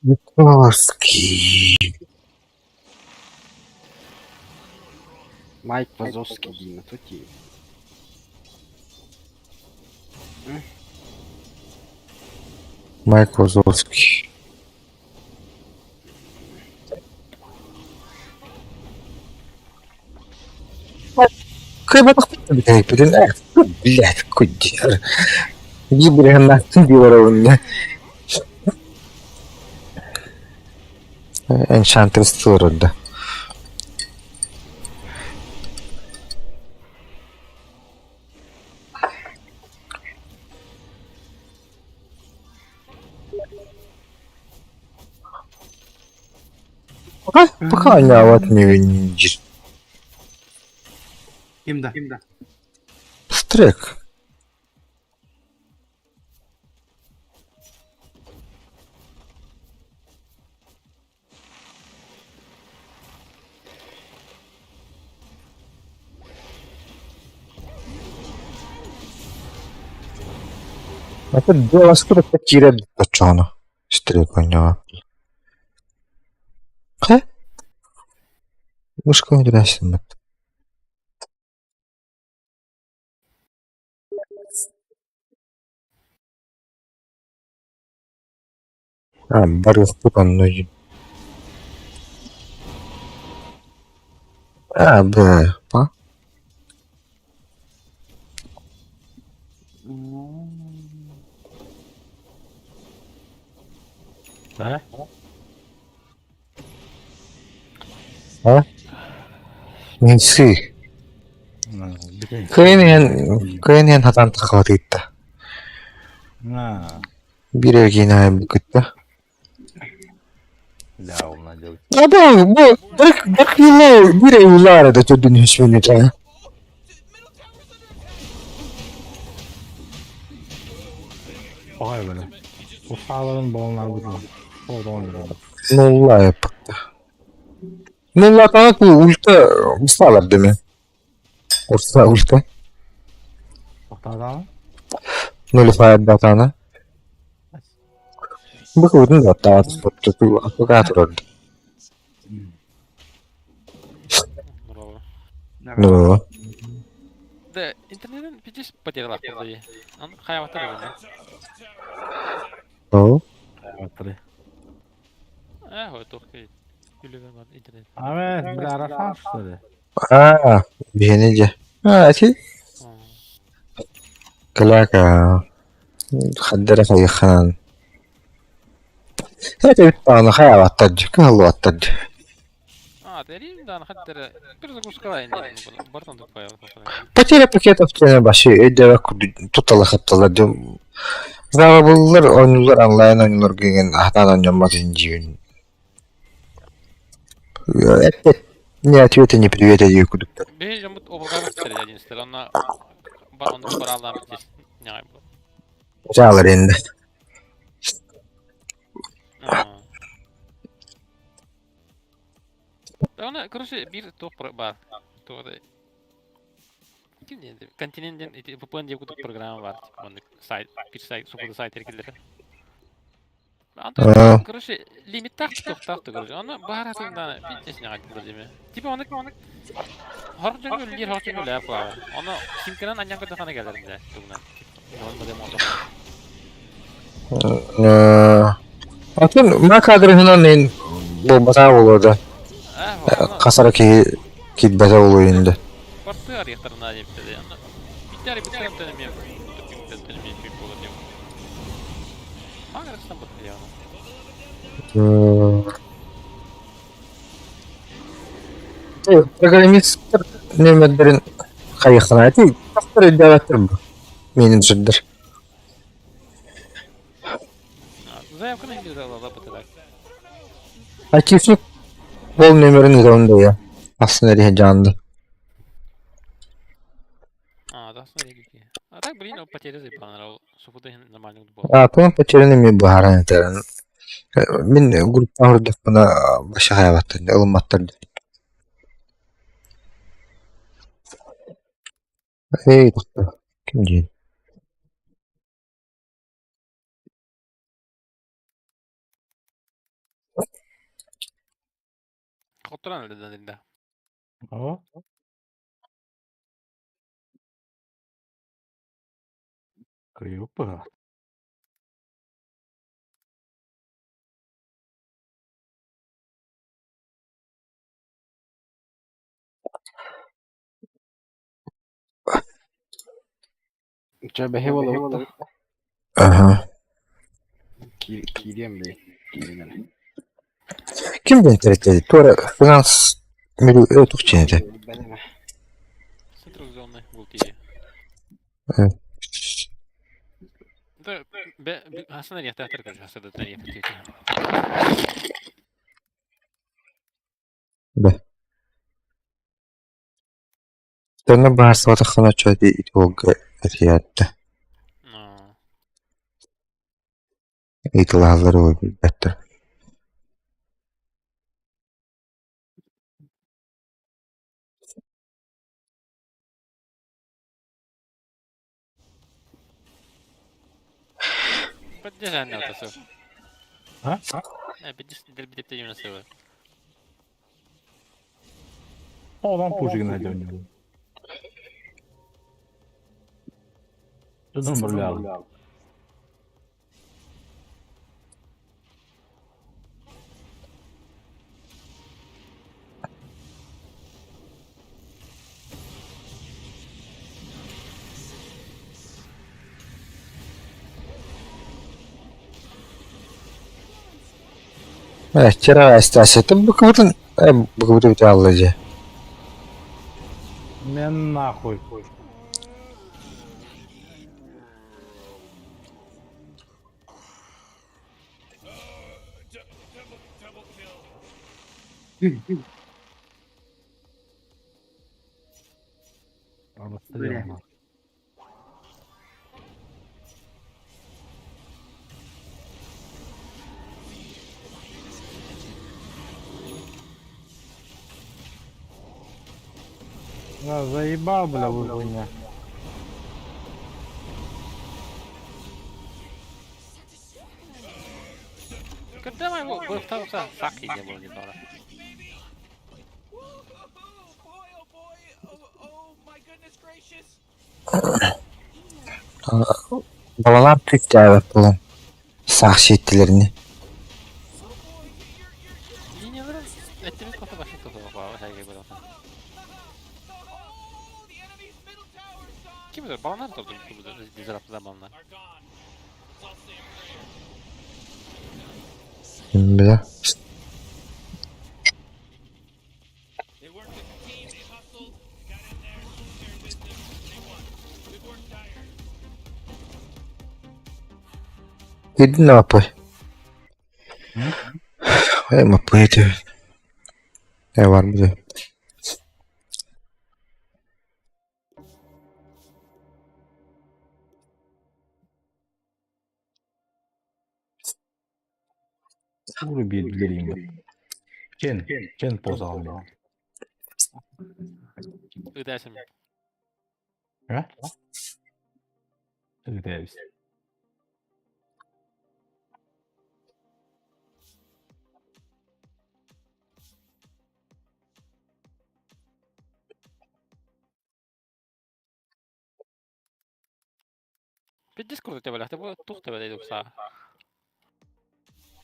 Высоцкий. Майк Вазовский дейін, тоти. Майк Вазовский. Какая бы блядь, блядь, кудер. Гибрия нахуй белоровна. Эншантрес Флорида. Пока она вот не видишь. Kimdə? Стрек. Это дело скоро потеряет пачана. Стрек у него. Хэ? Мышка не рясен. Барыс тупан ножи. Бля, па? Да? Минси. Кайнен хатан тахватитта. Бирегина букетта. Да, он надел. Dak yıllar bir evler de tüdün hiçbirini ta. Ой, böyle. Bu sağların balonlar burada. Orada oynuyor. Nulla yapıktı. Nulla kanat bu ulta misalar değil mi? Orta ulta. Ortada mı? Nulli fayad batana. Bu kudun da ta spottu tu akagat rod. Здорово. No. Да, интернетен пичес потеряла кудai. Он хаявата да. O. Hatırı. Хой тохкай. Юлевен бар интернет. Evet, bir ara şansları. Бенеде. Ти كلاكا خدرك يا خان. هذا أنا خيال التج كهلو التج. Терим да, хаттер. Бир загрузкала инде. Бартан да поял. Потеря пакетов тene başı edeve tutala hattalar. Zaba bunlar oyuncular online oyunlar gegen hatan oynamaz injiyin. Не ответа, не привета, я куда-то. Бей жамут облагай бактер один стел. Она бар он баралдан битес. Няй бу. Жалар енді. Ona короче бир топ бар. Тода. Kim dedi? Kontinentten VPN diye kutu programı var. Onun сайт, bir сайт, sokuda сайт erkekleri. Anta короче limit taktı короче. Onu baharatından bir çeşit yaptı değil mi? Tipi onu harcın öyle harcın öyle yapar. Onu simkenen anyan kadar kana gelir de. Atın ma kadrının en bombasa olurdu. Kasara ki kitbete oluyor Farklı arayaklarına diyeyim dedi. Bir tane bir tane tanımıyorum. Tanımıyorum bir olur diyor. Hangi arasından bakıyor ya? Программистler немедерин кайыкына айты тактыр идеваттыр бу менеджердер. Заявка на индивидуал работает. Айтишник бол нөмірін өтеуінде я. Астына реhe жанды. Да, смотри какие. А так, блин, потеря заебана. Суфуда нормально было. Тон потеряны мен бухаран етерін. Мен группа ұрдық бұна башы хайваттыр, ылыматтыр. Эй, кім дейін? Oturan elinde. O. Kıyıp bu. Uçağı hev alıp da Aha. kiriyem de. Kiriyem. Kim benteretledi? Tora finans müdürü ötük çenede. Ben mi? Централизованный multi. Evet. Да, aslında niye teatr görüyor? Aslında da niye teatr. Be. Dönme bahsi vata khana çöde itolga eriyatta. No. İtilahları o better. Поддержай на это все. Ha? Bir de yönesi Oğlan puşigine dönüyor. Dedim böyle abi. Evet, kira istasyonu bu kadın bu kadar bir alıcı. Men nahoy. Anlatı diyorum. Я заебал, бля, вы хуйня. Когда мы будем там саки не было не то. Balalar pek davet bulan. Sakşı ettilerini. Liniyaların ettiğimiz kafa başka kafa var. Her şey böyle. Kim bilir? Balonlar da oldu bu da dizi raplı zamanlar. Kim bilir. Gidin ne yapıyor? Ne yapıyor? Ne var mı? Bunu bildireyim ben. Ken poz almıyor. Ödersin. Ha? Ödeyiz. Bir Discord te lähtee, voi tuhte ei saa.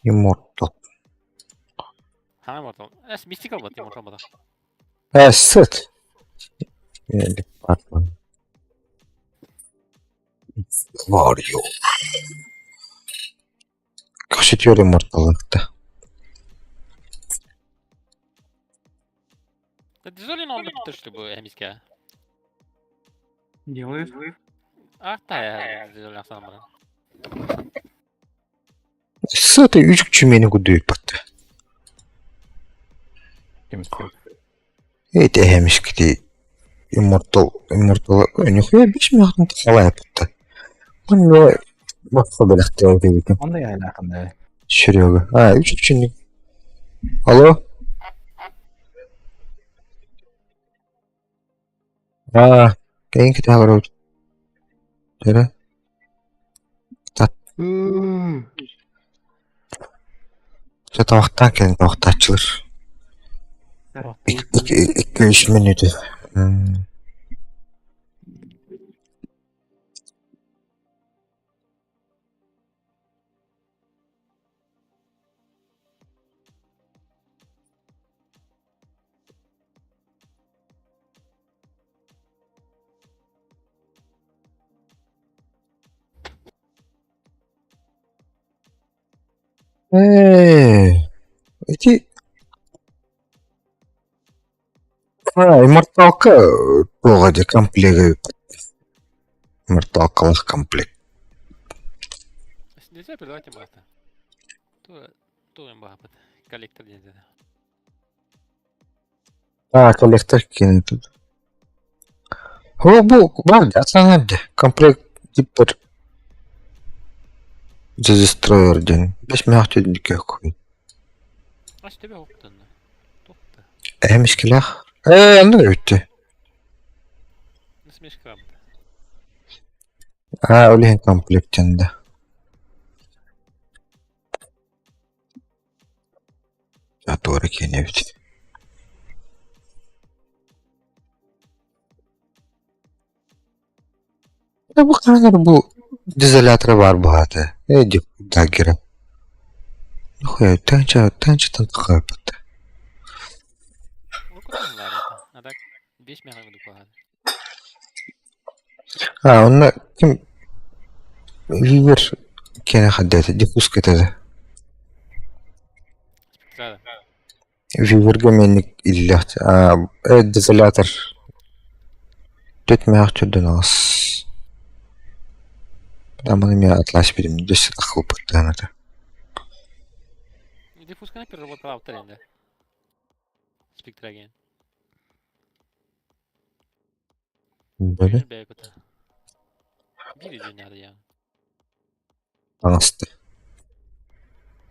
Immortal. Hän on es Mystical Bot Immortal Bot. Sıt. Yani pardon. Vario. Kaşıtıyor immortallıkta. Dizolin on bittirsti bu hemiske. Делаешь? Ahta ya Dizolin sanırım. Sıtı 3 cümleni kuduyup baktı. Kim istiyor? Evet ehemiş ki immortal önü koyar 5 mi yakın hava yaptı. Bunu baksa belirtti o gibi. Onda ya alakında. Şuraya. Ha 3 cümle. Alo? Ha, kayın ki daha var o. Şöyle. İşte tavaktan kendin tavakta açılır. 2-3 minütü. Эти immortalka to'g'adi komplegi. Immortalkalar komplekt. Нельзя предлагать им это. То им бахапыт. Коллектор нельзя. Kollektor ekan тут. Bu vardı, atlanırdı. Komplekt dipper Destroyer'den 5 minut ödünlük yok. Aç тебе оптан. Топта. Müşkilah. Anı öttü. Насмешка работа. Öyle komplektinde. Ya doğru ki ne bitti. Bu kadar bu dizilatörü var bu hadi. Edi da gira. Хуя, tança tanıkıptı. Окутанлар это. А так 5 мега дупагады. Onunla kim Viver kene haddeti difus ketedi. Спектрада. Viver gömenlik illat. Dizilatör. Tütmeyak türden az. Ben bunu bir atlaş birim. Düz akıl pırtlanırdı. Диффузка переработала в тренде. Спектраген. Böyle Бей это. Били dünyada ya. anastı.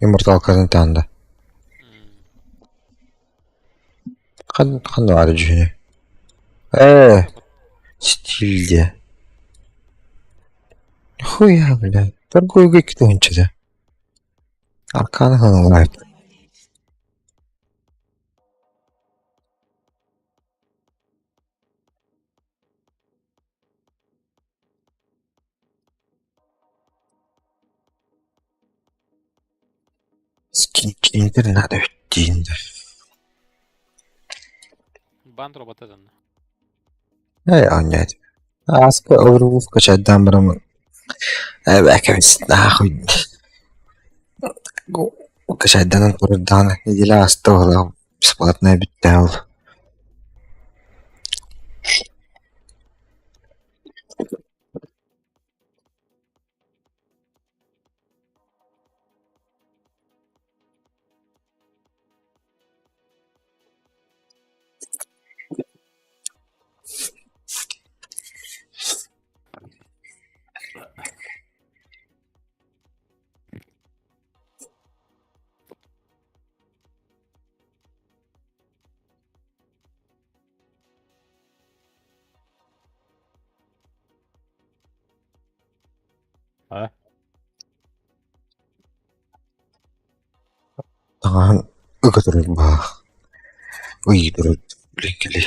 Immortal kazandı. Kan var cüne. Stilde. Хуя, бля. Торгую кто ничего. Аркан ханлайт. Скинчиндер надо өттейінді. Банд роботадан. Ойнайды. Аска ұрылып качадан бірамын. Бәкеміз нахуй. Качадан тұрдан неділі асты оғылау. Бесплатная бітті ол. Ha? Tangan ıgıdırır bağ. Uyudurur. Linkili.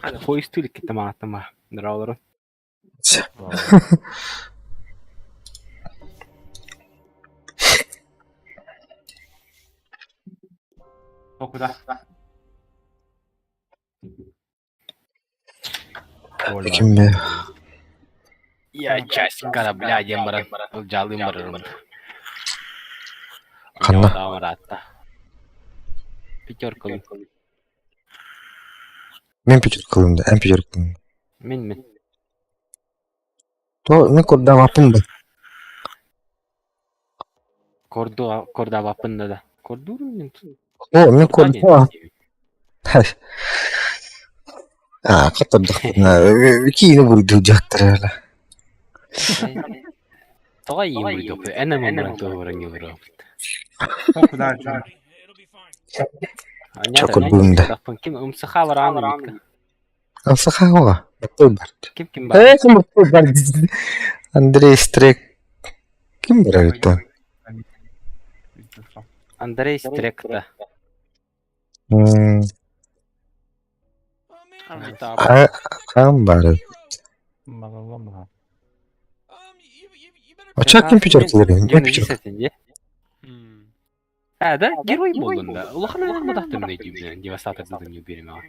Hadi foistulik gitti mağatıma. Dravları. Okuda. Kim be? Ya часть когда блядь баран. Жалым баран. Kanna. Даварата. Пятерка. Men pücür kılındı. En pücür kılındı. Min. Ne koddan yapın bu? Korda vapında da. Kordurun min. Ne koddan? Hayır. Katırdık buna. İkiyini vurduyacaktır öyle. Toga iyi vurdu. En önemli olan doğru vurdu. Çok güzel canım. Çok bunda. Kim ımsıha var anı. Alsa hava. Batıl var. Kim var? Evet, batıl var. Andrei Strek. Kim var öyle? Андрей Стректа. Kan var. Bakalım bakalım. Açak kim piçartları? Ne piçartı? Да, герой болдун да. Улахан менен мадактым дейди менен. Девастатор дедим берем ага.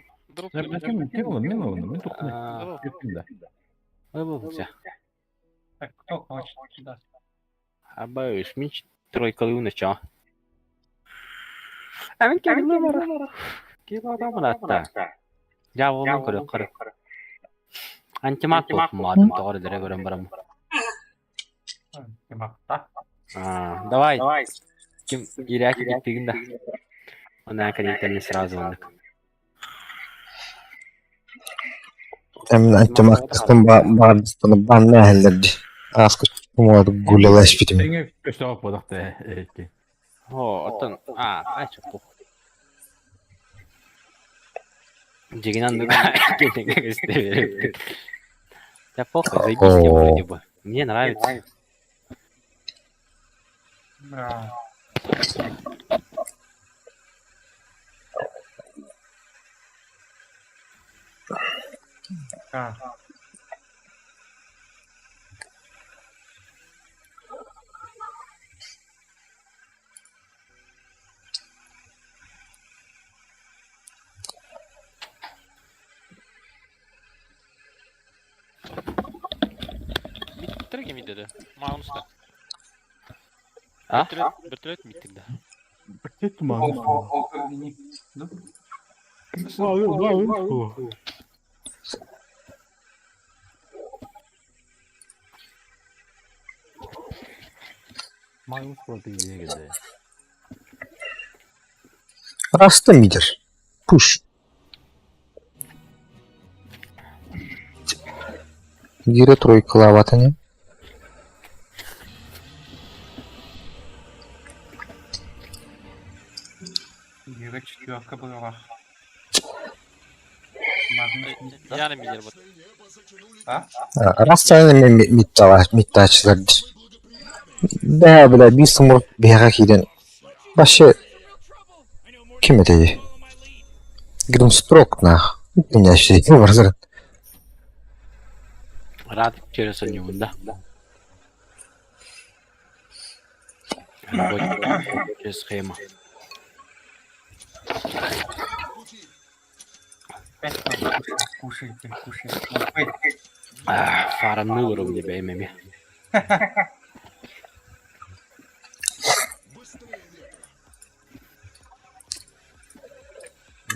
Ne bakayım kim oldu? Ne oldu? Ne tuttu? Aa, Yakında. ой болча. Кто хочет? Да. Абай шмич тройкалы унача. Амен келе бар. Кем адам атта. Жабылман көрөк кыр. Антимак болуп мадым тогор дере көрөм барам. Давай. Ким гиряки кеттигин да. Она коннекторни сразу ондук. Hem antimaktasın bağırdısını ban ne hallerdi. Askı çıkmadı gulalaş bitimi. Sen köşte bakmadık da. Ki. Отон. Ачып бу. Жигинан да кетеге истебер. Да похуй, заебись вроде бы. Мне нравится. Bitirge mi dedi? Magnus'ta. А? Bitiret mi bitirdi? Paket mi aldın? Magnus proteine geldi. Rasta midir? Push. Gire тройка лаватани. Гира четверка была. Yani mi yer bu? Rasta mittaçlardır. Daha bile bir sımır bir hakiden. Başı kim edeydi? Grimstroke na. Ne şey var zaten. Радик через него, да. Через схема. Кушайте. Фармный уровень БММ.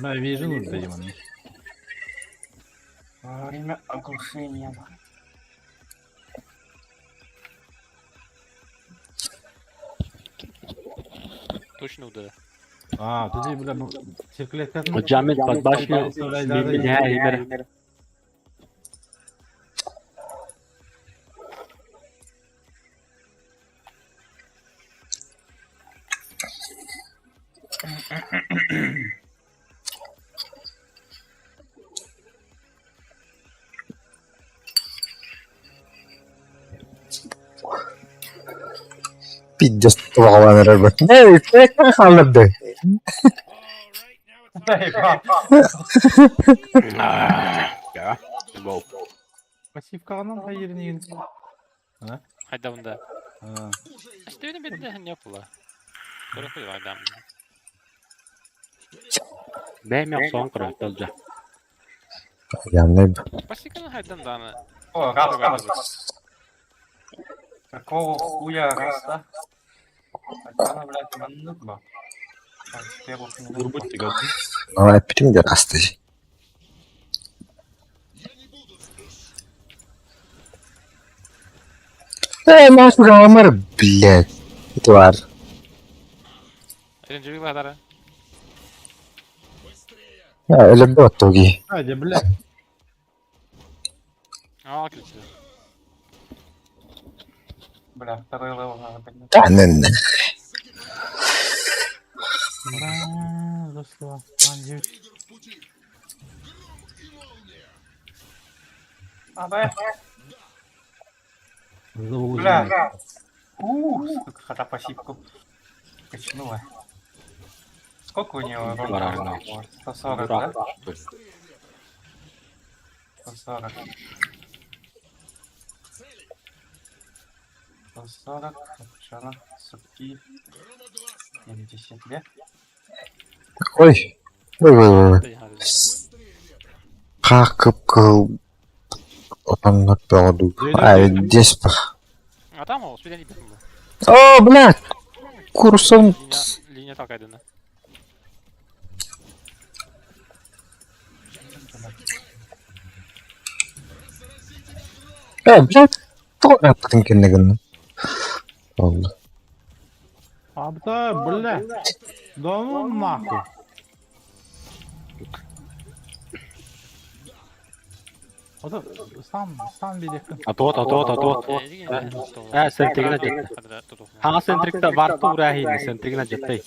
Ben Vision buradayım hani. Время оглушения. Точно uda. Dedi bile bu sirkülatörün... Hocam bak başlıyor. Birbirine her yere. Bir de tuvalanır bak. Ne? Tekrar kaldırdı. Ya. Wow. Pasif kalan hayırını yeni. Hayda bunda. Ha. İşte öyle bir de ne yapıla? Böyle koy adam. BMM son kırık olacak. Yani Başka haydan da ana. О, раз. Какого хуя раз-то? Она, блядь, манутба. Gurbut çıkardı. ama bitim de rastacı. Наш граммар, блядь. Тварь. Birinci bir kadar. Ya öyle bir otogi. Hadi bile. Kötü. Бля, второй левел надо поднять. Tanın. Просто андюк. Абе, Заужу. бля. Сука, хата пассивку качнула. Сколько у него Барагна. 140, да? Дурак, что ли? 140. 140, напечатано, сутки, 70 лет. Ой. Ой. Ты не Как он напёрду. Ай, деспа. А там ол, спиден ибетін бұл. О, блядь! Курсом. Линия толкайды, да. Блядь! Кто это кеннегенне? Oldu. Abi da bля. Да ну нахуй. Ото сам bir yakın. Атот. Сентригіне жетті. Хаңа сентрикті варты урахилі, сентригіне жетті.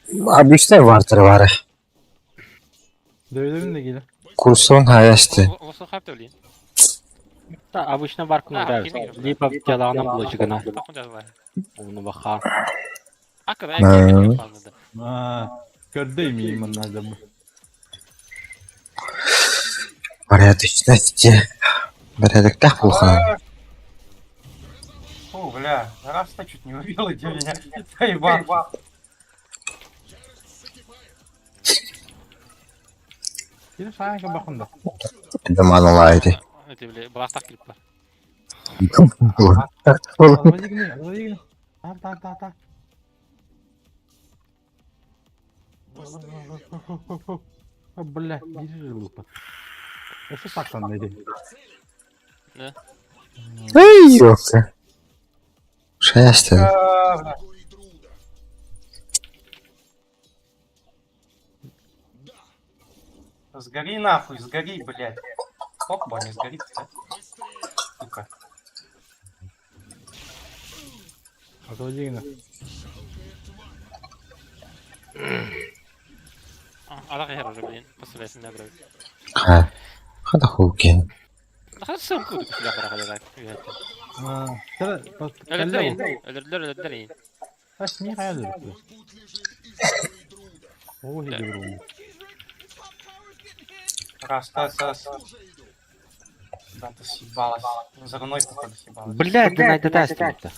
Обычный вартер var. Dövdüm de gelin. Курсом hayastı. Осы қап төлейін. Обычно варкну урахилі. Либо телағынан бұлышығына. Тақын жазылай. Оны бақа. Ақыда әкелген қалмады. Көрдеймейim bunlardan bu. Порядочности. Порядок плохо. Фу, бля, раз-то чуть не убил, где меня заебал. Gelin sağa bakın da. Deman olaydı. Өте біле, бұлақтақ келіп бар. Alvacı günü, alvacı günü. Ta. Bля, иди глупо. Осы saklan dedi. Ne? Эй, ёпта. Шестый. Бля. Сгори нахуй, сгори, блядь. Опа, не сгорит, да? Сука. Alvacı günü. Ала қайыр уже білейін. Посылайсын да біреу. Ha. Hadi hukin. Нахай сөмкуді күшілі ақыра қадайда. Өлірділер ең. Kaç niye hayal ediyorsun? O ne gibi oldu? Раз. Да, ты съебалась. За мной походу съебалась. Блядь, да найда тестімді.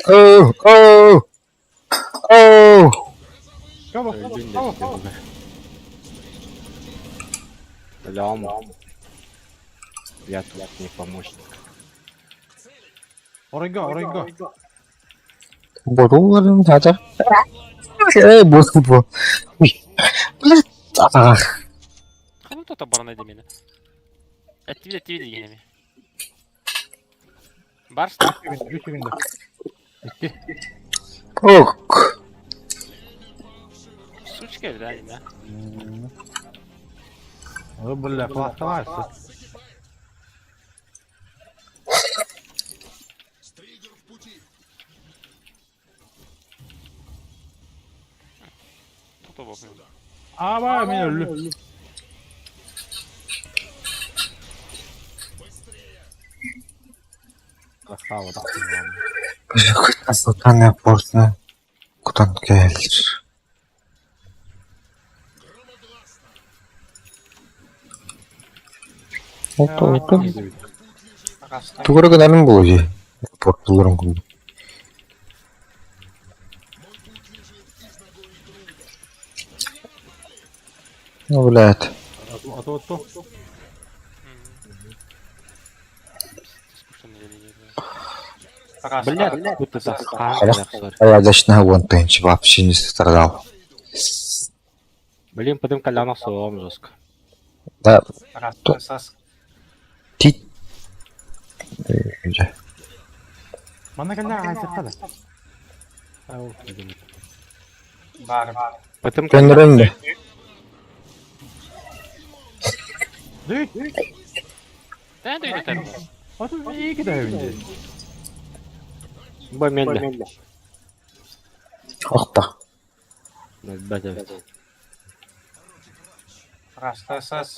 Оу. Öldün de işte bu. Ляма. Я тут не помощник. Oraya. Boruların hadi. Bu. Блядь. Қаным тота барынайды мені. Әттіві деген еме. Баршты. 3 günde. Bitti. Ok. Суч келді әйін, да? O bля, kulakta varsa. Тота бопын. Ama ben öldüm. Красава, да. Sultan Airport'una kutan gelir. Oldu. Раз. Тугура кадарым болу же. Airport булурун күндү. Ну, блядь. Ото. Скучно деление. Раз. Блядь, будто засқан. Порядочно вон тенч вообще не страдал. Блин, потом коляна солом жестко. Да, Раз. ти... Bana gel ayakta da. Бар. Потом Gönderelim de. Düş. Тән дөйді тәрбі. Ото iyi ki de evinde. Бо менде. Опа. Нөлбәт. Раста СС.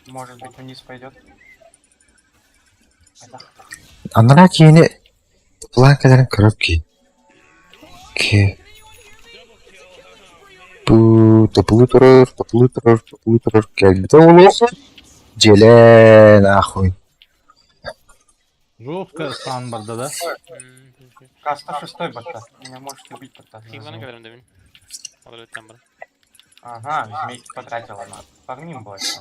Может быть, вниз пойдет. Анара кийини планкаларын көрөп ки. Ки. Топлы турur. Келбите олуq. Желе нахуй. Жестко сан барда да. Каста 6 бота. Меня может убить бота. Хигманы кадерим дебин. Olur ötten bana. Ага, змейки потратила на. Погним больше.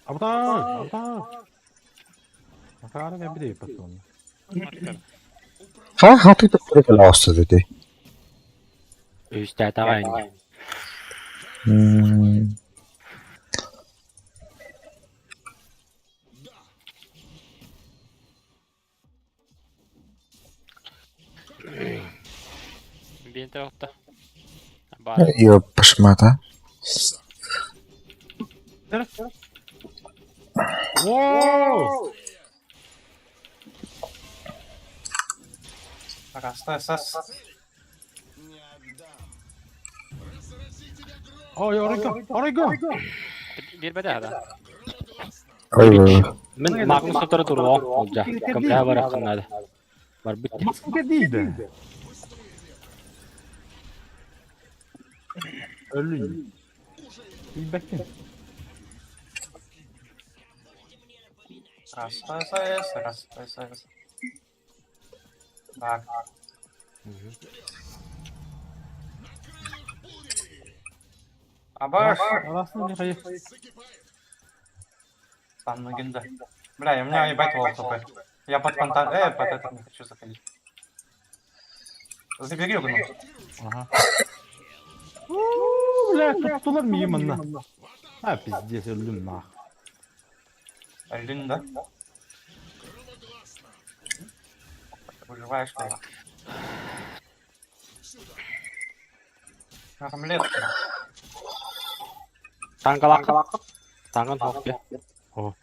Абта. Макара не биде патон. Markar. Ha, hapı da kırıkla olsa dedi. Üstə tağayın. Bien tarafta. Bari. Yo, пошмата. Воу! Раста СС. Ой, орайга. Bir bede hada. Ой, Мен Magnus Otor'a durdu. Olacak. Kapıya var hakkında. Var bitti. Maske değildi. Ölün. İyi bekleyin. Раста СС. Раста СС. Так. Абаш. Arasında bir hayır. Там легенда. Бля, у меня ебать лол хп. Я под фонтан... под этот не хочу заходить. Забери его. Aha. Bля, tuttular mı yeminle? Ha pizdes öldüm nah. Линда. Выживаешь, что Омлет. Tankalak. Tankan hop ya. Oh.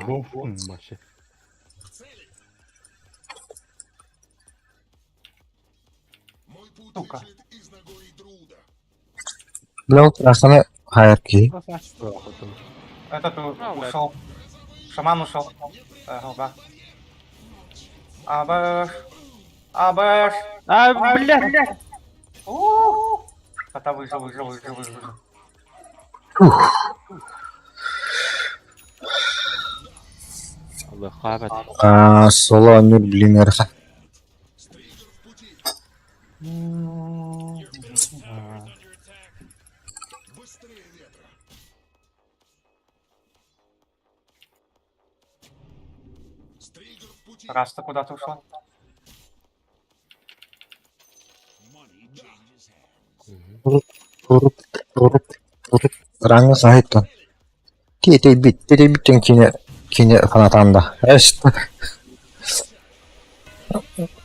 Bofun başı. Сука. Бля, траханы хайр ки. Burası açık bırakıldı. Этот блядь. ушел. Шаман ушел. Голга. Абаш. Абаш. Блядь. Кота выжил. Allah kahret. Соло нур блин арха. Раста куда-то ушла. Раңы сайттан. Тей биттен кине фанатанда. Эшт.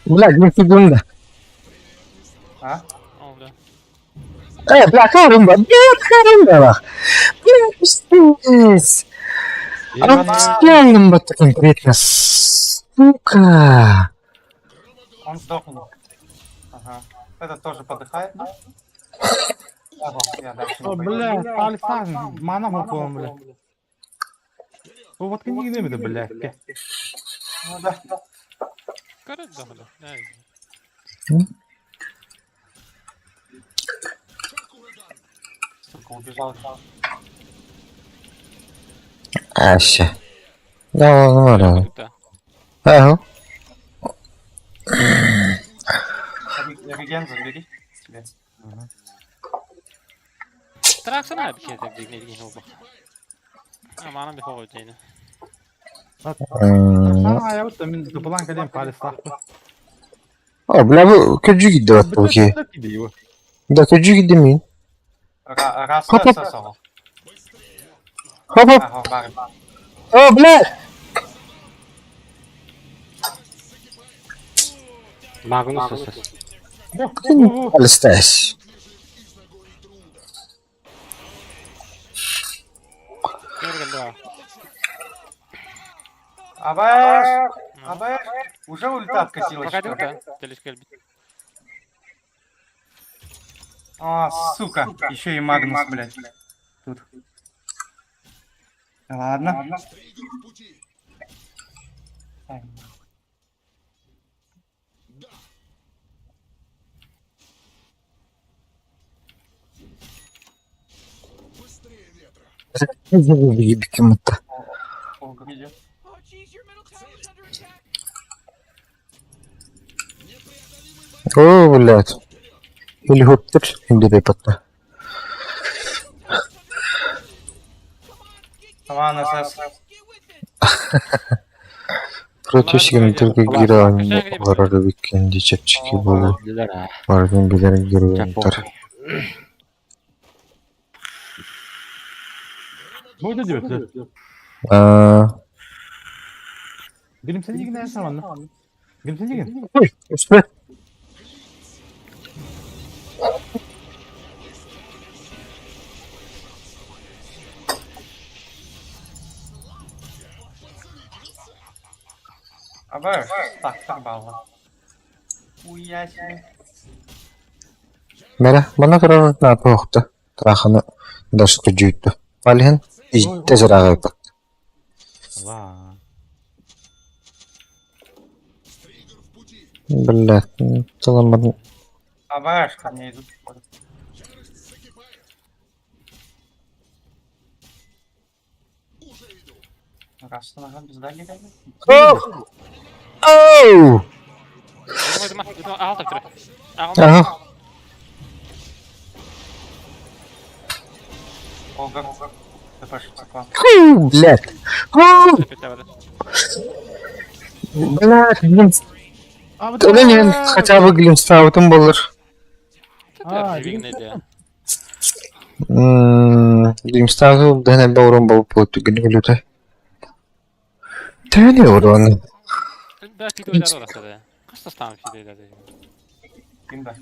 Блядь, не фигунда. А? Oldu. Бля, харумба, бах. Бля, пиздец. Отстянем вот конкретно, сука. Он сдохнул. Ага. Этот тоже подыхает. Ага, я дальше не O пойду. bля, palisan. Mana hopuğum bля. O vodka не gidemedi bля. Ну да. Karı da hada. Ne? Сука, убежал. Аще. Да, ну ладно. Bitti. Ага. Реген забери себе. Traksana abi şey tabii ne ilgin oldu. Ama anam bir hava yine. Sana ayağı da min tıpılan kalem palisah. Бля, вы kötü gitti bak bu ki. Gidiyor. Да, kötü gitti mi? Раста Хоп-хоп. сосал. Hop hop. Ага, бар. О, бля. Magnus Otor. Алистась. Да. АБШ! АБШ! Уже ульта откатилась, Погоди, что ли? да? Телескель. А, сука. Еще и Магнус, блядь. Тут. Ладно. Ай, Ебики мута. Ого, идет. О, блядь. Helikopter indi patla. Ладно, СС. Противщикам только герои ворота викенди чепчики болу. Dediler ha. Bardın bilerek geri Çok tar. Böyle diyor. Gülümsediği gün her zaman. Gülümsediği gün. Üstüne. АБШ. Так, балла. Уя себе. Mere, bana karar ne yapıyor yoktu. Tarahını da sıkıcıydı. Valihin, tez arağı yapıp. Vaa. Блядь, çalamadım. АБШ ко мне идут. Раз, нога без дали, Oh! Oh! Видимо, алтып тұр. Aha. Ого. ТП цикла. Фу, блядь. Фу! Блядь, блин. Öyle хотя бы глимстаутым болыр. Глимстауту дәне баурын болып өтті күні күліті. Тәне ұраны. Бәк кит ойлар орасы да. Кашта станып şeylerde. Кимда?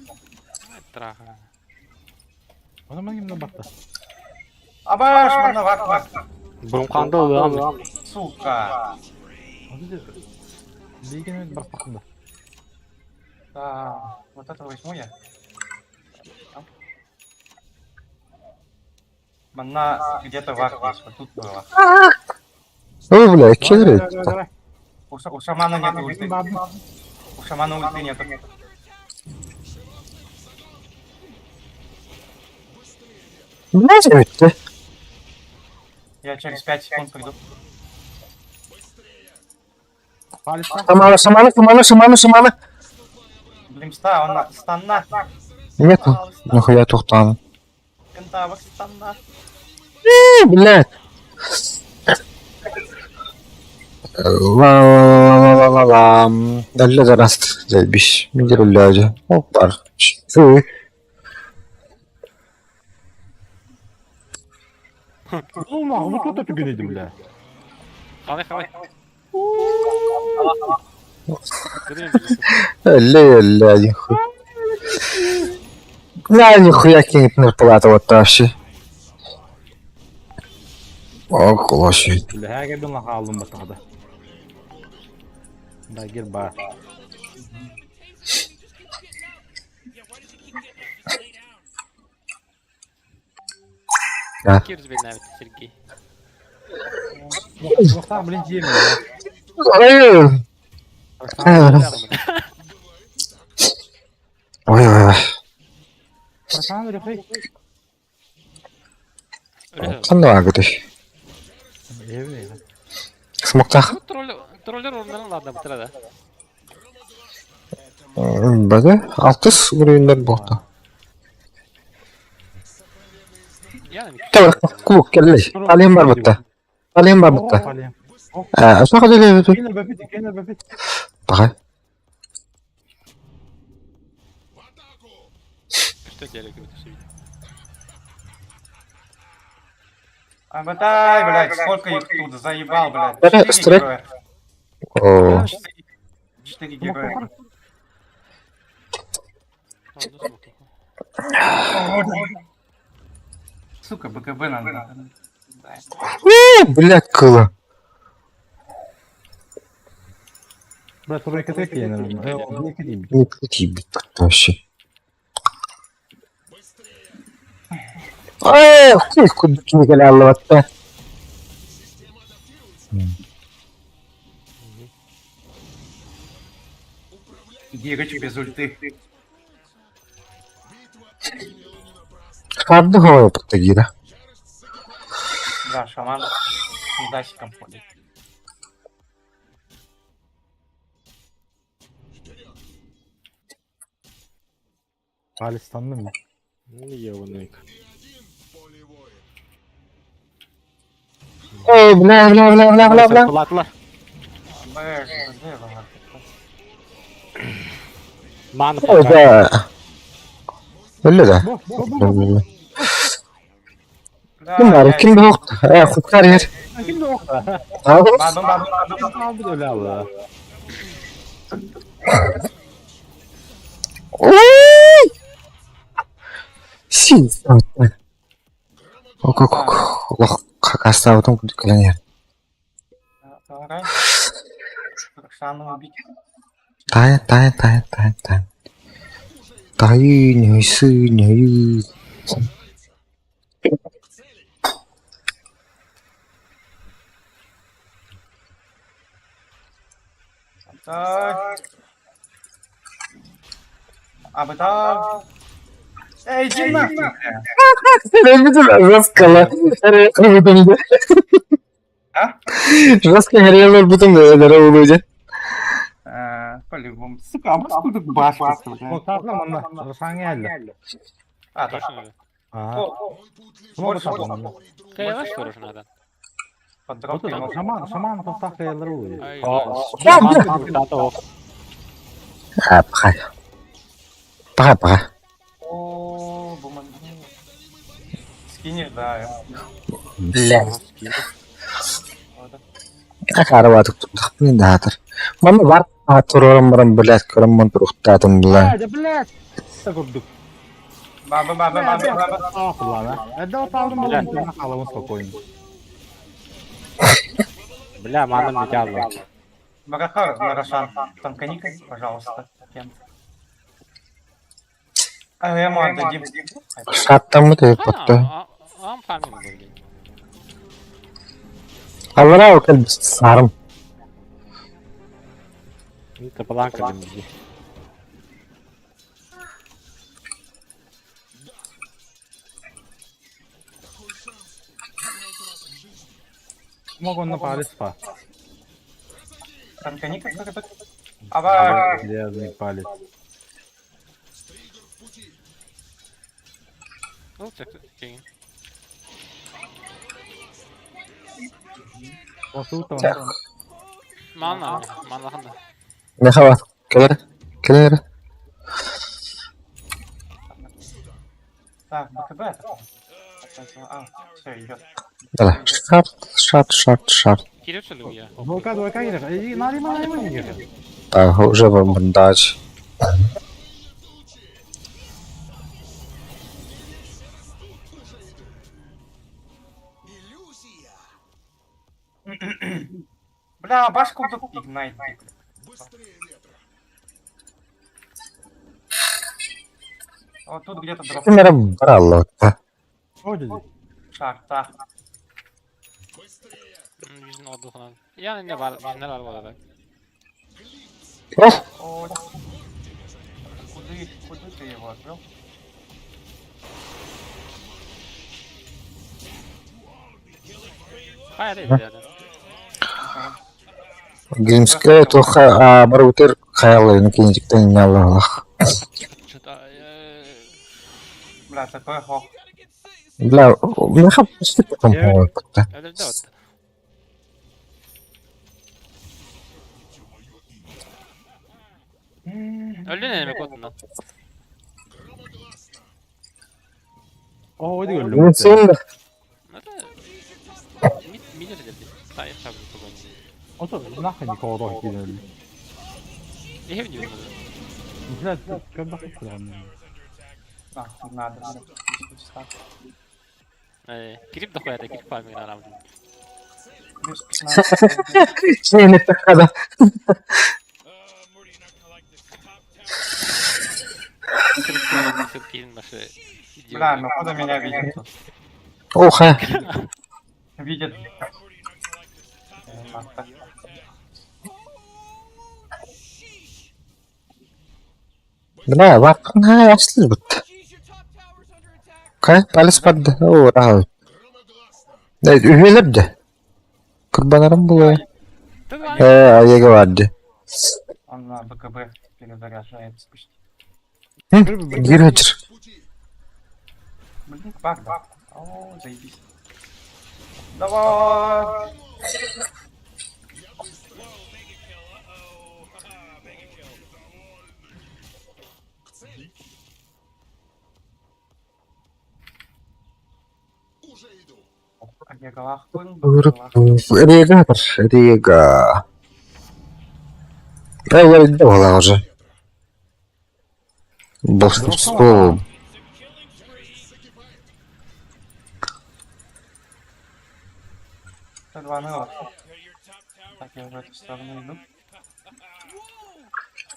Траха. O zaman kimden baktı? АБШ, мына бак. Burun kanda oluyor. Сука. Bilginin bak bakımda. Да, вот это возьму я. Мана где-то вак есть, вот тут было. Ой, блядь, кедр это. У шамана нет ульты. У шамана ульты нету. Блядь, это. Я через 5 секунд приду. Шамана. Блимста, он станна. Нету. Нихуя тухтан. Кентавр станна. Блядь. Ла-ла-ла-ла-ла-ла. Далля зараст. Зайбись. Мидер уляжа. Опар. Фу. Olma, bu kötü tüküreydim bile. Қалай. Ля, нихуя. На, нихуя кинет на плату вот тащи. О, класsi. Her yerden laka aldım bak hadi. Da gir bak. Кирс бен навіть, Сергей. Yoksa birinci yemeği ya. Hayır. Ой. Sana öyle fake. Қандай агыды? Evet. Смоктақ. Троллер орындарын ладно бітіреді. Бәді? 60 уровеньдер болды. Тәуір, кубок келді. Алем бар бұтта. Ұсақ өделі өті. Kenar bebek. Бағай. Что делать, все видно. Абатай, блядь, сколько их тут заебал, блядь. Да, 4 стрек. героя. О, 4 героя. Сука, БКБ надо. Блядь, кыла. Брат, тройка такие, наверное. Не кидим. Не крути, блядь, вообще. Хуй, куда не голяла вот-то. Гирыч без ульты. Шарды голову подтаги, да? Да, шаман с дасиком ходит. Halistanlı mı? Niye bunu? Бля. Где его? Mani Ой, да. Öyle de. Bunlar kim de yoktu. Kurtar yer. Kim de yok da. Abi. Abi de öyle abi. Сил. Ок. Allah kakası avdan kuduklayan yer. Давай. Шану убить. Тайн. Тайны сыны. Так. Абытар. Эй, иди нахуй, бля. Жестко, ла. А? Жестко горело, потом здорово люди. По-любому. Сука, а может тут башня, бля? O tatlı mı? Rısan geldi. А, точно. Точно. Aha. Bunu da tatlı mı? Kayalar soruşun adam. Под O дроп da ему. şaman tostaq kayaları oluyor. Ay. Пахай. О, бумага. Скинешь, да. Бля. Akarvatık tuttuk beni dağıtır. Bana var. Atırırım блядь, kırım turuktadım bla. Hadi bilet. Da kurduk. Баба. Ah ulan ha. Hadi o taldım oğlum. Sana kalamı sokoyun. Бля, mani bir geldi. Марашан. Там коника, пожалуйста. Кем? А ему отдадим. Şarttan mı deyip battı. Am farming böyle. Allah'a bakın sarım. Це планка для мене. Mogą na parę spa. Там коника, как Aba. Gwiazdnik palec. Ну, так, okej. O su to. Mana handa. Ne hava? Keler. Так, БКБ. А, все, идет. Dala. Şart. Kire çalıyor ya. Volka girer. Narima girer. Так, уже бандаж. Бля, башку тут игнайт. Вот тут где-то дроп. Ты меня брал, да? O dedi. Шахта. Yüzün olduğu falan. Yani ne var? Neler var bu arada? О, куда ты его отвел? Hayır değil yani. Гримская, то Барутер Хайлы, наконец-то не Allah. Что-то... Бля, такой хох. Бля, мне почти потом как-то. Öyle de var. Öldü ne demek otundan? O hadi gördüm. Ну, ценно. Nerede? Midir dedi. Sayı tabi bu böyle. O da nahni kodo girer. Ne hep diyorsun? Güzel, gördüm kuran. А, надо. Kirip de koyar, kirip var mı aramda? Плюс 15. Şeyini tıkadı. Çok kesin başı. Бля, ну куда меня видит тут? Oha. Видит. Марта. Bina bakın ha yaşlı bitti. Kay palis paddı. O rahat. Ne üyeler de. Kurbanlarım bu. Ayega vardı. Он на БКБ перезаряжается почти. Gir hıçır. Блин, баг, да. О, заебись. Давай! Я галахтун. Регатор. Рега. Я видел уже. Большинство. Два ныла. Так, я в эту сторону иду.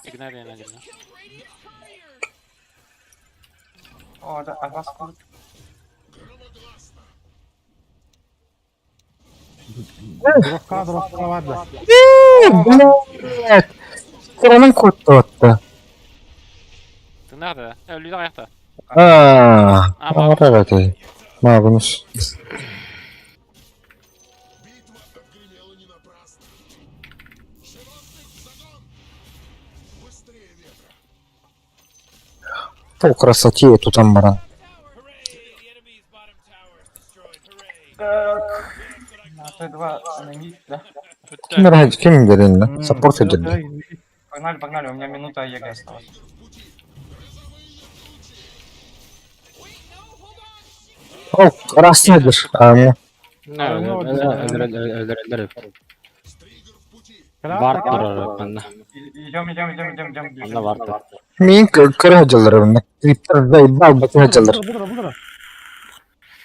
Игнория надежда. О, да, а вас куда? Dropka vardı. Evet. Sıranın koddu hatta. Ты nerede? Ölüydü ayakta. Aaa. Evet. Magnus. По красоте тут амбара. На Т2 анонит, да? Kim gelin? Support edildi. Погнали, погнали, у меня минута ЕГЭ осталась. O rasnedir. Ama Ne öldür. Var durar bende. Идем. Bende var. min kırı hacıları bunlar. Kriptar da bal batı hacıları.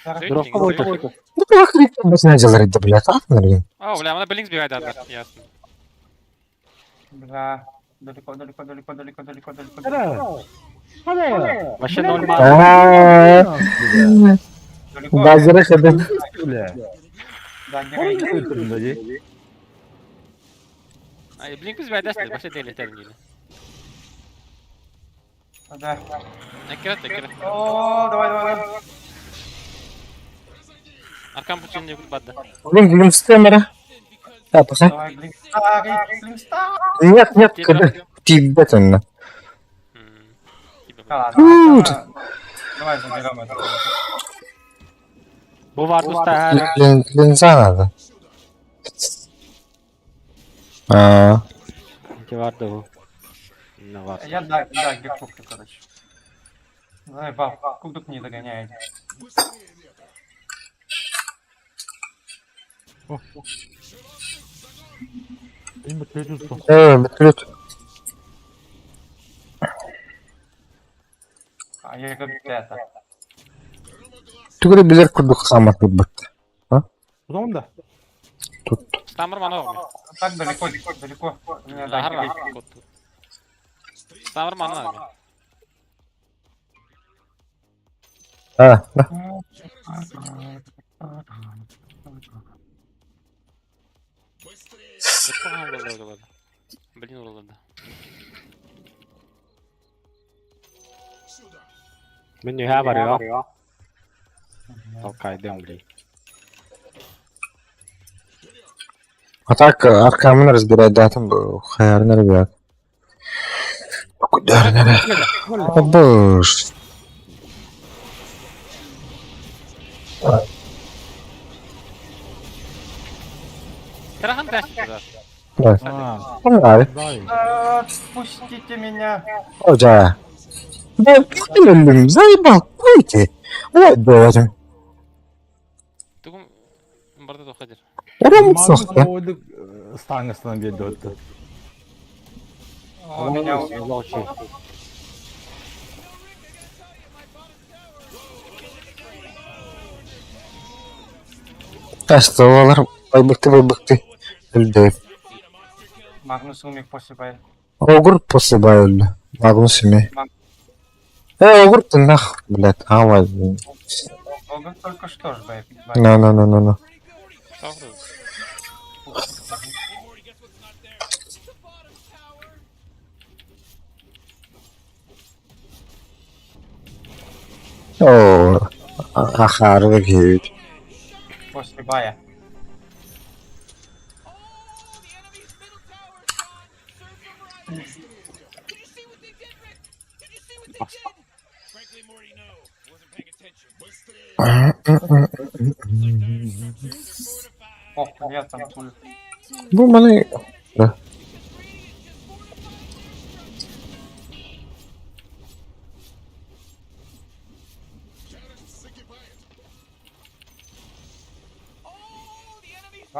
Dropka boyutu. Bu kadar kriptar batı hacıları da bile tatmıyor yani. О, бля, она Беллингс бегает, да, ясно. Бля, далеко. Başı normal. Далеко. Bazıları kadın. Да, герой. Ay, Беллингс бегает, да, başı değil yeter değil. Да. Ekret. О, давай. Arkam puçun ne yapıp badda. Bugün gülümstemere. Yapasın. Давай, блин, старый. Нет, kadın. Tibet önüne. Ладно. Давай заберем это. Bu vardı usta her. Linzanadı. Aa. Ki vardı bu. Ne var? Я да, геркуплю, короче. Давай, баф, кубик не догоняет. Benim kötü tuttu. Bitiriyorduk. А я говорю, это. Tükürü bilir kurduk kamat bir baktı. Bu zaman da. Tuttu. Стамыр мана ғой. Так далеко. У меня да, Harla. герой. Стамыр мана. Ha. Блин, уралды. Ben ne var ya? Kaydım bile. Так, аркамын разбирать был. Хайрнер бят. Куда? Боже. Тирахан тащит. Да. Aa, Погнали. daha iyi. Отпустите меня. Hoca. Ben öldüm. Заебал. Пойте. Ой, боже. Тугум барды тоқадыр. Орамı Magnus soktu. koyduk stangasından bir dörttü. О, меня убил. Güzel şey. Кастовалар байбыкты. Өлді. Магнус умер после боя. Огур после бая өлді. Магнус еме. Огур ты нах, блядь, авай. Огр только что ж боя. На. To'g'ri. О, ахарга кевит. После боя. Ох, я там пулю. Bu bana... Ha.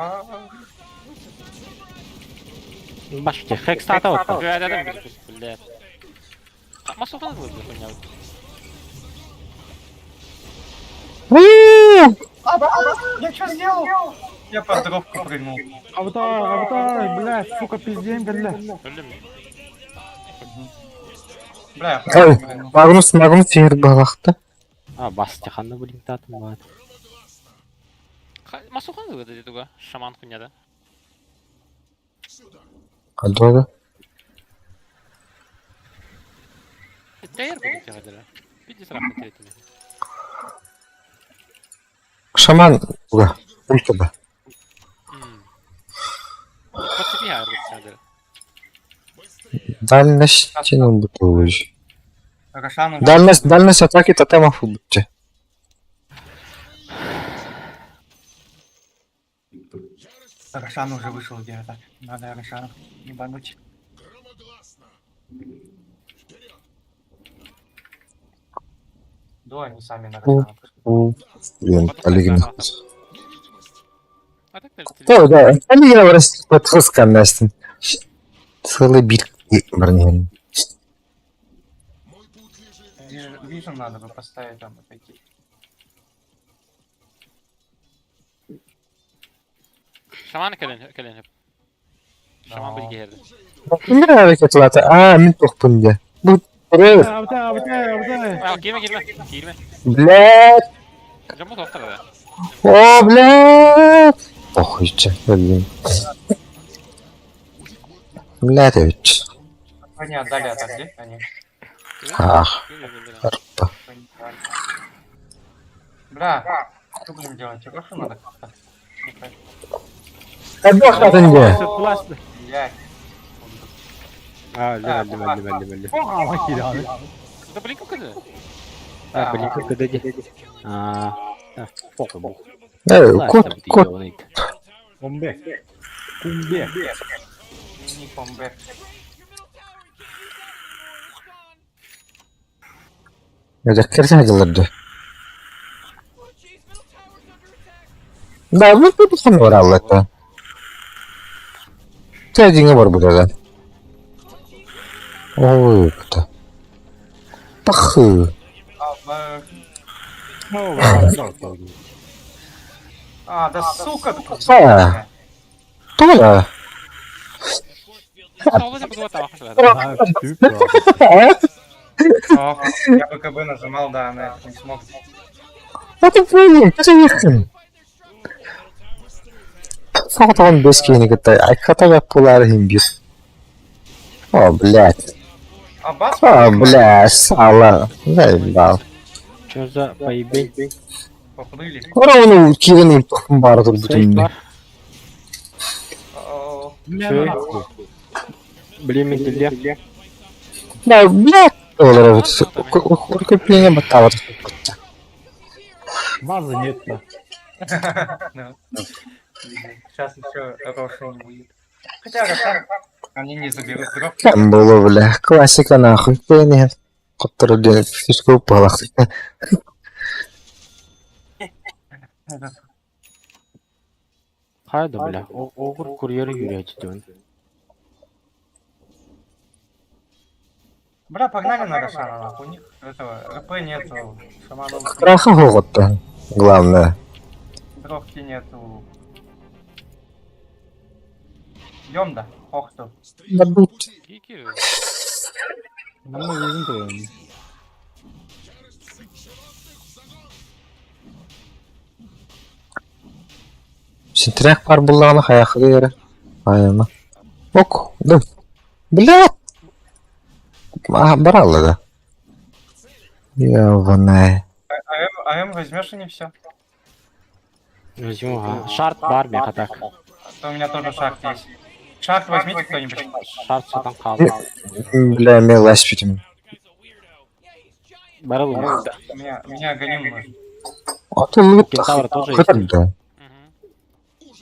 А, Башки, хэк стата вот. Да, блядь. Масухан был, хуйня. Я что сделал? Я под дровку прыгнул. Аватар, блядь, сука, пиздец, блядь. Öldüm. Бля, я Ой, прыгнул. Магнус yer балақты. А, басты ханна блин татым бар. Масухан был dedi tuga. Şaman хуйняда. Адога. Değer bu kadar. Bir disrap ettim. Шаман, уга, ультаба. Подцепи арбит. Дальность, ну, бутылыч. Рошан уже... Дальность атаки тотемов убьте. Рошан уже вышел где-то. Надо Рошана ебануть. Да, они сами на Рошана. Блин, Олегин. А так О, да, Олегин вырастет под хускан, Настин. Целый бит. Блин. Вижу, надо бы поставить там отойти. Şaman kelin hep. Şaman bilgi herdi. Kimdir hareket latı? Aa, min tohpunca. Bu, buraya. Аватар. Aa, girme. Блядь. Camı toktar da. О, блядь. Похуй, че, блин. Блядь, ведь. Они отдали отойди, они. Ах, арпа. Бля, что будем делать? Рошу надо как-то. Отдох атынде. Блядь. А, öldüm. Ama kiri abi. Da blink kızı. А, блин, как это делать? Похуй, бог. Кот. 15. Kumbe. Не комбэк. Ödeklerse hacılardı. Да, bu son var Allah'ta. Sadece var burada da. Oy, kutu. Pahı. А, да сука! Ha. Tola. Sağlığı da bu da tamam. Ох, я бы КБ нажимал, да, на это не смог. Это блин, приехали. Саатан без кенигетте айката yapılar himbir. О, блядь. А бас? О, блядь, сала. Заебал. Чё за поебень? Поплыли. Ora onu kirenin tohum vardır Сейф bütün. бар. О, Блин, медлия. Да, блядь. Olarak укрепление батава. Базы нет. ну. Сейчас еще Рошан будет. Хотя Рошан, они не заберут дров. Там было, бля, классика нахуй. Пенни. Который день фишка упала. Haydi bля, oğur kuryeri yürüyeceğim. Бля, погнали на Рошана, нахуй. У них этого РП нету. Шаманов. Краха гоготта. Главное. Блокировки нету. Идем, да? Ох ты. Набут. Кики. Ama yüzüm duruyor. Синтряк бар буллагына хаяқы дері. Айына. Ок, дым. Блядь! Бара алды. Ёбаный. АМ возьмешь и не все. Возьму, а. Шарт бар, мен так. У меня тоже шахт есть. Шахт возьмите кто-нибудь. Шарт сатан қалды. Бля, мен ласпитим. Барыл. Меня гоним нужно. А ты лут. Кентавр тоже Как есть. да?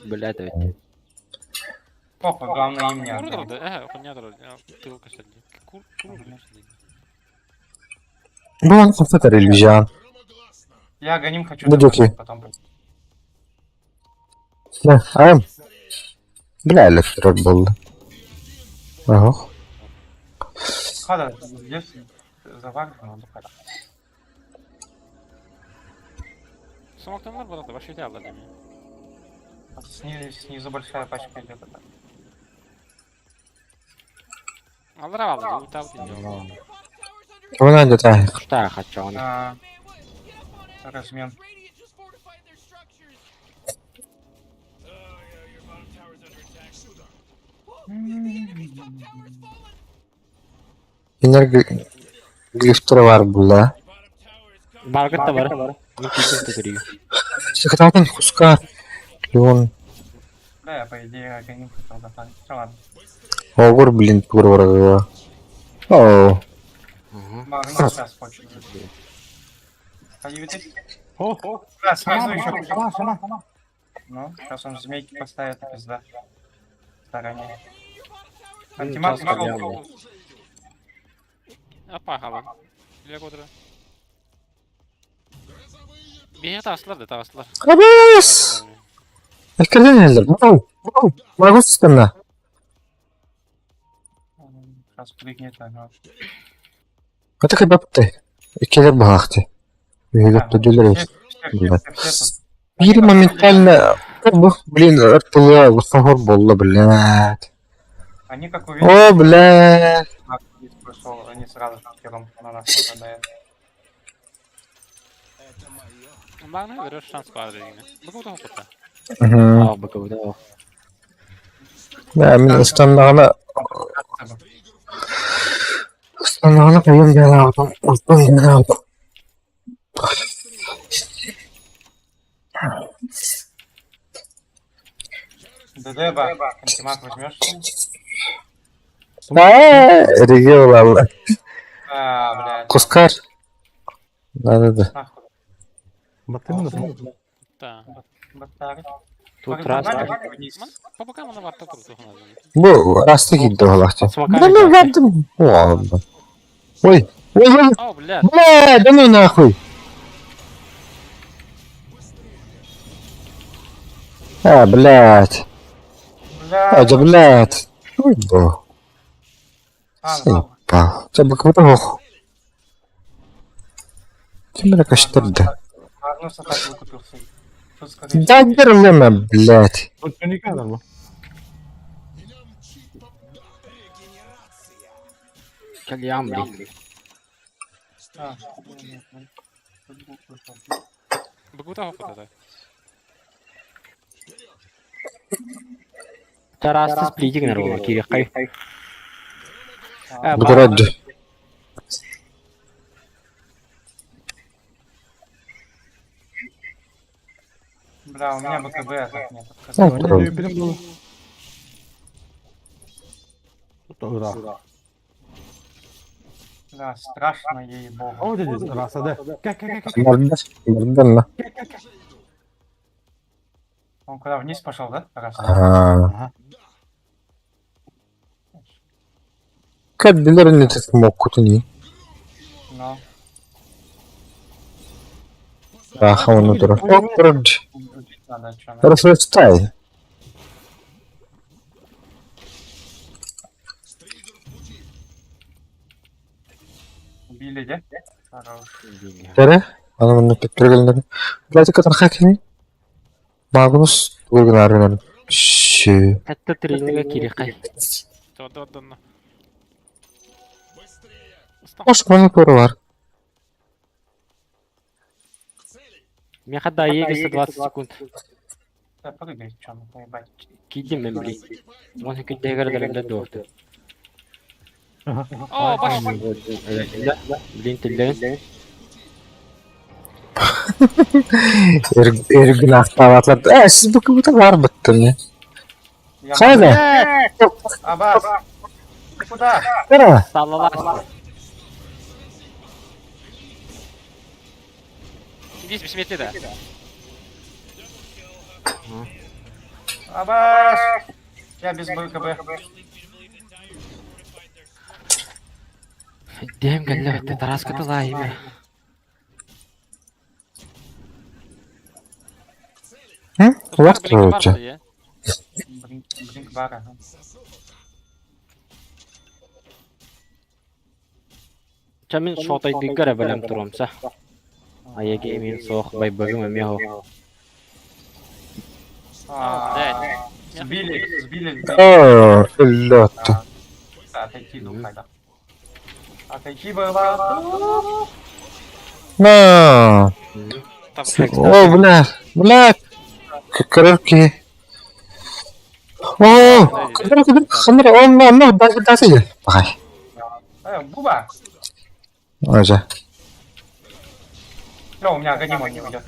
Блядь, ведь. Похуй, главное им не Куру отдам. тұрды, хуйня тұрды. Тыл көшеді. Куру көшеді. Bu an kafatar ilgican. Я гоним хочу. Ну, закончить, дюки. потом. Ne? Ayım. Bля, elektrot buldu. Aha. Хада, здесь завагрено, надо пора. Смоктанлар болады, баш ете алды деме. Снизу большая пачка идет. Алдар алды, ұйтабы дейін. Ona da ta. Құшта қатшы оны. Размен. Enerji glifter var burada. Баргыт та бар. Мен кейсен түгірейі. Секретардан куска. Леон. Да, я по идее гоним хотел достануть. Всё, ладно. Огур, блин, турварга. О. Магнит сейчас хочет. Появитесь. Да, снизу еще. Ну, сейчас он змейки поставит, и пизда. В стороне. Антимаг нашел. Апа қалды. Білек отыры. Бейе тағысылар да, тағысылар. Абас! Эскерден елдер. Мау. Магу системна. Сейчас прыгнет, ага. Это как бапты. Икелер бахты. Видят, поделились. Все Бiri моментально... Блин, РПЛ, Густагор болла, блядь. Они как увидели, О, блядь. пришел, они сразу первым на нас нападают. Бағына берер шанс бар дегені. Бүгін ұтық ұтықта. Угу. А, бакавда. Да, мен ұстанағына... Ұстанағына қайым жана алдым. Ұстан жана алдым. ДД, ба, антимаг возьмешь? Реге олалы. Блядь. Кускар. Да-да-да. Нахуй. Batırır mısın? Та. Батари. Тут раз. По бокам вона варта тұрды тұғына. Бу, расты кетті олақты. Смакай, Да ну да. гадым. Ладно. Ой, ой, ой, Ау, блядь. бля, да ну нахуй. Блядь. Бля. Да, блядь. Ой, бо. Нахуй. Сыпал. Це буквально ох. Ти мене каштырды. Магнуса так выкупился. Тут скорее Да герлема, блядь. Тут что не kadar bu? Кальян, блин. Бүгін ұтық ұтықта. Тарасты сплитигнер болу керек қай. Град. Бля, у меня БКБ так нет. Ну, Ne правда. diyor bilim bu? Tut da Irak. Да, страшно, ей-богу. O dedi rasada. Gel gel gel. Морден. Он куда, вниз пошел, да? Раз. Ага. Как билер не ты смог кутuni. Но. Аха, он утро. О, правда. Надо, чё, Расвестай. убили, да? Хорош. Тере? Ана мені підкрили. Блядь, яка там хакінг? Magnus Gurgunar'ın şu. Hatta treniga kiri qay. Тоддонно. Hoş monitörü var. Мен хада егесі 20 секунд. Да, прыгай, чё, ну поебать. Кидим мен блин. Он секундтегер делемде доқты. О, баш. Блин тилден. Ergün aktavatlar. Siz bu kıvıta var bıttın ya. Я Haydi. Аббас! Ты куда? Nere? Sallalar. Иди с метли, да. Аббас! Я без БКБ. Dem geldi ötte taraskatı layım. Hı? Var Блин, бар короче. ya. Блин, бара. Çamin şotay digare belem turumsa. Ayege emin soğuk bay bölüm emi ho. Да. Сбили. Ooo. Öldü attı. Отойти, ну, хайда. Отойти, было. No. Там О, бля. Крырки. О, кыдыр. Ханыр, он, дасы. Бай. Буба! Уже. Всё, у меня агонима не уйдет.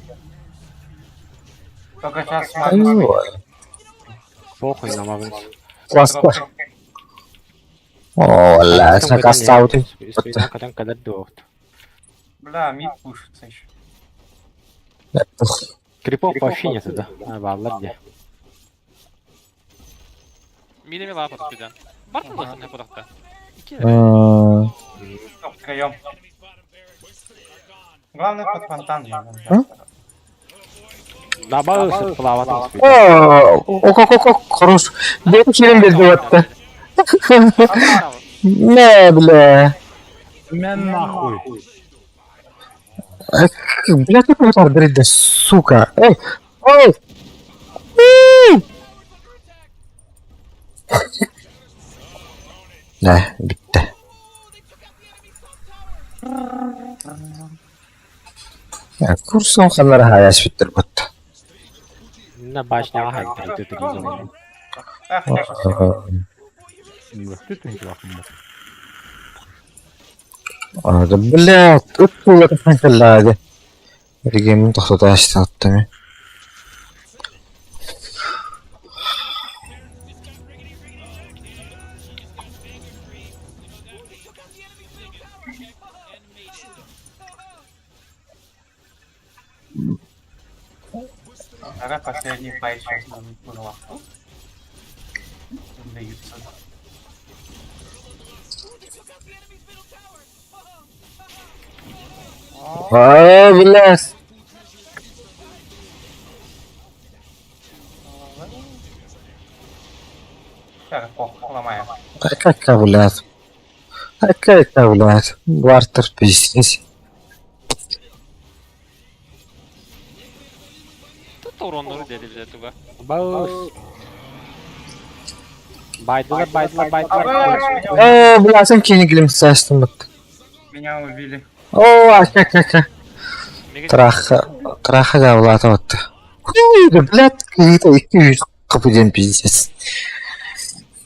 Только сейчас смотрю. Похуй намагın. Классно. О, вalla, sen kastavdın. Üstüne kadar kadar doğdu. Бля, мид пушится еще. Крипов вообще нет да. Vallahi где. Мидами лапа спиден. Бар мı ne подахта? Втроем. Главное под фонтан же. Dabı sıfırlavatın. О, хорош. Benim şeyim bildi hatta. Ne bile. Men nahуй. Бля, как вы так дрыдда, сука. Эй. Ne, bitti. Ya, kursun kanları hayas bittir bitti. Ne başına hayır dedi zaman. Ах, я сейчас. Tütün ki bakın bak. Arada bля, öpüyle kankalar. Rigemin tohtada açtı attım ya. Ага, последний файт сейчас нам было. Даются. Aa, блядь. Так, похуй, ломаем. Какая, блядь. Какая, блядь. Бартер пиздец. Тут уронları dedi bize Tuga. Bağız. Baydılar. Блядь, sen kendi gilim saçtın bitti. Меня убили. О, какая. Траха гавлата bitti. Блядь, какие-то 200 kapıdan пиздец.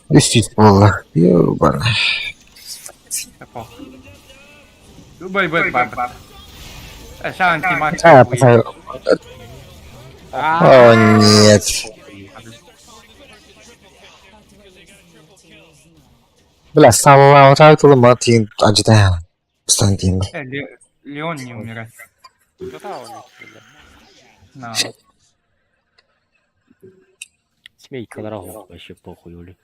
Üst valla. Ёбана. Бай, баба. Сейчас антимаг. А, пацаны. О, нет. Бля, саллау тартылы ма тиін acıdan. Стан дейін. Леон не умирает. Кто-то он. На. Смей kadar ol. Вообще похуй öyle.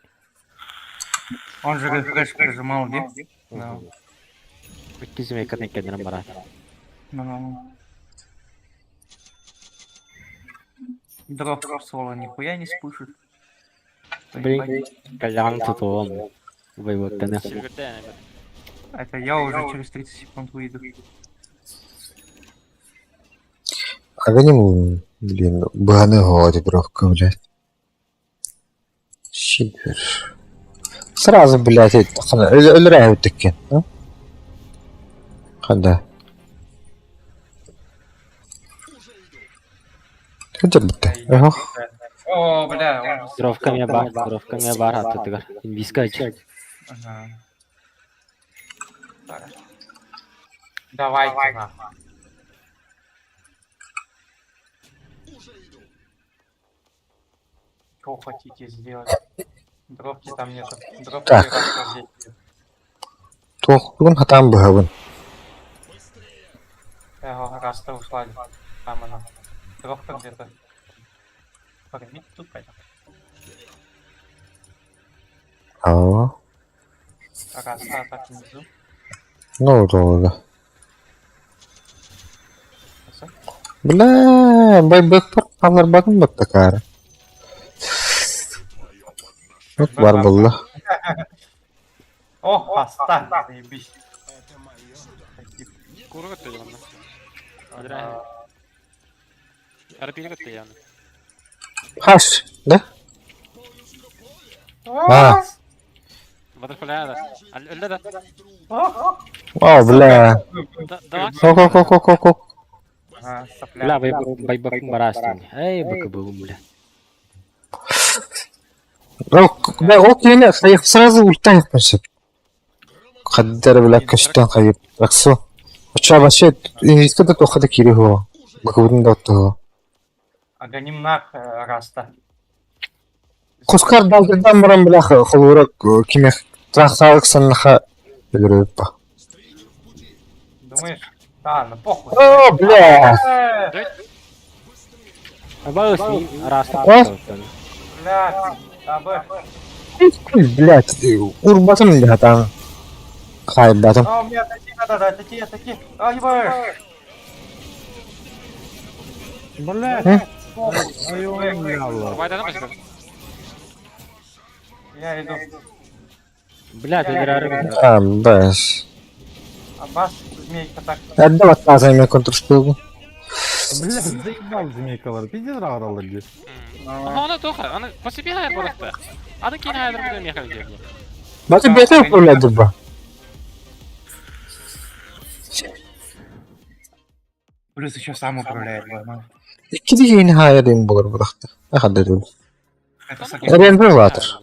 Он же рефреш прижимал, где? Да. Bitti smey kadar kendine barat. Дров соло нихуя не спушит. Блин, кальян тут он. Вывод тенес. Сильверде yani. Это я уже через 30 секунд выйду. Агоним, блин, баганы годы бровка, блядь. Щипер. Сразу, блядь, өлрәйіп теккен, а? Хада. Хотя бы ты. Ага. О, бля, он же... Дровка мне бар аттыгар. Инвискач. Ага. Так. Давайте, нахуй. Что хотите сделать? Дропки там нету. Дропки Так. раз здесь. Тух, бүгін хатам бұғабын. Раз-то ушла. Там она. Дропка где-то. Погнить тут пойдем. Aa, Раз-то так внизу. ne oldu orada? Всё. Бля, байбек бар bakın bak takar. Yok var bulla. О, поставь, заебись. Куру көттө жаманда. Адра. Арпили көттө жаманда. Haş, ne? Ha, Butterfly da. Öldü da. o bля. Давай. Ок. Ага, сопля. Бля, байбак барастын. Эй, бакы бүгін, бля. Да, ок yine kayıp sırası ultan yapmışım. Kadar bile kaçtan kayıp. Raksu. Uçağa başı, İngilizce de tokadı kiri ho. Bakıbının da ottu. Агоним нах, Раста. Кускар далгыдан мұрын бляха, холурак, кимех, трахсалық саннаха біліріп ба. Думаешь? Да, ну похуй. О, бля! Багыс, раста. Бля, табы. Блядь, урбатым или хатан? Хай, батым. А, у меня атаки. А, ебать. Блядь. Айон, ялла. Вайданы башка. Я иду. Бля, ты не А, бэс. Аббас, змейка так. Отдал отказывай контршпилгу. Блядь, заебал змейкалар. Пиздец рағыралар где. Ага, она тоха. Она по себе хайр болакта. Аны кейін хайр білем яқын жерге. Батым бетер управляды ба. Плюс еще сам управляет, нормально. İki de yeni hayalin bulur bıraktı. Ne kadar öyle. Это с Render vardır.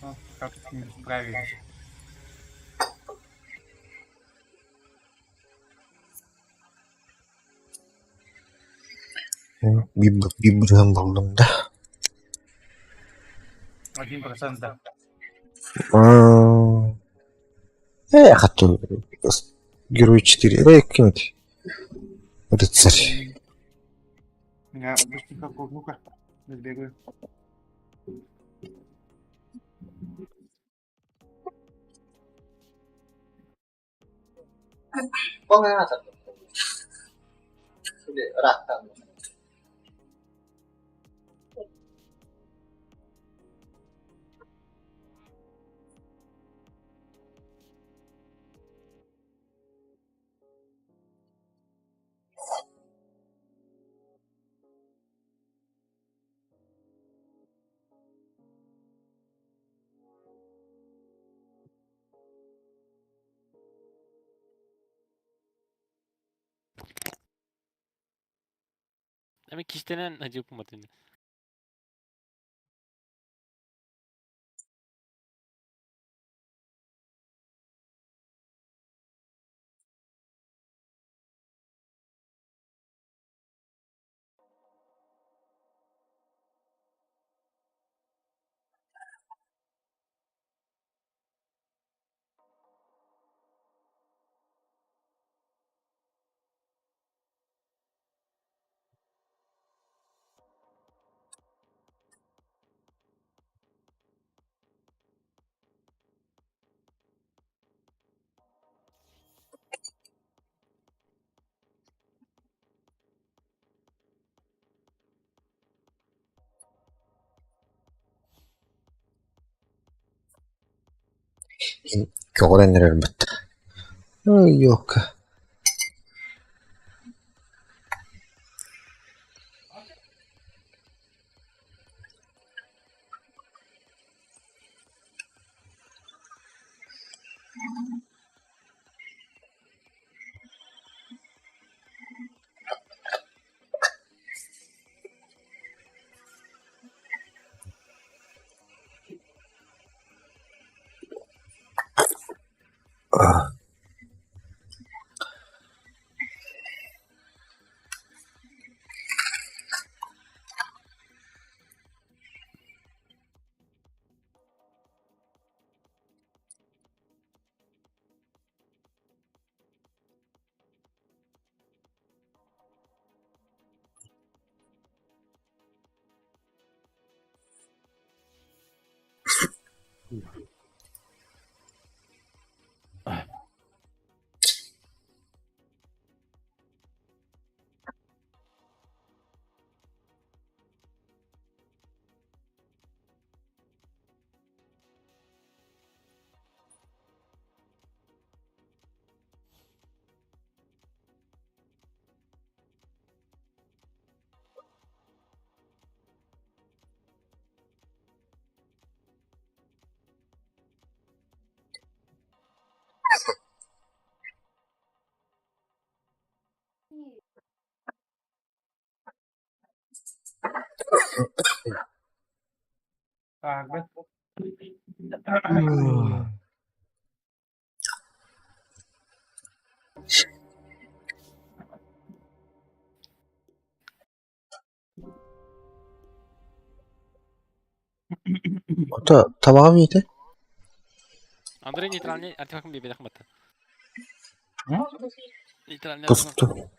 Ну, как с ним справились. Bir bırağın buldum da. 1%, да. Хотел Герой 4. Какой-нибудь рыцарь. Я быстренько ну-ка, сбегаю. Ama kişiden acı yapamadım. Gören elbette. Yok. Abi. O da tabağı mıydı? Андрей нейтральный артефактын бейбейт кымбатты. Нейтральный артефакт. Buzdu.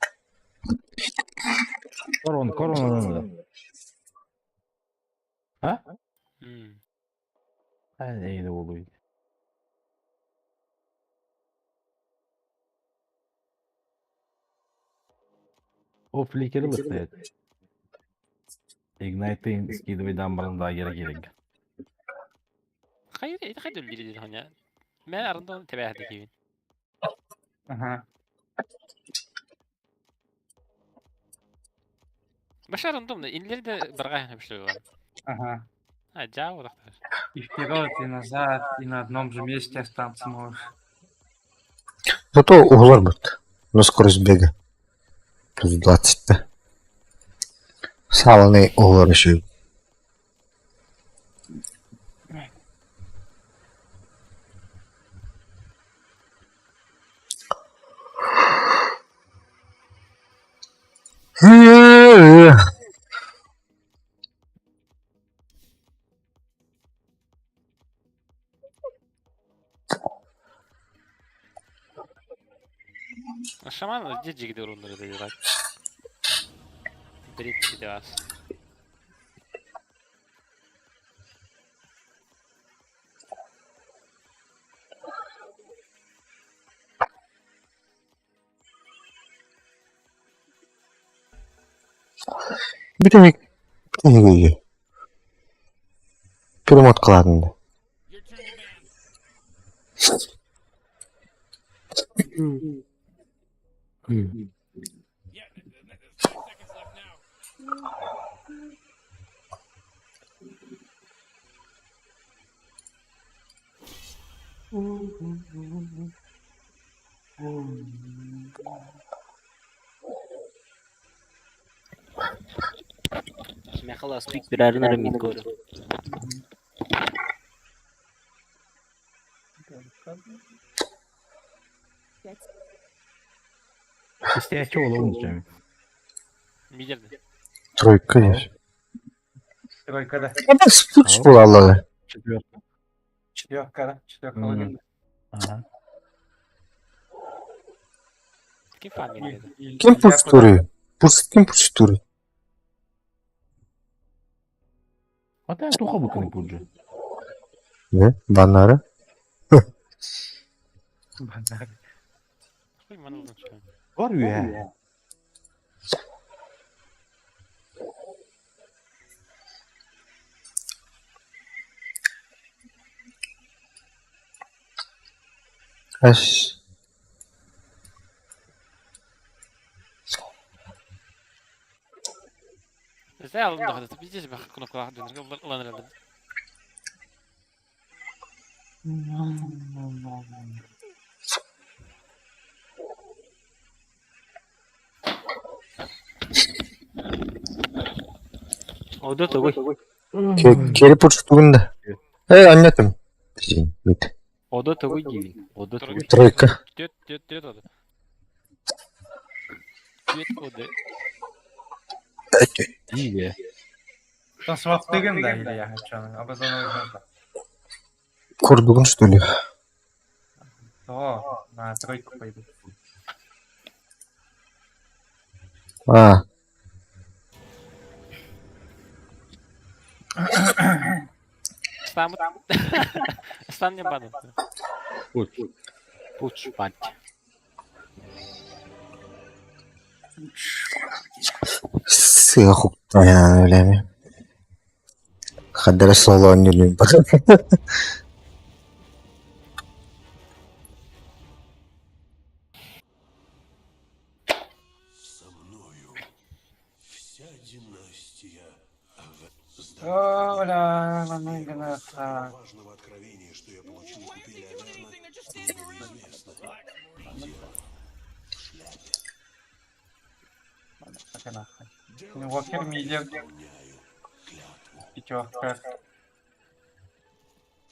Kor onu. Ha? Ben iyi oluyor. O flicker'ı lıklaydı. Ignite'in skill'den bana daha gerek. Hayır, это хайдул бири хоня. Мен арында тебәһди кибин. Ага. Башарындым да инлер де биргә хәбишлеге бар. Ага. А, жау дактар. И вперед, и назад, и на одном же месте остаться можешь. Зато углар будет. На скорость бега. Плюс 20. Sağlamayı uğraşıyor. Шаман где gidiyor onları dedi bak. Брит gidiyor. Bir tane koyuyor. Перемот кладында. ما خلاص بيك برارنا رميت كورة. İsteyaki olalım Cemil. Мидерде. Тройка есть. Тройка, Ama spurs bu Allah'ı. Четверка. четверка, четверка. Мгм. Ага. Kim фамилия dedi? Kim purs duruyor? Kim purs duruyor? Hatta toka bakın Burcu. Ne? Banları? Хуй мана uzun çıkıyor. Var ya. Аж. ازاي على الضغط ده بيجي بخ كنا كل واحد الله نرد. Одо төгөө. Керепуч тугунда. Анятым. Мит. Одо төгөө жив. Одо төгөө. Тройка. Төт оды. Төт оды. Жив. Там сват деген да, или я хочу. Обозон нужно. Курдугун, что ли? О, на тройку пойду. А, Стам. Стам не бадан. Пуч панч. сыхуктан öyle. Kadere солон юлим. Оля, намеренно. Важного откровения, что я получил у Пеля Аверна, мне было известно. Так и нахуй. Ну, Фермилер. Пятерка.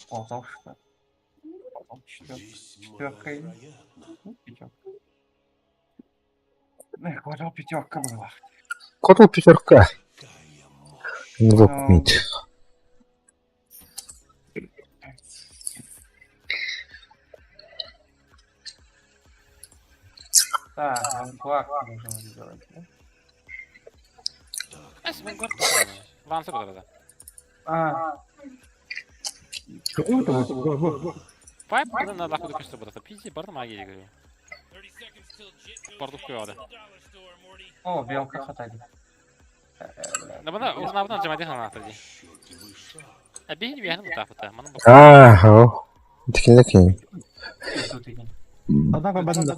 Полтошка. Четверка. Пятерка. Ну, я говорил, пятерка была. Котл пятерка. Инвок мид. Так, ранквак нужно сделать, да? Эс мен горд. Вансыр да. А, Пайп на лаху да көстө бата. Пизи барды магия говорю. Барды куяды. о, белка хватает. Да бана узнавдан жамади хана атади. Бейни бияны мутафта. Мана бак. О. Дикинлекин. Тут иди. Однако банда.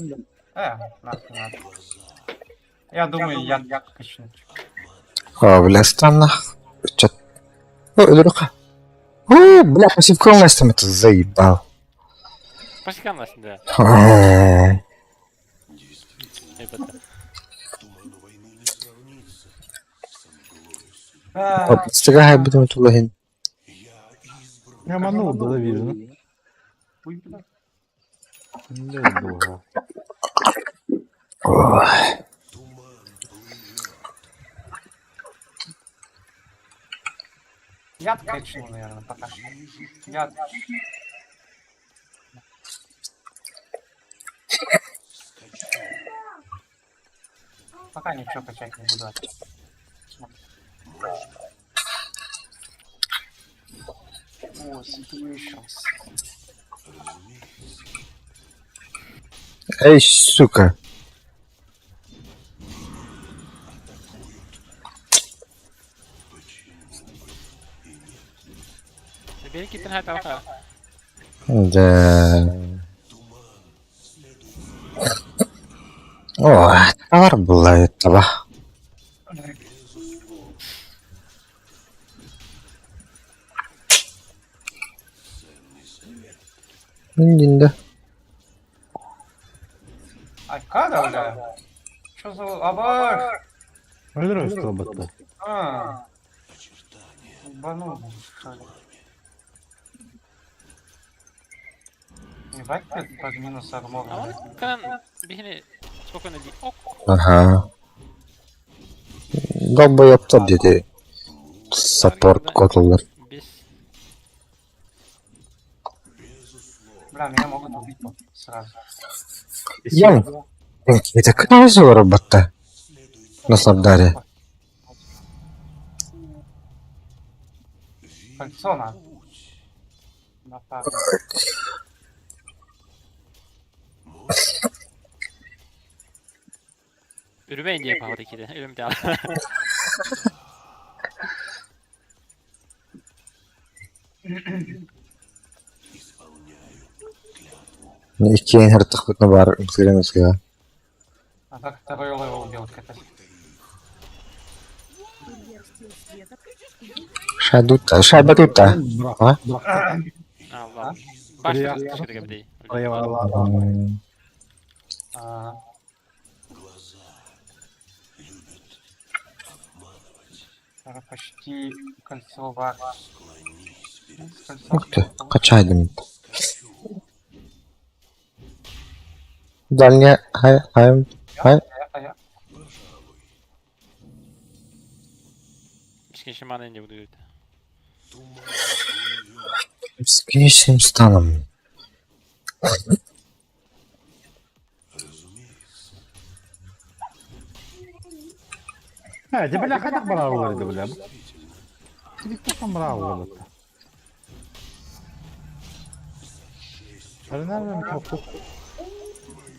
Нахуй надо. Я думаю, я качну. Бля, нах. Чат. О, Илюха. О, бля, пассивка у нас там это заебал. Пасиканлаш да. А, Эбата. Туману войны не сравнится с мглою. вот, стигай будем тулагин. Я избран. Я манул, да, вижу. Да, долго. Ой. Туман плывет. Я качну, наверное, пока что. Я... Пока ничего качать не буду. О, situations. Эй, сука. Бери китен хай таха. Да. О, товар была этого. Да. А када уже? Что за абаш? Альрой что бата. А. Бану. Ебать, под минус армор. А он кан бихни спокойно ди. Ок. Ага. Долбоёб топ dedi. Саппорт котлер. Без. Бля, меня могут убить сразу. Ян. Это кто же робота? На Сардаре. Кольцо надо. Напарник. Ürümeyin diye pahalı de. Ürüm de al. 2 инертых бутны бар үзгөрөңүзгө. А так второй левел делать это. Шабатута. А? Allah. Başka bir şey gibi değil. Eyvallah. А, почти кольцо бар. Кольцо. Ух ты, качайдым. Дальня, хай. Я. Hiç kişi bana ince buluyor. С конечным станом. Ha, dibine kadar bravo oldu bile. Dibine bravo oldu. Hadi nereden toplu?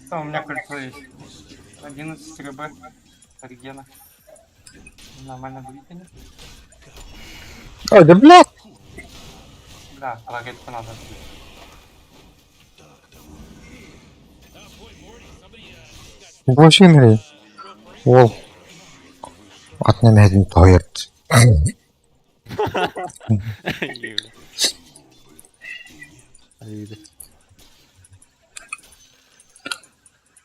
Что, у меня кольцо есть. 11 РБ. Регена. Нормально двигание. Ой, да блядь! Да, прогретку надо. Больше игры. Ол. Atnemedin toyert.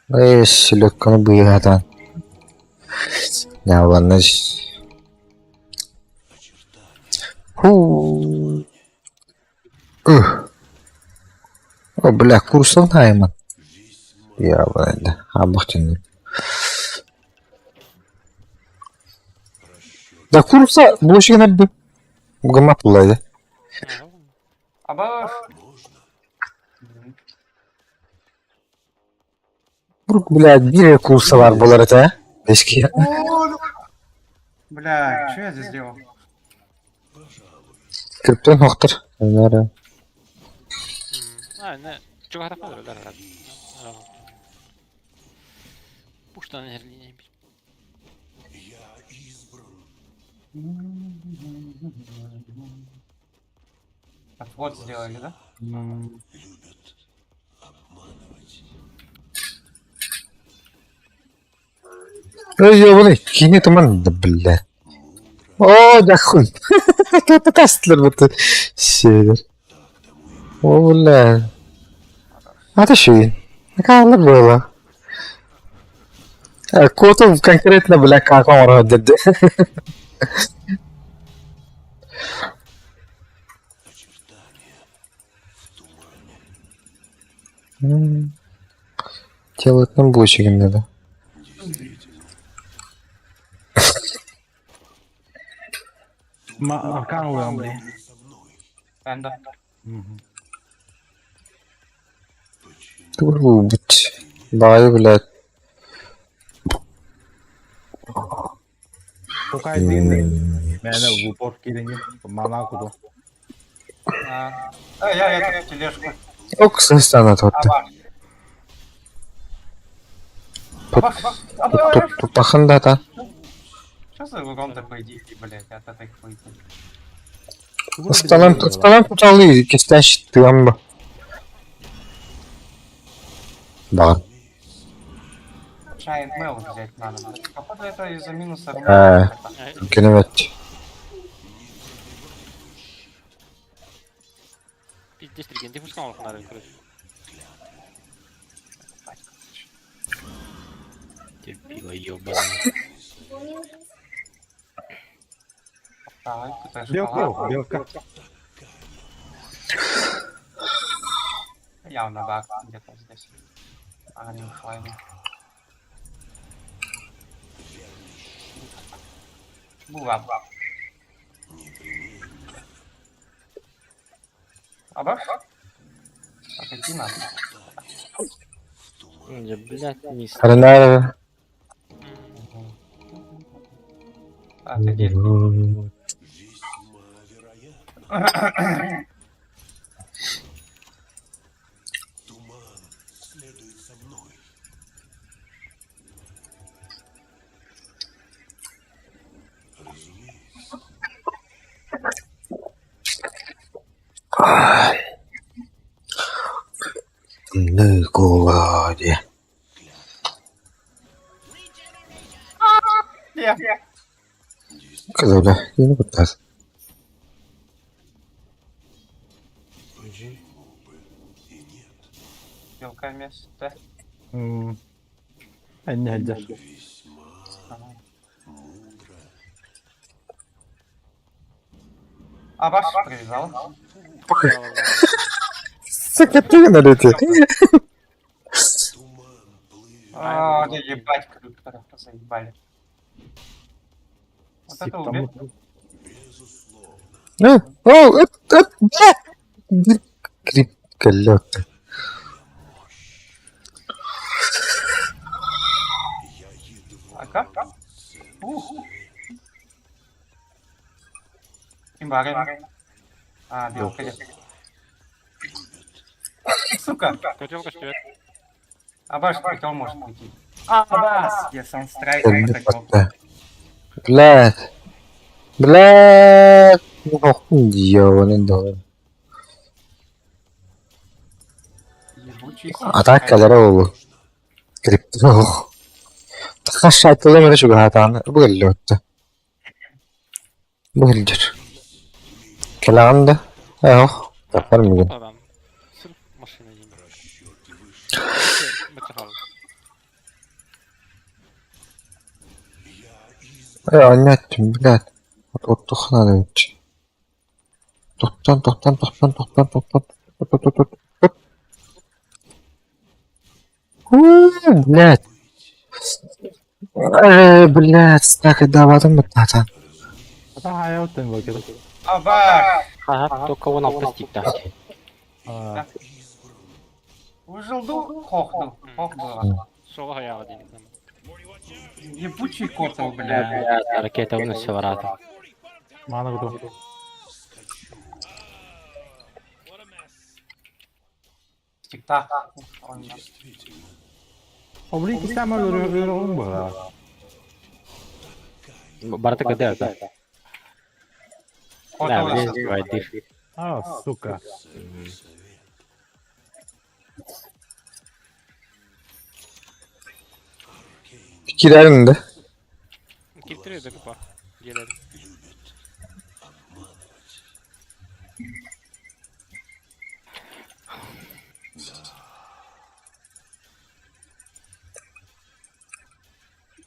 Эй, селёдканы быйгадан. Я ладно. Ху. О, бля, курсов найман. Я ладно. Абахтин. Да курса больше не бы. Гамма пулайды. Абаш! Вдруг, блядь, бире курса var болар это, а? Эски. Бля, что я здесь делал? Криптон хоқтыр. Наверное. Ne? Çok harap olur öyle herhalde. Puştan herliymiş. Отвод сделали, да? Ой, ёбаный, кине туман, да, бля. О, да хуй. Кто-то кастлер вот север. О, бля. А ты что? Какая было? Котов конкретно, бля, как он родит. Делать нам блочки надо. Arkan oluyorum diye. Ben de. Быть. Бай, блядь. Tokay değil mi? Beni bu port gelince mana okudu. Я тележку. Ок, станет вот. Абаш! Тут паханда-то. Что за урон такой дикий, блядь, от этой хуйни? Сталан куталы, кистящий ты амба. Да. Giant Mail взять надо. Походу это из-за минуса. Киновать. Пиздец, ты пускал их надо, короче. Терпила, ёбаный. Давай, какая Белка, белка. Явно баг где-то здесь. Не файно. Була. Абаш? Отойти надо. Блядь, не Арнар. Отойди. Следует за мной. Ну, господи. Казали, я не пытаюсь. Белка вместо. Не одежда. А ваш привязал? Сука, ты налети. А, да ебать, крипторов заебали. Вот это убей. Крипка лёгкая. А как? Ух. Имбарин. А, белка есть. Сука. Котелка штет. А ваш хотел может прийти. А, вас! Я санстрайк хотел. Блядь. Блядь. Ёбаный доллар. Ебучий Атакалары болу. Крипто. Тахашайтылы мене шугаатааны быгыллыотта. Быгылдыр. Келаганда. Эх, тапар мигин. Adam. Sırf машина yin. Бачахал. Аннаттым, блядь. Оттух надо ведь. Тоқтан. Блядь. Блядь, так и даватым бітнатан. Ата hayatın bakıyor. А ваш! Ага, только он опустить так. Выжилду? Хохду. Sola ayağı değil. Ебучий котел, бля. Блядь, ракета выносила ворота. Mana kudu. Тик-так. Obrik istemez öyle olur bu. Барта гд это. Да, Котел. блин, войди. А, сука. Fikirlerin de. Kilitliyor da kupa. Gelelim.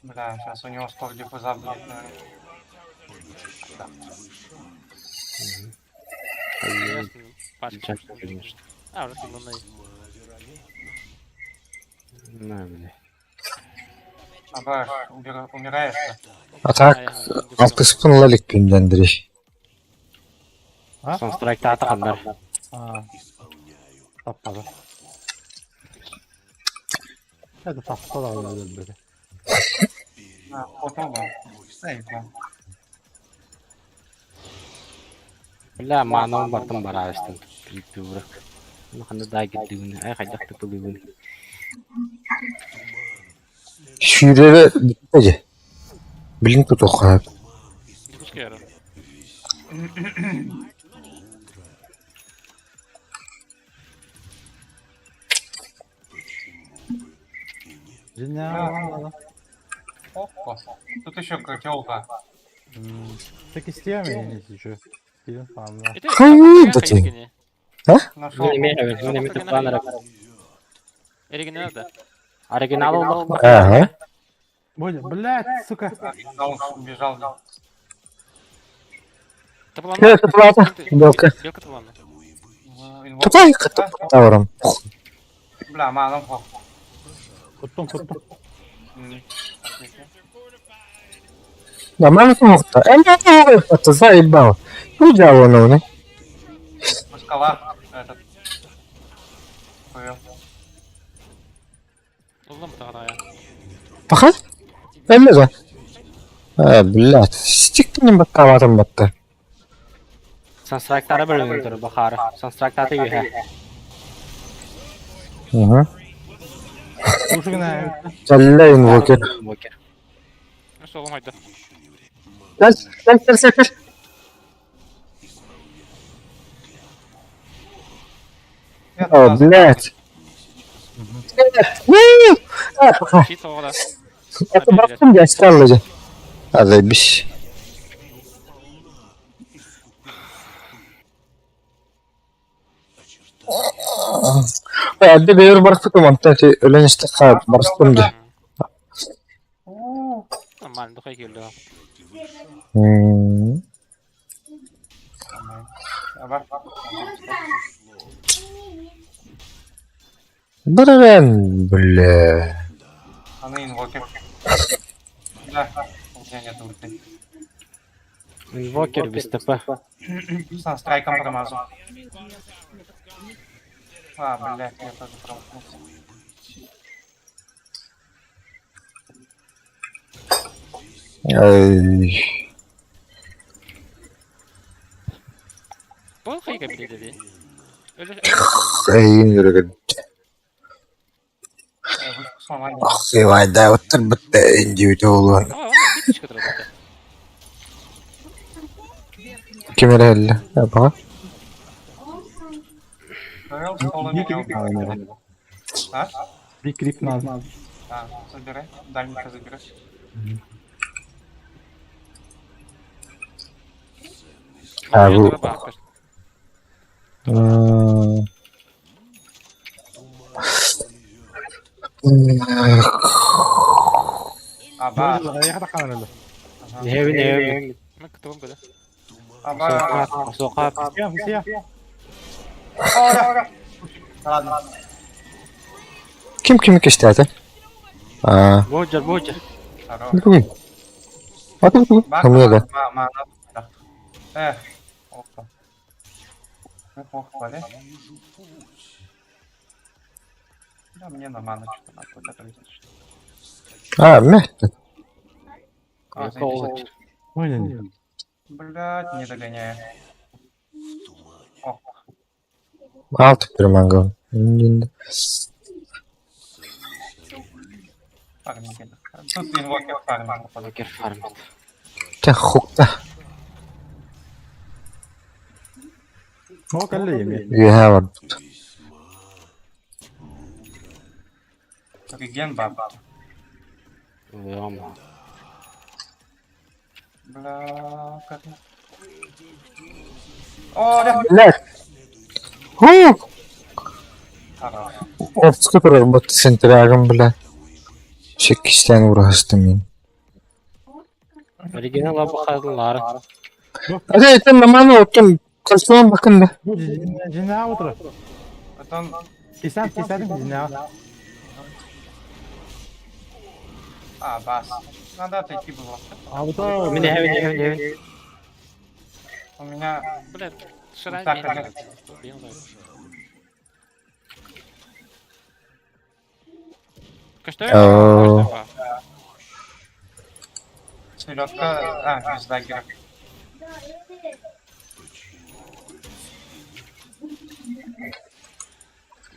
Бля, сейчас у него стор диффуза будет, наверное. Сейчас, конечно. А, уже сильно. На, бля. А ваш, умираешь-то? Atak. Altı sıkınlalık gündendiriş. Son strike'ta atakanlar. Ha. Tapmadı. Hadi tapsa da öyle böyle. А, котел был. Заебал. Бля, маном бартым бара истен. Крипи бұрық. Мақында да гиддігіні. Ай, қайдақ тұтылығыны. Şüreve bitmedi. Bilin tut o kadar. Пускай яра. Zinna. Опа. Тут еще котелка. Tek isteyemeyiniz şu. Gidin falan. Это Hayır, bakayım. Нашел. Мен емет планер. Эригин надо. Оригинал олық. Ага. Боже, блядь, сука. Да, он убежал. Evet, tıplata. Belka. Белка плана. Tıplayı kıtıp tavarım. Бля, маном хох. Tuttum. Ya ben nasıl nokta? Elde tavarım. Hatta zayibbao. Bu cevabı ne? Скала. Этот. Понял. Ulan tağına ya. Bakın. Elde de. Блядь. Siktirin bak tavarım battı. Son strike'tara bölümün тұры, бақары. Son strike'ta atı үйе. Hı. Uşu ne? Celle invoker. Бокер. Solum haydi. Gel. Я О, туда блядь. Shit oğla. Это братан, я стал уже. А, заебись. Adde bir barık tamam. Tabii ölen işte barıstım da. Normal duhay geldi. Bak. Bırakın böyle. Она инвокер. Да, у меня нет ульты. Инвокер без ТП. Со страйком промазал. А, блядь, я тоже промахнулся. Ay. Bu hayga bile dedi. Öyle Ayın yürü. Вышку сломали. Sevayda otur bitti individual olan. ama onu bir çıkıyor zaten. Kim herhalde? Yapma. Горел, стола не имел. А? Bir grip lazım. А, забирай. Дальника забирай. Ha bu. Bak. Аба. Ayağa da kanalım. Heaven. Ben kitabım böyle. Аба. Sokak. Siyah. Ладно. Kim kimi kesti zaten? Aa. Bocer. Хорош. Bugün. Hadi bugün. Бак, Kamıya da. да. Эх. Опа. Неплохо, Валя. Да, мне на ману что-то надо вот это видишь. Ha Mehdi. А, заебись. Oynanıyor. Блядь, не догоняю. О, Altı bir mangal. Şimdi. фарминг. Тут инвокер фарминг. походу. Инвокер фармит. Sen hukta. O kalle yemeği. Üye var. Реген баба. Uyama. Бля, как... О, да. Lan. Hu. Хорош. Ortaya durar bu sentragım bile. Şekişten uğraştım yani. Original bakardılar. Hadi sen namazı otun. Kalsın bakın da. Bu cinna otur. Потом... Keselim cinna. А, бас. Надо отойти было. Abi da. Mini heaven. У меня... Блядь, шрай Так, меня. так. Benim de. Kaçta Oo. öyle? Селедка... А, без даггера.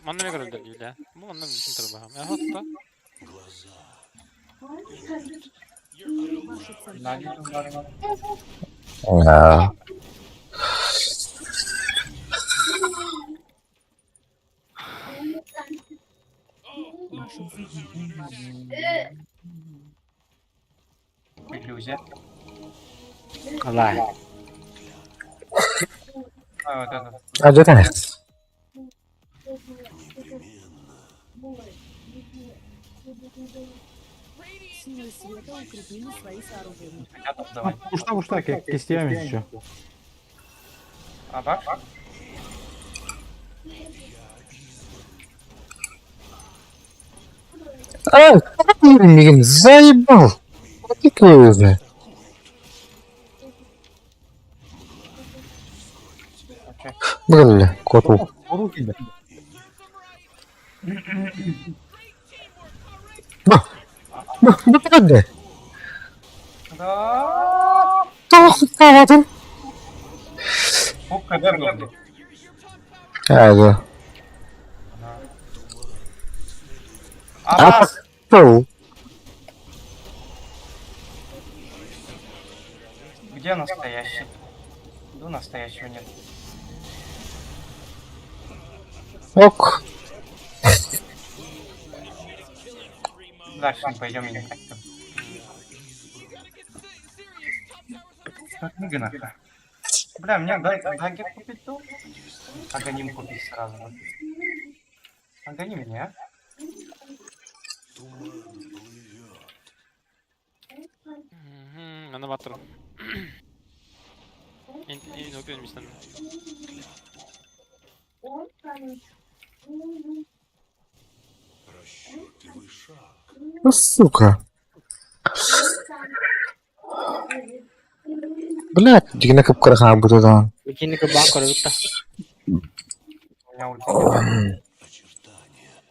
Manna göre öldü değil ya. Bu ondan bir şey tabii. Ya hatta. Даггер. Ya. Иллюзия. Allah. А, вот это. Hadi de. Силы света укрепили свои сооружения. Хотят отдавать. Uçta kestiremeyiz şu. А, бак? Ай, блин, заебал. Такое уже. Бля, коту. Oru gibi. Bırakın. Да. Kalmadın. Хук КД был. Hadi. А, бас! Aptal. Где настоящий? Ну, настоящего нет. Ok. дальше не пойдем, я не хочу. Так, не гнаха. Бля, мне дагер купить то? Аганим купить сразу. Аганим мне, а? Ана батыр. Ен өкпен мистен. Расчетливый шаг. Ну, сука. Блядь, дигне кып кырхан бутадан. Ученика банк орыгытта. У меня ульти. Очертания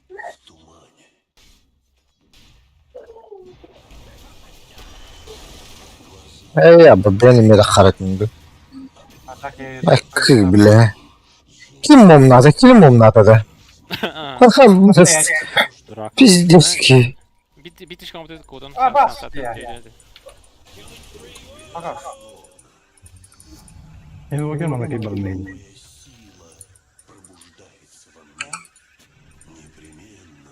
в тумане. Эй, абба, бени мега харат минду. Атаки... Ак, бля. Ким мом надо, да? Ага, Дурак. пиздецкий. Битишка вот этот код, он А, бас, сам я. Хорош. Инвокер мана кибернейн. Пробуждается во мне. Непременно.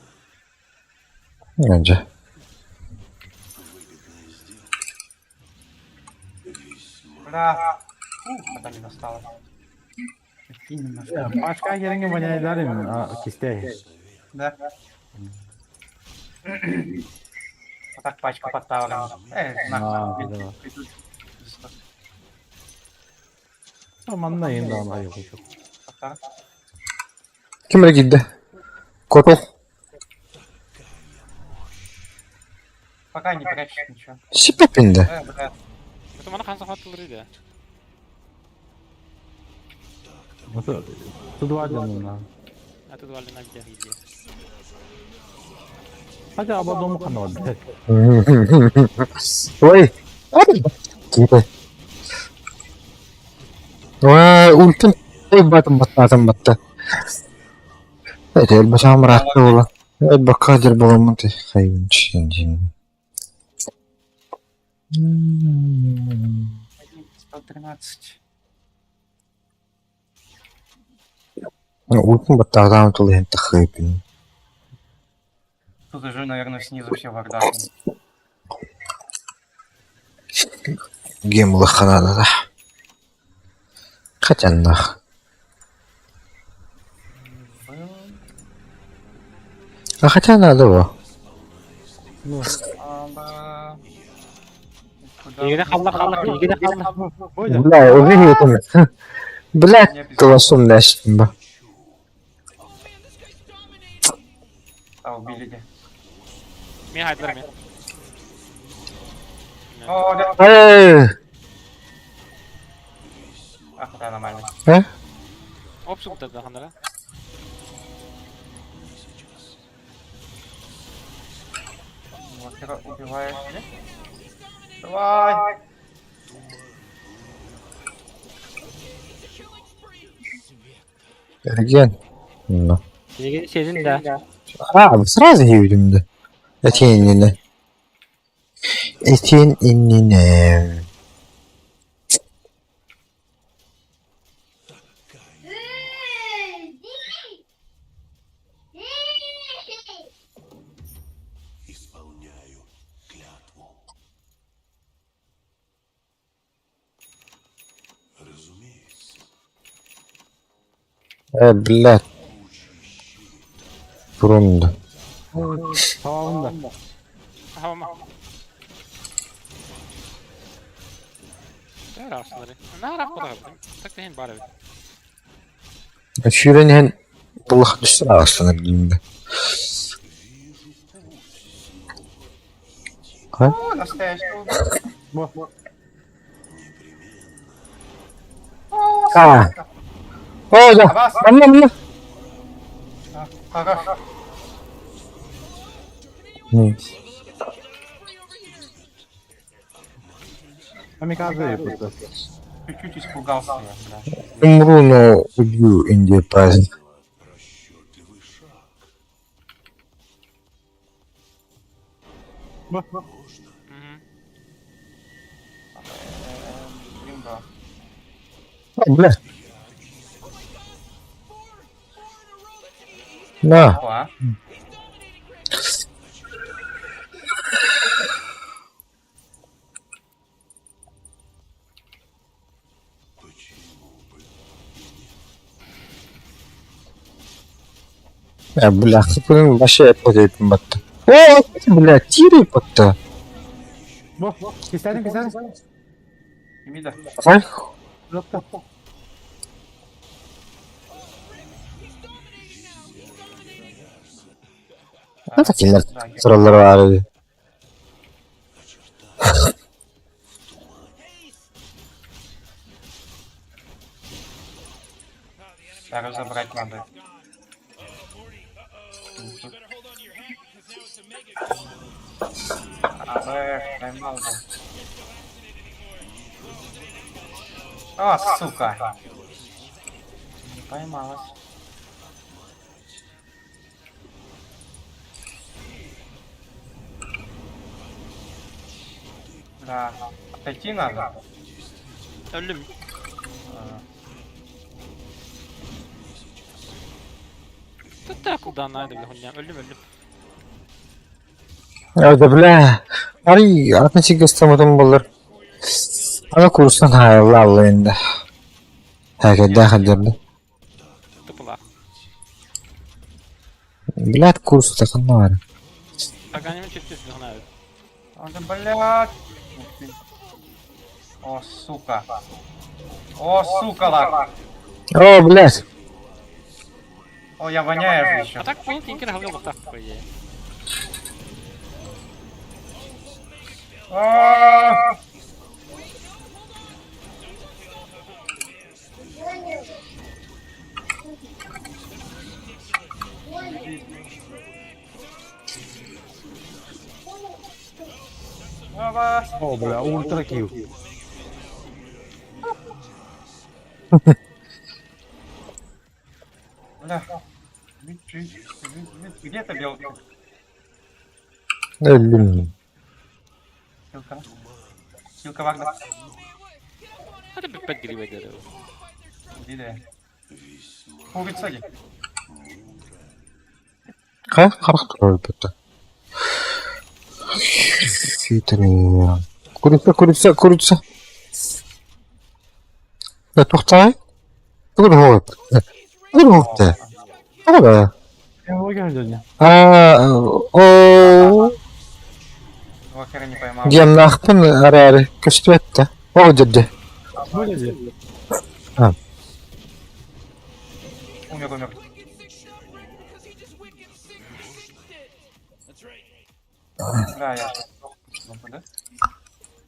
Önce. Выгодная сделка. Весьма. Бля. Это не достало. Именно. Başka yerini oynayabilirim. Kiste. Да. Вот так пачка подставлена. Нахуй. Güzel. Zamanla yeni daha yok. Kimle gitti? Koto. Пока не прячешь ничего. Şipet bindi. Бля. Это мана қанша хаттылыр еді. Nasıl? Tudvar canına. Аты дуалдың әбде. Hadi abadomu kanadı. Ой. Gitu. Wah, ultim. Batım battı. Evet, başa mırattı ola. Evet, bakadır babamın te. Hayvan şimdi. 113. Ultim battı adam tolu hente hayvan. Тут уже, наверное, снизу все вардак. Гемла ханада, да. Хотя нах. А хотя надо его. Егеде қалла. Бля, уже не это. Бля, голосом дашь. А, убили где? Мен хайдылар мен. О, да. Ах, это нормально. Опсы бұлтады қандара. Вот, убиваешь, да? Давай! Ergen. Ну. Егеде сезін да. Сразу евдимді. Этен инine. Этен инine. Исполняю клятву. Разумеется. Блядь. Бурунду. Tamamında. Havama. Дәр асылары. Нарап құдағы білдім. Так дейін бары білдім. Şuren bulak düştü aslında bildiğimde. Ha? О, настоящий убийца. Ha. O da. Anlam. Хорош. Kamikaze yapıldı. Чуть-чуть испугался я, бля. Умру, но убью Индию праздник. Расчетливый шаг. Лимба. Блядь. На. О, а? бля, хыпының башы әппететін батты. О, бля, тири батты. Bu, keselim keselim. Мида. Ай, Yok da. ne takiller sıraları var öyle. Да, разобрать надо. Поймал, да. О, сука! Не поймалась. Да, отойти надо. Öldüm. Tuttu kuldan hadi bir honyam. Öldüm. Öyle bля. Ай, атначи гастамадым болар. Ана курстан хайла алла енді. Хәкәдә хәдәрдә. Tıpılar. Блядь, курс такын var. Paganimin çiftesi hona abi. Да, блядь! Ух ты. О, сука! О, сука, лак! О, блядь. О, я воняю же еще. A tak bunu tinker halga baktak koyuyor. O, bля, ultra kill. Бля. Где ты бел? Öldüm. Силка. Силка Вагда. Hadi bir pet gibi eder. Где? Курица ли? Ха, характер öldü. Хитрый. Курица. Да тухтай. Dur hop. Dur hop de. Ora. O geldi ya. O Вахера не поймал. diyem nakpın ararı köstüvette. O dedi. Böyle diyor. Умер. Да, я. Ну, куда?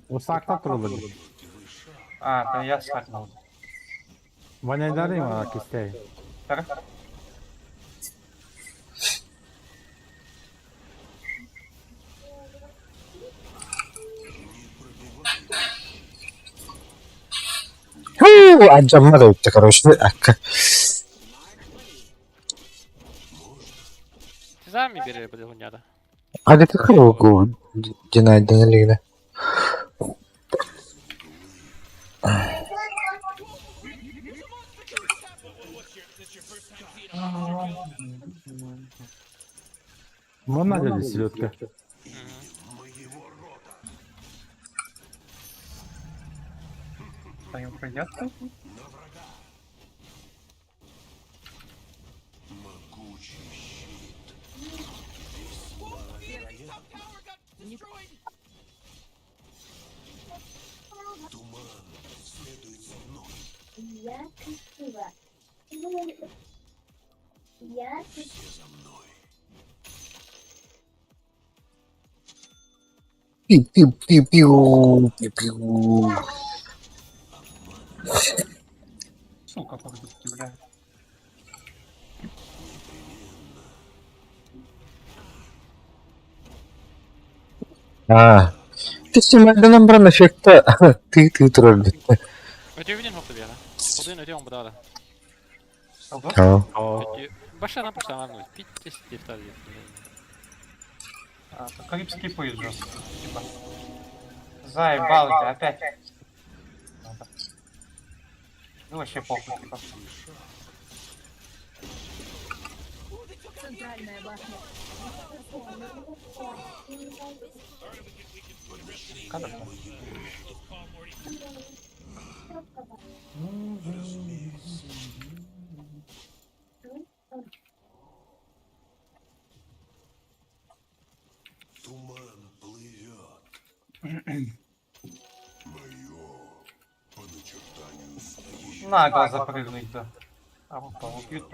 O sakta durulur. А, это я схватил. Bana ederim ha kistey. Хорошо. Huu, acamma da öttü короче. Sizler mi biri bu honyada? Hadi tıkır o cinayeten ligine. Можно дядя селедка? Твою придет? Я красива. Я Пиу-пиу-пиу-пиу-пиу. Сука, по-русски, бля. Ты Майдан'ın buranın efekti tığ trollü. Ötüyor bilin hoptu bir ara. Odayın ötüyor mu bu da? Ого. Tamam. Ötüyor. Başlarına puştan var mı? Bitti stiftar diye. А, это карибский поезд жесткий. Типа. Заебал тебя опять. Ну вообще похуй, типа. Центральная башня. Когда там? Нагло запрыгнуть, да. А вот убьют.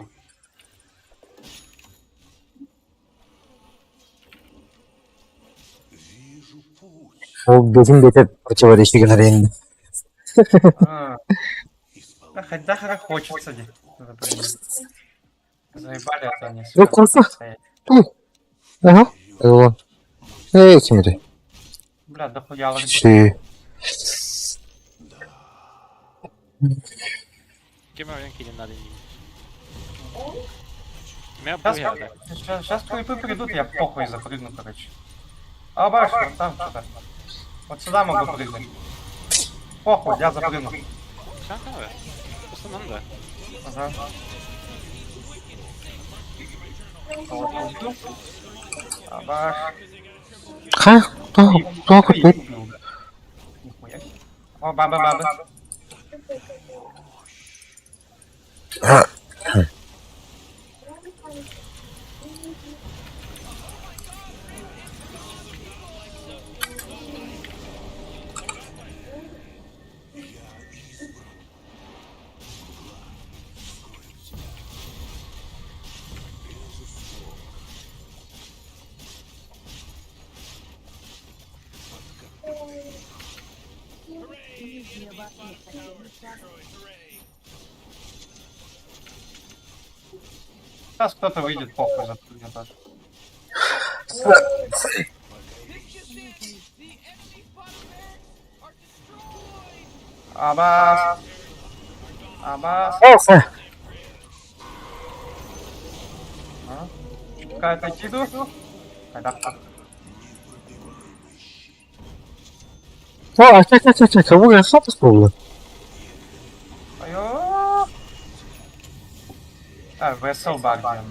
Ол безин бете противоречиген аренде. А. Да хоть да хочется здесь запрыгнуть. Заебали, а то они Ну, круто. стоять. Ага. Вон. Кимди. Бля, дохуя лаги. Чи. Кеме ойын келен надо не. Кеме буя, да. Сейчас крипы придут, я похуй запрыгну, короче. А баш, вон там что-то. Вот сюда могу прыгнуть. Похуй, я запрыгну. Şaka mı? Isının da. Ага. Вот, уйду. А баш. Ха? Кто купит? Нихуя. О, баба. Нижняя башня последний час. Сейчас кто-то выйдет, похуй запрыгнет тоже. Абас. Абас. Офе. А? Какая-то киду? Когда? О, чекай, кого я хату спробую? Айо. А, весел багден.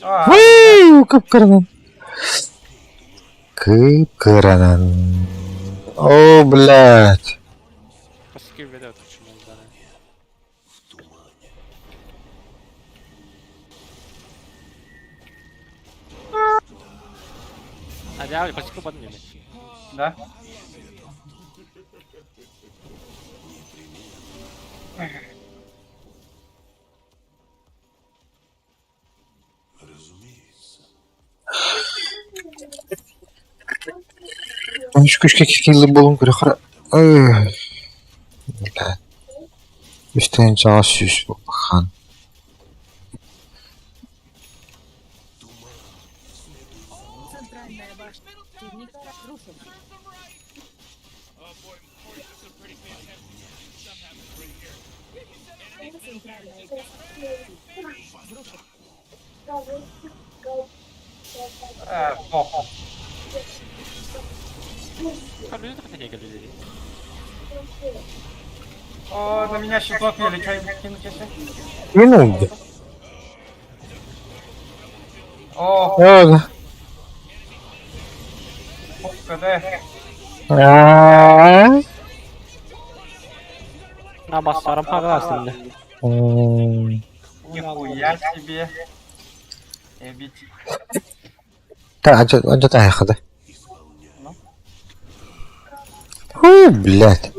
А, Кыпкырынан. О, блядь. Паски ведет почему да. А дяволь, паски подняли. да? Üç köşke kekilli bolum kırık kara. Блядь. Üstten çalışıyoruz bu bakan. Центральная башня противника разрушена. Центральная Похуй. А люди так не говорили. О, на меня щитлок не лечай, кинуть если. Минулди. О, Öyle. КД. Aaaa. Ha basarım pagarsın de. Нихуя себе. Эбить. Так, а что ты ходи? Фу, блядь.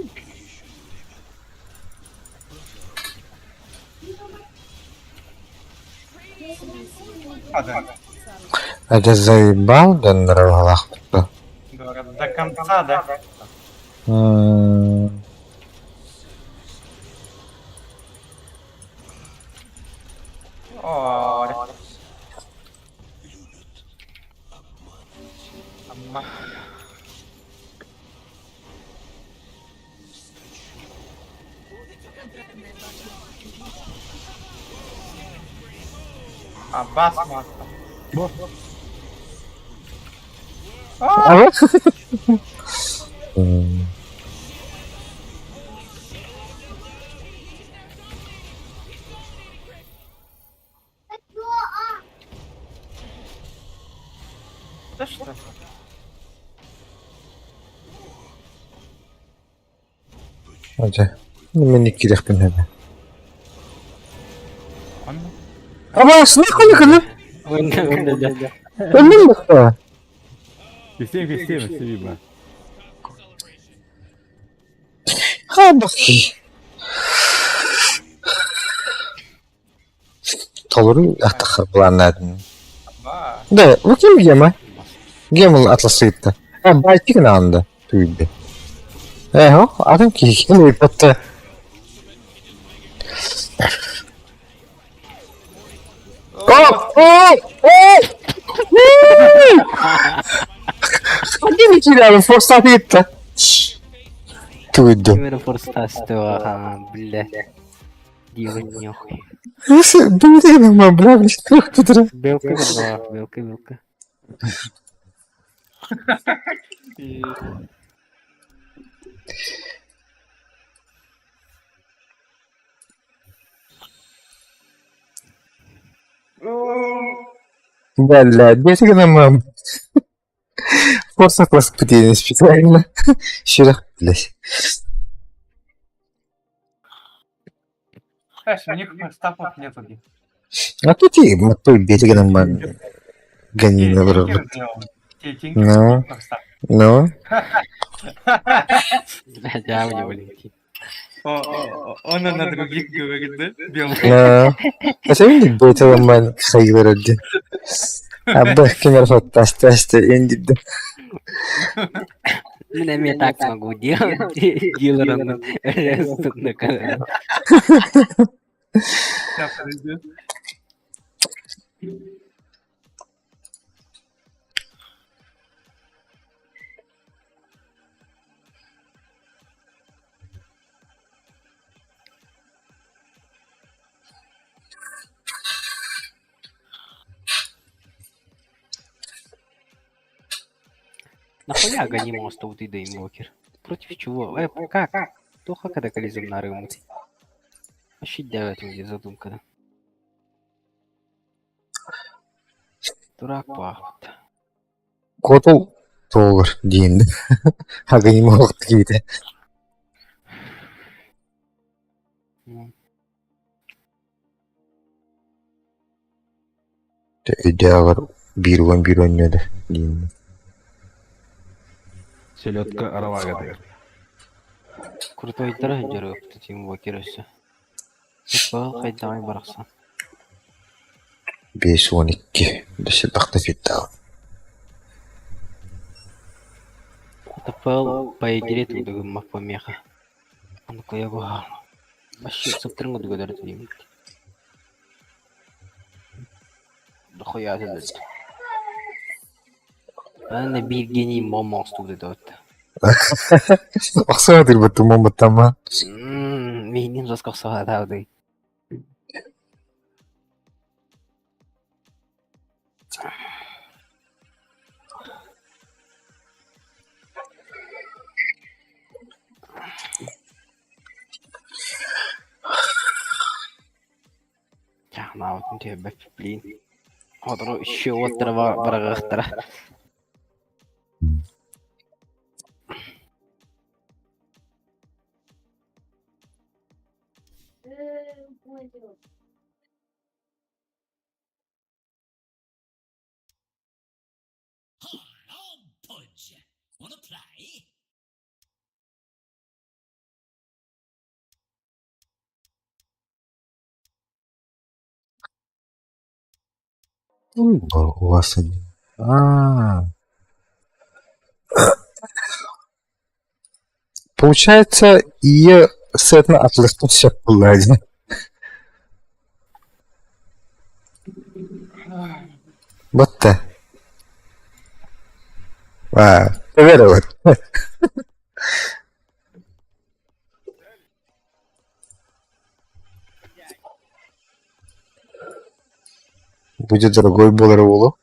А, да. А ты заебал, да, на рвалах? Говорят, до конца, да? О, Аббас мастер. Бо. А вот? Да что? Hadi. Minik girek ben hadi. Он? Ama aslında kalı. Önde de. Öldün mü? Фестим, спасибо. Кабахи. Толру атахар планадын. Ба. Да, окей гема. Гемл атласыйтта. Байтик наанда түйді. Эхо, адам кийген өйпатта. Один терял, просто ответта. Түйді. Именно форстастова, блядь. Делать нехуй. Блин, ма, бля, что тут? Белка, белка. Бля, бесик на мам. Просто класс пытения специально. Щиро, блядь. Знаешь, у них стапов нету. А тут и мотой бесик на мам. Гони на врага. Ну, ну. Блядь, я мне валентин. Он на других говорит, да? Белка. Ну. А sen de beta ben sayılar ödü. Abba kemer фантаста енді. Мен я так могу делать. Дилером на канале. Сейчас подойдет. Нахуя гоним моста вот и да инвокер? Против чего? Как? Тоха катаклизм на рыму. Вообще делать мне задумка, да? Дурак пахнет. Коту толыр дейінді. Ағайын мағықты кейді. Өйде ағыр бір өнеді дейінді. Селедка аравага. Крутой тренер, тут инвокер все. Типа, хоть давай барахсан. 5-12. Дөсі бақты феттағы. ТПЛ по игре тут мах помеха. Ну-ка я его... Вообще, субтринг угадали тут. Дохуя задать. Она bir geni momos тут это. Ақсаға бұты моматтама. Менен жасқақсаға дауды. Жағына отын төбі блин. Одыру үші отыры барағықтыра. У вас один. Получается, и сетна атластуся плади. Вот так. Поверил. Будет дорогой Болароволу.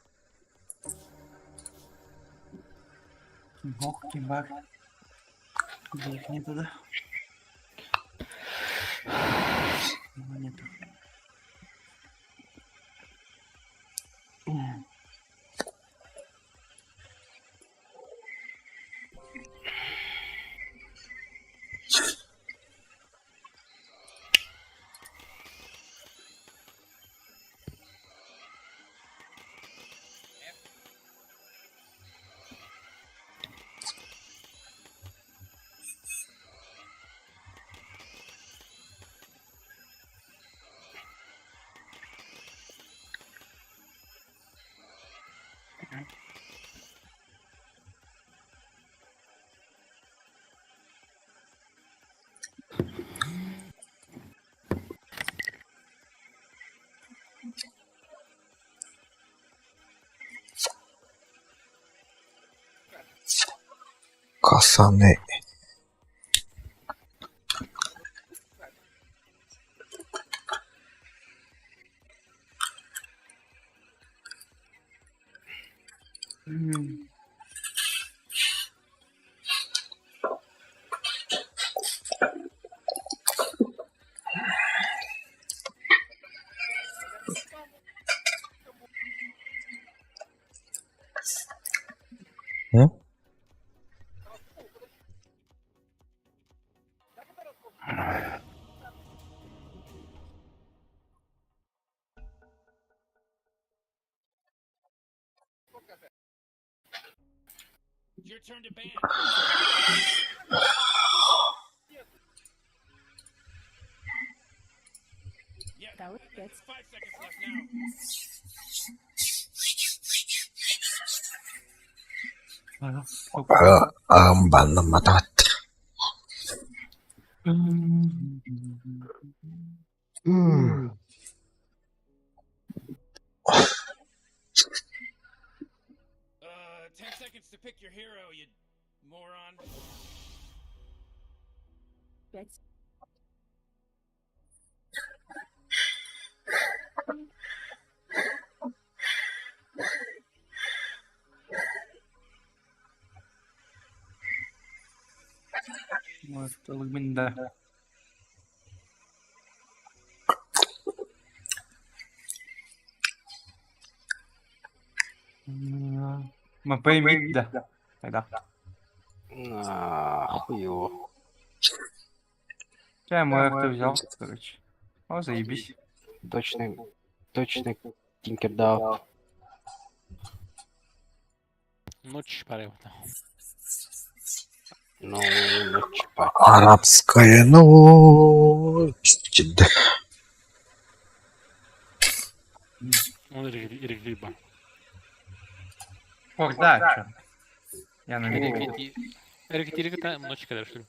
Ох, кибак. Денег нету, да? Нету. пацаны. М? Осталось 5. Амбана матат. Пять. Мында. МП мид, да. Тогда. Хуёво. Я МР ты взял, короче. О, заебись. Точный Тинкердау. Ночь порывно. Ну, ночь по. Арабская ночь. Он регриба. Ох, да, чё. Я на него. Регриба ночь когда что ли?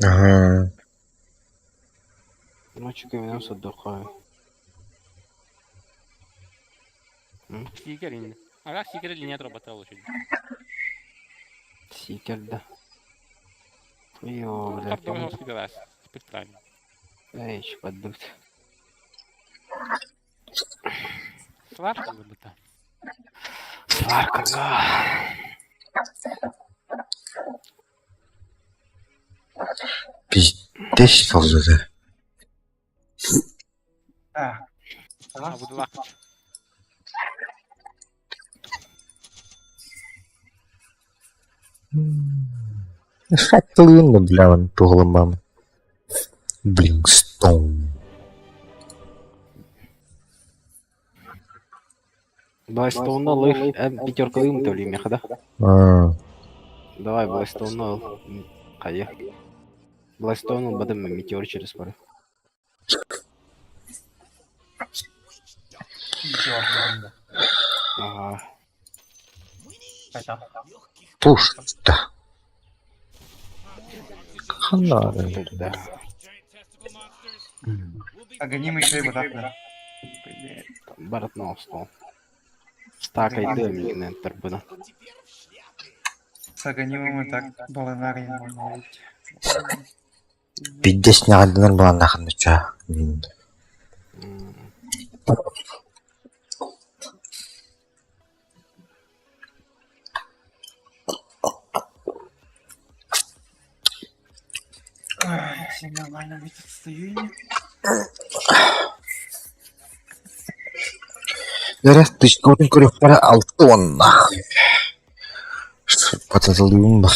Ага. Ночью говенос отдыхаю. Сикер инде. Ага, сикер линия отработал очень. Сикерда. Хуёво, блядь. Торговый хоспиталь. Спектральный. Эй, чё поддуть. Сварка забыта. Сварка, да. Пиздец, колзады. А, А буду лакать. Шатлын, бля, вон по голубам. Блингстоун. Блайстоун алых. Пятерка ым ли меха, да? А, Давай, Блайстоун ал. Қайы. Блайстоун ал бадым метеор через пары. ничего, да. Ага. Хотя. пушта. Ханары. Да. Огонимый шейба, так, да. Баратнал стол. Стакай дым, ентер бына. С огонимым и так баланарий можно видеть. Пиздец, не один была нахуй, ну чё. Все нормально, ведь отстаю и нет. Зараз тысяча көріп бара алтонна. Потазалуем ба.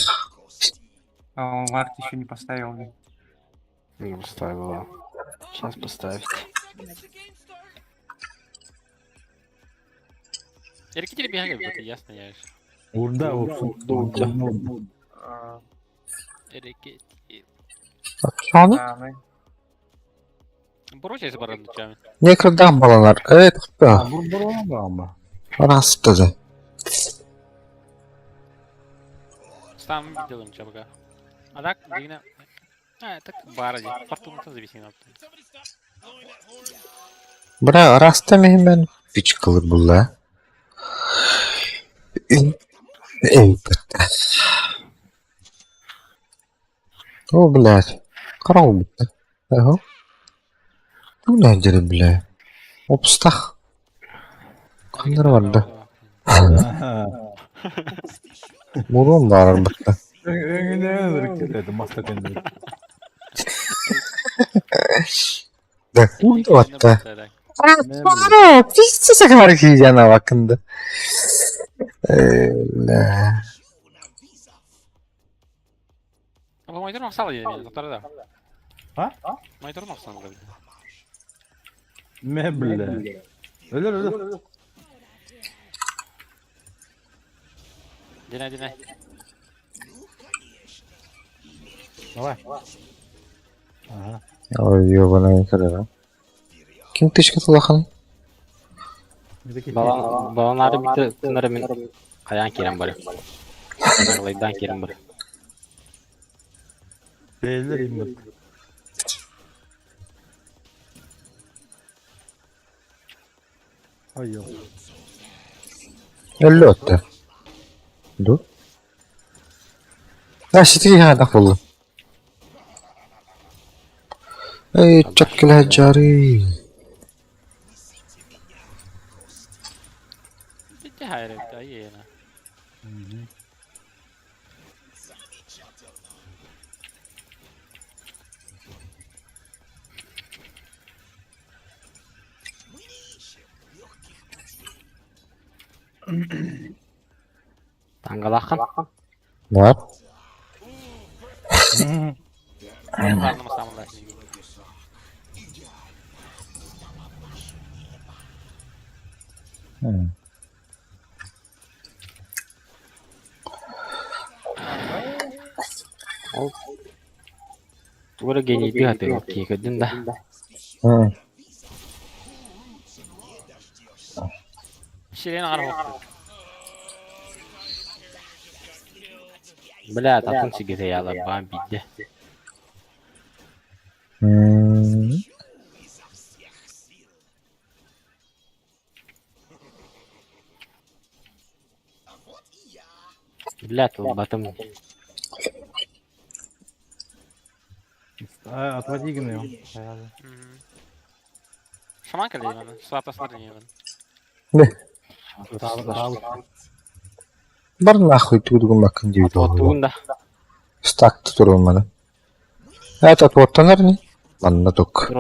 А он ларт еще не поставил. Блин. Не поставила. Сейчас поставить. Эркетери бегали, это ясно, я же. Урда, Эркетери. Шаны? А, ну, Борочайся баран ночами. Не крадам баланар. Это кто? бурбурама. Раз тоже. Сам видел им чабага. А так, дигна. А, так баради. Фортуна-то зависи на. Бра, растами мен пичкалы була. Эй, О, блядь. Караул bitti. Ага. Bu nedir bile? Opstah. Kanlar vardı. Burun var bitti. Öngüne keledi masta kendini. De burada hatta. Ne Aa, pis sakar ki yana bakındı. Öyle. Apa mau itu masalah ya, dokter ada. Ha? Mau itu masalah berarti. Meble. Ölür. Dene. Давай. Aha. Ой, ёбаная корова. Kim тычка тулахан? Bizdeki Баланары бітті тыныры мен қаян керем бар. Қағылайдан керем бар. Değiller imdat. Ay yok. 50 öttü. Dur. Ha şiti hada buldu. Ey çakıl hacari. Bitti hayret ya yine. Таңғалақын. Var. Benim karnım İstanbul'da. Ora geliyor bir hadi okey kadın da. Hı. Şirin arı oldu. Bля, tatın sigara yalan bana bildi. Bля, batım. Отводи гнил. Şaman kalıyor bana. Sıratasına dönüyor bana. Ne? Бар нахуй тудугун бакын дейді ол. Отугunda. Стакты тұруын мана. Это тоттанар не? Манна тук.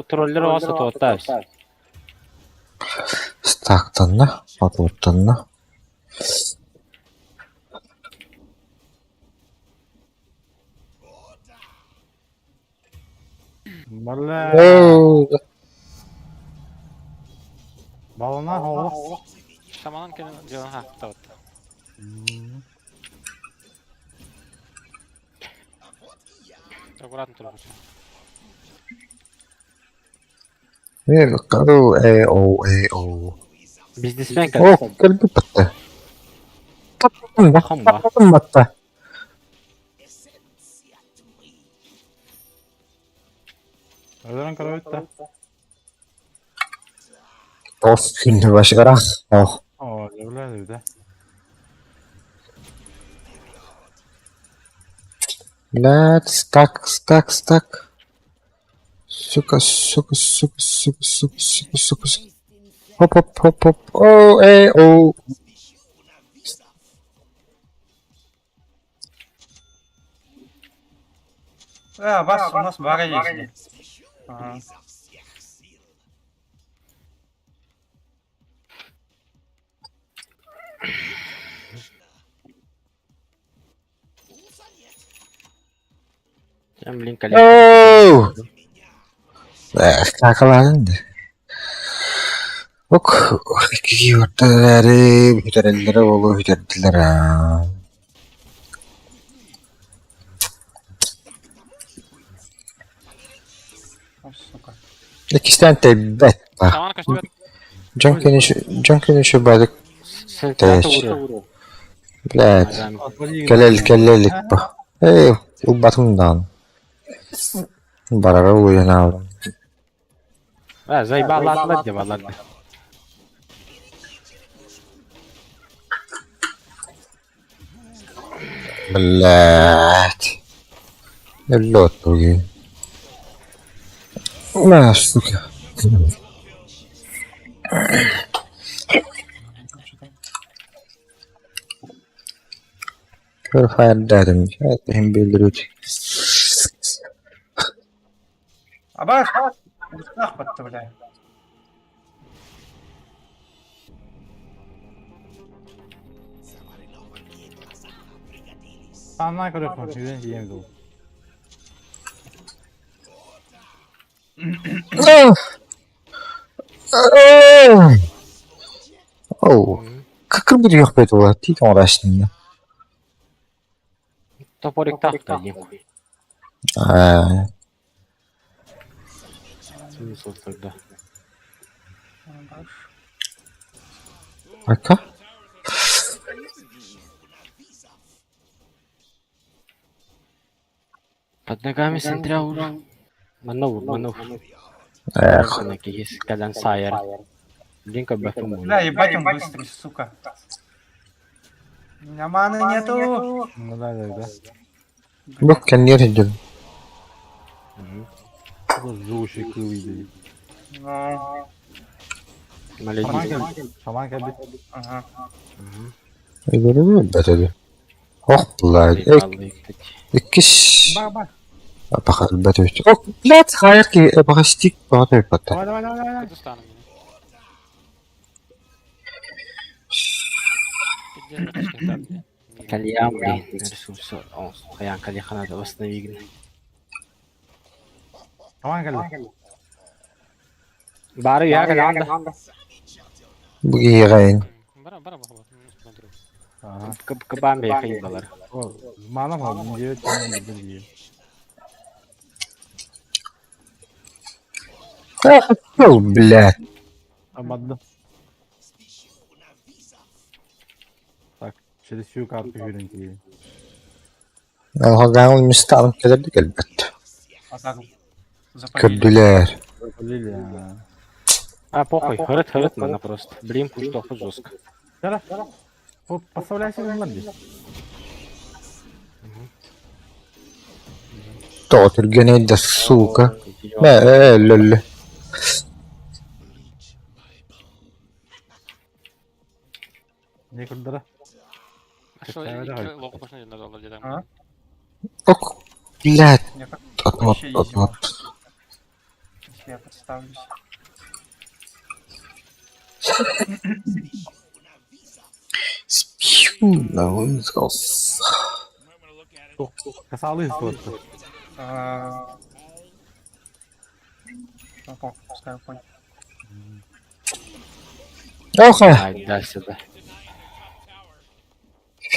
Troller olsa totta. Стактанна. Оттанна. Бля. Ооо. Balona hava. Şamanın kendini canı hafta attı. Аккуратно трогай. Оу. Biznesmen О, kadın. кірді бітті. Bakın bak. Таптым бітті. Öldüren karabitti. Of, şimdi başkarak. Oh. Oo, öyle bir de. Блядь, стак. Сука. Хоп. Оу. Вас у нас бара есть. Ага. Sen blink kale. Ooo. Kakaladın da. Ok. İki ortaları. Hüterellere oğlu hüterellere. О, сука. İkisinden tebet bak. Şamanı kaçtı. Junk'ın şu balık. Sen tarafta Evet. vuruyor. Блядь. Отводи Kellelik bu. Ey, bu batımdan. Barara uyan avrum. Ha, zayıbalarlar diye vallahi. Блядь. Лед другие. На, сука. Purifier dedim. Hem bildirücü. Абаш! Устах под бля. Sağından kırıyorsun. Yüzden yiyemiz oldu. Оу. Какой бы yok be tuvalet değil uğraştın ya. Топорик так-то один. Смысл тогда? Arka. Под ногами смотрел уже. Манув. Эх. Есть калян сайер. Линка бэфуму. Бля, ебать он быстрый, сука. У меня маны нету. Ну да. Yok kendi yer edin. Bu da zuşi kıvıydı. Ну, Малядин. Şaman geldi. ага. Öyle mi dedi? Oh блядь. İkiş. Bak. Bakalım betüş. Oh блядь. Hayır ki bakıştık. Bakıyor patı. Давай. Кыргызстаным менен. Пиздец, кыштыктап, блин. Кальян, блин, ресурсы. Хаян Калихана да восстановили. Şaman geldi. Бары я кальян да. Bu yiyeceğin. Бара бахала. Смотрю. Aha. Кабан бе хейн балар. O zamanım oldu. Diyor tamam diyor. Oh блядь. Amadım. Bak через всю карту görüntüyü. Alhagan olmuştu kelerdik elbette. А так запалили. Kördüler. Öyle ya. А, похуй, хрет, мана просто. Блин, пусть только жестко. Gel. Hop поставляйся bunlar diye. Тотер геней да сука. Лоле. Ne kurdular? Что, давай. локу пошли на доллар дедам. А? Ok. Блядь. Я как Отмот, вообще изи. отмот. Если я подставлюсь. Спью на вызос. Kasalı hızlı. Ну, пускай я понял. Oha. Ай, да, сюда.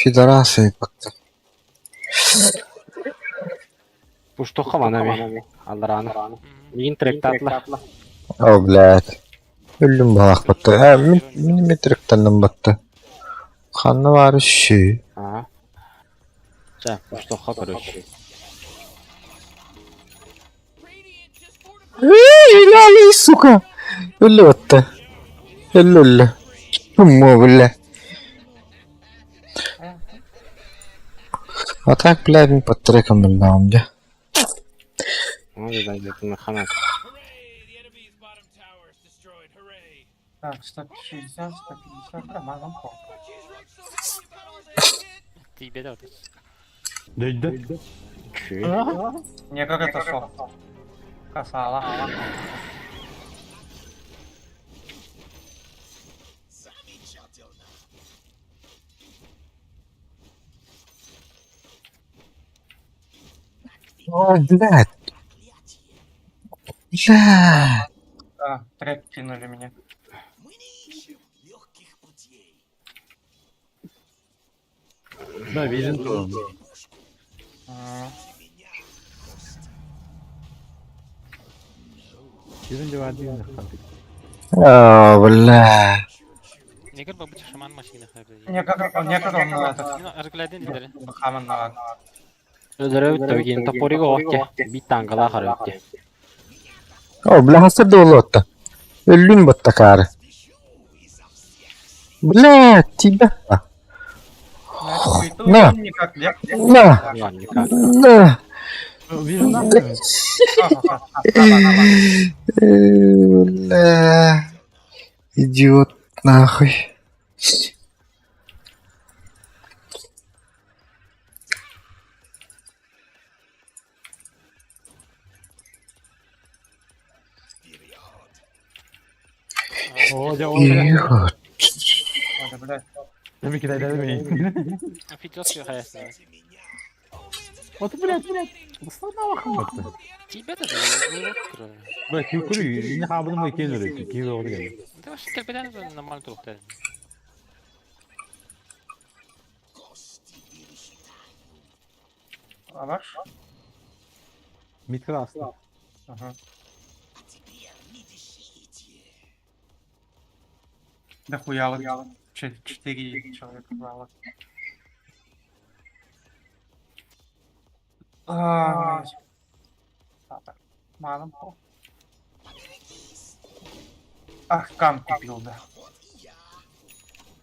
Федорасы baktı. Пусть только манами. Алрана. Мин тректатла. Oh блядь. Öldüm balak battı. Milimetrekten battı. Kanlı var şey. Ага. Сейчас, пусть только, короче. İlahi suka. Öldü battı. Öldü. Mu блядь. А так, блядь, мы под треком бельдаем, да? Ну, где-то на ханат. Так, 160, 150, нормально. Тебе да. Değdi. Че? Не, как это шо? Касала. О, блядь. Блядь. А, трек кинули меня. Da vision tuğum. Vision de vardı yine kaldık. О, блядь. Негр бабы шаман машина ходит. Не, как он этот... Ну, разгляден дедер. Хаман на... Öldürüp tövgin toporiga okke. Bir tangala harökke. О, бля, hasır da oldu hatta. Öldüm batta karı. Блядь, тебя. На. Никак, На, Ладно, никак. на. Вижу нахуй. Бля. Идиот нахуй. О, я Идиот. Ладно, блядь. Tabii ki de demeyin. Фитёс хаясна. Otur блядь. Sana bakın baktı. Тибета да вот. Böyle kükürü yine kabını mı ikiye dönüyor. İkiye doğru geldi. Да вообще терпелен нормально тухтай. А ваш? Mitkı astı. Ага. Да хуяло. 4 человека вало. Блядь. Маном. Ах, кам купил, да.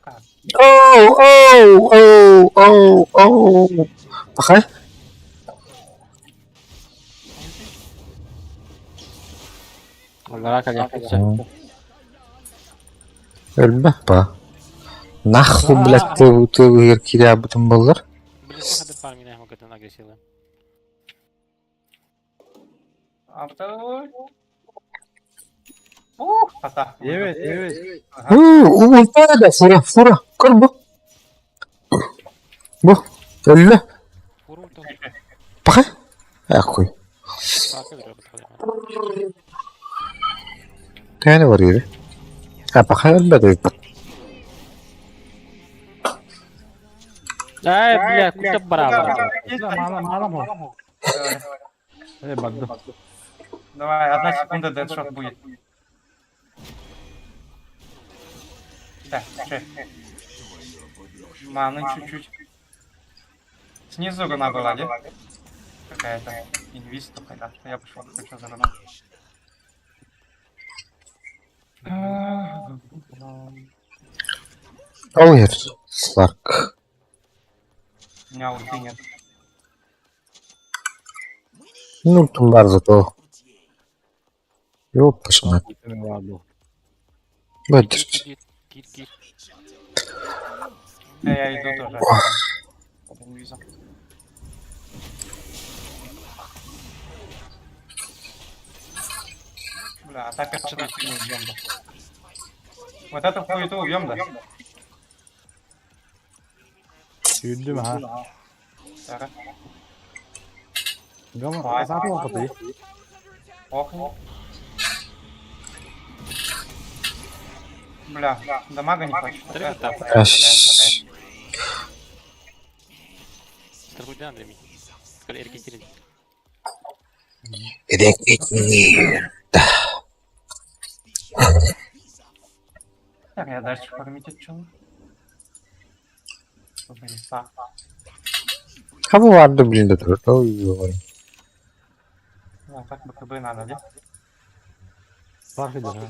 Как? Оу, оу, оу, оу, оу. Bakay. Olarak yapacak. Ölme ba. Нахуй, блядь, ты киря бутын болар. Блин, хады пармина ему катан агрессивно. А второй? Ух, ата. Evet evet. Ultayla fura. Kır bu. Bu. Öyle. Фурум то Bakay. Ахуй. фака дыры бутхали. Tane var yeri. Ha bakay ölmedi. Ай, бля, куда браво. Mağlam o. Evet baktım. Давай, 1 секунда дедшот будет. Так, че? Маны чуть-чуть. Снизу руна была, да? Какая-то. Инвиз только, да. Я пошел, хочу за руну. Hayır. Slark. У меня ульты нет. Ну, там бар зато. Ёп, пошла. Senin vardı o. Бэдр. Кит. Да, я иду тоже. Под инвизом. Бля, атака с одной стороны убьем, да. Вот эту хуету убьем, да? Yürüdü mü ha? Так. Gama zaten o kapıyı. Ох. Бля, дамага не хочет. Три вот так. Аш. Страхудян для меня. Сколько эркетирин. Так, я дальше фармить отчел. Леса. Ha bu vardı bilinde dur. Oy. Ну, так БКБ надо, да? Fark eder ha.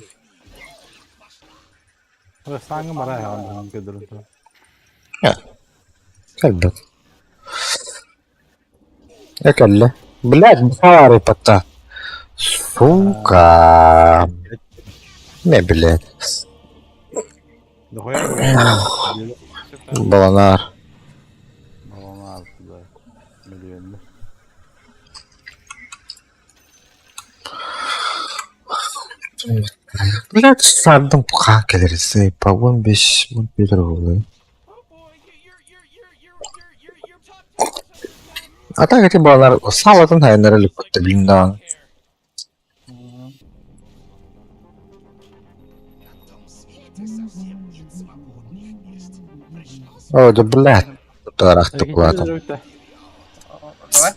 Evet sangın var ha herhalde. Bu kadar da. Kaldı. Ya kaldı. Блядь, бухари пота. Сука. Ne блядь. Da koyar. Баланар. Babam altı da. Milyonda. Блядь, сардым пуха келерisi. По 15 mun Peter oldu. Ata gati bağlar sağladın hayırları lükkütte bilimden. О, да блядь. Тарахты платом.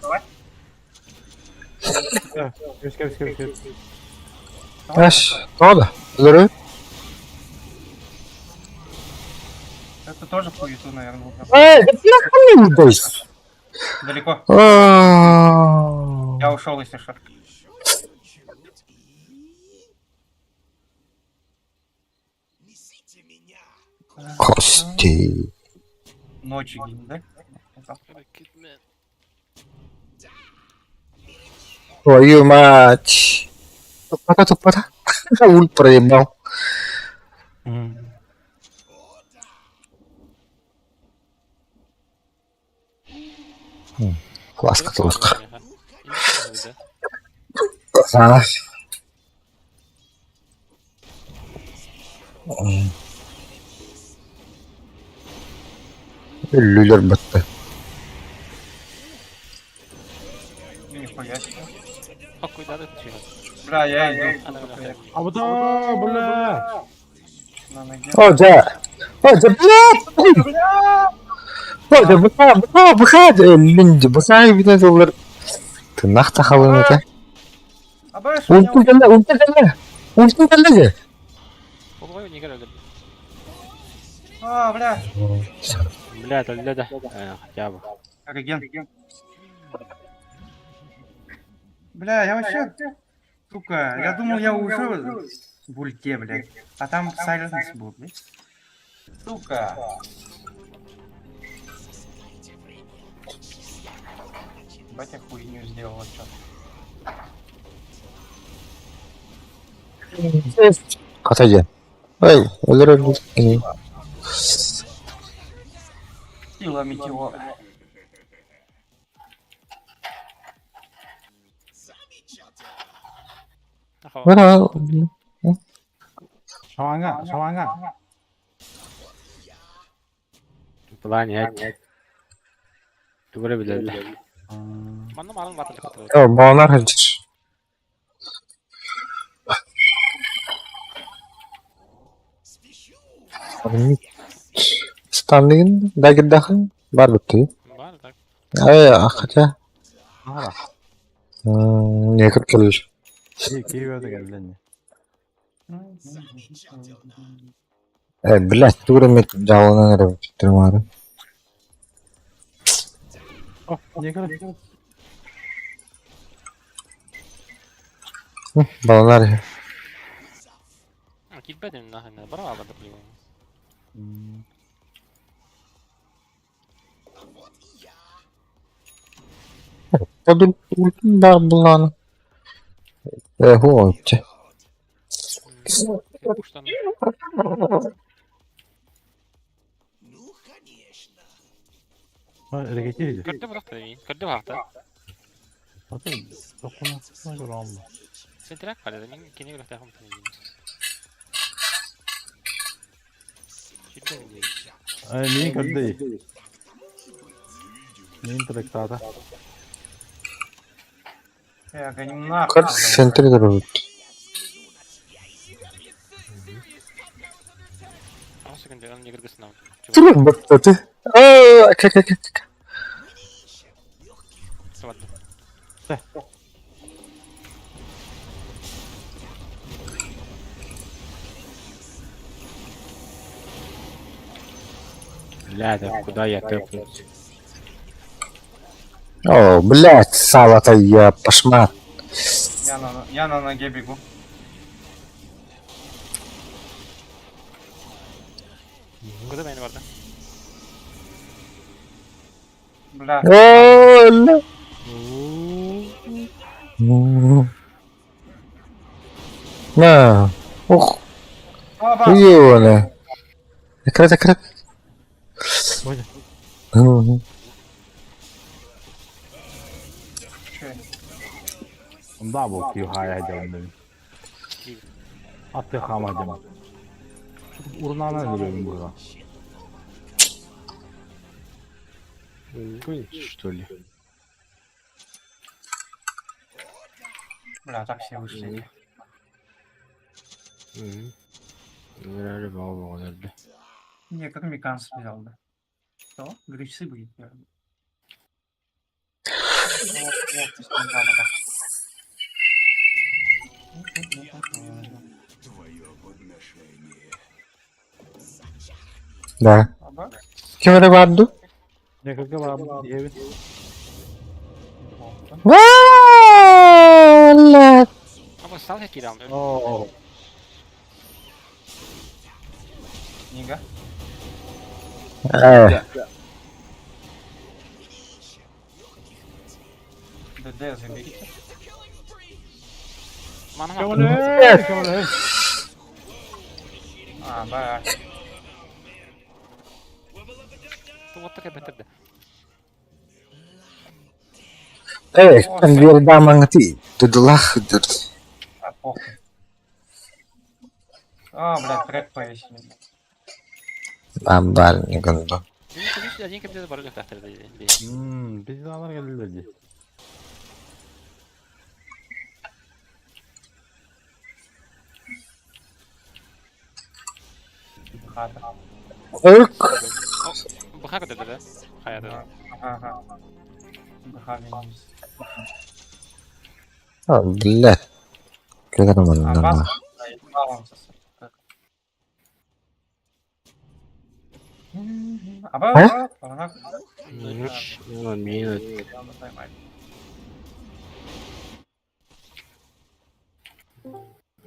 Давай. Keşke. Аш, ода, здорово. Это тоже хуету, наверное, убьем. Эй, да нахуй не удайся. Далеко. А. Я ушел, если что. Кости. Ночью гинь, да? Твою мать. Тупота. Ульт проебал. Классно только. А. Люлер бытты. Нихуя себе. Cuidado contigo. Бля, я иду. Anda, anda. 아무튼 몰라. На ноге. Блядь! Блядь, видать, олар. Ты нахта халын это. А бэш, Ульту келді. Ой, не горел. А, бля. Блядь, да. Хотя бы. Реген. Бля, я вообще... Сука, я думал, я уже в ульте, блядь. А там сайленс был, блядь. Сука. Батя хуйню сделала, чё. Отойди. Ой, олар. Сила метеора. Бара. 샤왕아. Lan ya. Duvara bile. Mana malum batın katı. Bağlar hacır. Standing dagdahan var bitti. Var tak. Ay akaca. 알아. Ne kadar 기회가 되겠네. блядь, турами жалына нere bitirmari. не 그래. Bağlar ya. Gitmedim nahane. Bravo da biliyor. Подул да буланы. Хуйче. Kuştan. Регетириди. Kırdı bırak da iyi. Kırdı bırak da. 어떤 조금만 그럼 뭐. Sen direkt var dedim. Kini bırak da yapalım tanıyayım. Cidden değil. 미인 건데. 미인 트랙타다. Я гоню нахуй. Кажется, в центре дорогут. Ama sıkıntı onun yıkırgısına. Ты бата ты. Как. Sıvattı. Блядь, куда я тэпнусь? О, блядь, сало-то я пошмат. Я на ноге бегу. Kırdı beni vardı. Бля. О, на. Ух, Оба. ёна. Закрой. 뭐냐? Чё? 나뭐 기하야 되는데. 앞에 가마잖아. 우르나는 이러는 거야. Что ли? Бля, так все вышли. Реально мало nerede? Не, как американцы взял, да. Что? Гречцы будет, наверное. Да. Оба. Kim öyle vardı? 네, 그렇게 말하면 예비. Vaaaaaa! Ama sal hekiri aldı. 어. Книга. ДД заберите. Mana Şöyle. А, да. Tuvatta kebetirdi. Kan biar damang ngati. Tudulah. А, похуй. А, блядь, трек поясни. Bambal ni gondo. Один кебде бар жок тахтырды. Pizzalar geldi. Хата. Irk. Баха көтөрдү да. Хаята. Ага. Дыхание. Oh, блядь. Kira naman А, na. бас. Баланс. Аба, ага. Минут.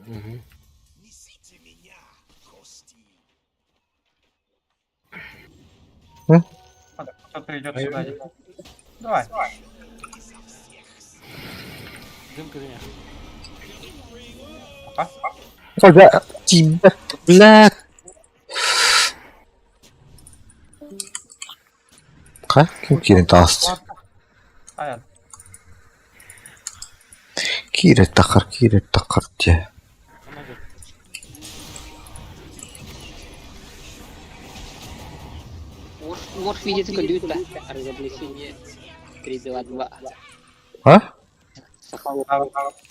Мгм. Кто-то идет сюда. Давай. Дым кызыня. Пока. Kagak cibat, блядь. Kah? Kim kira tas? Аян. Kira takar dia. Можешь видеть колюта, разоблачение 3-2-2. Hah? Сахалов.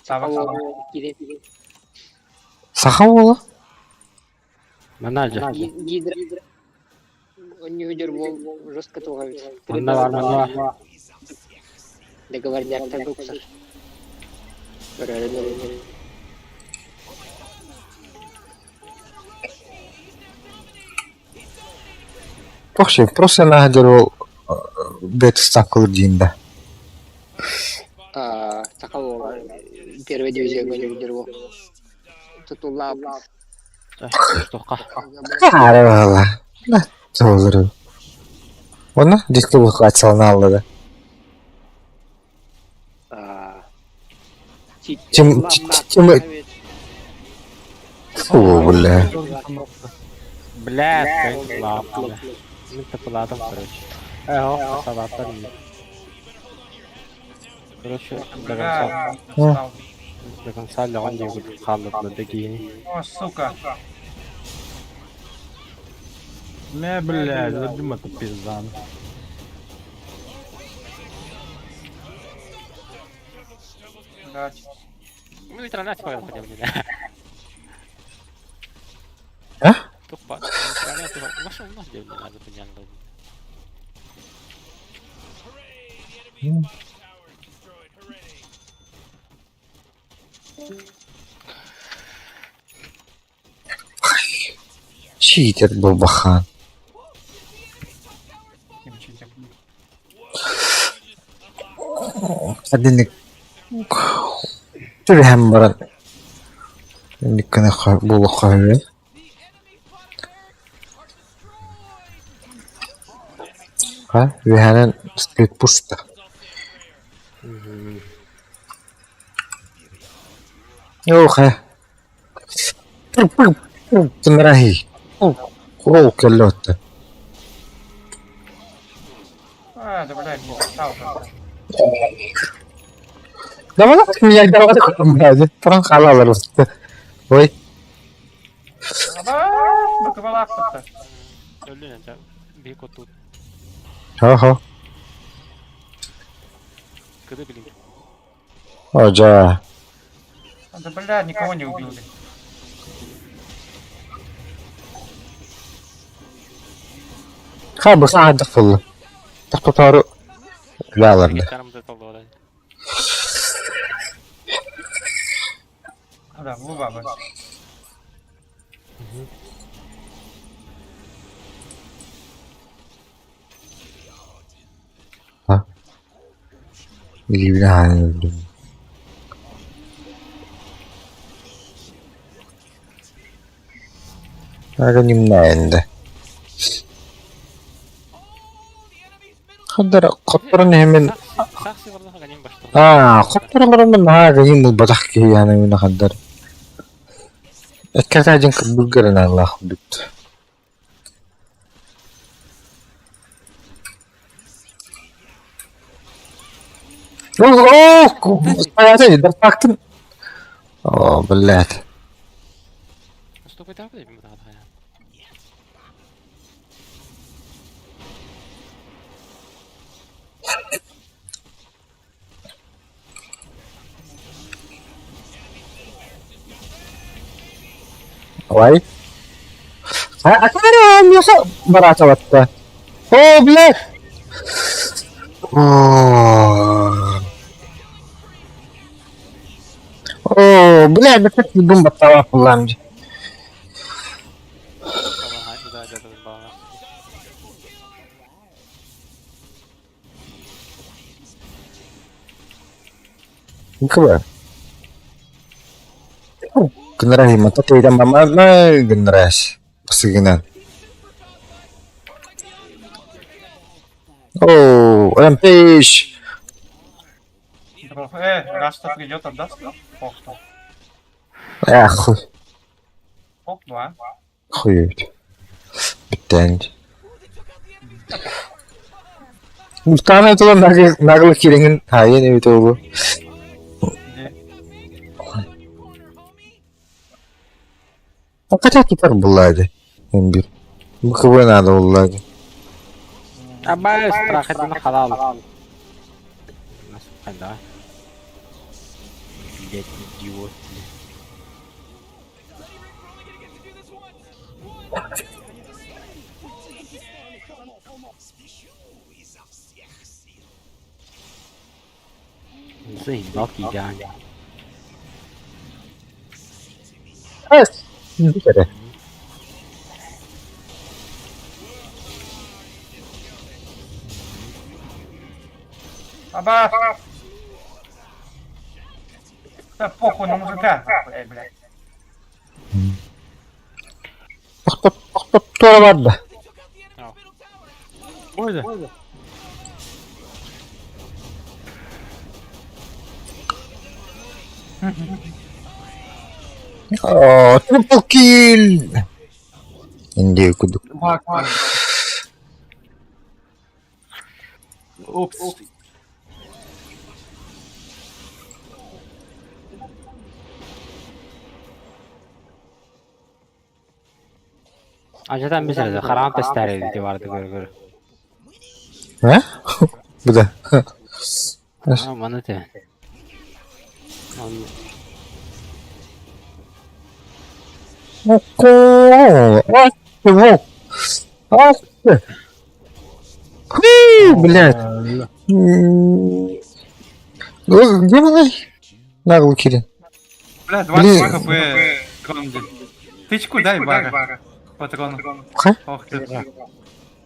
Сава. Кире. Сахау? Mana aja? Гидра. Он не выдержал, жестко трогает. Mana var, mana var. Договорняк торгукса. Вообще, просто находил бет стакл динда. Сахалова. Первая дивизия не выдержал. Тутулап. Штука. Карвала. Да, тоже. Она диско выхватил на аллада. Тим... О, бля. Блядь, ладно. Ну, это ладно, короче. Салатар нет. Короче, до конца Леон не будет халат на дагине. О, сука. Ne блядь, забим это пиздан. Блядь. Мы нейтральная типа хотя бы, да. А? Тупо. Нейтральная типа. Машину у нас делать не надо, понятно. Читер был бахан. Кимчитик. Один Türhem баран. Енді күні болу қойы. Ха? Виханен стрит пушта. Охе. Тенрахи. О, келлотта. А, да, блядь, не достал. Давай меня давай блядь. Прям халал просто. Ой. Аба, баковала кто-то. Öldün ya. Büyük otu. Ага. Kıdı bilin. Ожа. Да, блядь, никого не убили. Хабы саадық фулы. Тақпатары. Лаларды. Kanımda kaldı orada. Да, в баба. Ливлян. Ага, немнаенде. Хадара, қоттарын hemen Сакси барда ганим баштар. Хоттор ганим бул бадах ки яна мина хаддар. Эккертажин бургерин Аллах бит. Стоять, да фактын. О, блядь. Что вы давай им надо. Ой. А cara, masa barata watta. О, блядь. О, блядь, да как не думал того ламди. Tamam hadi daha da bağla. Никого. Generasi mata tidak mama generasi peseginan. О, Rampage. Раз что придет, отдаст, да? Ох, то. Хуй. Ох, два. Хуй. Bitti. Muhtemelen tulan naglı kiringin hayır evet oldu. Где? Kaçak tutar bulaydı. Bir. Bu kıvı nada olaydı. Абай, страх это на халал. Наступай, давай. Блять, идиот. Заебал идеально. Bir kere. Аба! Да похуй на мужика. Блядь. Tuğra vardı. Oydu. Oh, triple kill. Hindi ko duk. Упс. Acıdan bir sırada karanlık testleri vardı göre. Ha? Bu da. Aman öte. Чего? Ах ты! Блядь! Где мы? Наглый Кирин. Бля, Блин. 20 хп Громди. Тычку дай, бара. Патрон. Ха? Ох ты.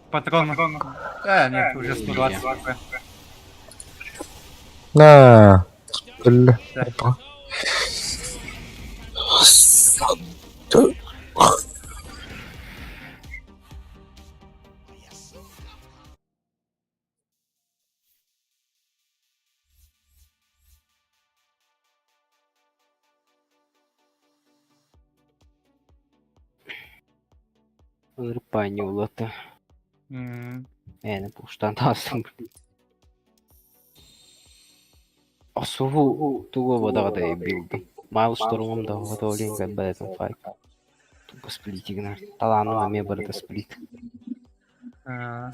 Патрон. Нет, уже 120 хп. На. Бля. Ырпай не улаты. Yani boştan tastım. Асугу туго водагада билдим. Майлстормом да водолин гадбалетен файт. Тупо сплит игнар. Талану аме бърда сплит. А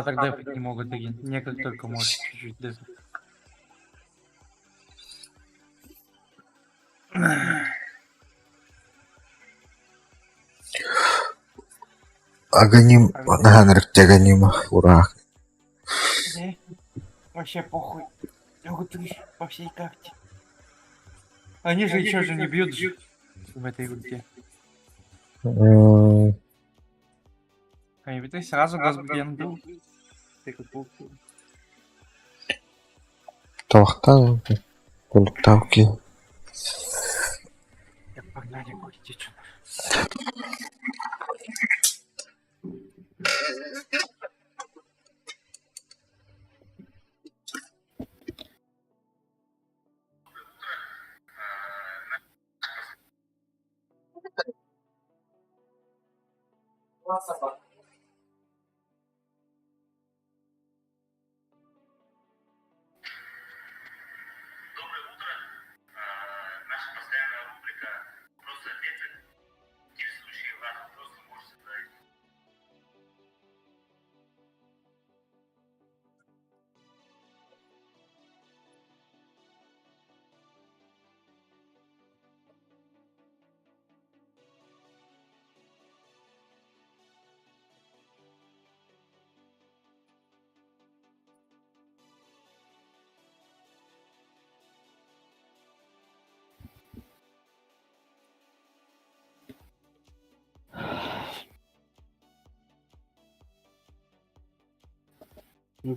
тогда не могут догин. Некак только может чуть-чуть дефать. Аганим, наганрык тяганима, ура. Вообще похуй. Могут по всей карте. Они же еще же не бьют в этой руке. А ведь ты сразу газбген был. Ты как получил. Тавахтан, тавки. Погнали, будете что.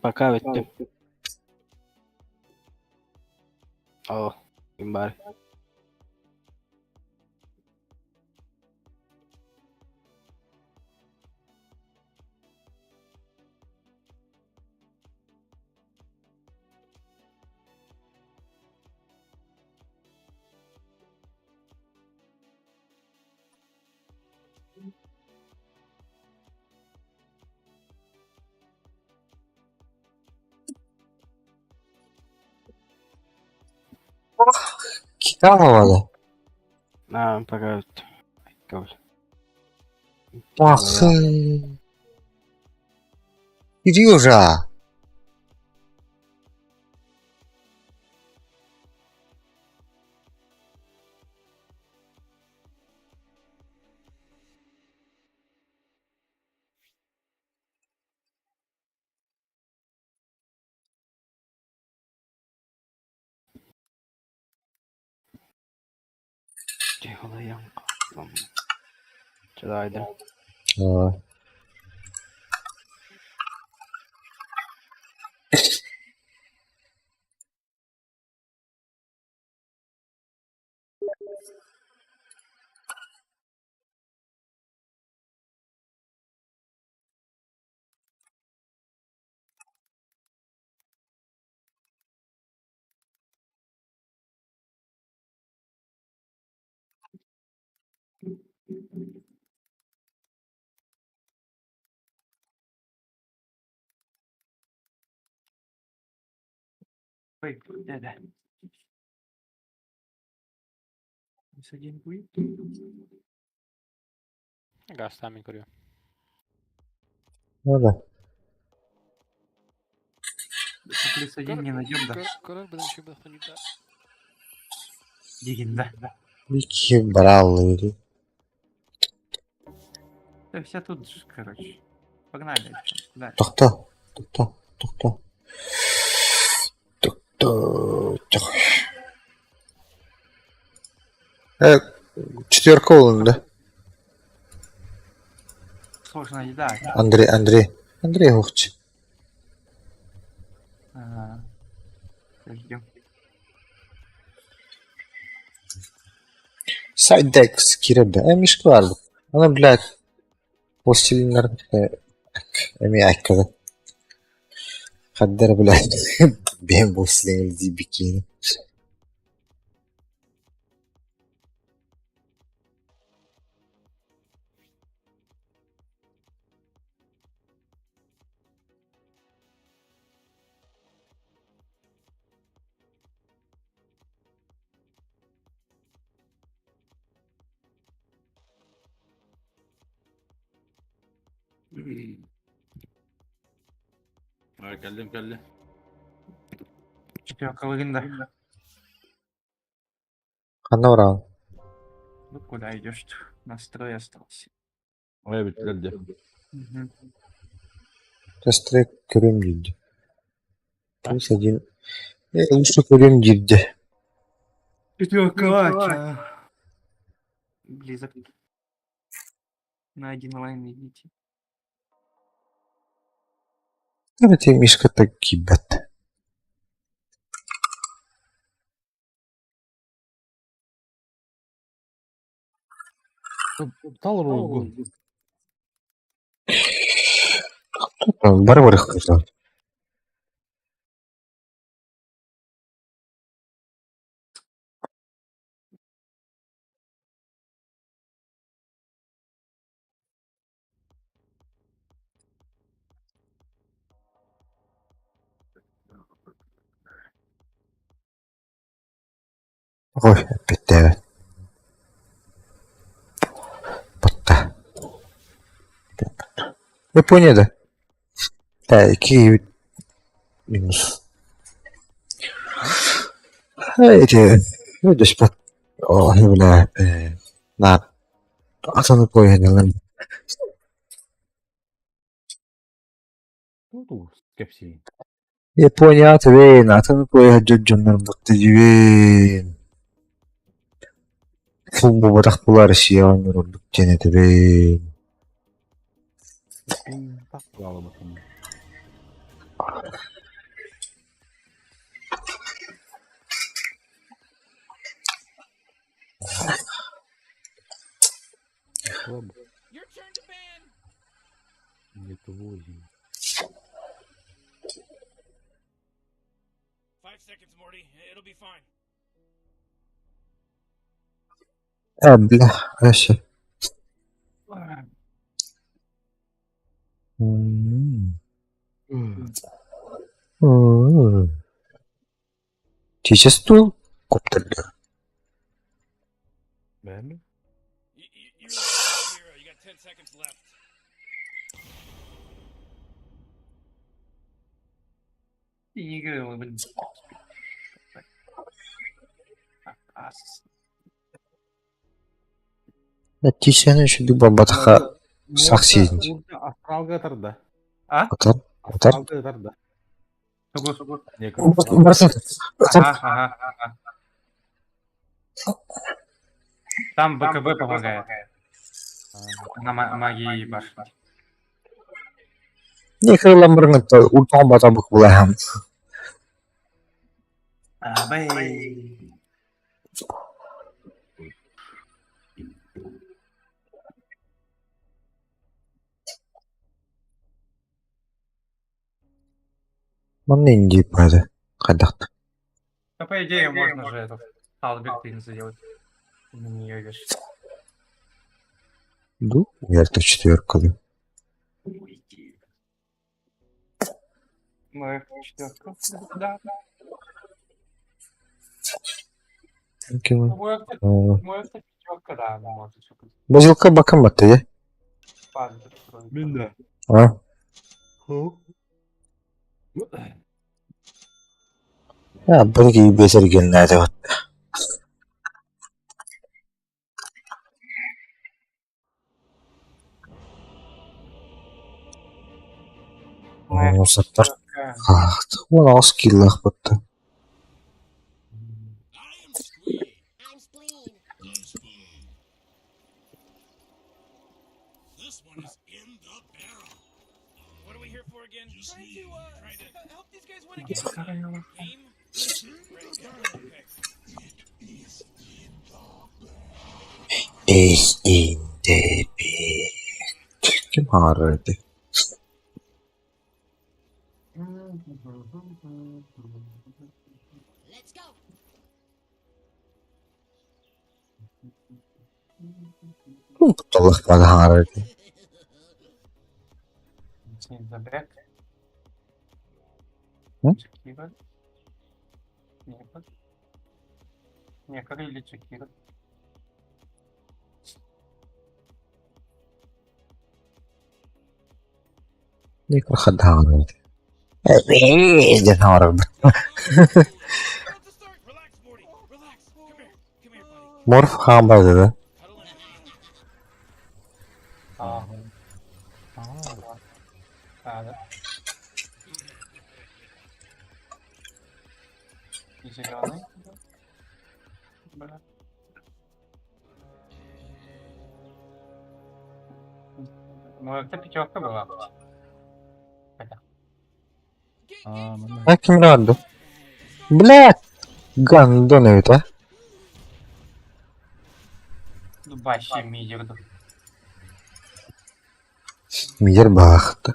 Пока bitti. Oh, kim bari. Kalmamalı. Пока bitti. Kabul. Ah. Gidiyor ha. Tihula yang kaldım. Çadaydım. Aa. Ой, дядя. Один будет. Gaz tahmin koruyor. Öyle. Плюс один не найдем, да? Korar bilen şey bakın yuda. Дигин, да. İki brallıydı. Да все тут же, короче. Погнали. Да. Doktor. Doktor. Doktor. Doktor. Evet. Четверка olundu. Сложно еда. Андрей Гухч. Ждем. Сайдекс kirede. Mişk vardı. Ona блядь. Властелинler. Эми айкады. Хаддер блядь. Ben властелин дибикини. Geldim. Четверка Линда. Kanna vuralım. Ну куда идешь? Настрой остался. Evet geldi. Угу. Testere körüm girdi. Plus один. Лучше körüm girdi. Четверка лача. Близок. На один лайн идите. Evet Mişka tak kibet. Tal ruhu. Бар кызы. Ой, опять давит. Потта. Японияда. Киев минус. Эти люди спят. О, бля, на атомный поезд. Ту-ту, скепсий. Япония атвейн, атомный поезд жөджөннөр бактыжыбен. Футбол батакпылар Россия ойнор бүттен этебен. Так кылалы bakayım. Ладно. Где-то 8. 5 seconds, Morty. It'll be fine. Бля, вообще. Чечесту коптерлер. Ben mi? You're a hero. You got 10 seconds left. İyi görüyorum ben. Тишені шуды бабатаха саксиинчи. Astralga yatırdı. Отар, отар. Astralga yatırdı. Сугу. Ne Барсын. Отар. Ага. Там БКБ помогает. На магии башни. Не кыламырыңы ултан батабык булайам. Абай. Маны инди пайды. Кайдакта. Ну, по идее, можно же этот Албертин сделать. На нее вешать. Ду, ярта четверка. Моя четверка. Да. Моя пятерка, да, может еще быть. Базилка бакам атты, я? Ben de. А? Бірге бесерген нәрді бат. Саттар. Оны ас киллах батты. This one is in the barrel. What are we here for again? Trying to help these guys win a game. Game? Is in the bed. Kim ağrırdı? Allah bana ağrırdı. Забряк. Чекира. Некор или Чекира. Ne kadar ağrırdı. Evet, ağrırdı. Relax, Morty. Relax. Come here, buddy. Morf hamburger. Huddle in. Да. И зеленый. Бля. Ну, это пятерка была. Ha kim rahatdı? Блядь! Гандон это. Вообще мизер. Мир бахты.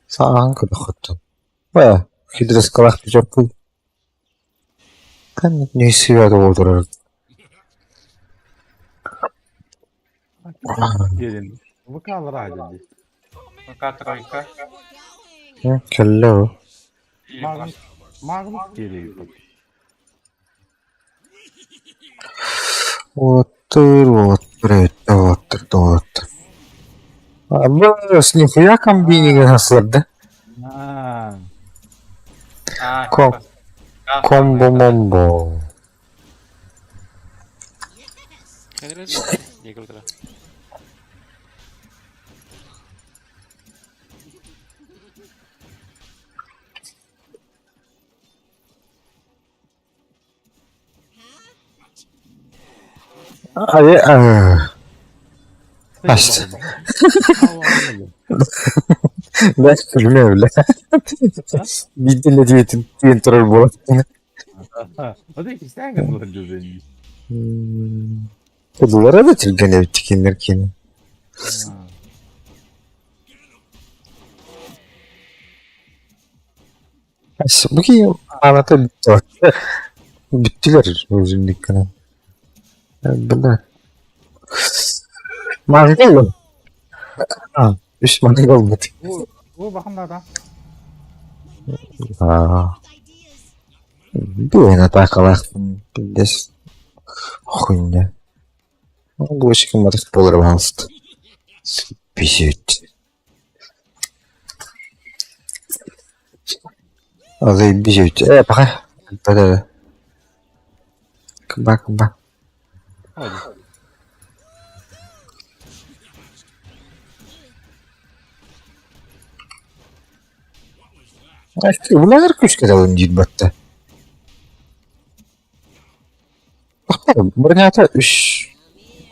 Саған кыды хоттun. Бая, хидрес калах пичок бұл. Kan не свято отырыр. Gelin. Bu kalır hadi. Пока тройка. Kelle o. И Magnus geliyor. Вот. А с нихуя комбининг наслады. А, Ком- Комбо-момбо. Қайдырады? Не кірдіра? Açtı. Ben bilmiyorum bile. Bir dille diyetin durur bu. o da işte kan bulan cüzeni. Duvara da tilgene bitkinler kini. Bugün anlatı bitti. Bittiler özünlük kanal. Bunlar. Mazi değil mi? Ha, üst mantık olmadı. Bu bakın da adam. Bu yana takalaktım. Bildes. Хуйня. Больше кому-то полрабанства. Писать. Заебись. Пока. Да. Кба. Hadi. Bunlar kuş kadar değil batta. Бронята үш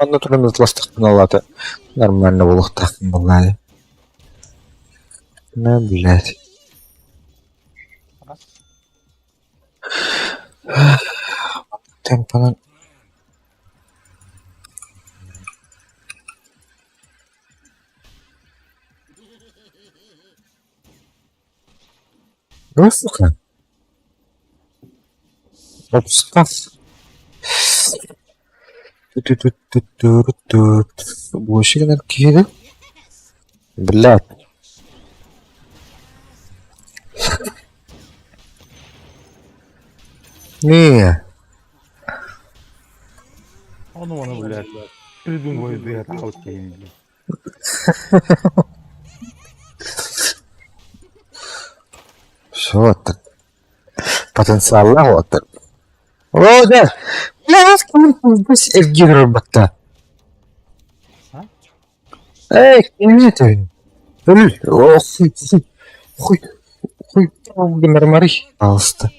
анда турында тластыктын алаты нормально болуктакын булай. Не блять. Темпанын Ну, сука. Обсказ. Bu işi kadar kıydı. Блядь. Не. Onu блядь. Bir gün boyu bir hata alıp gelin. Что так? Потенциалла вот так. О, да. Я скажу, Эльгир Бата. Эй, не это. Хуй, Мармари, пожалуйста.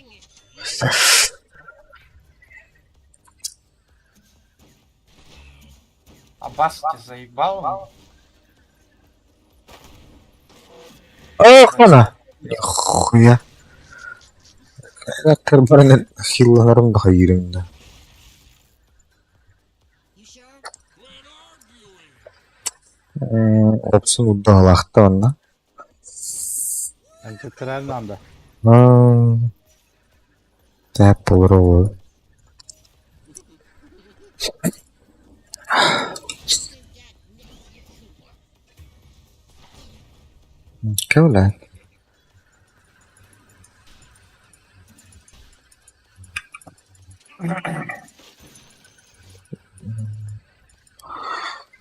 Аббас, ты заебал? Ох, она. Хуя. Карбарнет хилларым да хайрымда. Опсын удалакта анна. Anca tren da. Тәп болыр ол. Кәулә.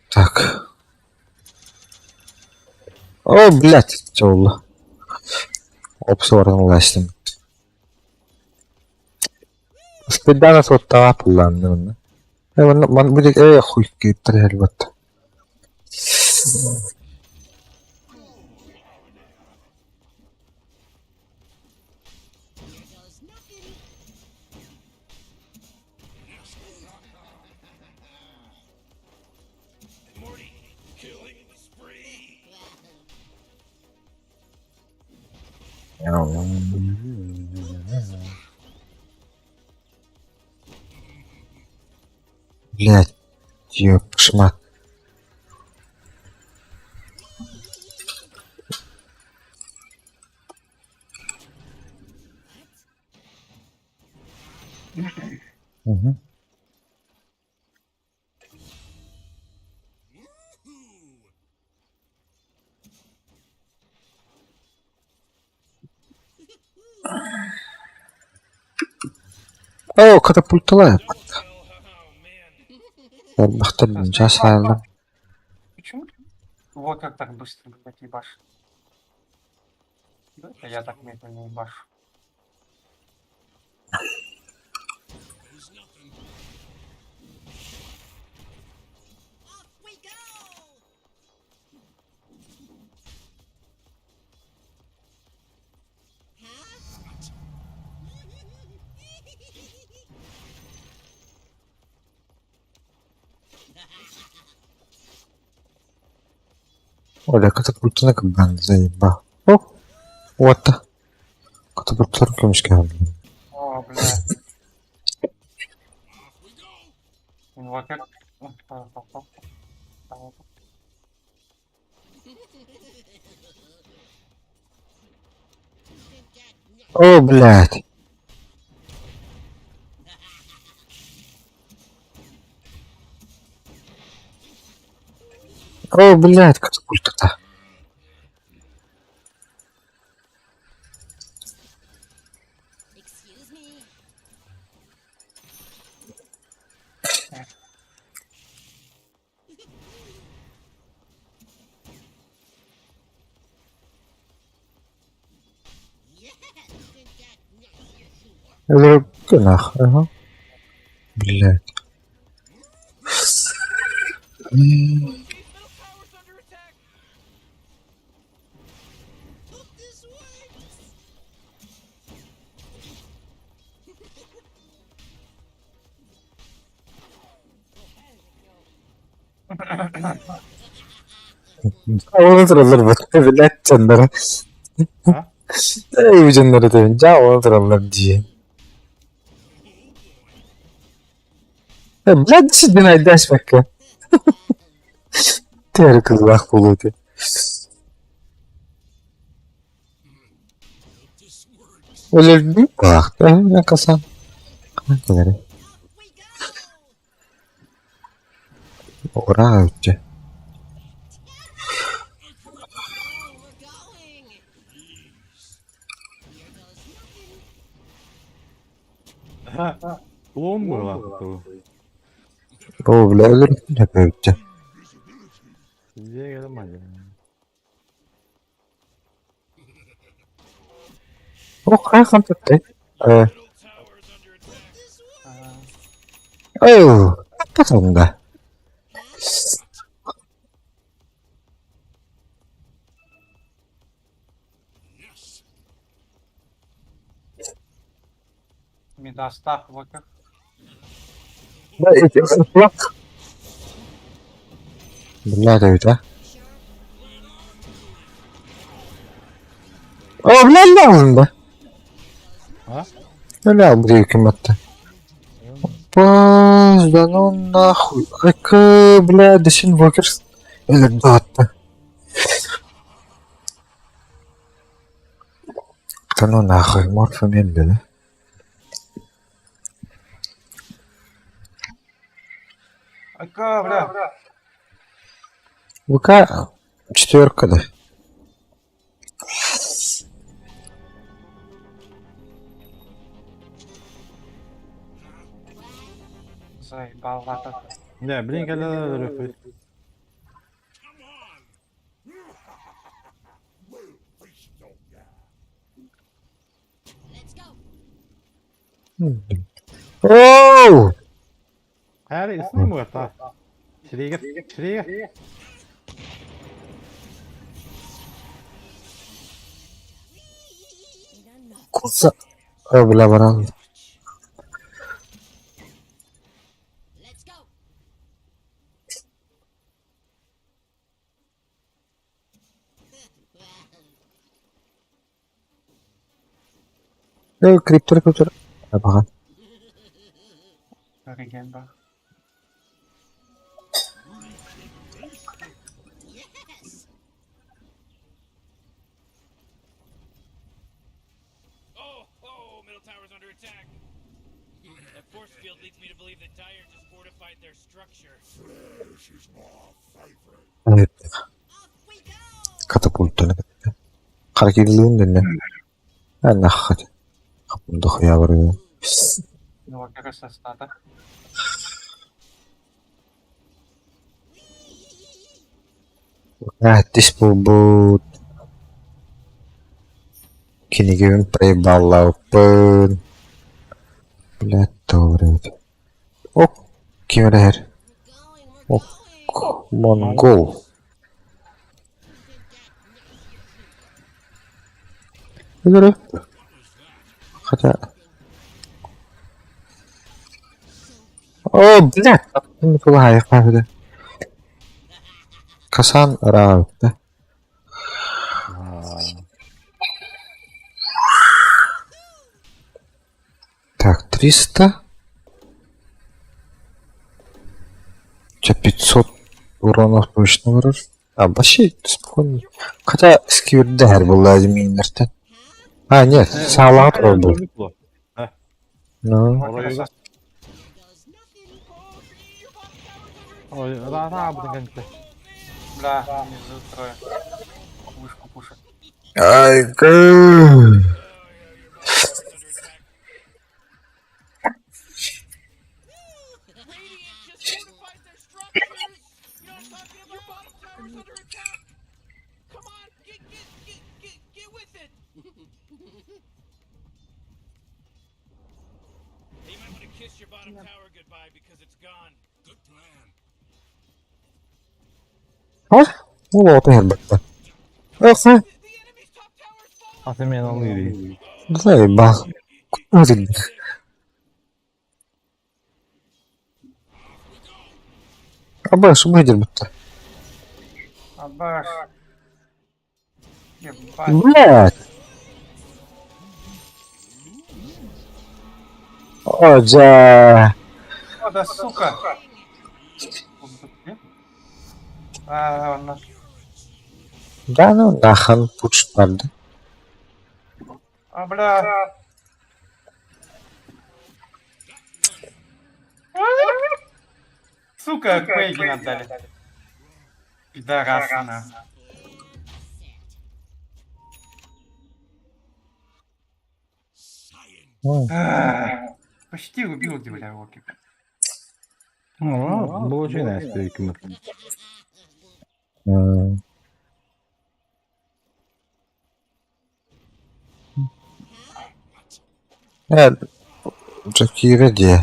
Так. О, блядь, чёлла. Опсорын уlaştım. Спидана соттава kullandım. Man bu de хуй gittir elbette. Блядь, ёб шмат. Угу. О, катапультала. Oh man, Бахтар жасалdım. Почему? Вот как так быстро, блядь, ебашь. Да, я так медленно ебашу. Оля, катапультuna ben заебал. О, вот так. Катапультлар көмішке алды. О, блядь. Инвокер. О, блядь. О, блядь, катапульта-то. Это нахуй, ага. Блядь. Onu tırılır bu. Bilet canları. Ey bu canları da onu tırılır diye. Bilet cidden aydaş bak ya. Diğer kızlar buluydu. Öyle bir bak. Ne kasan. Ne kadar. Ora ötçe. Klon mu yaptı o? O bile ölür. Ne ötçe. Sizce gelin acaba? O kayan tuttu. Ayo. Kasan da. Медостав, вот как. Bak. Bunlar da öyle. O lan lazım da. Ha? Öyle buraya hükümette. Опа, да ну нахуй. Ай-ка, бля, Десин Вокерс. Или дата. Да ну нахуй, морфа медленно. Ай-ка, бля. ВК 4, да. Заебал, ладно. Ne bileyim geldi. Оу! Her ismi mi var ta? Şuraya git. Şuraya git. Курса. Бля, баран. Криптор. Ага. Реген, Oh, middle tower's under attack. That force field leads me to believe that Dire just fortified their structure. Evet. Katapultunu. Hareketliliğin de. Ben de hadi. Kapıldık ya buraya. Инвокер со стата. Әттіс бұл. Кенегевін проебаллаупын. Блядь, добрый. Ок, кемерер. Ок, монгол. Игры. Хотя... О, блядь! Не полагаю, правда. Касан Раут, да? Так, 300. Че, 500 уронов точно вырос. А, вообще, спокойно. Хотя, скирдер был админерте. А, нет, салат был. Ну, Ой, рара будем кончить. Бля, внизу трое. Вышку пушат. ай, Come on, get with it. You might want to kiss your bottom tower goodbye because it's gone. Good plan. вот herbatta. Ох, The enemy's top tower's fallen. Атымен алып. заебал. Куда? Абаш, выйдет будто. Абаш. Ебать. Блядь! О, да. О, да сука. А, он наш. Да ну нахрен пуч правда. А, бля. Сука, Квейгин отдали. Пидорасы, нахуй. Почти убил, бля, Оки. Ну, было очень nice, перекинуть. Джеки Реди.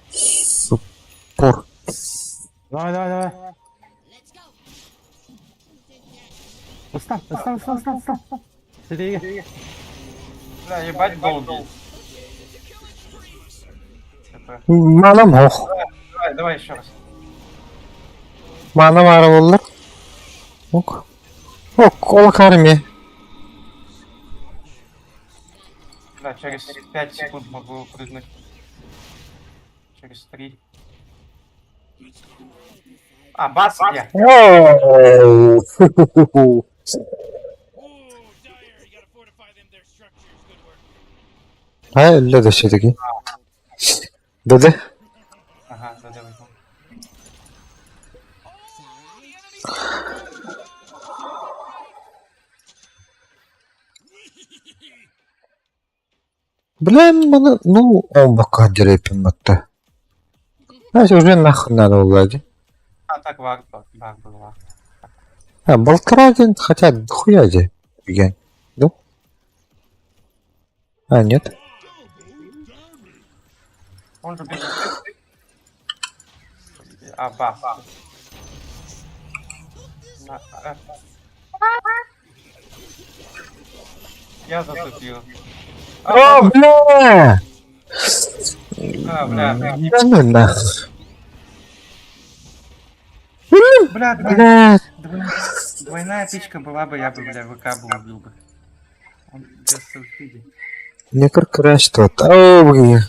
Суппорт. Давай. Остав. Сиди. Бля, ебать голди. Это- Манам ох. Давай еще раз. Манам арабалар. Ок. Ок, кола карме. Да, через 5 секунд могу прыгнуть. Через 3. А, бац, я. Оу. Ooh, Dyer, you gotta fortify them, their structures. Good work. А, ля да все-таки. Да. Ага, да, давай. Блин, ну, он бока дерепим это. Знаете, уже нахуй надо уладить. А, так, вард был, вард. А, Болтрадин, хотя хуя де. Офигень. Ну? А, нет. Он же бежит. А, баф. Я затупил. О, бля! Бля. Да ну нахуй. Бля, Бля. двойная тычка была бы, я бы, бля, ВК бы убил бы. Он без субсидий. Не каркраш тот. О, бля.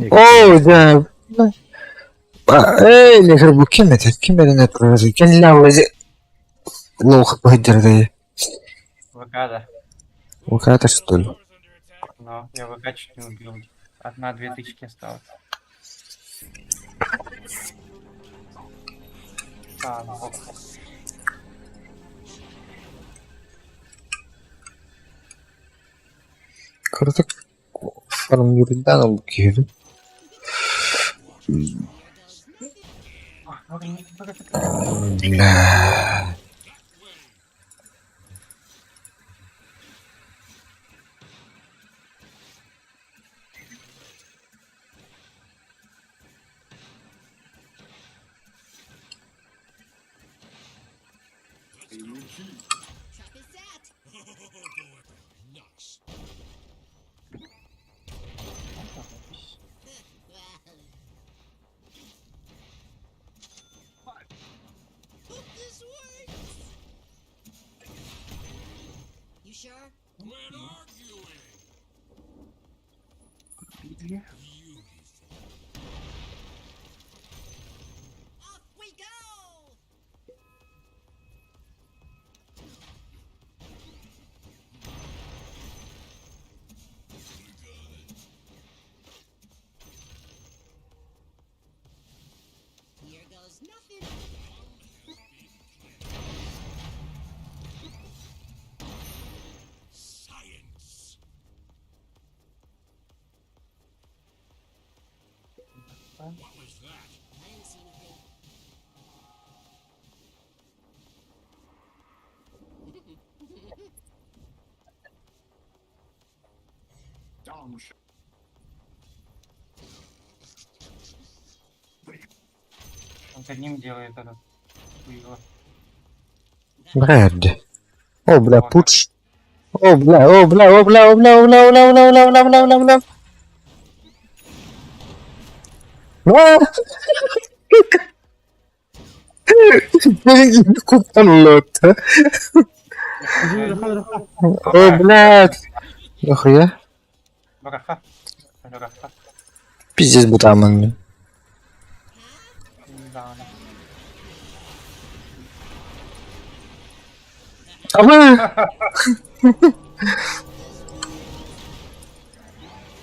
О, да. Эй, не грибу, кем это? Кем это не прожи? Кем ля лази? Лоха пойдерды. ВК, да. Вот это что ли? Но я ВК чуть не убил. 1-2 тычки осталось. А, ну, ок. Круто. Формирует данным киви. Бля. You sure? Off we go! Here goes nothing. Science. What was that? I didn't see anything. Он одним делает этот. Хуево. Блядь. О, бля, пуч. О, бля, о, бля, о, бля, о, бля, о, бля, о, бля, о, бля, о, бля, о, бля, о, бля, о, бля, о, бля. А! Купанлот. О, блядь. Нахуя? Браха. Браха. Пиздец бутаман. Да. А вы?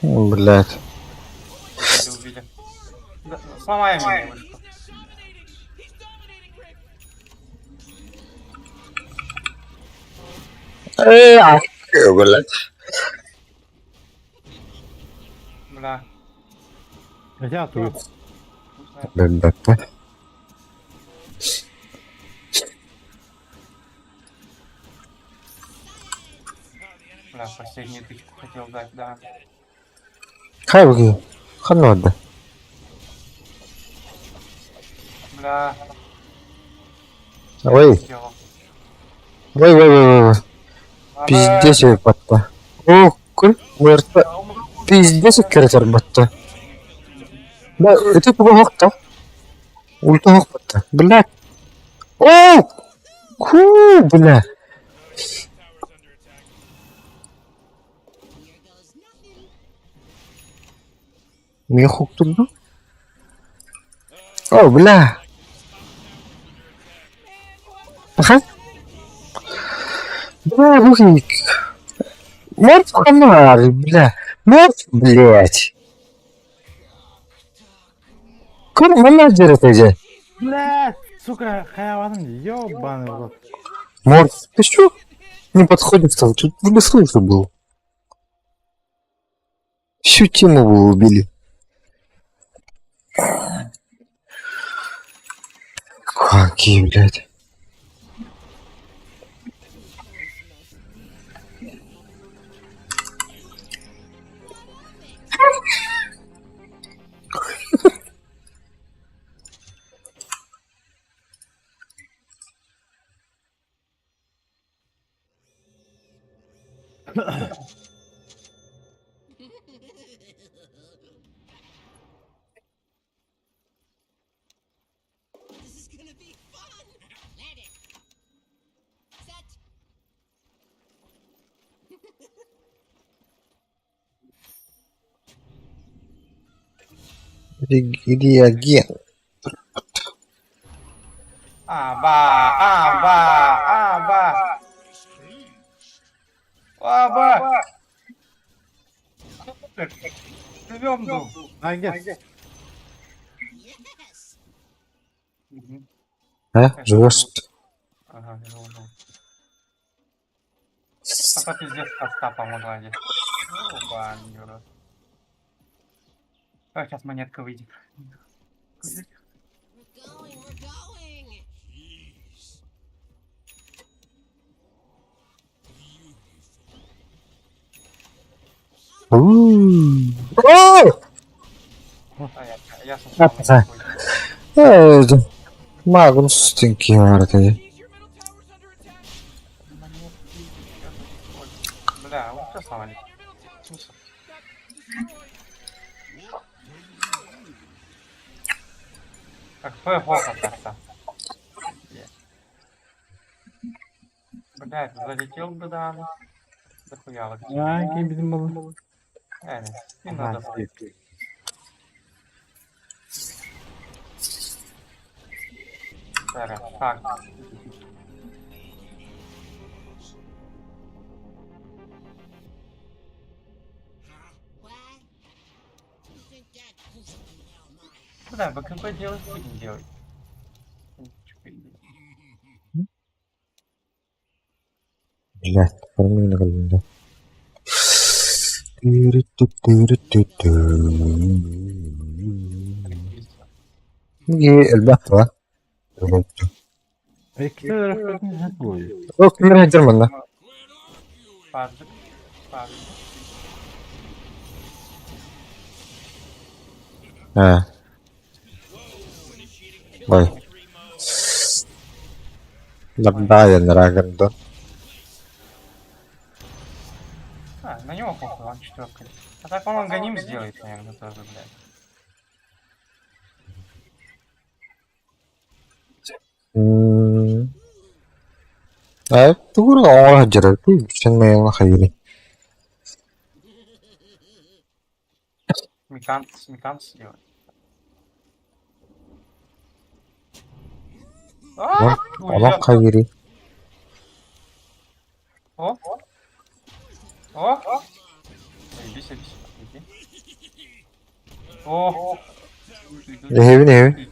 О, блядь. Убили. Да, сломаем его. Блядь. Бля. Я тут. Блядь. Бля, последнюю тычку хотел дать, да. Хай выги. Ханода. Бля, Ой. сделал. Ой. А, Пиздец ой батта. О, кul мэрта. Пиздец кертер батта. Да, это помогта. Ульту батта. Блядь. О! Ку, бля. Here goes nothing. Меня хук тут был? О, бля. Ага. Бля, мужик. Морд ханар, бля. Морд, блядь. Кыр менеджер это же. Блядь, сука, хайваным, ёбаный в рот. Морд, ты что? Не подходит стал. Тут не слышно был. Всю тему вы убили. Какие, блядь. This is gonna be fun. Land it. Set. Реагент. Аба. Живем, дом. Айгес. Yes. Живешь? Ага, живу. Это пиздец коста по модраде. Опа, Юра. Сейчас монетка выйдет. Оу! Я сначала пацан. Магнус стенки варты. Бля, вот что сломали. Смысл? Как плохо как-то. Блядь, залетел бы, да. Захуял. Кей bizim balı. Не надо. Так. Бля, БКБ делать, будем делать. Блядь, формально kaldı. İyi elbette. İki tarafı hep boyu. O kimler hacerman lan? Паджик. Ha. Vay. Набдая нраган до. На него похуй, он четверка. А так он гоним сделает, наверное, тоже, блядь. تقول والله هجرت عشان ما يلا خيري Смекант сделать. والله خيري О! Заебись. Иди. О! نهي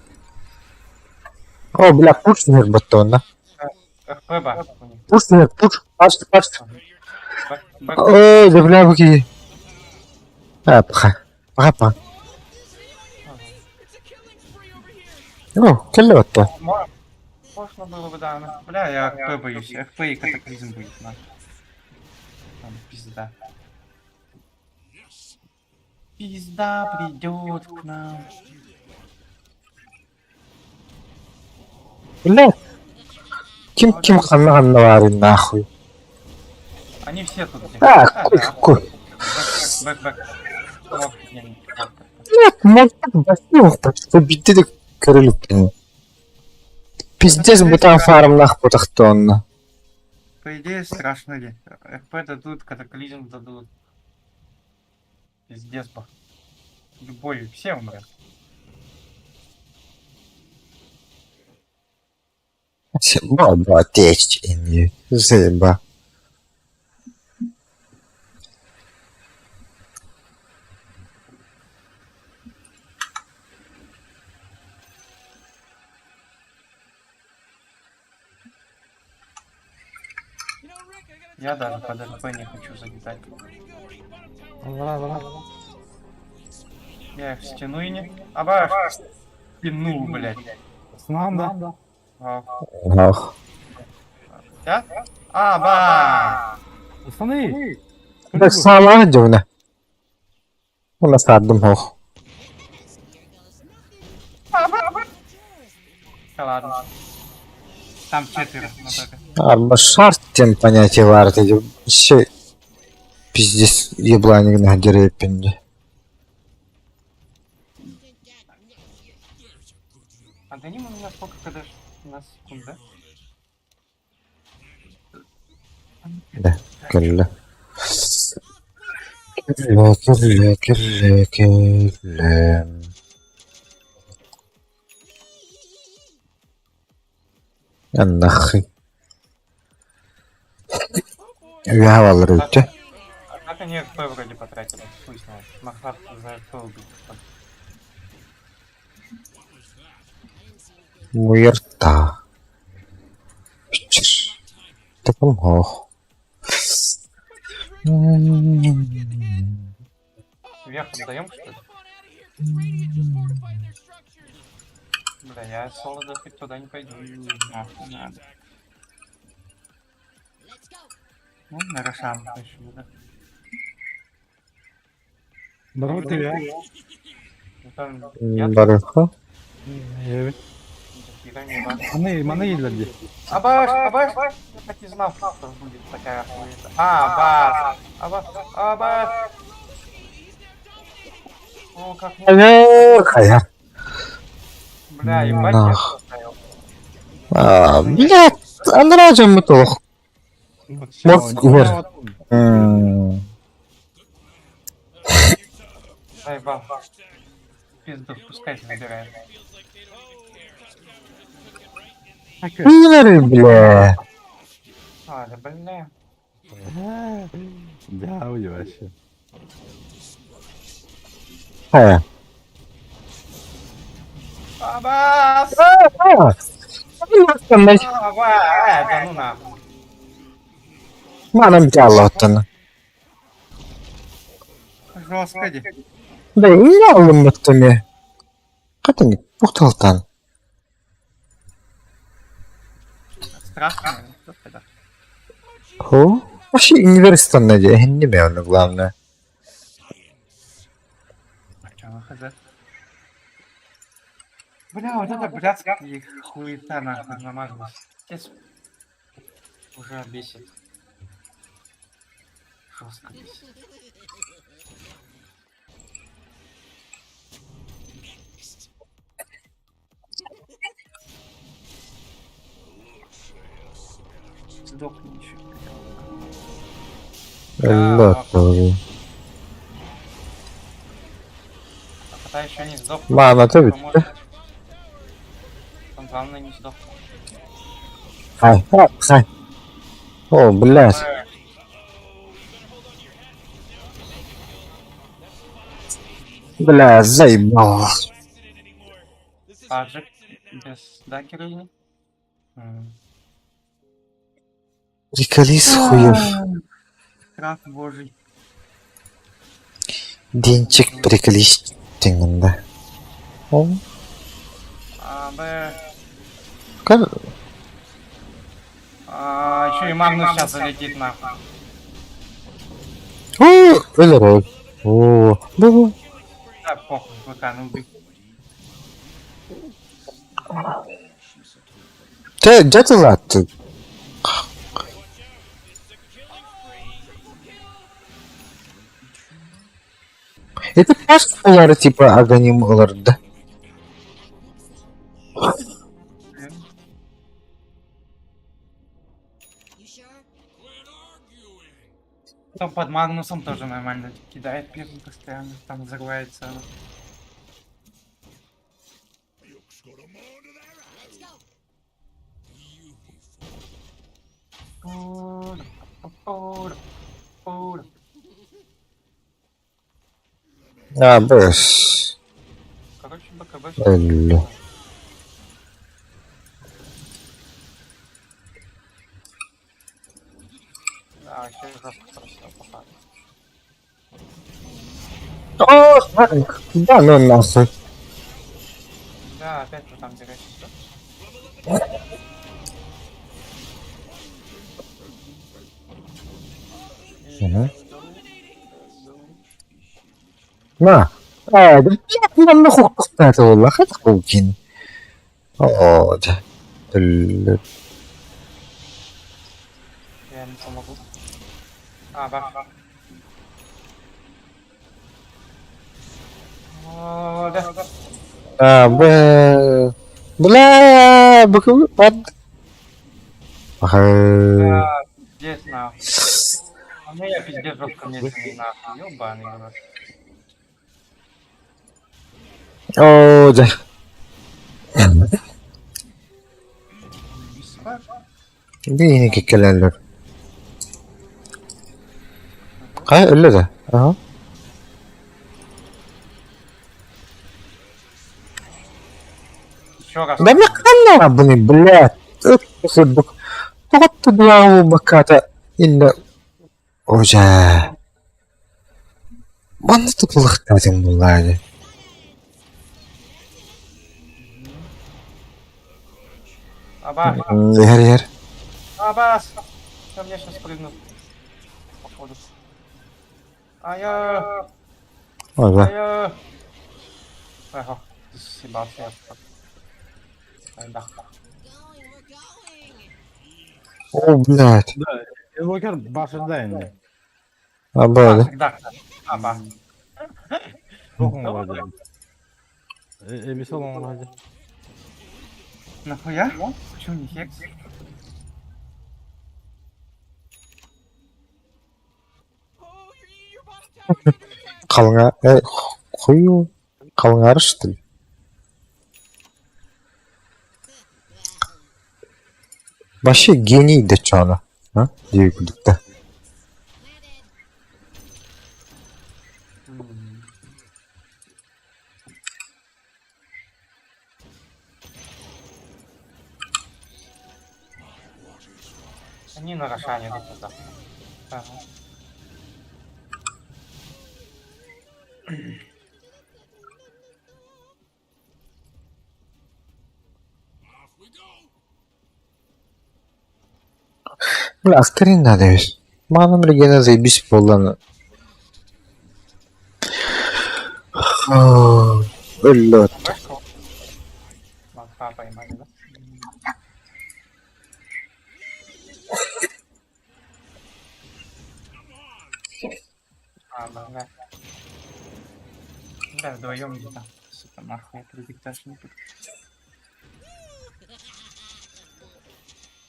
о бля пуш нет батона ФПБ. пуш нет пуш паш Бэк. ой да бля буки пха о келлото Можно было бы, да. Бля, я ФП боюсь. ФП и катаклизм будет, на. Там пизда. Пизда придет к нам. бля ким ханна варин нахуй Они все тут. куй Бэк. нет может просто битти де көрүлүп пиздец бы там фарм нах потахтонна По идее, страшно ли? РП дадут, катаклизм дадут. Пиздец бы. Любой, все умрет. Баба течь не зыба Я даже под РП не хочу залетать. Я их в стену и не... Аба! Стену, блядь. Sınav da. ах Я? Аба! Sana iyi. так сама дёвна у нас адым хох Да ладно. Там четверо. на топе. арба шарт тем понятие варты еще пиздец ебланик на дерепенде А доним у меня сколько КД? У нас секунд, да? да келле келле нахуй я валры үтте А как они РП вроде потратили? Хуй знает. Махат за РП убить. Муерта. Таком хох. Вверх отдаем, что ли? Бля, я соло хоть туда не пойду. Нахуй надо. Ну, на Рошан еще буду. Дорога ya. Ну, там я Барыха. Evet. дофига не бар. Mana geldi. Абаш! Я так и знал, что будет такая хуета. Абаш! О, как мне... Хая. Бля, ебать, я Нах. поставил. Блядь, Андрей Мутох. Вот Игорь. М, Заебал. Пизду, пускай забирает. Игорь, бля. А, да бля. Да, вообще. Хая. Абас! Да Да ну нахуй. ну Allah'tan. Господи. Да и я улымматтыме. Катың пухталтан. Страшно. Что это? Хо? Вообще университет надеюсь, не мявно главное. А чё, хз? Бля, вот это блядские хуета нахуй намазалась. Здесь уже бесит. Жестко бесит. Сдохни еще. Allah Allah. А пока еще не сдох. Мама, ты ведь, поможет. Он главное не сдох. Хай, хай. О, блядь. Бля, заебал. Аджик без даггера или нет? Приколись хуев. Страх божий. Денчик приколись. Тинганда. О, Еще и Магнус сейчас залетит нахуй. Ölür. Oo, bu. Да, похуй, ВК, ну убей. Где ты латты? Это просто олары типа агоним оларды. Там под Магнусом тоже нормально кидает первым постоянно, там взрывается. А, бэш. Короче, БКБ. Элло. Да, вообще жестко просто попали. О, да ну нахуй. Да, опять вы там берете, что? Угу. На. Да блядь, нам нахуй это والله خد خوكين. О, да. Я не помогу. Бах. О, да. Бля, баку, под. Ага. Да, здесь нахуй. А мне я пиздец жестко медленный нахуй, ёбаный в рот. О, да. Beni kekelerler. Hayır öyle de. Aha. Еще раз. Да мне канал, блин, блядь. Футбол. Тот два баката. Инна. Ожа. Мана тут лохтатим булады. Аба! Егер. Абас! Ко мне сейчас прыгнут. Походу. Ай-я! Ой, да. Ай-я! Ага, ты съебался я. Ай, да. О, блядь. Инвокер башында енді. Абады. Да. Аба. Тоқың олады. Эбисол олады. Нахуя? Почему не хекс? Қалыңа... Қою... Қалыңары, что ли? Вообще гений да чё она? А? Дивикудукта. Они на Рошане идут туда. Ага. Бля, аскарин надо ведь. Маном регена заебись полана. Блядь. Вышел. Макфа поймали, да? А, да. Да, вдвоем где-то. Сука, нахуй, я прыгать даже не буду.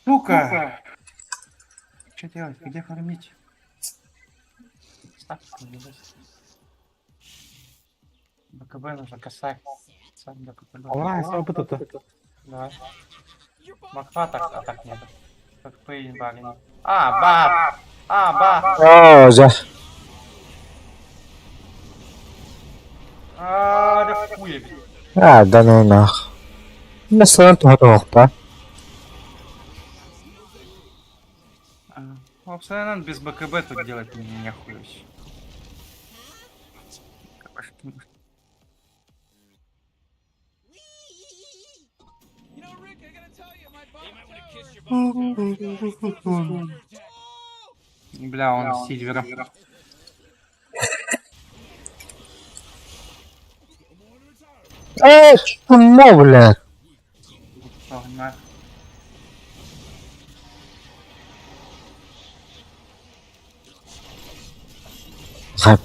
Сука! Что делать? Где фармить? Ставки не есть. БКБ нужно косарь. Сам БКБ. Аллах, сапы тұты. Давай. Макфа так, а так нет. Как пейн барин. Ба! О, да. Да хуя. Да ну нах. Mesela tuhaf. Ну, постоянно без БКБ тут делать нехуй вообще. You know, Rick, I gotta tell you, my bottom tower. Бля, он с Сильвером. Чмо, блядь. Погнали.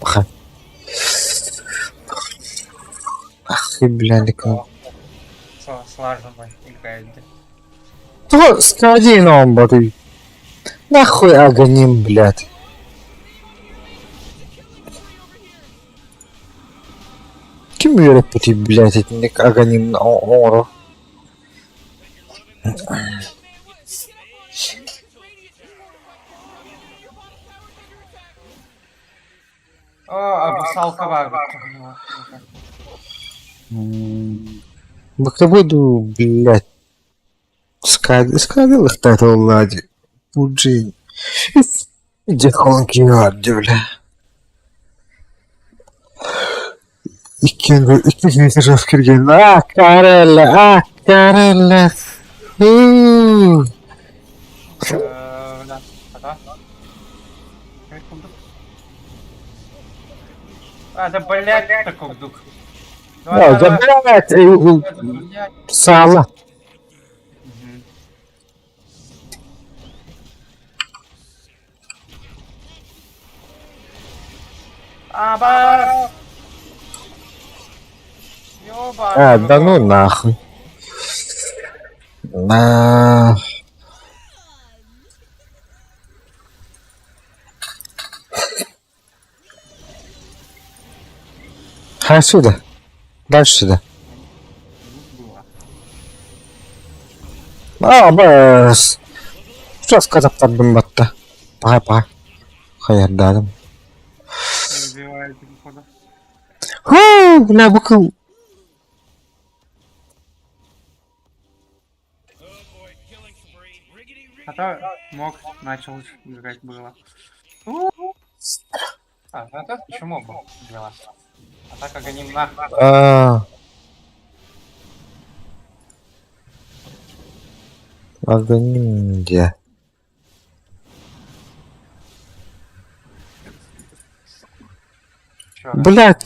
Пахай. Ах ты, блядь, как... Слаженно играет. То сходи на баты. Нахуй агоним, блядь. Кем я репути, блядь, это не агоним на ору. О, обоссал ковару. Бактабуду, блядь. Скадил их так лади. Уджи. Иди холонки арди, бля. İkinci sezon kirgen. Карелла. Да. Ага. Да, блядь, такой дух. О, да, блядь, Блядь. сала. Аба! Ёба! Да ну нахуй. На. Сюда. Дальше сюда. Бас. Сейчас сказать там батта. Папа. Хаярдадым. Убивает, походу. Бля, букл. А то мог начал играть было. А, ну это чему был делать? А так как они нахуй. А. Агония. Чё, раз? Блять!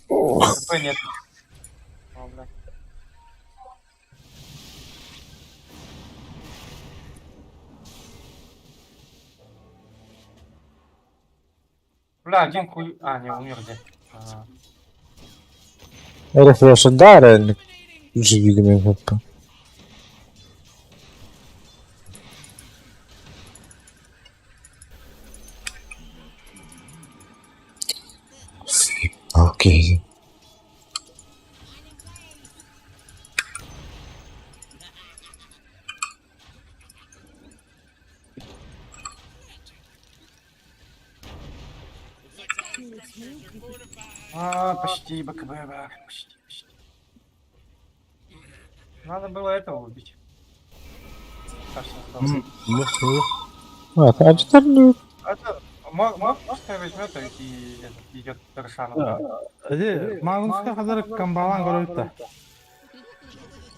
ХП нет. О, блядь. Бля, один хуй... А, не, умер где. А, Рефреш, да, реально. Уже видимо ХП. Окей. почти БКБ, бля, почти, почти. Надо было этого убить. Кажется, сдался. А теперь нет. Это, мог пускай возьмет и идет Рошану. Эти Магнуска хазар камбалан көрөйт.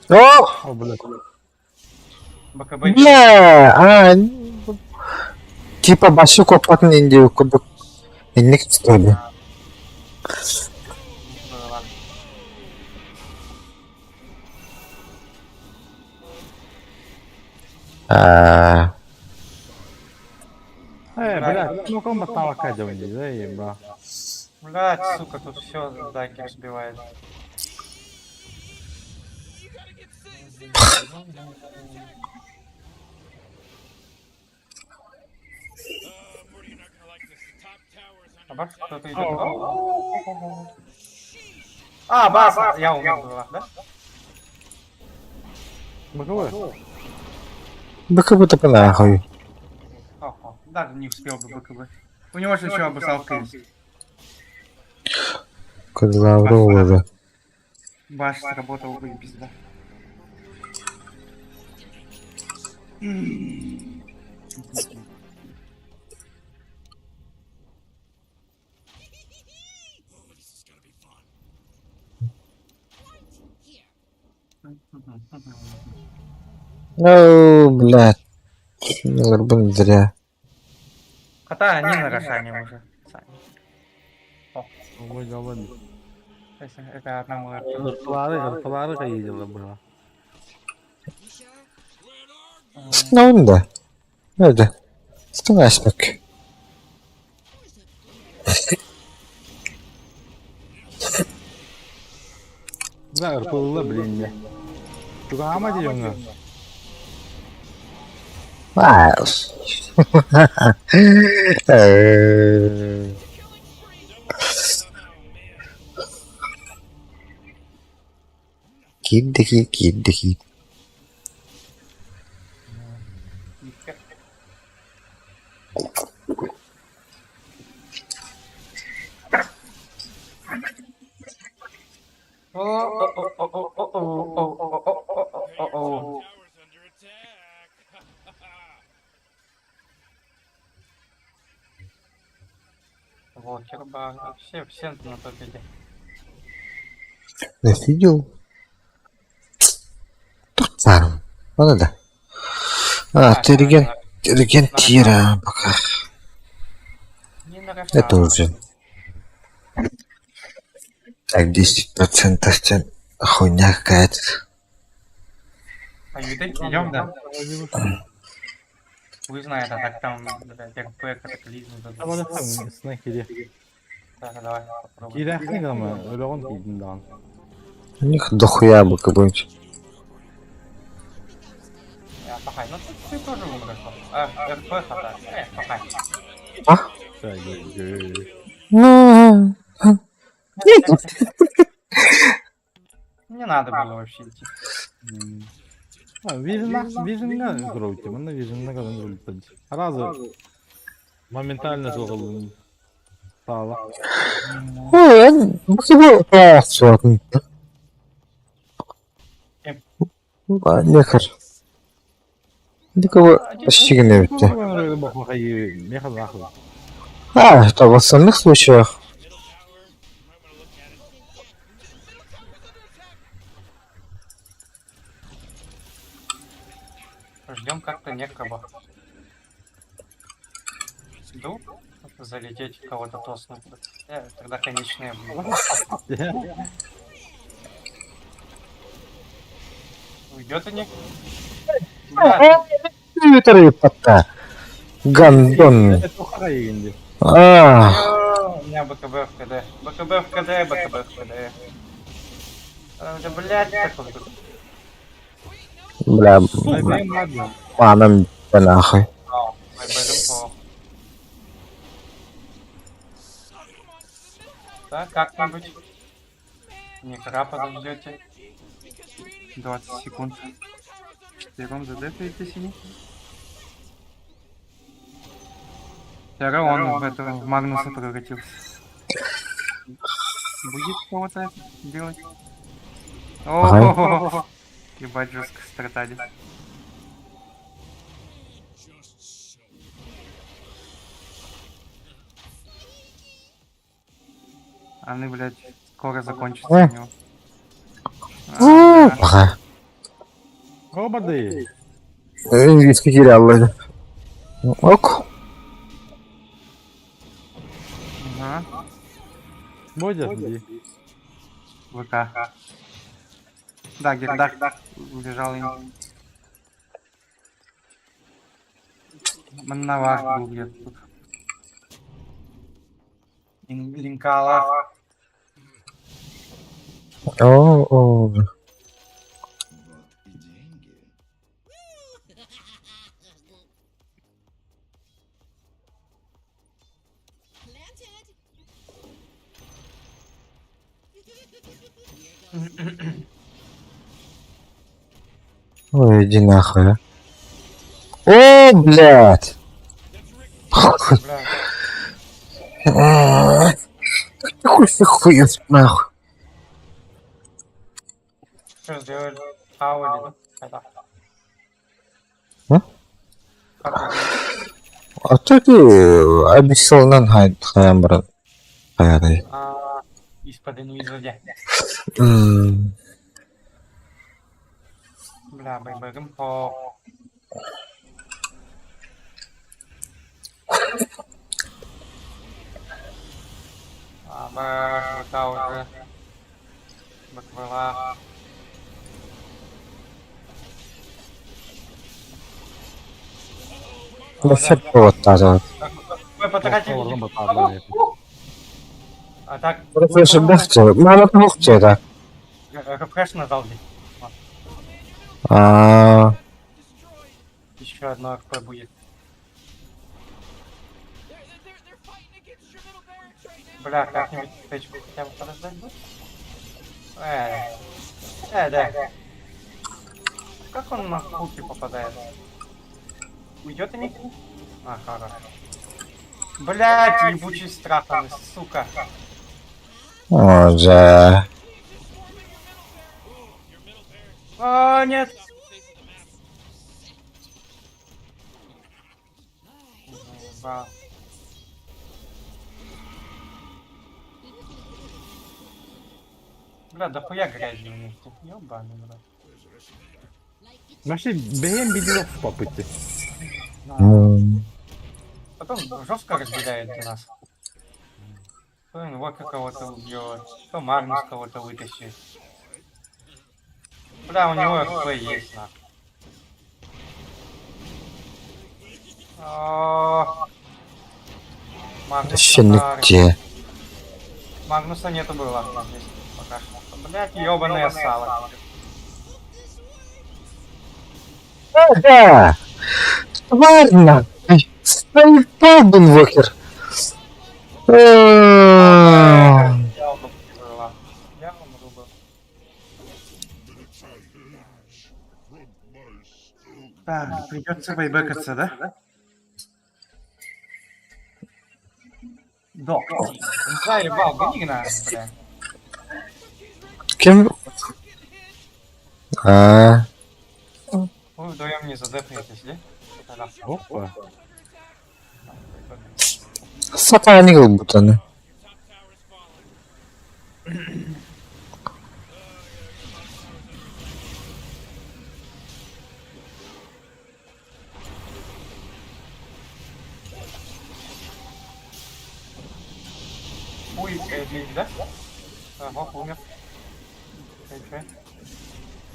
О! О, блядь. БКБ. Бля! Типа башы копатын инде кубик. Инник столи. Блядь, ну ком батала кадя не, да, еба. Блядь, сука, тут все дайки сбивает. А баш, кто-то идет. А, бас, я умер была, да? БКВ. БКБ-то нахуй. Ого, даже не успел бы БКБ. У него же еще обоссалка есть. Козловрова, да. Баш сработал бы и пизда. Ну, блядь. Наверное, зря. Хотя они на Рошане уже. Сами. Ой, давай. Это одному Ырпылары кайдылы было. Ну, да. Это. Стунашмик. Да, ырпылы, блин, не. Тугама дiyonga. Вау. Киддики. Вот, Керба, все на победе. Не видел? Тут пару. Вон это. Ты регентира пока. Не на Рошане. Это уже. Так, 10% хуйня какая-то. А видать, идем, да? Вы знаете, а так там, блядь, РП, катаклизм. Ama da sen snack idi. Да, давай, попробуем. Giyersin ama öyle on giydin daha. У них дохуя бы какой-нибудь. Пахай, ну ты тоже умрешь. РП хата. Пахай. Не надо было вообще идти. Vision'ga kırıyorum. Bunda Vision'ga kadar kırıyorum. Razı. Моментально soğudum. Sağ ol. Ой, БКБ. Сватный. Лекарь. Никого почти не видите. Öyle bakma hayır. Ne kadar haklı. Это в остальных случаях. Ждем как-то некого. Жду залететь кого-то тоснуть. Тогда конечные будут. Уйдет они? Бля, Твиттеры пота. Гандон. Это тухара егенде. у меня БКБ в КД. БКБ в КД, БКБ в КД. Да, блядь, такой тут. Бля, Блин, ладно. мамам да нахуй. Выберем по. Да, как-нибудь. Некра подождете. 20 секунд. 4 задефаете синий. Вчера он в этого в Магнуса превратился. Будет кого-то делать? О, ебать, жестко стратали. Они, блядь, скоро закончатся у него. Да. Ага. Рободы. Виски терял. Ок. Ага. Бодя, иди. ВК. Да, Гердак убежал им. Маннавар был где-то тут. Линкала. О. Ой, иди нахуй, а. О, блядь! Бля, Хуй ты хуец, нахуй. что сделали? Хаули, да? Это. А? Как вы делаете? А то ты обещал хаям, брат. Хаядай. Из-под инвизоде. Бля, бэйбэгэм по... ВК уже. Бэквела. Да все вот так вот. Вы потратили... Робот падает. А так... Рефреш бахте. Мама бахте, да. Рефреш нажал здесь. Еще одно АКП будет. Бля, как-нибудь тычку хотя бы подождать будет? Да. Как он на хуки попадает? Уйдет они? А, хорошо. Блять, ебучий страханный, сука. О, да. А, нет. Вау. Бля, да хуя грязи у них тут, ёбаный, бля. Вообще, бегем беднов по пути. Потом жестко разделяет нас. То инвока кого-то убьет, то Магнус кого-то вытащит. Бля, у него РП есть, нахуй. Магнус Вообще не подарок. те. Магнуса нету было здесь пока что. Блять, ёбаное сало. Да. Тварь нахуй. Столпа, Бенвокер. Я умру бы. Так, придется вейбекаться, да? Док. Заебал, гони надо, бля. Кем? Вы вдвоем не задефаетесь, да? Тогда. Опа. Сатанил бутаны. Ой, Лили, да? Ага, умер. Чё?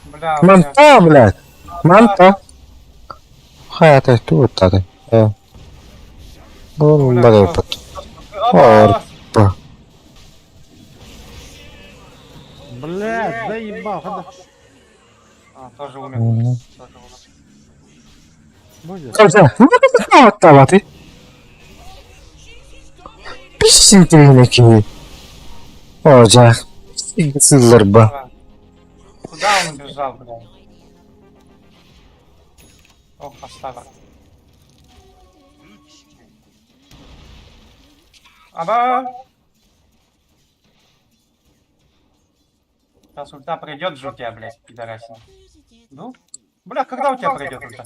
Бля, бля. Манта, блядь! Манта! Hayata тут это. Ну, Бля, блядь, что? Ор. Блядь, заебал, хода. Тоже умер. Мгм. Тоже умер. Будет. Кожа, ну ты оттава ты. Пишите такие. Ожа. Сылырба. Ладно. Куда он убежал, бля? О, поставил. Аба! Сейчас ульта придет же у тебя, блядь, пидорасина. Ну? Бля, когда у тебя пройдет ульта?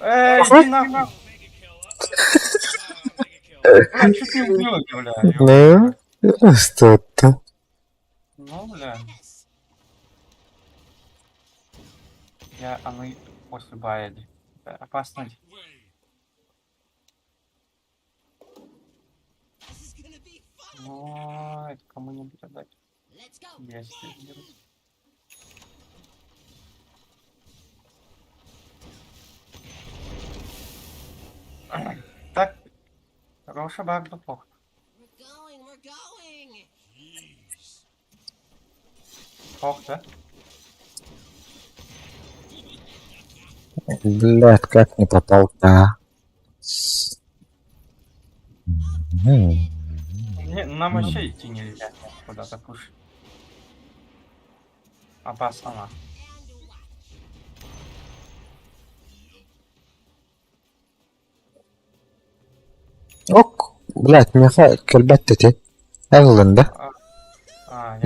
Эй, иди нахуй! Бля, чуть не убил тебя, бля. Ну, что-то. Ну, бля. А мы после Баэли. Опасно. Ну, это кому-нибудь отдать. Если берут. Так, хороший баг был плохо. Плохо, да? Блядь, как не попал-то. Не, нам вообще идти нельзя куда-то пуш. Опасно. На. Ок, блядь, меха, кальбат-то ты. Эглен, да?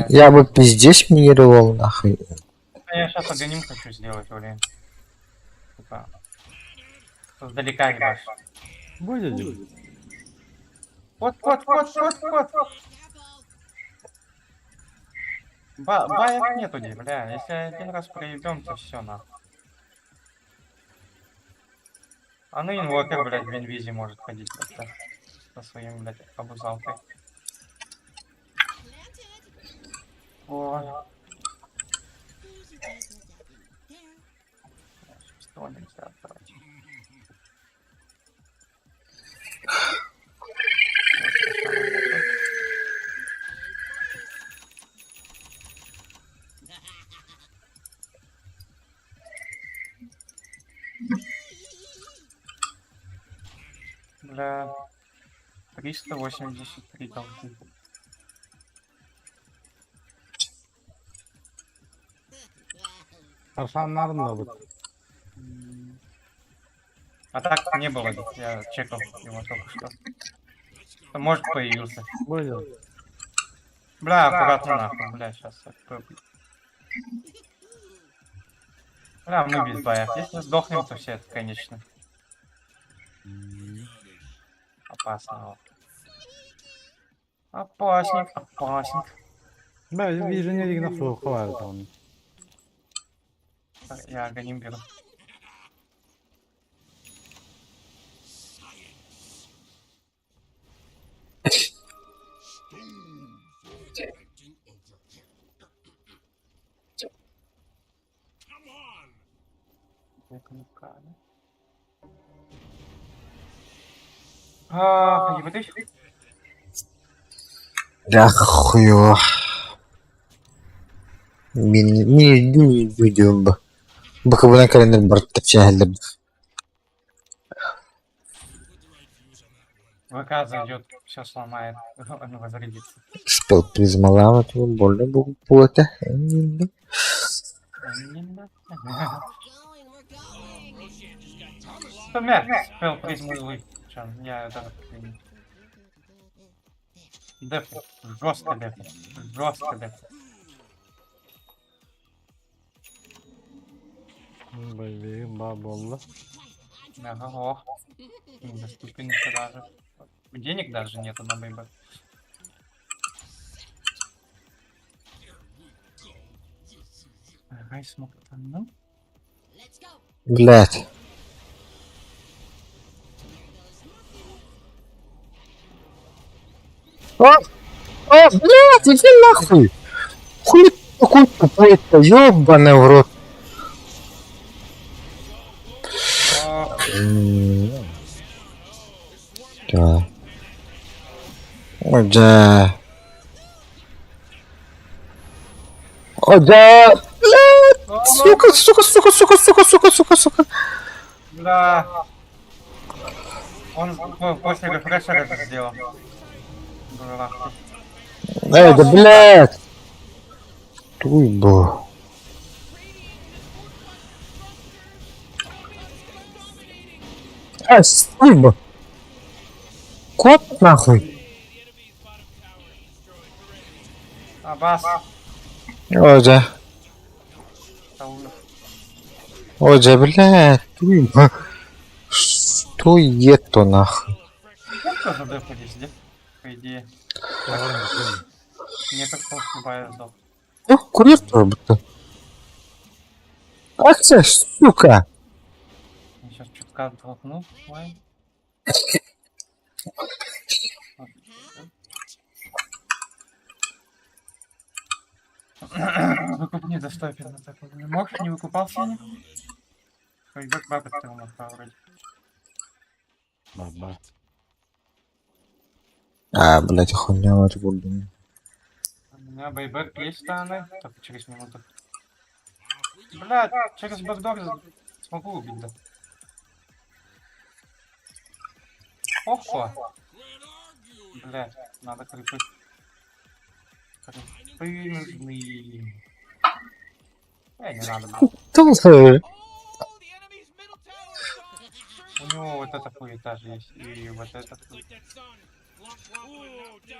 Я бы пиздец минировал, нахуй. Я сейчас огоним хочу сделать, блин. Типа. Сдалека ебашь. Будет. Вот. Баек нету, бля. Если один раз проебем, то все нахуй. А ну инвокер, блядь, в инвизе может ходить как-то. Со своим, блядь, обузалкой. О. Что нельзя отдавать. Бля, 383 толпы. Аршаннарын да вот. А так не было, я чекал его только что. Может появился. Будет. Бля, аккуратно нахуй, бля, сейчас. Бля, мы без боя. Если сдохнем, то все это, конечно. Опасно. Опасник. Бля, вижу не видно, что хватит он. Я агоним беру. Ебать. Да хуё. Не видео бы. Бакабына календарь бартта чахлеб. ВК зайдет, все сломает, он возродится. Спел призмалава, то больно был пота. Что мяч спел призму злый. Я это... Деф, жестко деф. Боевик, баболла. Ага, ох. Недоступен еще даже. Денег даже нету на бейбе. Ага, смог там, ну? Блять. Блядь, иди нахуй! Хули такой тупой-то, ёбаный в рот. Да. О, да. О, да. Блядь, сука. Да. Он после рефреша это сделал. Дурак. Да блядь. Туйбо. Спасибо. Кот нахуй. Аббас. О, да. О, да, блядь. Туйбо. Что это нахуй? Я тоже дефу везде, по идее. Мне как просто повезло. Ну, курьер будто. Ах ты, сука. Я сейчас чутка оттолкну. Ой. Выкуп недоступен. Мог не выкупал синий? Пойдет бабы ты у нас вроде. Баба. А, блядь, хуйня вот буду. У меня бейбэк есть станы, только через минуту. Блядь, через бэкдор смогу убить, да. Опа! Блядь, надо крипы. Крипы нужны. Не надо. Тоже. У него вот эта хуета же есть. И вот это.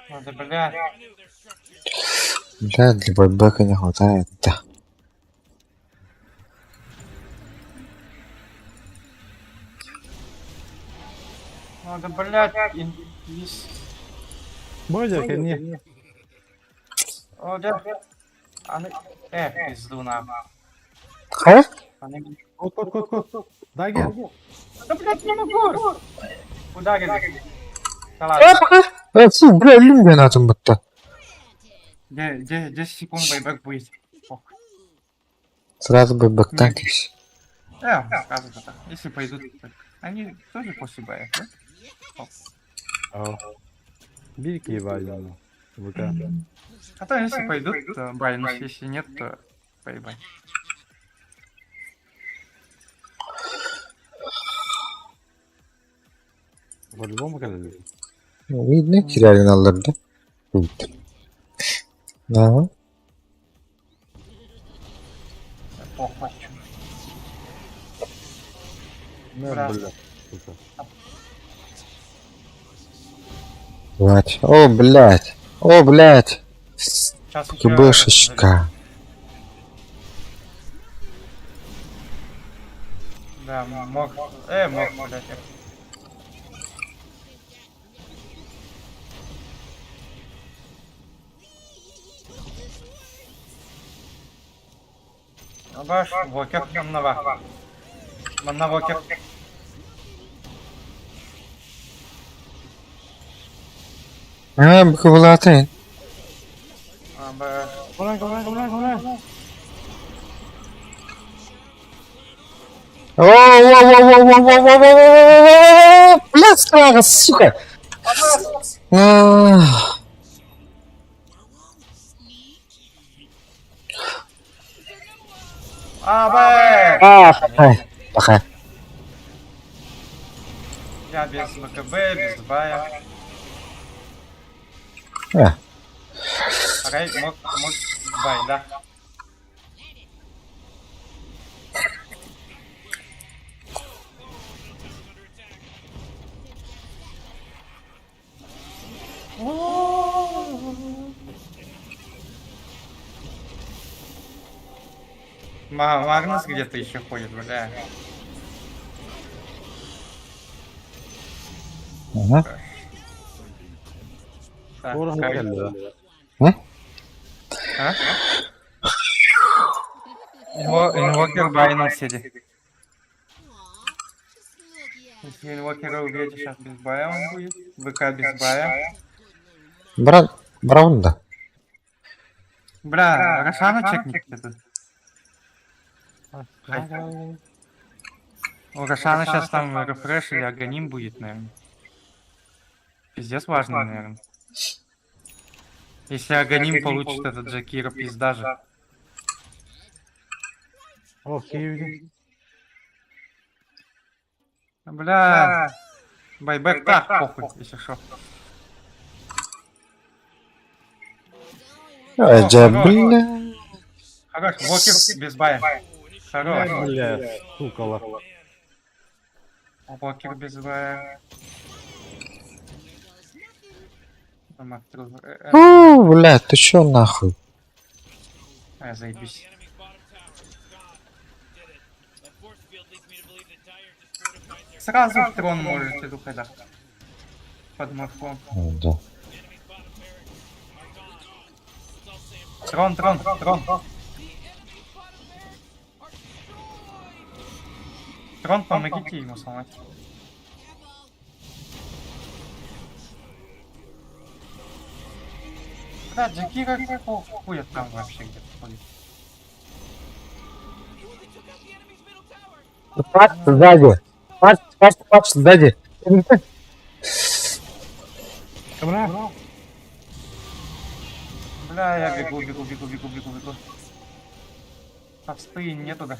Надо, блядь. Да, для байбека не хватает, да. Надо, блядь. Бодя, ко мне. О, да. Они... пизду на. А? Они... Кот. Дай ген. Да, блядь, не могу! Куда говоришь? Да ладно. Фу, бля, люмбе надо будто. 10 секунд байбек будет. Ох. Сразу байбек танкись. Сразу так. Если пойдут, так. Они тоже после боя, да? Бирки ебали. ВК. А то если пойдут, то байнус, если нет, то поебать. По-любому когда. Видно, теряли наларды. Да. Похуй. Да, блядь. Сука. Вот. О, блядь. О, блядь. Сейчас Кибышечка. Да, мог, блядь. Баш, вокер, маннава. Манна вокер. А, быкавлатый. Баш. Гуляй. О, блядь, страга, сука. Баш! Пока. Я без БКБ, без бая. Рэй, мог бай, да? Магнус где-то еще ходит, бля. Так, Скоро Кай. geldi. А? Инвокер байнул сиди. Если инвокера убьете, сейчас без бая он будет. ВК без бая. Браунда. Бля, Рошана чекните тут. У Рошана сейчас там рефреш или агоним будет, наверное. Пиздец важный, наверное. Если агоним получит этот Джакира, пизда же. О, в Киеве. Бля. Байбек так, похуй, если шо. Аджа, бля. Хорош, Вокер без бая. Хорош. Бля, стукало. Вокер без бая. Бля, ты чё нахуй? Заебись. Сразу в трон можете духа под морфом. Да. Трон. Трон, помогите ему сломать. Да, Джакира хуя там вообще где-то ходит. Пач сзади. Пач сзади. Камера? Бля, я бегу. Отсты нету, да.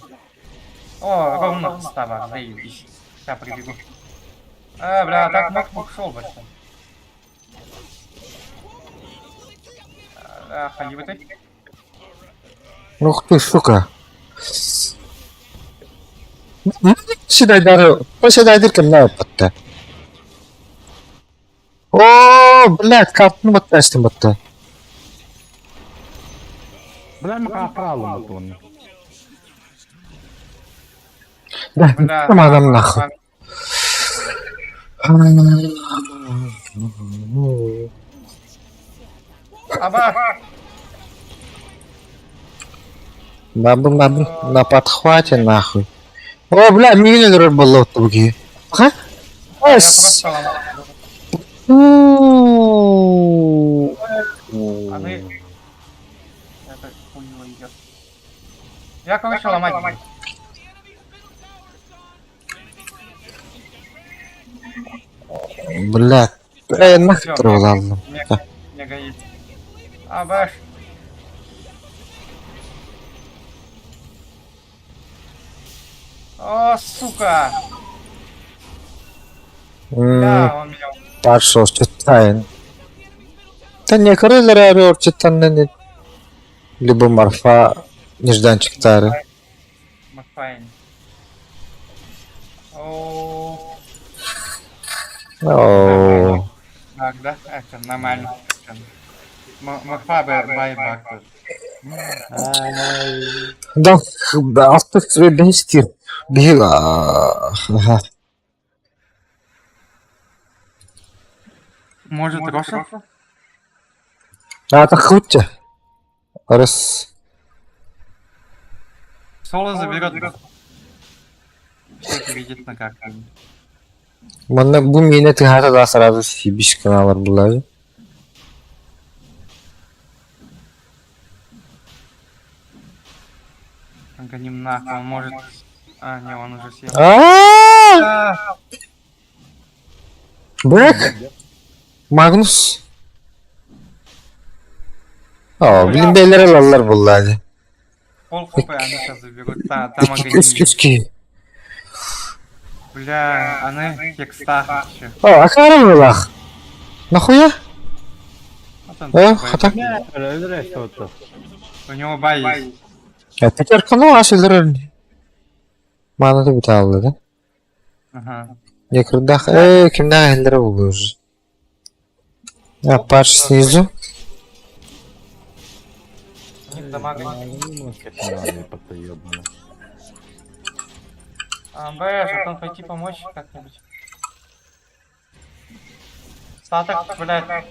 О, ровно става, заебись. Сейчас прибегу. Бля, так мог шел бы. Халивы ты? Ух ты, сука. Поседай кімнаа батты. О, блядь, картын батташтым батты. Бля, мы капралым отон. Да, Бля, там адам нахуй. Аба! Бабы, на подхвате нахуй. О, бля, миллер было в туге. Ага? Я просто ломал. Они... Это хуйня идет. Я, короче, ломать буду. Бля, нахуй ладно. Не гоит. Абаш. О, сука! Да, он меня... Пошел, читаем. Да не, крылья орёр, читанны. Либо морфа, нежданчик тары. Макфайн. О, О, так, да? Это нормально. Морфа байбак тоже. да, автор себе бестир. Била. Ага. Может, Роша? А, это хутя. Раз. Соло заберет. Всех видит на карте. Мана бу меня ты хата да сразу сибиш каналар булай. Гоним нахуй, он может... А, не, он уже съел. Бэк. Магнус. О, блин, бейлер лалар булай. Пол хп они сейчас заберут. Там агоним. Киски. Бля, они хекста еще. О, ахарам лах. Нахуя? Вот он, Хата. Öldür işte otu. У него бай есть. Это теркану ашылдырыр. Манаты бите алды да? Ага. Некрдах, кимда хелдері болды уже. А, паш снизу. У них дамаг. Бэш, а там пойти помочь как-нибудь. Статок, блядь.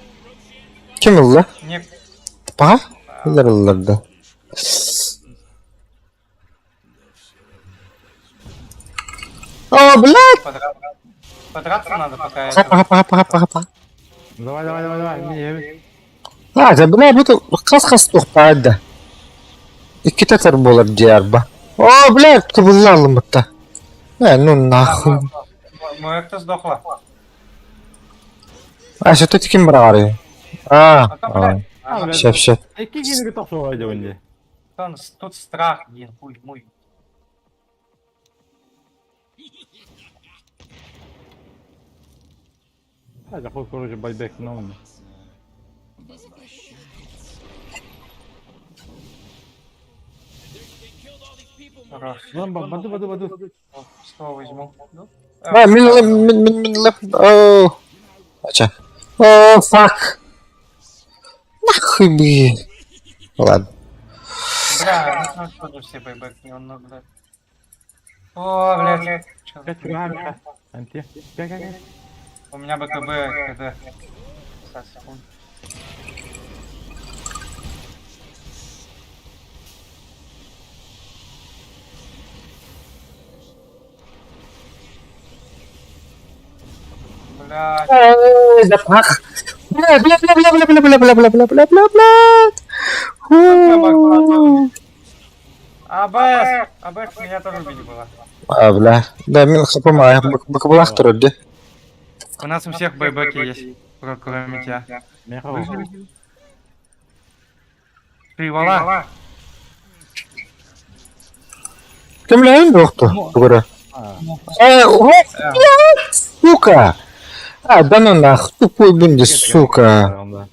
Ким ылды? Не... Паға? Хелдері ылдырды. О, блядь! Подраться надо, пока Паға. Давай, не, Да, бля, буду қас тоқтайды. Iki татар болар диарба. О, бля, кыбыллалым бутта. Ну нахуй. Моя кто сдохла. А, что ты ким брали? А там, блядь. А, Ща. Екі кенеге тапсырып önce. Тут страх, блин, хуй мой. Hadi koy korucu bayback ne oldu? Хорош. Lan bak, badu. Что возьму? Min lep. Oh. Ача. О, фак. Нахуй бы. Ладно. Бля, ну что все байбеки, он, ну, блядь. О, блядь. Чё за Kaç хуйня? abi kaç. Anti. Gel. У меня БКБ, КД. 50 секунд. Блядь. Запах. Бля. АБС меня тоже убили было. А, бля. Да, мин хапамая. Бакабулах турди. У нас у всех байбеки есть, кроме тебя. Merhaba. Ты вала. Кем лейн доктор? Бугара. Сука! А, да ну нах, тупой бунди, сука.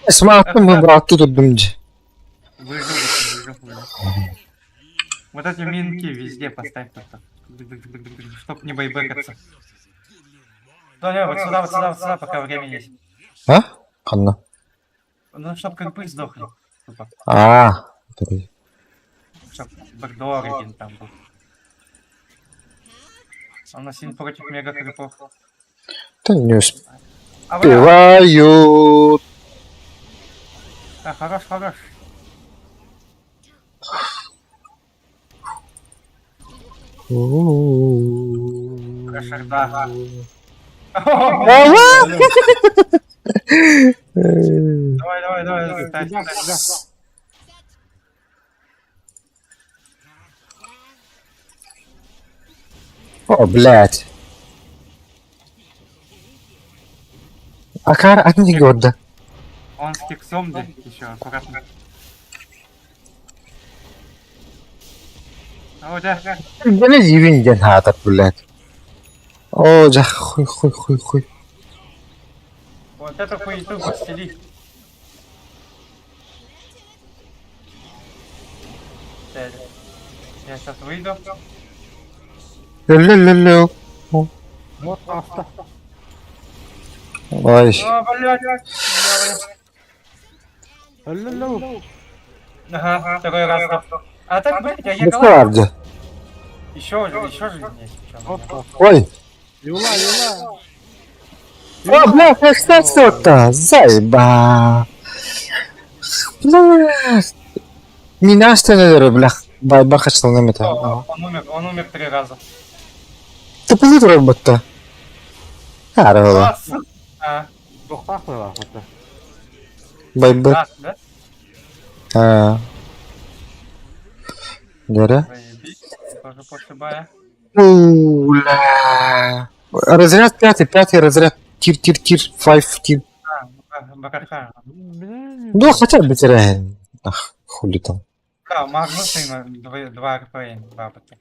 Смартфон выбрал тут бунди. Выжил. Вот эти минки везде поставь просто. Чтоб не байбекаться. Тоня, вот сюда, пока время есть. А? Ханна. Ну, чтоб как бы сдохли. Тупо. А. Чтоб бэкдор один там был. Он нас сильно против мега крипов. Да не А бля, успевают. хорош. Шарда. Давай, ставь. О, блядь. Акар, одни года. Он с кексом, да, еще аккуратно. О, да. Бля, дивин хатат, блядь. О, да, хуй. Вот эту хуету подстели. Я сейчас выйду. Лю. Вот hasta. Ой. О, блядь. Hello. Ага, второй раз. А так, блядь, я Ну ехал. правда. Еще жизнь есть. причём. Ой. Юла. О, бля, как что-то. Заеба. Блядь. Меня остановили, бля. Байбаха что на мета. Он умер 3 раза. Ты полит робота. Здорово. А, Doktaklı var hatta. Байбак. раз, да? А. Гера. Заебись. Тоже пошибая. Уля. Разряд пятый разряд. Тир, 5 тир. Бакарха. Ну, хотя бы теряем. Ах, хули там. Да, Магнус и 2 РП, бабки.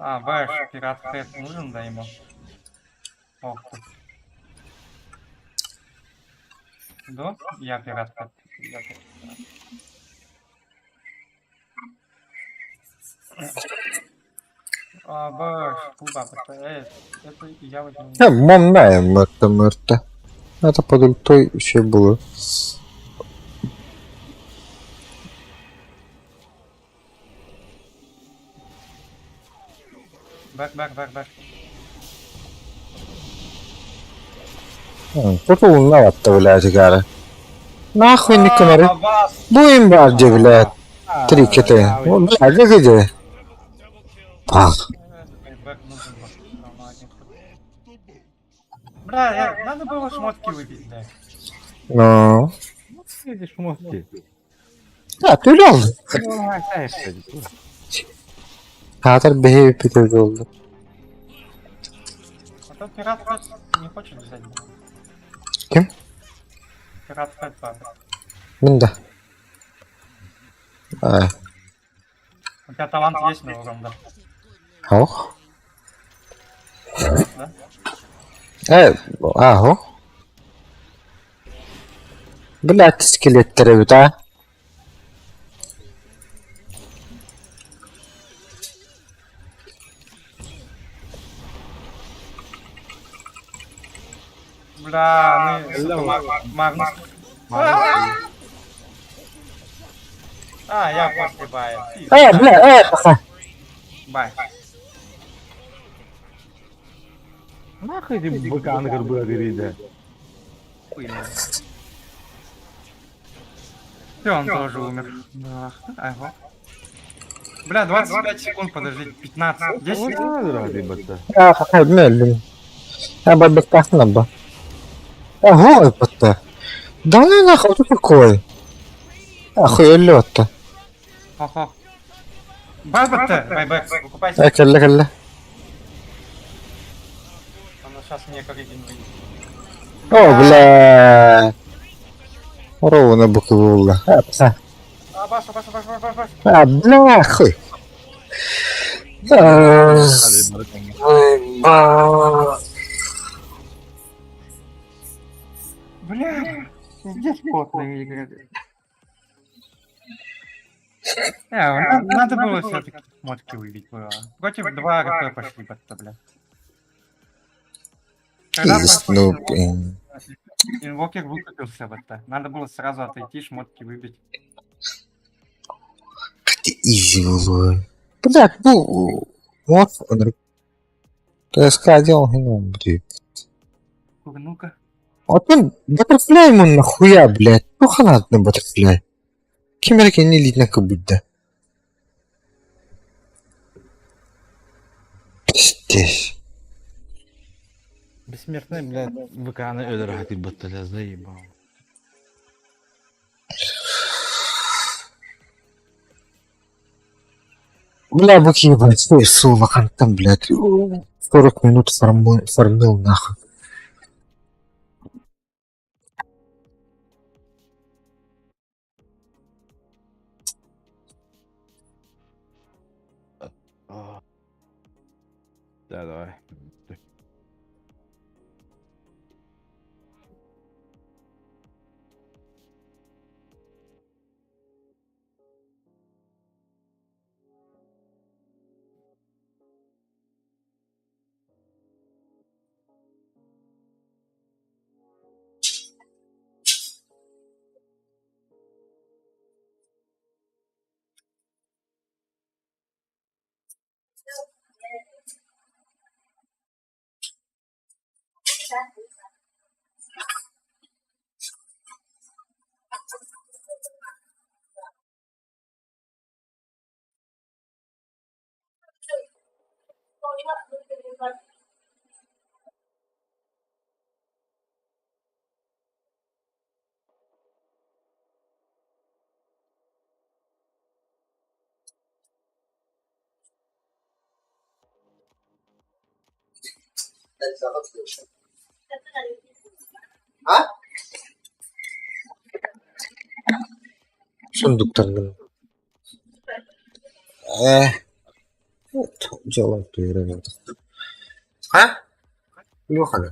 А, Бэш, пират Хэт нужен, да, ему? Ох ты. Да? Я пират Хэт. А, Бэш, бабка, это я возьму. Мом наем это. Это под ультой еще было. Бэк. Кто-то унават-то, блядь, гара. Нахуй не комары. Будем барди, блядь. Три киты. О, блядь, где? Пах. Бэк нужен. Бля, надо было шмотки выпить, да. Ну. Neyse şu moski. Ya öyle oldu. Olmaz sayesinde. Kadar behave bitirdi oldu. А то пират Фэт не хочет взять. Кем? Пират Фэт, правда. Bunda. Ay. У тебя талант есть на урон, Oh. да? Aho. Блядь, скелеттеры бит, а? Бля, ну, сука, Магнус. А, я после бая. Бля, пока. Бай. Нахуй эти быканы горбы огреда. Все, он тоже умер. Да. Ага. Бля, 25 секунд, подожди, 15, 10 секунд. Ладно, ради бата. Пока, блин. Я бы бекахна бы. Ого, это. Да ну нахуй, ты такой. Охуелёт-то. Ага. Бай бата, байбэк, выкупайся. Келле. Оно сейчас мне как один выйдет. О, бля. Ровно буквы было. Пока. Баш. Бля, хуй. Бля, пиздец потные игры. Надо было все-таки мотки выбить было. Против 2 РТ пошли бата, бля. Когда Ну, инвокер выкупился бата. Надо было сразу отойти, шмотки выбить. ты изи было. Блядь, ну, вот он. ТСК делал, ну, блядь. Ну-ка. Вот он, баттерфляй ему нахуя, блядь. Ну, ханат на баттерфляй. Кемерки не лить на кабудда. Пиздец. Бессмертный, блядь, быканы öldür hadi bata, я заебал. Бля, буки ебать, стой, сулахан там, блядь. 40 минут фармил нахуй. Да, давай. Сундуктарның. Жалан tuyuramıyorduk. Ha? Yok hani.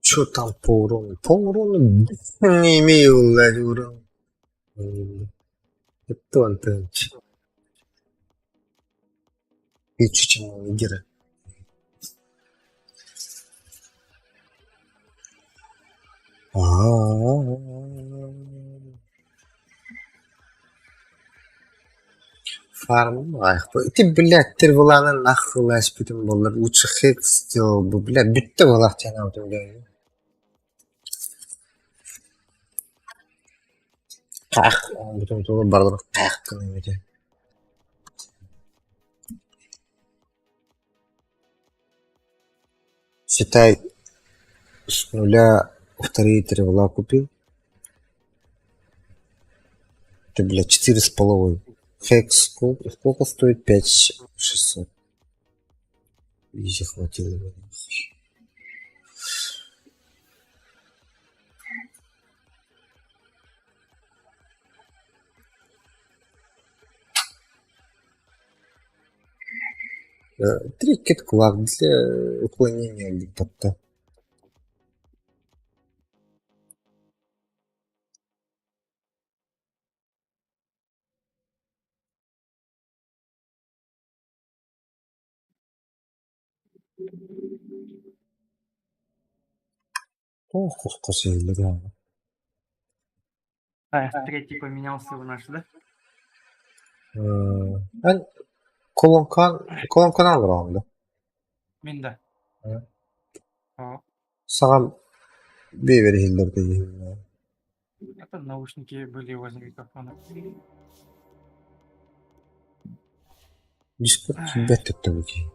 Что там по урону? По урону не имею, блядь, урон. Это Антонович. И чуть-чуть лидера. Фарм, ах, ты, блядь, ты вылана нахуй аспитым болар. Лучше хек сделал бы, блядь, битте вылах тяна вот, блядь. Qaq. Butun bardor qaq qilmaydi. Считай, с нуля вторые три вла купил. Ты, блядь, 4,5. Хекс сколько стоит? 5 600. Изи хватило бы. Трикет клак для уклонения липота. Ох, вкусный, реально. Третий поменялся в наш, да? Ben kolon kan alırım da. Минда. Evet. О, Sana bir hildir değil. это наушники были возле микрофона. Discord bet tabii ki.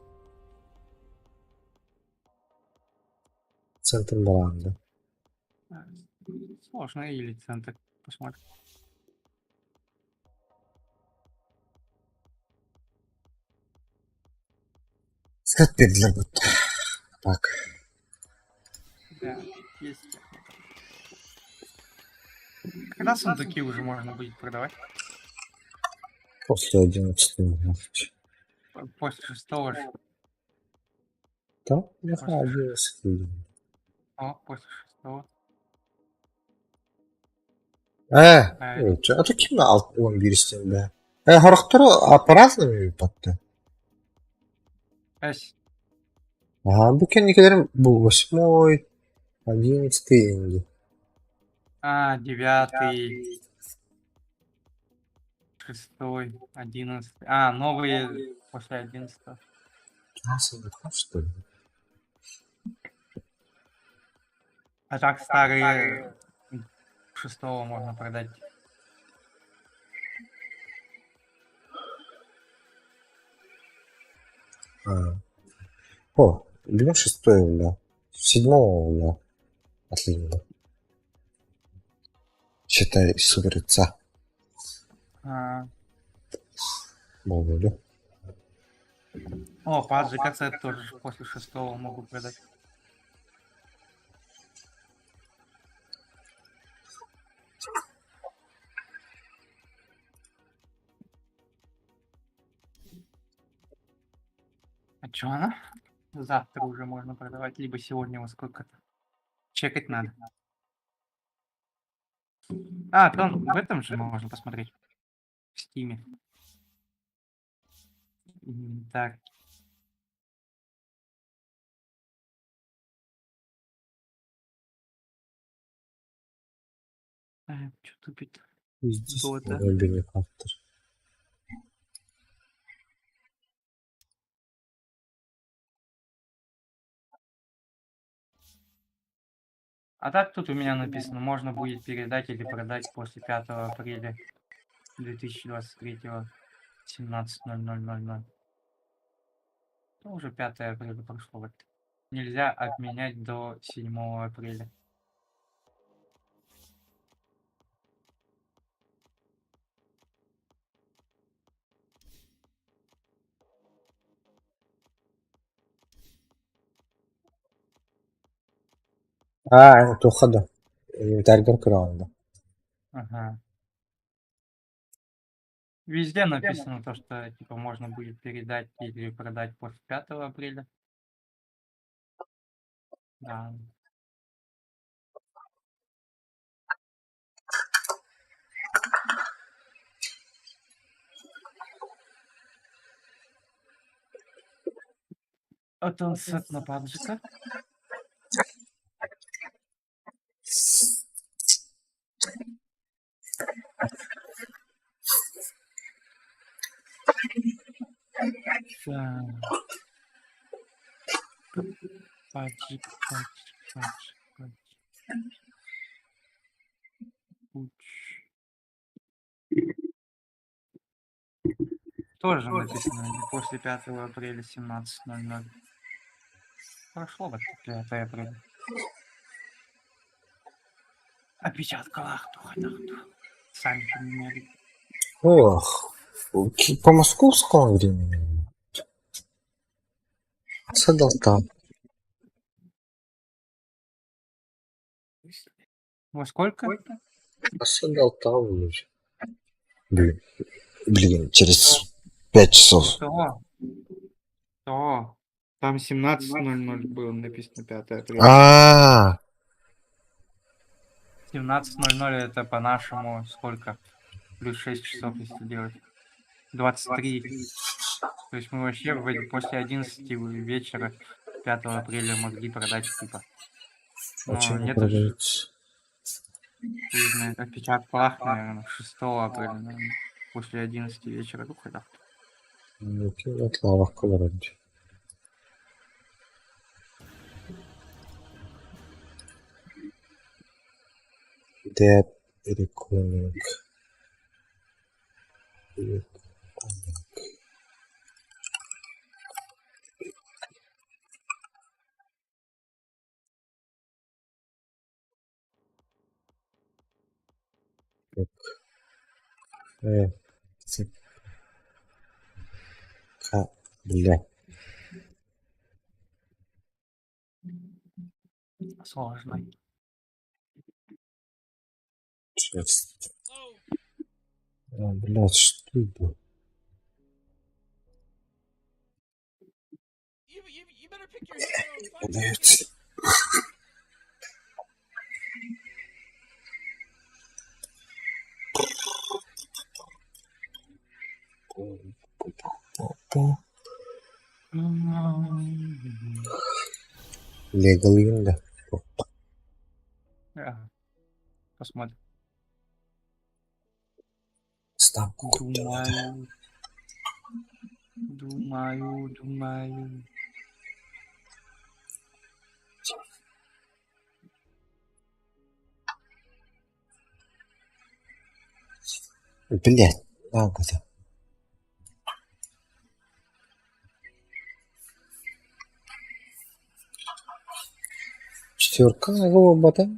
Центр Миранда. Сложно или центр. Посмотрим. Скат передler bu. Так. Да, есть техника. Когда сундуки уже можно будет продавать? После 11. После 6 же. Да? Я знаю, 11. О, после 6. А то kimle 11 istedim be? Haraqtara по-разному battı. Эс. Ага, bu kendilerim bu 8, 11 indi. 9, 6, 11. Новые после 11. Nasıl bu что ли? А так старые 6 можно продать. О, 96 да. 7 да. Отлично. Считай, суперица. Молодец. О, паджи кацет тоже после 6 могу продать. А чё она? Завтра уже можно продавать, либо сегодня во сколько-то. Чекать надо. Там в этом же можно посмотреть. В Стиме. Так. Что тупит? Здесь Дота. мобильный автор. А так тут у меня написано, можно будет передать или продать после 5 апреля 2023 17:00. Ну, уже 5 апреля прошло. Вот. Нельзя обменять до 7 апреля. Это ухода. Инвентарь крауна. Ага. Везде написано то, что типа можно будет передать или продать после 5 апреля. Да. Это сет на паджика. Паджик. Уч. тоже написано после 5 апреля 17:00. Прошло бы 5 апреля. Опечатка лахту, сами поменяли. Ох, по московскому времени. Задолтал. Во сколько? Задолтал уже. Блин, через 5 часов. Что? Там 17:00 было написано 5 апреля. А, 17:00 это по-нашему сколько? Плюс 6 часов, если делать. 23. То есть мы вообще после 11 вечера 5 апреля могли продать типа. Но почему нет, продается? отпечатка лах, наверное, 6 апреля, наверное, после 11 вечера. Ну, хотя. Ну, вот лавка вроде. Dead Reckoning. Бля. Сложно. Сейчас. Oh, Блядь, что это? you better pick your hero and fight. Блядь. Легалинда. Посмотрим. Ставку купил. Думаю. Блядь, нагода. Четверка робота,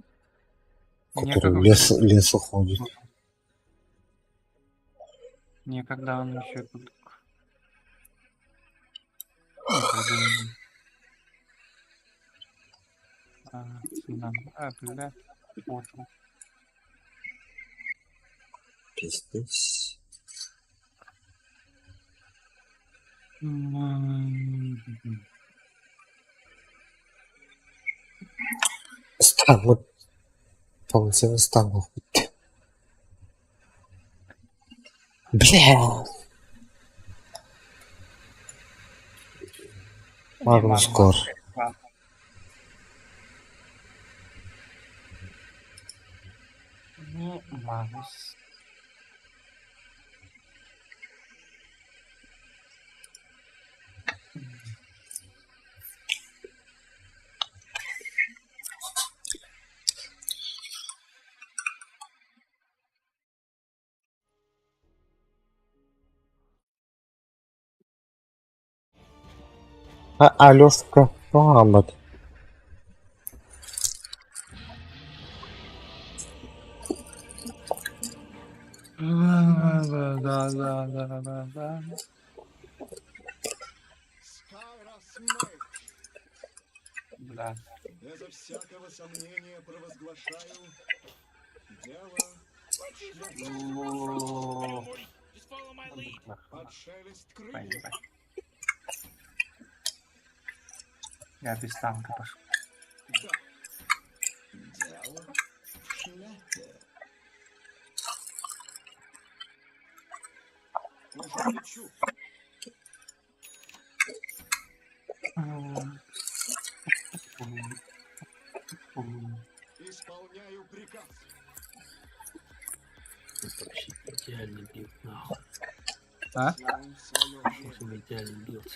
который в лес уходит. Никогда он еще тут. Блядь. Вот. Пиздец. Стан, вот полноценный стан уходит. Бля. Магнус Кор. Магнус. Алёшка, Мухаммад. Да. Да. Безо всякого сомнения провозглашаю дело Just follow my lead. под шелест крыльев. Понятно. Я без танка пошел. Да. Дело в шляпе. Уже лечу. Исполняю приказ. Вообще идеальный билд, нахуй. А? Сделаю свое дело. Очень идеальный билд.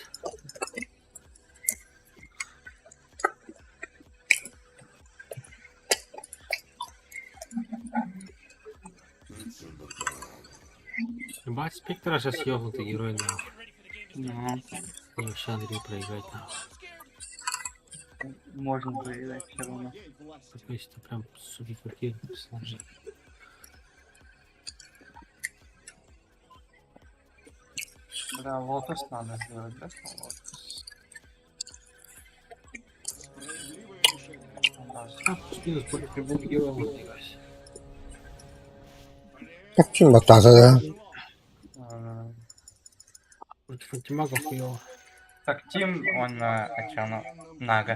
Ебать, Спектра сейчас ёбнутый герой, нахуй. Ну, И вообще Андрей проиграть, нахуй. можно проиграть все равно. То есть это прям супер персонаж. Да, лотос надо сделать, да? Лотос. А, плюс-минус против любого героя можно играть. Почему так, да? Против антимагов хуёво. Так, Тим, он, ну, Нага.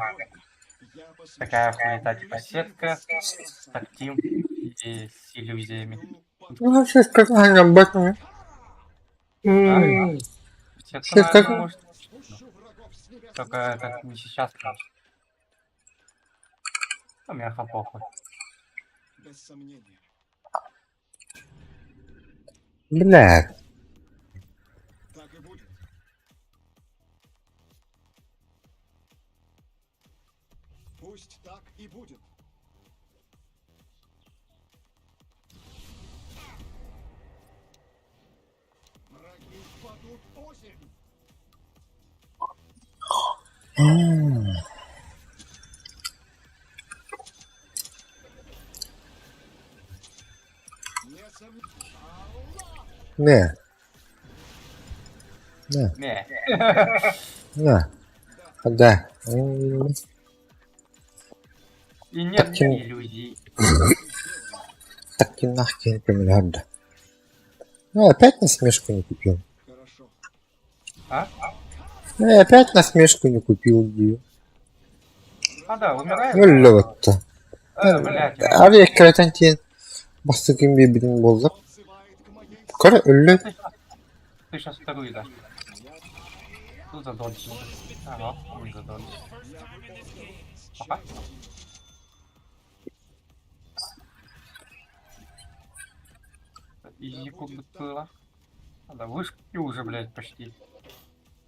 Такая хуета, типа сетка, так Тим и с иллюзиями. Ну, вообще, как она работает. Сетка, Сетка- наверное, может. Только это не сейчас, просто. У меня похуй. Блядь. Пусть так и будет. Враги падут осень. Не сомневаюсь. Не. Не. Не. Не. Да. И нет Таким- иллюзий. Так и нахрен помилярда. Ну, опять насмешку не купил. Хорошо. А? Ну, я опять насмешку не купил, Ди. А, да, умирает. Ну, лёд-то. Блядь. Abi ekrandan keyin bastırgın birbirini bozdup. Kara ölü. Ты сейчас вторую дашь. Тут задончил. Ага, он задончил. Ага. Изи куда было. Да вышки уже, блядь, почти.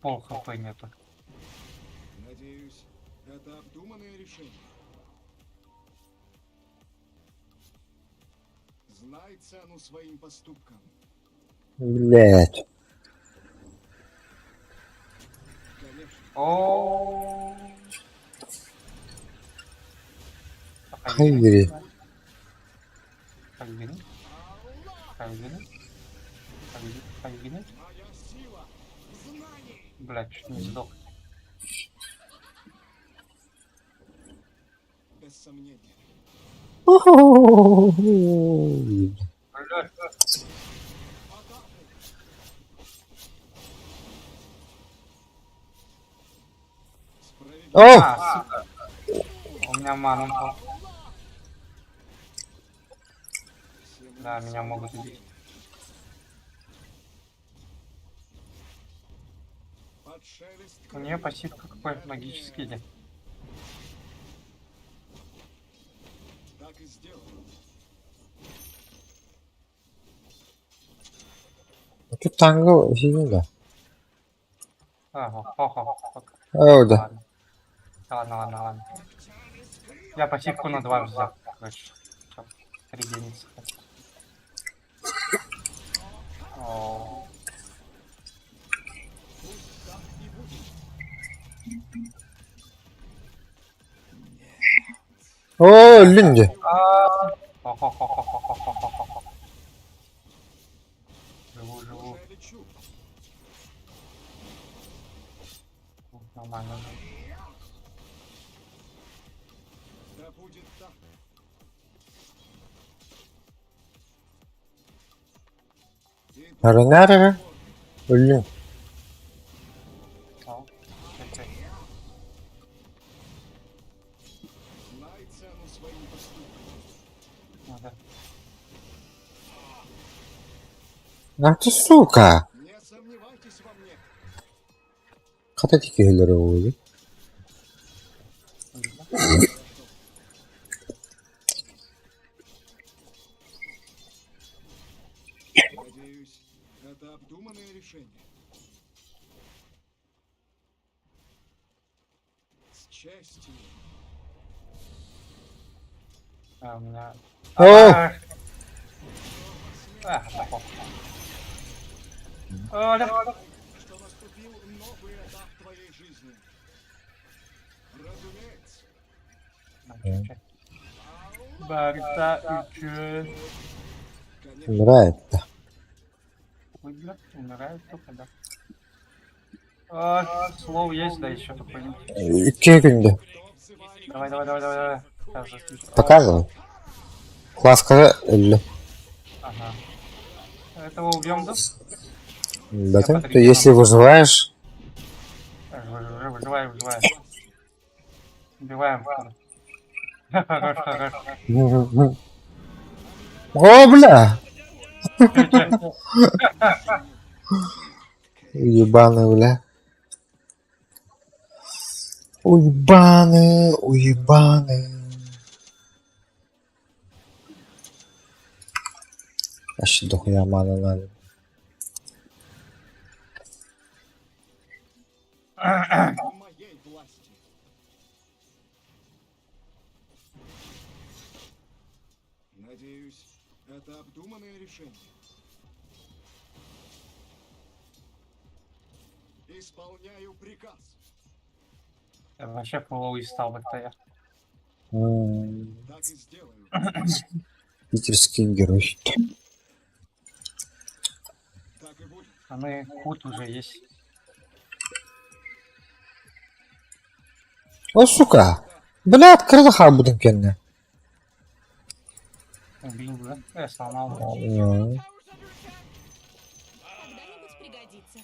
Пол хп нету. Надеюсь, это обдуманное решение. Знай цену своим поступкам. Блять. Конечно. О. Hayır. Хайвины. Моя сила в знании. Блядь, чуть не сдох. Без сомнения. Блядь. О! А, сука. У меня мана упала. Да, меня могут убить. Под шелест У нее пассивка какой магический или? так и сделано. Тут танго сильно. Ага, хо-хо. О, да. Ладно. Я пассивку на 2 взял. Короче, чтоб регениться. О, О, ölünce. хо-хо-хо-хо-хо-хо-хо-хо. Живу. Я лечу. Нормально. Да будет так. Nerede? Ölüm. О, чё-то. Знай цену своим поступкам. Ну да. Ах ты сука. Не сомневайтесь во мне. Kata dikiyorlar oğlu. Надеюсь, это обдуманное решение. С честью. А, у меня... О! А, да, Оля. что наступил новый этап твоей жизни. Разумеется. Барта и чё? Умирает-то. Ой, бля, умирает только, да. А, слово есть, да, еще какой-нибудь. Кегенде. Давай, давай, давай, давай, давай. Сейчас заслышу. Показывай. Класска или... Ага. Этого убьем, да? Затем, то если выживаешь... Выживаем, выживаем. Убиваем. Хорош, хорош. О, бля! Уебаны, бля. Уебаны, уебаны. Вообще дохуя мана надо. В моей власти. Надеюсь, это обдуманное решение. Исполняю приказ. Вообще половый стал бы-то я. Так и сделаю. Питерский герой. Так и будет. А мы кут уже есть. О, сука! Бля, открыла хабудын кенне. Убил, да? Я сломал. Ну. Когда-нибудь пригодится.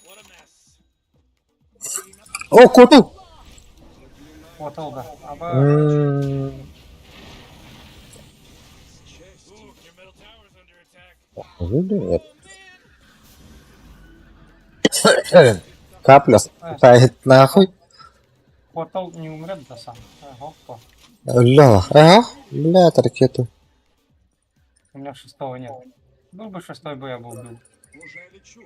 О, коту! Вот, да. Аба. Нет. Капля спускает нахуй. Хотел не умрет, да сам. Ага, кто? Ля, ага, бля, это ракету. У меня шестого нет. Был бы шестой, бы я бы убил. Уже лечу.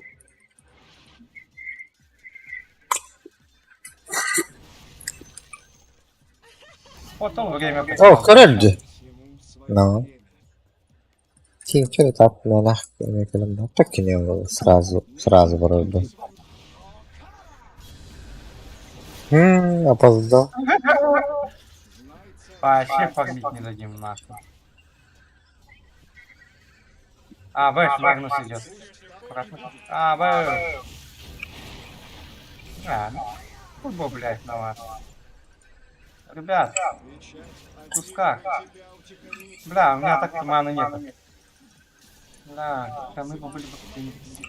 Хотел время О, потерял. король. Всему свое Ну. время. Тим, что это так, ну нахуй, так и не было, сразу вроде. Опоздал. Вообще фармить не дадим нахуй. А, бэш, Магнус идет. Аккуратно. А, бэш. А, ну, футбол, блядь, на вас. Ребят, куска. Бля, у меня так маны нет. Бля, мы бы были бы какие-нибудь.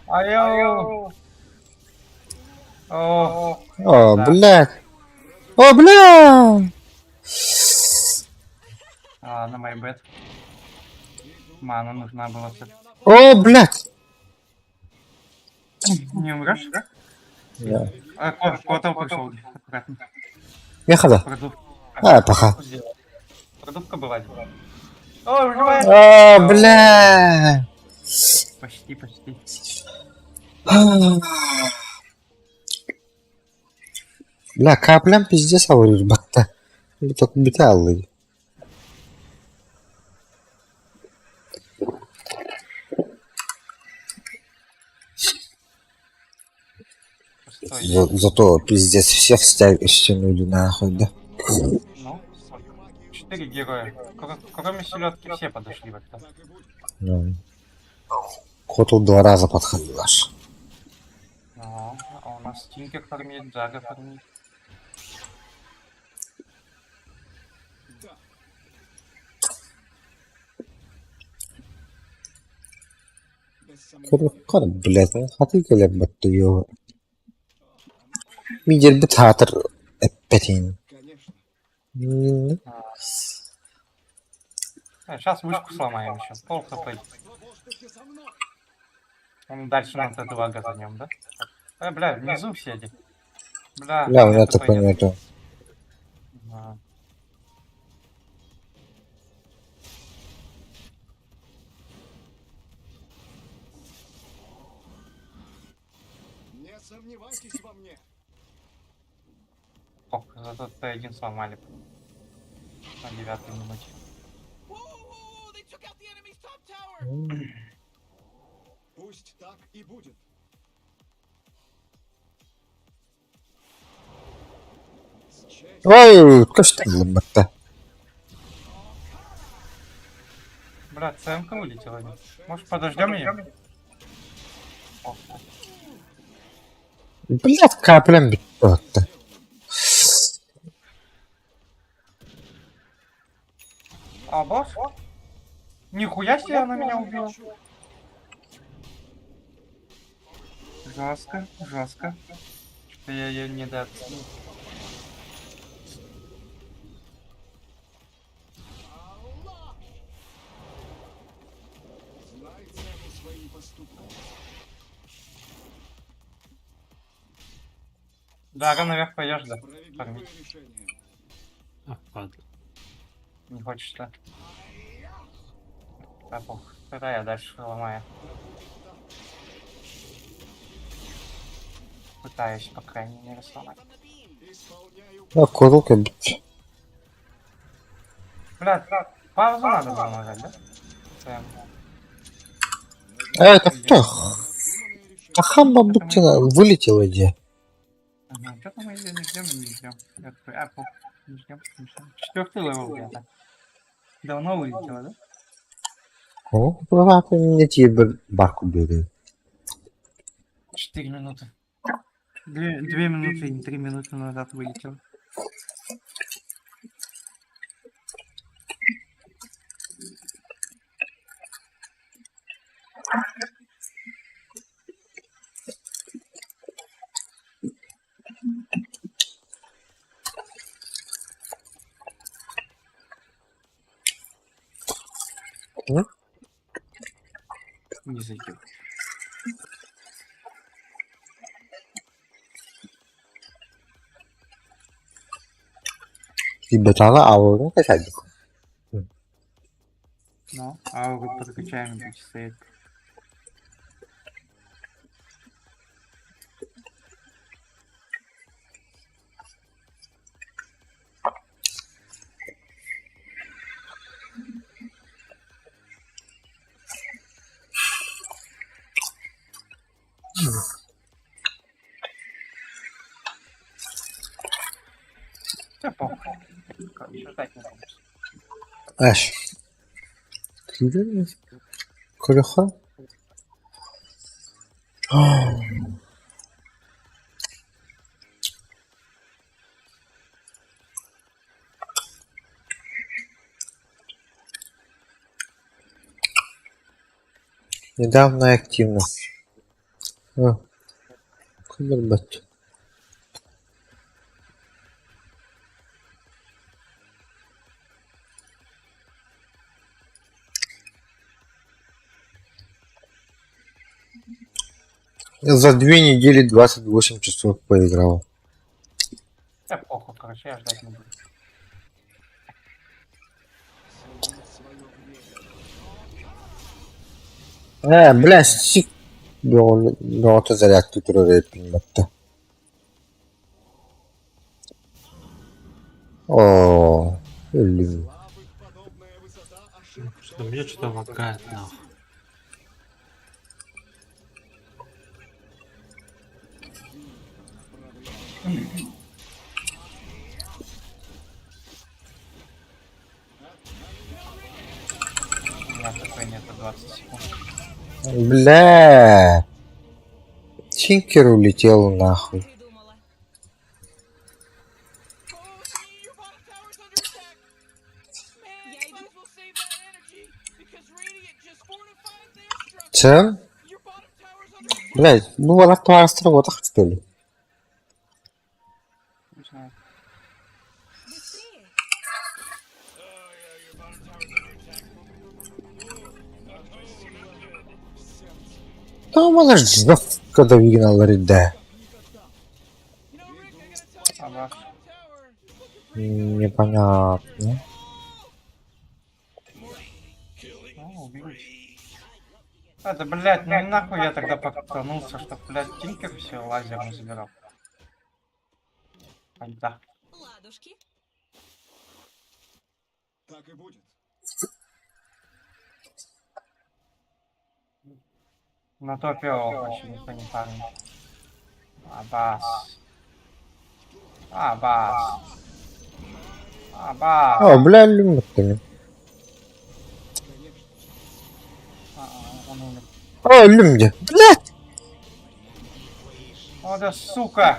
Айоу. О, О, да. блядь. О, бля! Ладно, мой бет. Мана нужна была. О, блядь! Не умрешь? Да. А, Котов пришел. Аккуратно. Ехала. Продувка. Пока. Продувка была. О, выживает. О, бля! Почти, почти. Бля, каплям пиздец авырır bakta. Bir tok bir aldı. Пустой. Зато пиздец всех стянули нахуй, да? Ну, 4 героя. Кроме селедки все подошли в это. Ну. Коту 2 раза подходил аж. Ну, а у нас Тинкер фармит, Джага фармит. Без сомнения. Kar bled, hatı gelip battı yo. Midir bir tatır epetin. Конечно. Сейчас вышку сломаем еще. Пол хп. Воздухе со мной. Он дальше нам Т2 газанем, да? Бля, внизу все эти. Бля, Бля, у меня ТП такой нет. нету. А. Не сомневайтесь во мне. Ох, зато Т1 сломали. На 9-й минуте. Пусть так и будет. Ой, кашта лабата. Брат, ЦМК улетела. Может, подождем ее? Блядь, каплям бит-то. А, босс? Нихуя себе она меня убила. Жестко, жестко. Что-то я ее недооценил. Да, наверх пойдешь, да? Кормить. А, падла. Не хочешь, что? Да, пох. Тогда я дальше ломаю. Пытаюсь, по крайней мере, сломать. А, курулка бит. Блядь, паузу надо было нажать, да? Прям. Это кто? А хамба Бутина вылетела где? Ага, что-то мы ее не ждем и не ждем. Я такой, а, пох. Не ждем, не ждем. 4-й левел где-то. Давно вылетела, да? О, папа мне тебе барку бери. 4 минуты. 2 минуты и 3 минуты назад вылетел. Не зайдет. И ботана ауру качать. Ну, а вот подкачаем будет стоять. Да похуй. Короче, ждать не получится. Аж. Кулюха? Недавно активность. О, куда бать? За 2 недели 28 часов поиграл. Да похуй, короче, я ждать не буду. Бля, сик. Ну, это заряд, который рэпинг. О, блин. Что-то мне что-то лагает, нахуй. У меня такой нету 20 секунд. Бля. Тинкер улетел нахуй. Придумала. Your bottom tower's under attack. Man, Я you иду. might as well save that energy because Radiant just fortified their structure. Че? Your bottom tower's under attack. Блять, ну она в островотах, что ли? Не знаю. Быстрее. Там она ж когда вигнал Риде. You know, Rick, I gotta tell you, Ага. your bottom tower is looking pretty Непонятно. Ну, убить. Это, блядь, ну нахуй я тогда потонулся, чтоб, блядь, Тинкер все лазером забирал. Ай, да. Ладушки. На топе вообще никто не парень. Абас. Аббас. Аббас. О, бля, люмит. Он умер. О, люмде. Блядь! О, да сука!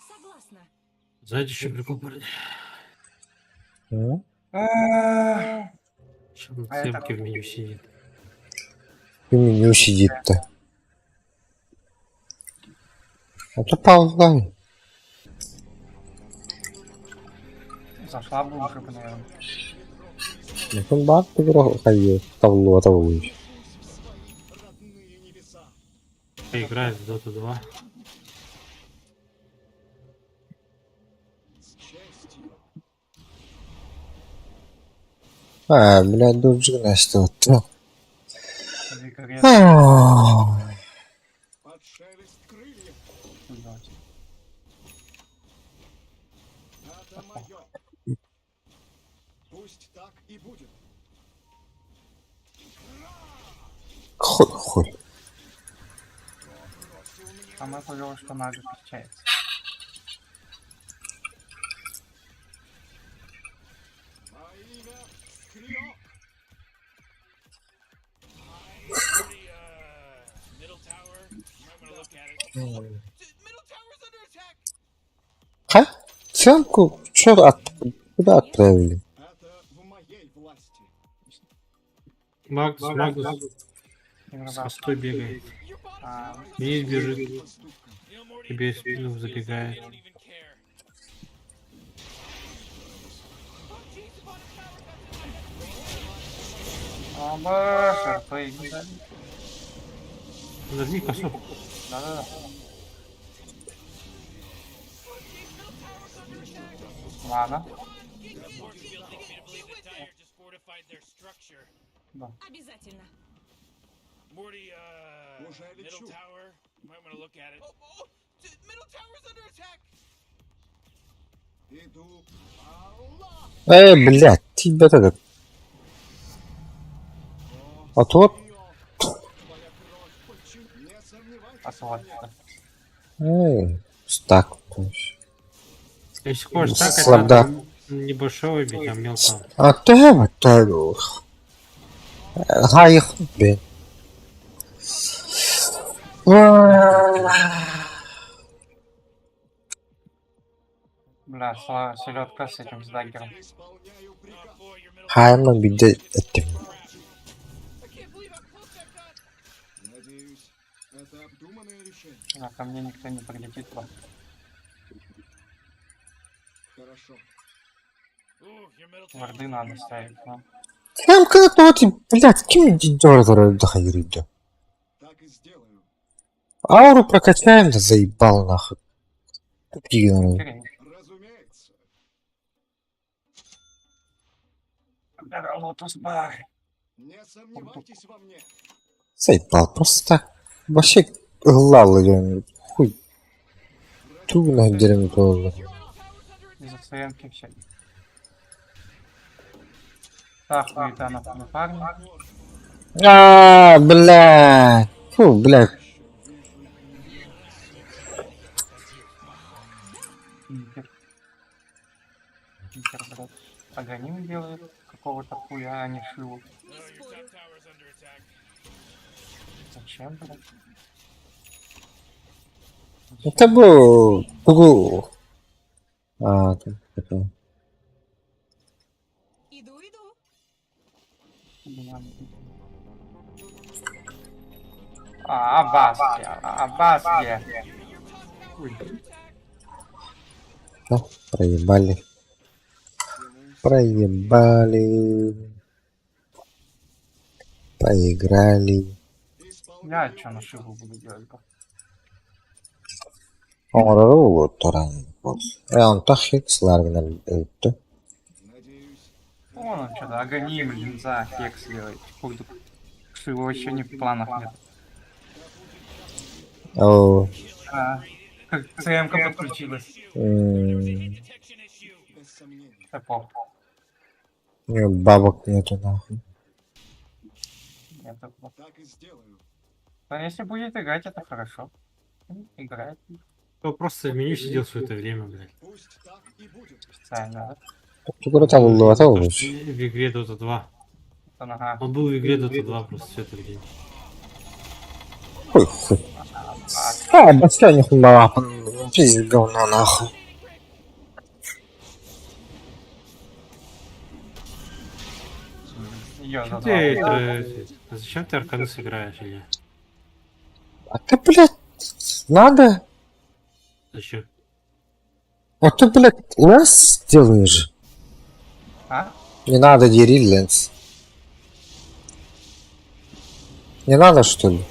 Согласна. Знаете, еще прикол, парни? Ну, Сейчас на А это- цепке в меню сидит. в меню сидит-то. Это ползай. Зашла бы уже, наверное. Ну, он бат играл, ходил. Тавло, тавло. Играет в Dota 2. А, бля, дуджина что-то. Векарет. А, Хуй. Самое повезло, что мага встречается. Middle tower. You might want to look at it. Middle tower's under attack. Ха? Ценку? Чё куда отправили? Магнус с Игра. хостой бегает. А, Вниз бежит. You know, Morty, Тебе в спину забегает. don't even care. о, боже, ты. Нажми косу. Да-да-да. Ладно. Morty building me to believe the Dire just fortified their structure. Обязательно. Morty, middle tower. You might want to look at it. Middle tower's under attack. Блядь, тебя этот. А тот? Посмотрим. Стак. Если хочешь так, Слабда. это небольшого бить, а мелкого. А ты это... Гаих, блин. Бля, селедка с этим с даггером. Хайма биде этим. А ко мне никто не прилетит. Варды надо ставить, но... Прям когда-то вот, блядь, кем дёрдер доходит? Ауру прокачаем, да заебал нахуй. Тупик, Лотус бар. заебал, просто так. Вообще главы, хуй. Трудно дерьмо было. Из-за стоянки все. Так, хуета на парня. Бля. Фу, бля. Питер. Питер, блядь. Аганим делает какого-то хуя, а не шиву. Tower's under attack. Зачем, блядь? Это был... Гу. Тут такое. Иду. Аббасия. Проебали. Поиграли. Я чё на шиву буду делать? Вот туран. Он тахик сларгнал это. Вон он что-то, Аганим, линза, хекс делает. Хуйду. Шиву вообще не в планах нет. О, Как ЦМК подключилась. Detection issue. Да похуй. у него бабок нету нахуй. Я так вот. Но если будет играть, это хорошо. Играет Я просто в меню сидел все это время, блядь. специально, да? Куда там Ну, было, а то, то что лучше. в игре Dota 2. Ага. Он был в игре Dota 2 просто все это время. Ой, хуй. Бассейн не хуйня, пиздец, говно нахуй. Ее Зачем за ты, два. зачем ты Арканус играешь, или? А ты, блядь, надо? Зачем? А ты, блядь, лэнс делаешь? А? Не надо дерить лэнс. Не надо, что ли?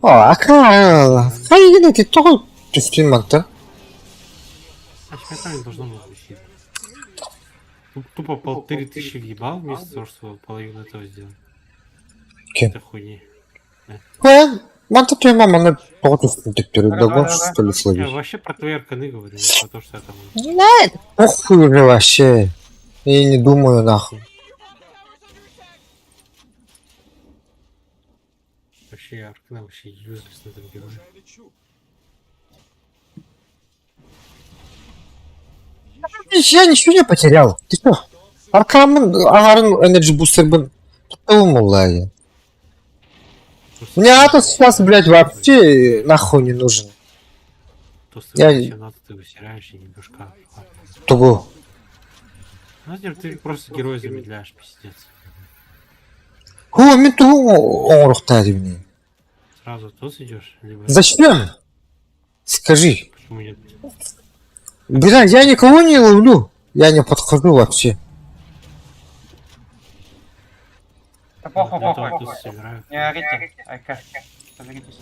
О, какая ты то стример-то? А тебе не должно было висеть. Тупо 1500 въебал вместо того, чтобы половину этого сделать. Кем? Это хуйни. Мата твоя мама, она против ты перед Да, догон, да, да. что ли, Я словишь? вообще про твои арканы говорю, не про то, что я там... Нет, похуй уже вообще. Я не думаю, нахуй. Вообще арканы вообще юзлес на этом герое. Я ничего не потерял. Ты что? Аркамын, Аларын Energy Booster был. Умулая. Просто Мне Атос сейчас, блядь, вообще нахуй не нужен. Просто Я- все надо ты высираешь и немножко... Того. Знаете, ты просто героя замедляешь, пиздец. О, мету он рухтает мне. Сразу тут идешь, либо... Зачем? Скажи. Почему нет? Бля, я никого не ловлю. Я не подхожу вообще. Да похуй, Для того похуй. тут сыграю. Не орите. Айка. Соберитесь.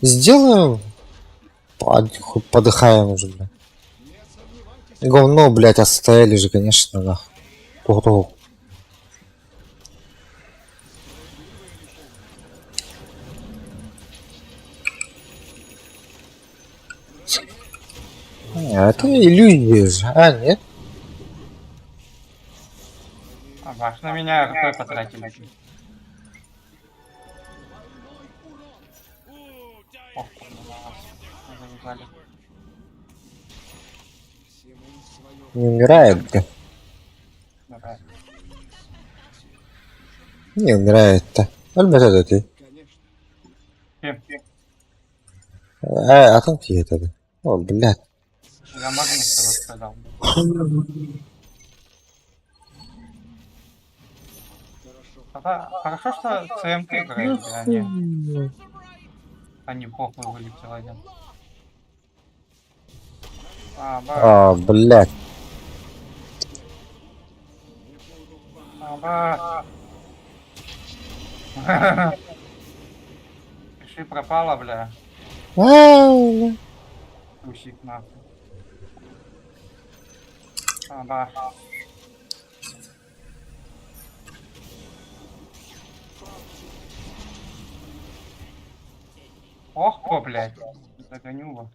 Сделаю. Хуй, подыхаем уже, бля. Говно, блядь, оставили же, конечно, нахуй. Того. Это иллюзия же, а, нет? А, баш, на меня РП потратили. Ох, заебали. Не умирает, бля. Давай. Не умирает-то. Альбата ты. Кем? А там где это? О, блядь. Я магнит рассказал. Хорошо, что ЦМК играет, а не похуй вылетел один. А, блядь. Пиши пропала, бля. А, Трусик нахуй. Аба. Ох, по, блядь. Загоню его.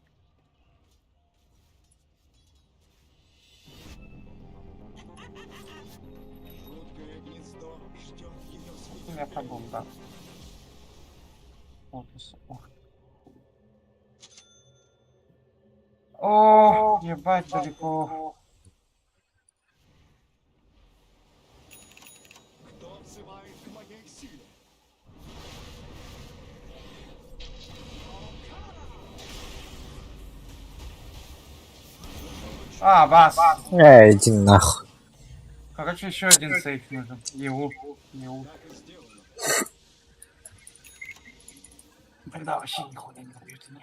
Я пробыл, да. Вот и всё. О, ебать далеко. А, бас. иди нахуй. Короче, еще один сейф нужен. Еу. Тогда вообще нихуя не убьют они.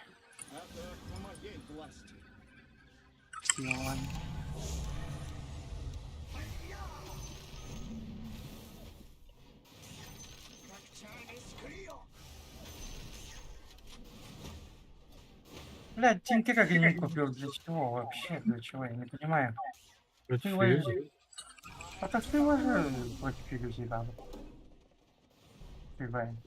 Ладно. Блядь, Тинки как я не купил. Для чего вообще? Для чего? Я не понимаю. Против Ты возьми. иллюзий? А то что его же против иллюзий надо. Фигаем.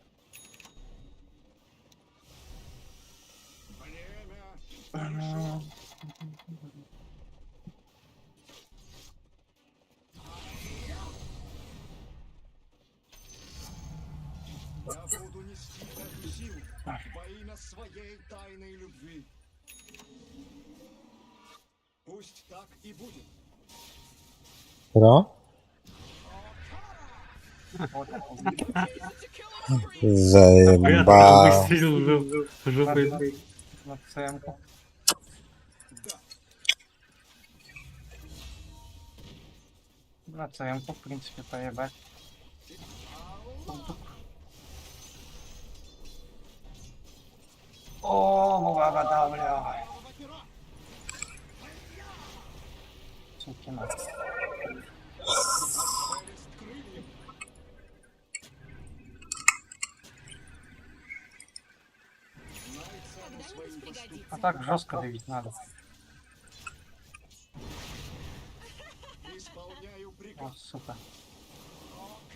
своей тайной любви. Пусть так и будет. Ура. Я Заебал. выстрелил в жопу. На ценку. На ценку, в принципе, поебать. О, вода, бля. Сукина. А так жестко давить надо. Исполняю приказ. О, сука.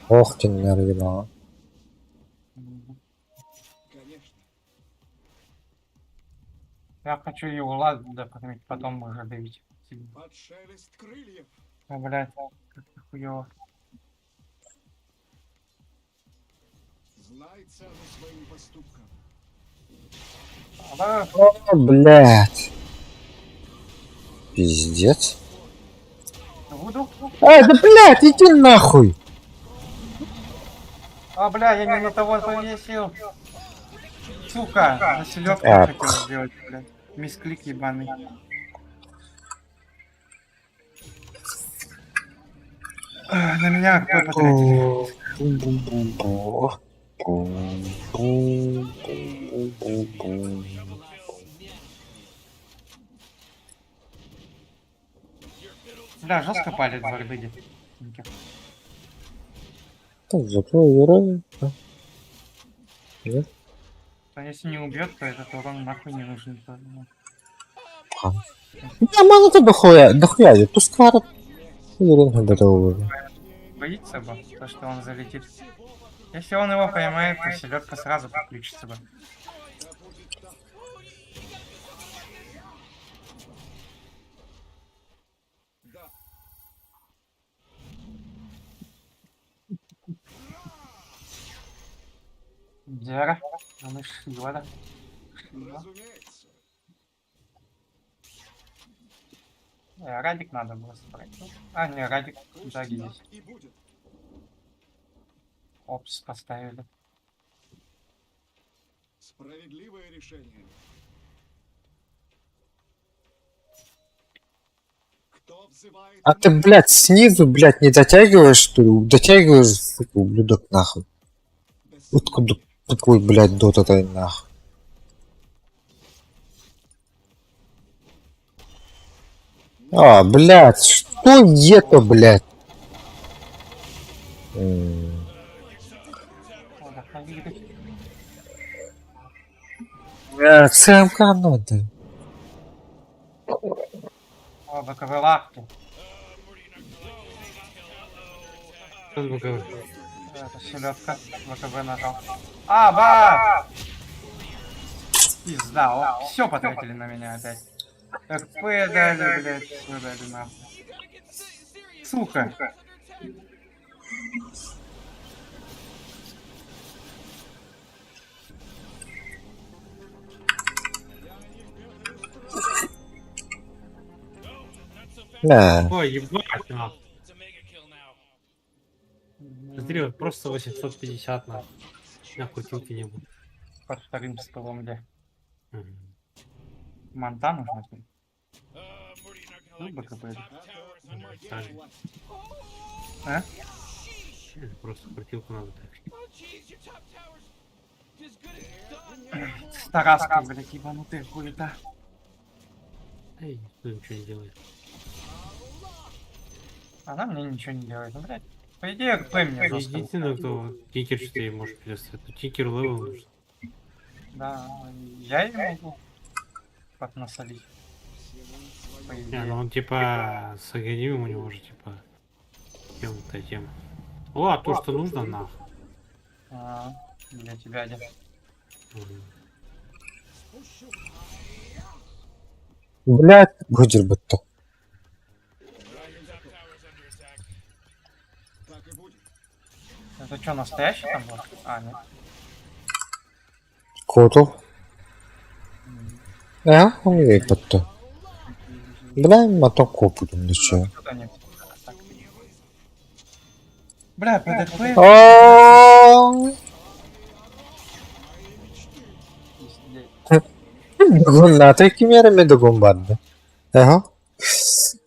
Ох ты, нервина. Конечно. Я хочу его лад докормить, потом уже давить. Под шелест крыльев. А, блядь, как хуёво. Знай цену своим поступкам. А, да, О, блядь. Пиздец. буду. Ай, да блядь, иди нахуй. А, бля, я не на того повесил. Сука, на селедку Так. хотел сделать, блядь. Мисклик ебаный. На меня кто потратили? Бля, жестко палит в орбиде. Зато играю. А если не убьет, то этот урон нахуй не нужен. Да, мало-то дохуя, я пускай уверен, готовы. Боится бы, то, что он залетит. Если он его поймает, то селедка сразу подключится бы. Дера, а мы шива. Разумеется. Радик надо было собрать. А, не, Радик, да, есть. И будет. Опс, поставили. Справедливое решение. Кто взывает... А ты, блядь, снизу, блядь, не дотягиваешь, что ли? Дотягиваешь, сука, ублюдок, нахуй. Откуда такой, блядь, дота-то нахуй? А, блядь, что это, блядь? ЦМК надо. О, боковые лапки. Что такое? Это селедка. ВКБ нажал. А, ба! Пизда, все потратили на меня опять. РП дали, блядь, все дали нахуй. Сука. Да. Ой, ебать, нахуй. Смотри, вот просто 850 на. На крутилке не будет. Под вторым столом, где. Мгм. Манта нужно. Ну, БКБ. Правильно. А? Просто крутилку надо так. С Тараской, блядь, ебанутые хуета. Эй, никто ничего не делает. Она мне ничего не делает. Ну, блядь. По идее, РП мне жестко. Единственное, кто тикер что ей может перестать. Тикер левел нужен. Да, я и могу поднасолить. По Не, ну идее. он типа с агонимом у него же типа тема-то тема. О, а то, что нужно, нахуй. А, для тебя, дядя. Мгм. Блядь, будешь бы то. Так и будет. Это что, настоящий там был? А, нет. Котов. А? Умеет потом. Бля, мотом копу там ничего. Что-то нет. Так. Бля, ПДП. Аааа! Bunlar tek kim yerimde bombardı. Aha.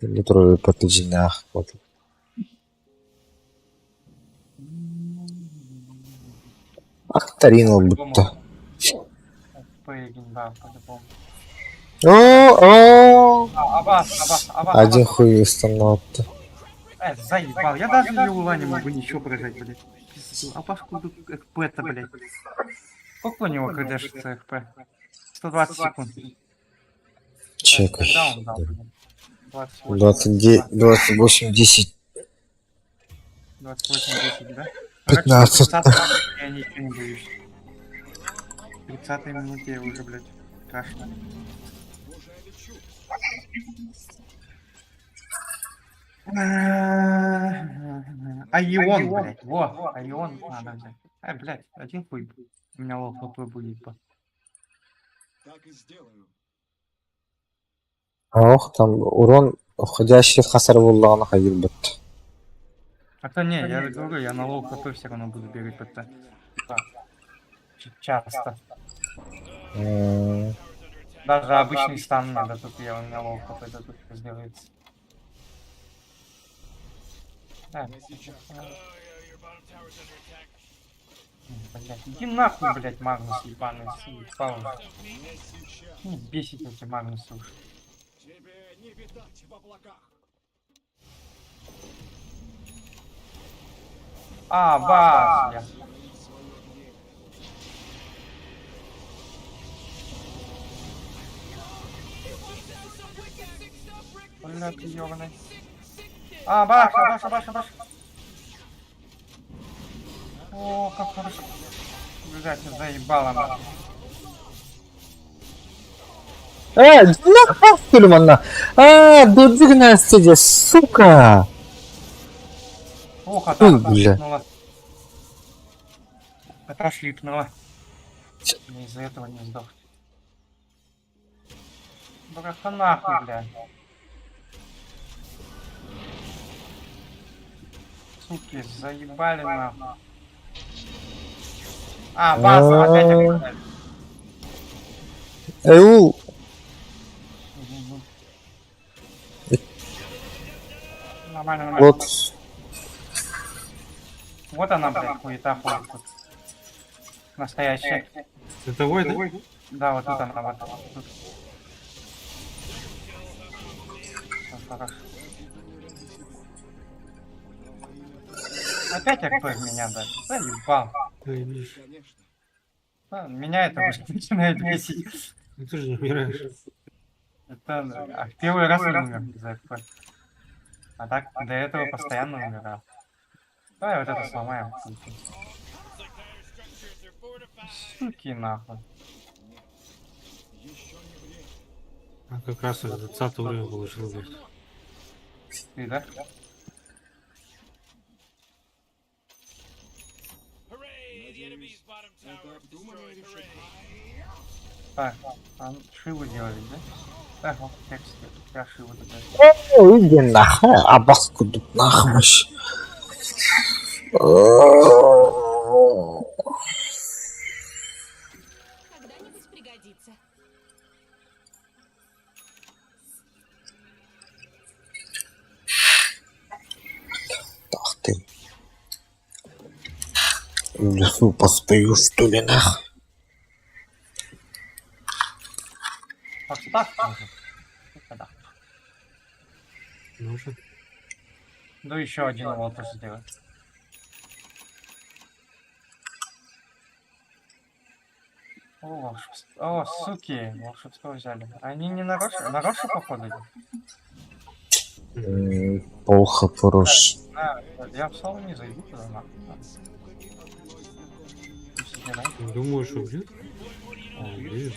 Метро подключена. Вот. Акторинул будто. Поедем, да, по-любому. О, Абас. один хуй установка. Заебал. Я даже не ула не могу ничего прожать, блядь. Пизду. Абашку ХП-то, блядь. Сколько у него КДшится ХП? 120 секунд. Чекай. Когда он дал, блядь? 28. 29, 28, 10, 28-10, да? 15. Короче, 30 я ничего не боюсь. 30 минуте я уже, блядь, страшно. Айон, блядь, во, Айон надо взять. Блядь, один хуй. У меня лол хп будет, по. Ох, там урон входящий в хасар буллагына хайыр бит. А то не, я говорю, я на лол хп все равно буду бегать ПТ. Так. Часто. Даже обычный стан надо, тут я у меня лол хп тут сделается. Блять, иди нахуй, блять, Магнус ебаный, съебал уже. Не бесит эти Магнусы уж. Бас, я. Бля, ты ёбаный. Баш. О, как хорошо. Блядь, заебало нахуй. Нахуй манна. Додзик на стеде, сука. Ох, а Ой, там бля. шлипнула. Это шлипнула. Не из-за этого не сдох. Браха нахуй, бля. Суки, заебали нахуй. Бас, опять обижали. Эу. Нормально. Вот. Вот она, блядь, хуета ходит тут. Настоящая. Это вой, да? Да, вот тут она, вот тут. Всё хорошо. Опять РП в меня дали. Заебал. Ой, Миш, Меня это уже начинает бесить. ну ты же не умираешь. Это в первый раз не умер из-за РП. А так до этого постоянно умирал. Давай вот это сломаем. Суки нахуй. А как раз уже 20 уровень получил, блядь. Ты, да? Hooray! The enemy's bottom tower is destroyed. Hooray! Так, Шиву делали, да? Так, вот текст, я Шиву такая. Иди нахуй, абаску тут нахмаш. Когда-нибудь пригодится. Ах ты. В лесу поспею, что ли, нахуй? Так, может. Да. Нужен. Да еще один лотос сделать. О, волшебство. О, суки, волшебство взяли. Они не на Рошу походу идут? Плохо, хорош. Я в соло не зайду туда, нахуй. Думаешь, убьют? Убьют.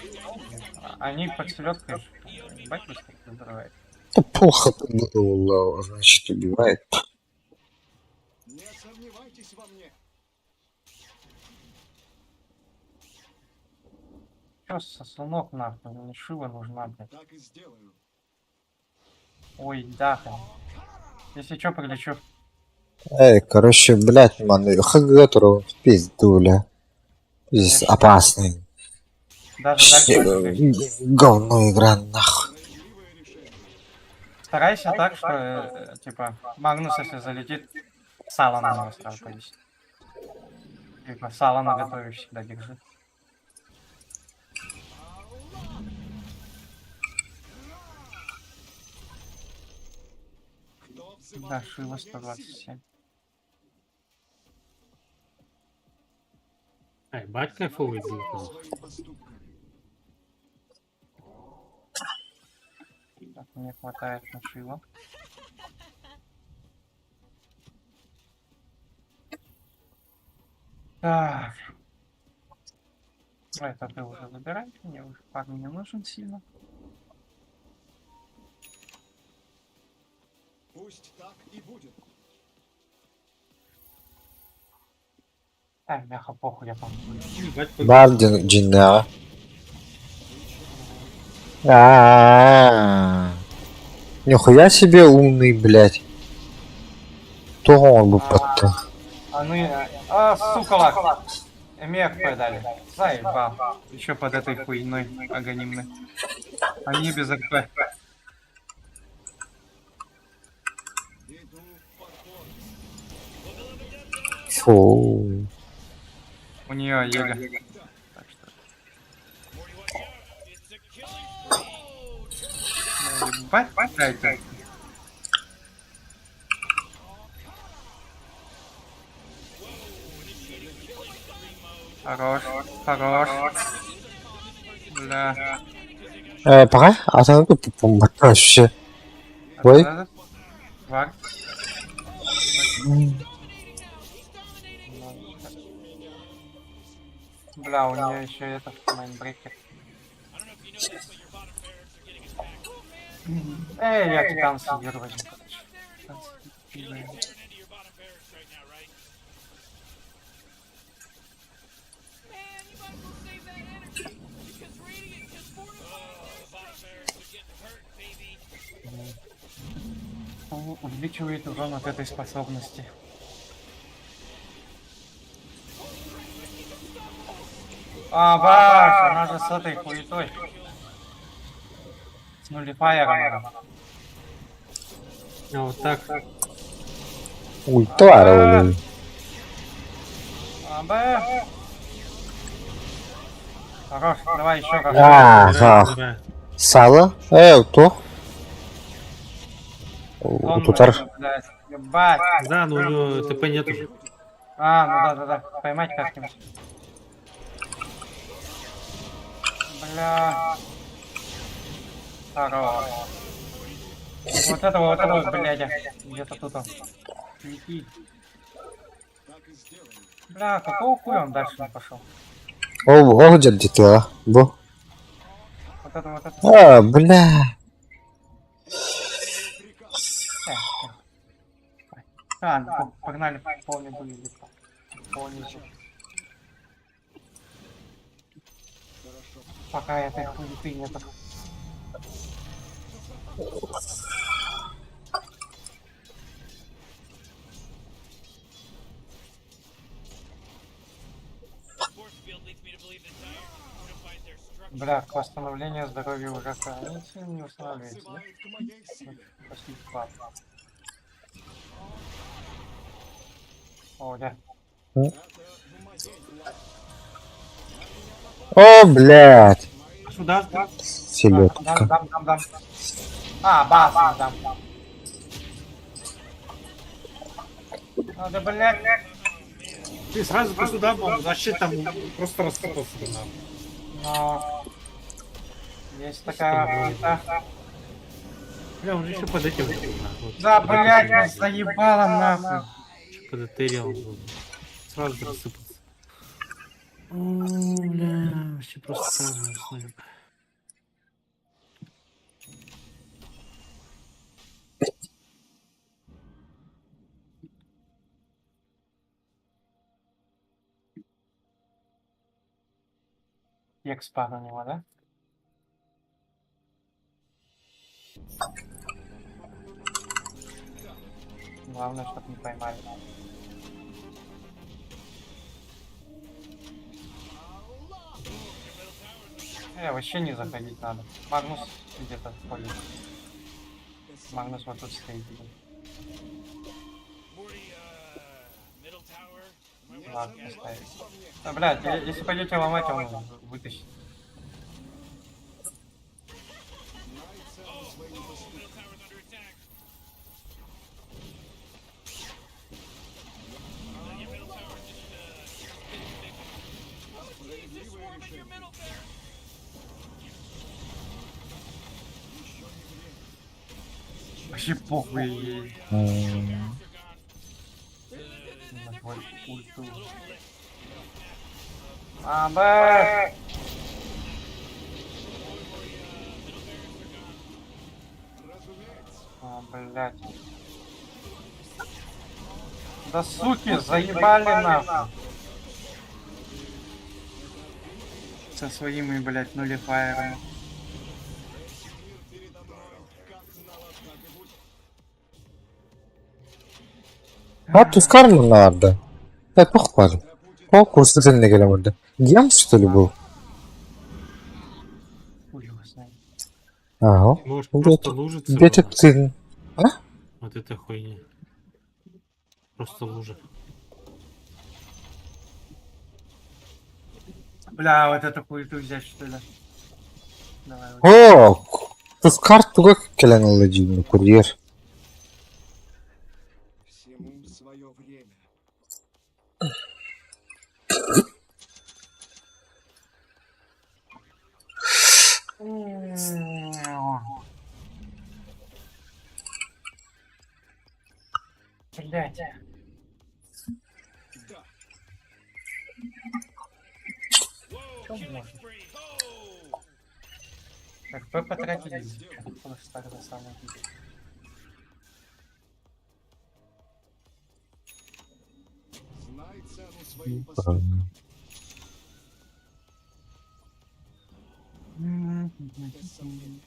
Они под селедкой ебать быстро взрывает. Да плохо подготовил, значит убивает. Чё, сосунок нахуй? Мне шива нужна, блядь. Ой, да. Если чё, прилечу. Эй, короче, блядь, ман, ХГ, которого в пизду, бля. Здесь Конечно. опасный. Даже дальше прыгай. Говно игра, нахуй. Старайся так, что, типа, Магнус, если залетит, сало на него сразу повесить. Типа, сало наготове всегда держи. Да, Шива 127. Ай, бать кайфовый бил, нахуй. Так, мне хватает на Шива. Так. Это ты уже забирай, мне уже парень не нужен сильно. Пусть так и будет. Ай, мяха, похуй, я там буду. Ебать, Бардин, Джинна. А-а-а. Нихуя себе умный, блядь. То он бы под... А ну, сука, лак. Мех подали. Заебал. Еще под этой хуйной аганимной. Они без РП. Фу. У нее Ега. Так что... Ебать, дайте. Хорош, хорош. Бля. Пора? А там тут вообще. Ой. Вар. Бля, у нее еще это майнбрекер. Эй, я титан сидер возьму. Увеличивает урон от этой способности. А, баш, она же с этой хуетой. С нулифайером она. А вот так. Ультра. Б. Хорош, давай еще как. Ага. Забирай. Сало? То? Тут Ебать. Да, но у него ТП нету. А, ну да. Поймать как-нибудь. Бля. Хорош. Вот этого, блядя. Где-то тут он. Лети. Бля, какого хуя он дальше не пошел? О, где дела? Бо. Вот это. А, бля. Ну, погнали, полный были. Полный. Пока этой хуеты нету. Бля, к восстановлению здоровья уже хранится, не восстанавливается, да? Пошли в класс. О, да. О, блядь. Сюда. Селедка. Дам. А, бас, дам. Надо, блядь. Ты сразу сюда, он вообще там просто рассыпался. Но... Есть такая хуета. Бля, он же еще под этим. Нахуй. Да, блядь, нас заебало нахуй. Под этериал был. Сразу рассыпался. О, бля, вообще просто сразу. Експа на него, да? Главное, чтобы не поймали. Вообще не заходить надо. Магнус где-то ходит. Магнус вот тут стоит. Middle tower. Ладно, поставить. Да, блядь, если пойдете ломать, он вытащит. Вообще похуй ей. На твой ульту. Б! Блядь. Да суки, заебали нахуй. Со своими, блядь, нулифайерами. Тут Скарлин надо. Похвалил. О, курс не гелемurde. Гем, что ли, был? Хуй его знает. Ага. Можешь Где просто тут- лужиться. Где тут ты? Вот это хуйня. Просто лужа. Бля, вот эту хуету взять, что ли? Давай, вот. О, тут карту как келен алладин, курьер. Всему свое время. Блядь. Чё можно? РП потратили. Просто так за самое. Знай цену своим поступкам. Без сомнения.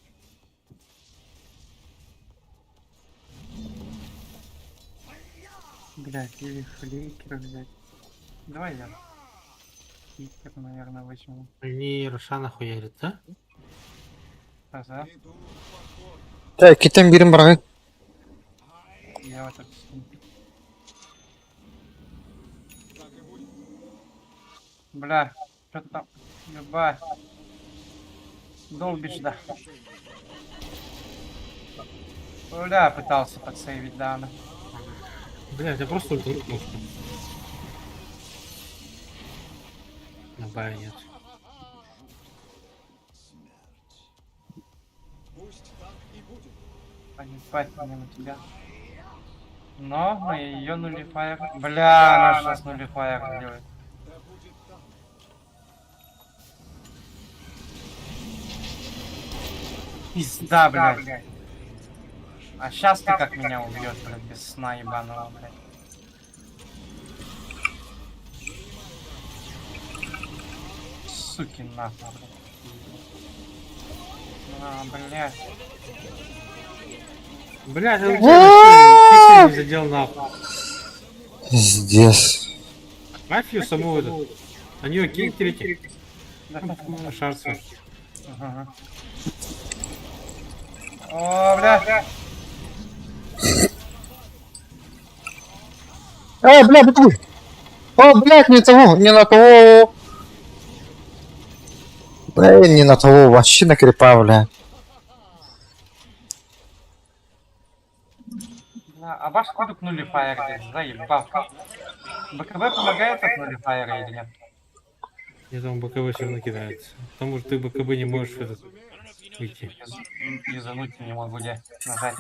Блядь, или флейкер взять. Давай я. Флейкер, наверное, возьму. Они Рошана хуярят, да? Ага. Иду в покой. Так, китем бирим брагы. Я вот так. Так и будет. Бля, что там? Ебать. Долбишь, да. Бля, пытался подсейвить Дана. Бля, я просто ультануть можно. На бая нет. Пусть так и будет. Поебать мне на тебя. Но на ее нулифайер. Бля, она сейчас нулифайер делает. Да будет так. Пизда, блядь. А сейчас ты как меня убьет, блядь, без сна ебаного, блядь. Суки нахуй, блядь. Блядь. Бля, я не задел нахуй. Пиздец. Мафию саму эту. На нее кинь третий. Шар свой. Ага. О, бля. Бля, бутыль. О, блядь, не того, не на того. Блин, не на того, вообще на крипа, бля. А ваш кодек нулифайер здесь, заебал. БКБ помогает от нулифайера или нет? Мне там БКБ все равно кидается. Потому что ты БКБ не можешь этот выйти. Юзануть не могу я нажать.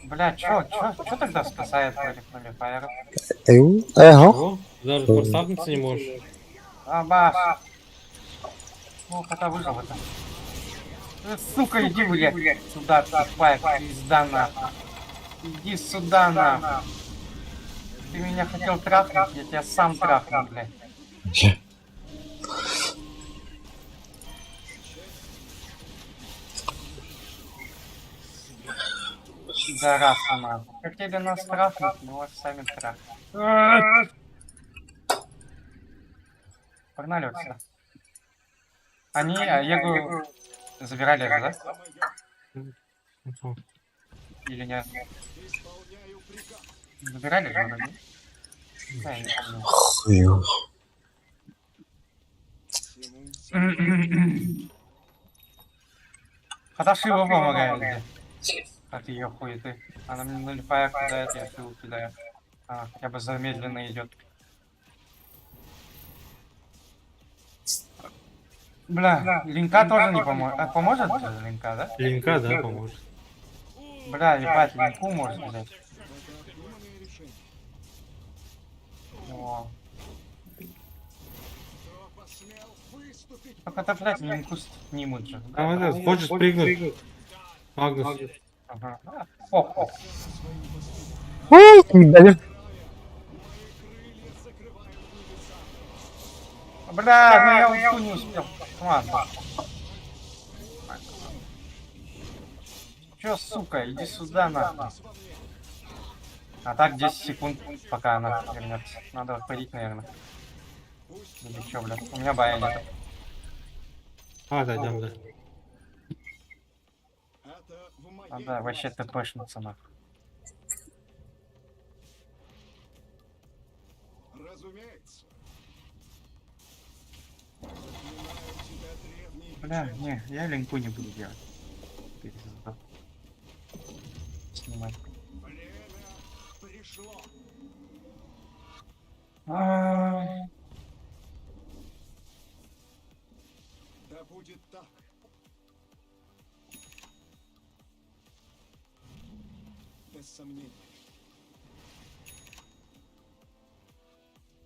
Бля, чё тогда спасает против нулифайеров? Ага. О, даже форсапнуться не можешь. Баш. Ну, хотя выжил это. Сука, иди, блядь, сюда, тупая пизда нахуй. Иди сюда нахуй. Ты меня хотел трахнуть, я тебя сам трахну, блядь. Пидорасы, нахуй. Как тебе нас трахнуть? Мы вас сами трахнем. Погнали вот сюда. Они, Егу забирали же, да? Ну, Или нет? Забирали же, вроде? Да, я не помню. Хуй. Хорошо его помогает. От ее хуеты. Она мне нулевая кидает, я фил кидаю. Она хотя бы замедленно идет. Бля, линка тоже не поможет. Поможет линка, да? Линка, да, поможет. Бля, ебать, линку может взять. О. Только это, блядь, линку снимут же. А вот это, хочешь прыгнуть? Магнус. Ага. О. Дали. Бля, ну я ульту не успел. Ладно. Чё, сука, иди сюда, нахуй. А так 10 секунд, пока она вернется. Надо отходить, наверное. Или чё, бля? У меня бая нет. А, да, идем, да. Надо вообще тпшнуться, нахуй. Бля, не, я линку не буду делать. Перезадал. Снимать. Да будет так. Без сомнений.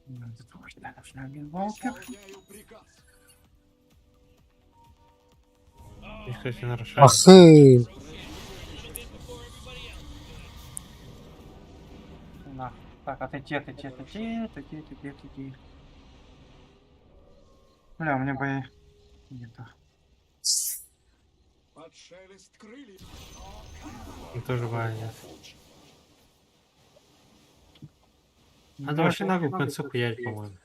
Надо тоже, да, нужна Винволкер. Исполняю приказ. И, кстати, нарушает. Ахы. На. Так, отойти. Бля, у меня бои. Не то. Под шелест крыльев. И тоже бая нет. Надо вообще нагу в конце хуярить, по-моему.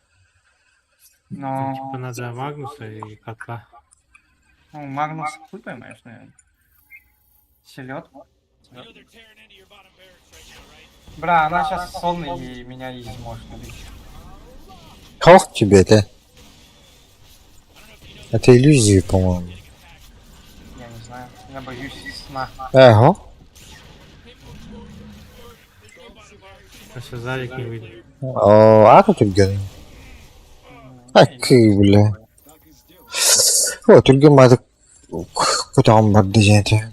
Но... Типа надо Магнуса и котла. Ну, Магнус хуй поймаешь, наверное. Селед. Бля, она сейчас сонный и меня изи может убить. Хох тебе это? Это иллюзии, по-моему. Я не знаю. Я боюсь сна. Ага. Если Зарик не выйдет. О, а Türgen. Акы, бля. О, Türgen мады. Кутам бар дегенте.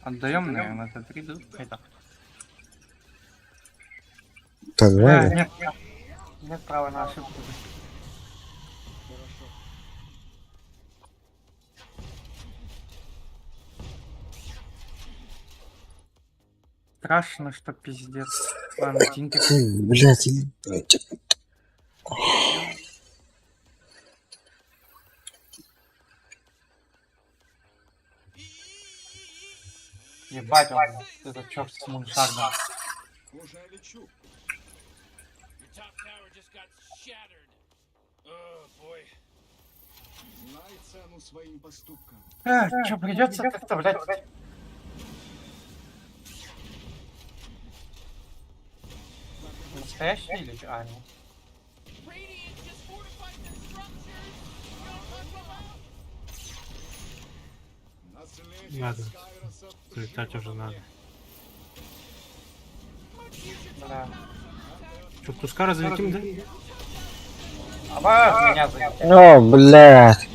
Отдаем, наверное, это 3 да? Это. Так, Бля, да? нет права на ошибку. Страшно, что пиздец. Ладно, Тинки. Блять. Ебать он, этот чёрт с муншардом. Уже лечу. Your top tower just got shattered. Oh boy. Знай цену своим поступкам. Чё, придется как-то, блядь. Настоящий или чё? А, нет. Radiant just fortified their structures. Наследие Ладно. Скайроса Летать уже надо. Бля. Что, Тускара залетим, да? Обожаю меня за О, блядь.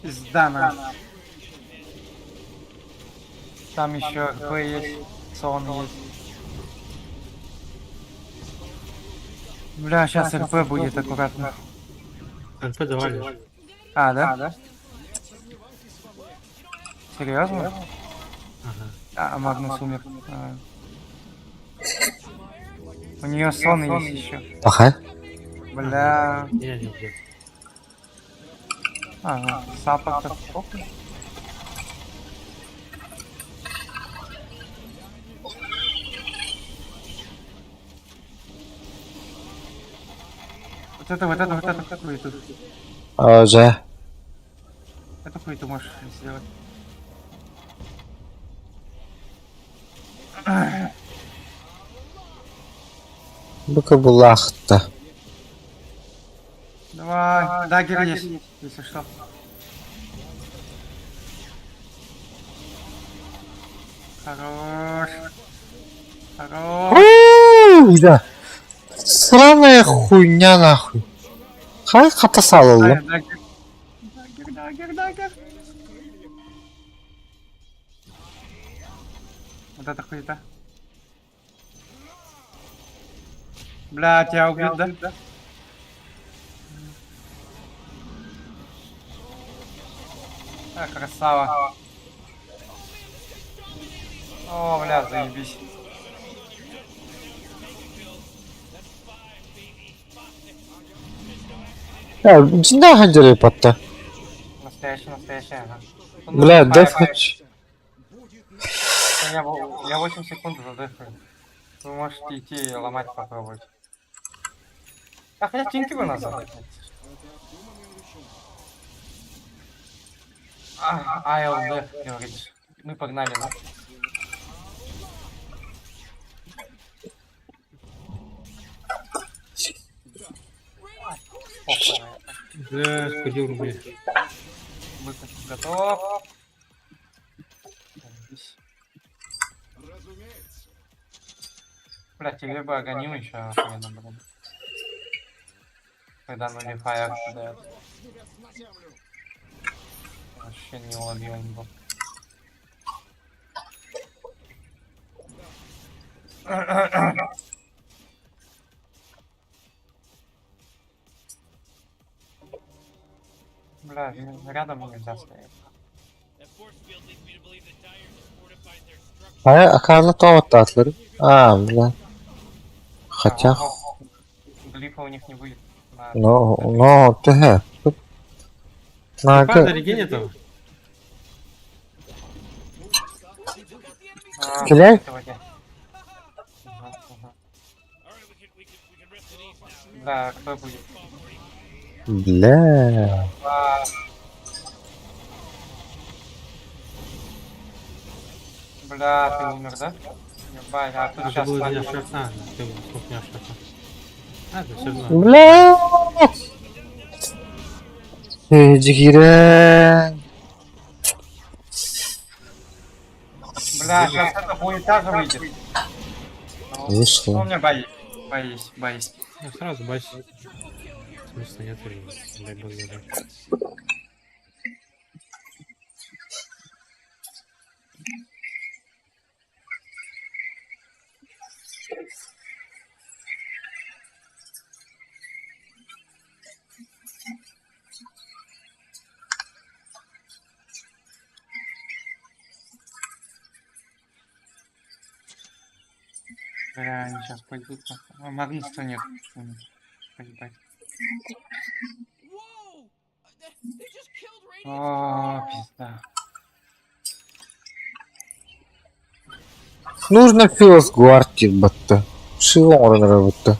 Пизда на. Там еще РП есть, сон есть. Бля, сейчас РП будет аккуратно. РП давай лишь. А, да? Серьезно? Ага. А, Магнус умер. А. У нее сон есть еще. Ага. Бля. Я не где. А, ну, саппорт похуй. Вот это хуету. Уже. Эту хуету можешь сделать. Ну-ка булахта. Давай, дагер есть, если что. Хорош. Хорош. Да. Сраная хуйня нахуй. Хай хата салалы. Дагер. Вот это хуета. Бля, тебя убьют, да? А, красава. О, бля, заебись. Да, гадери потта. Настоящий, ага. Бля, деф хочу. Я 8 секунд задефаю. Вы можете идти ломать попробовать. А хотя тинки вы назад. АЛД, говоришь. Мы погнали, да? Похуй на это. Бля, сходил рублей. Выход готов. Бля, тебе бы огоним еще охуенно, блин. Когда нулифайр дает. Вообще неуловимый был. Бля, рядом нельзя стоять. That force field leads me to believe the Dyers have fortified their structure. Akarlı tomat atları. Бля. Хотя, Глифа у них не будет. но, ТГ. Панда регень этого? Стреляй. Да, кто будет? Бля. Бля, ты умер, да? Ебать, а тут Это сейчас... было дня шефа. А, ты сколько дня шефа. А, это все равно. Бля. Дигирен. Бля, сейчас это будет тоже выйдет. Вышло. Ну, у меня боюсь. Ну, сразу бачишь. Смысла нет времени. Дай бог задай. Бля, они сейчас пойдут. А, Магнуса нет. Поебать. Whoa! They just killed Radiant's О, пизда. Нужно филос гвардии бата. Шилон работа.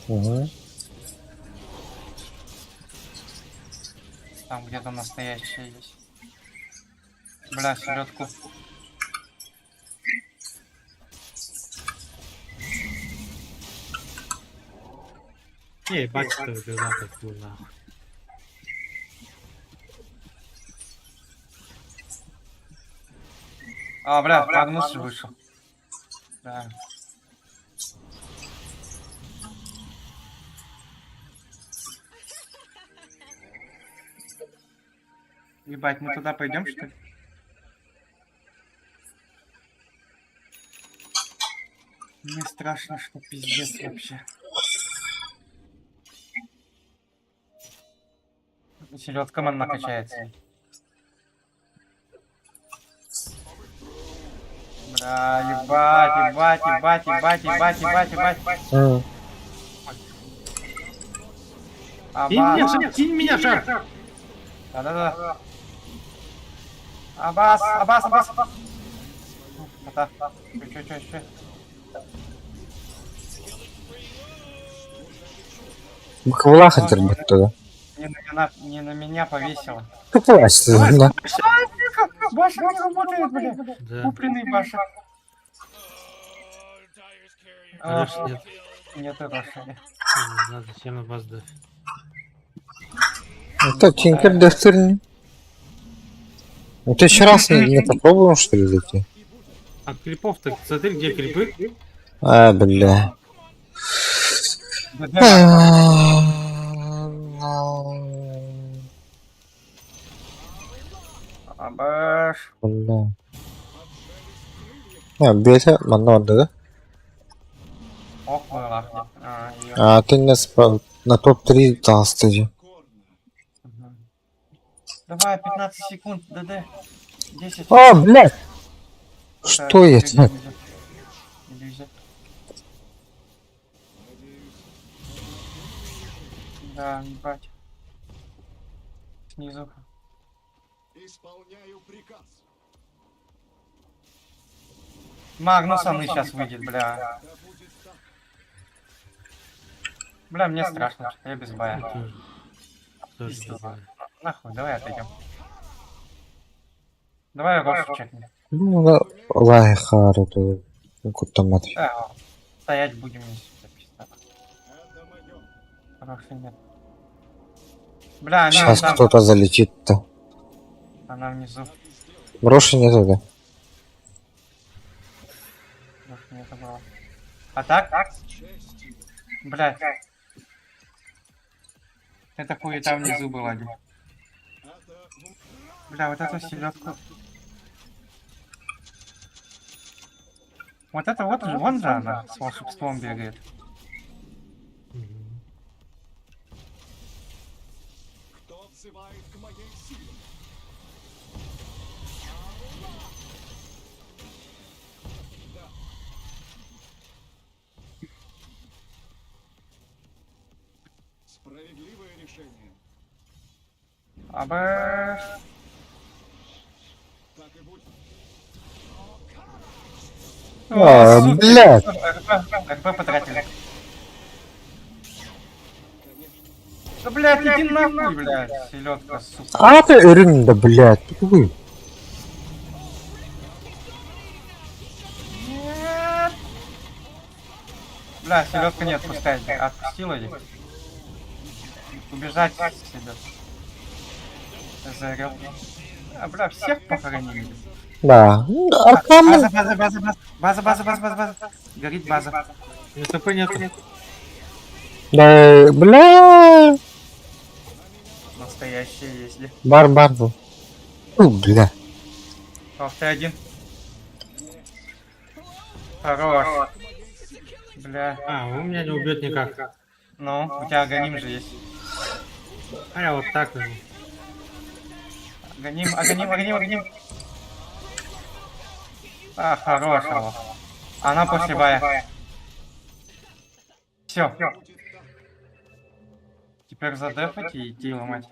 Угу. Там где-то настоящая есть. Бля, селедку. Ей, бачишь, что звезда такую нахуй. А, бля, Магнус же вышел. Да. Ебать, мы туда пойдем, что ли? Мне страшно, что пиздец вообще. Селедка man накачается. Бля, ебать, ебать, ебать, ебать, ебать, ебать, ебать. М. Аббас. Кинь меня, шар! Да-да-да. Аббас, Аббас, Аббас. Это. Чё? Баквала хотел бы туда. Не на меня повесило. Ты плачь, да. Баша не работает, бля. Да. Купленный Баша. Рэш нет. Нет, Роша. Надо всем на баз дать. Это Тинкер Дестерни. Ну ты еще раз не попробуем, что ли, зайти? А клипов так смотри, где клипы? А, бля. Абаш. Бля. А, бейте, манно да? Ох, вы лахни. А ты на топ-3 толстый. Давай, 15 секунд, ДД. 10. А, блядь! Что это? Иллюзия. Да, ебать. Снизу. Магнус, он сейчас выйдет, бля. Бля, мне страшно, я без бая. Тоже Пиздец. не знаю. Нахуй, давай отойдем. Давай Рошу чекнем. Ну, лайхар, это какой-то мат. Стоять будем не Роши нет. Бля, они Сейчас там. кто-то залетит-то. Она внизу. Броши нету, да? Роши нету было. А так? Блядь. Это хуета внизу была. Бля, вот эту селедку. Вот это вот, вон же она с волшебством бегает. Мгм. Абэш. А, сука. блядь! РП потратили. Да, блядь, иди нахуй, блядь, селедка, сука. А ты рында, блядь! Вы. Нет. Бля, селедка не отпускает. Отпустила ее. Убежать селедка. Зарел. А, бля, всех похоронили. Да. Аркама. База. Горит база. СП нету. Да, бля. Настоящие, если. Бар был. Ну, бля. Ох, ты один. Хорош. Бля. А, он меня не убьет никак. Ну, у тебя агоним же есть. А я вот так нажму. Агоним. А, хорошего. Она после бая. Все. Теперь задефать и идти ломать.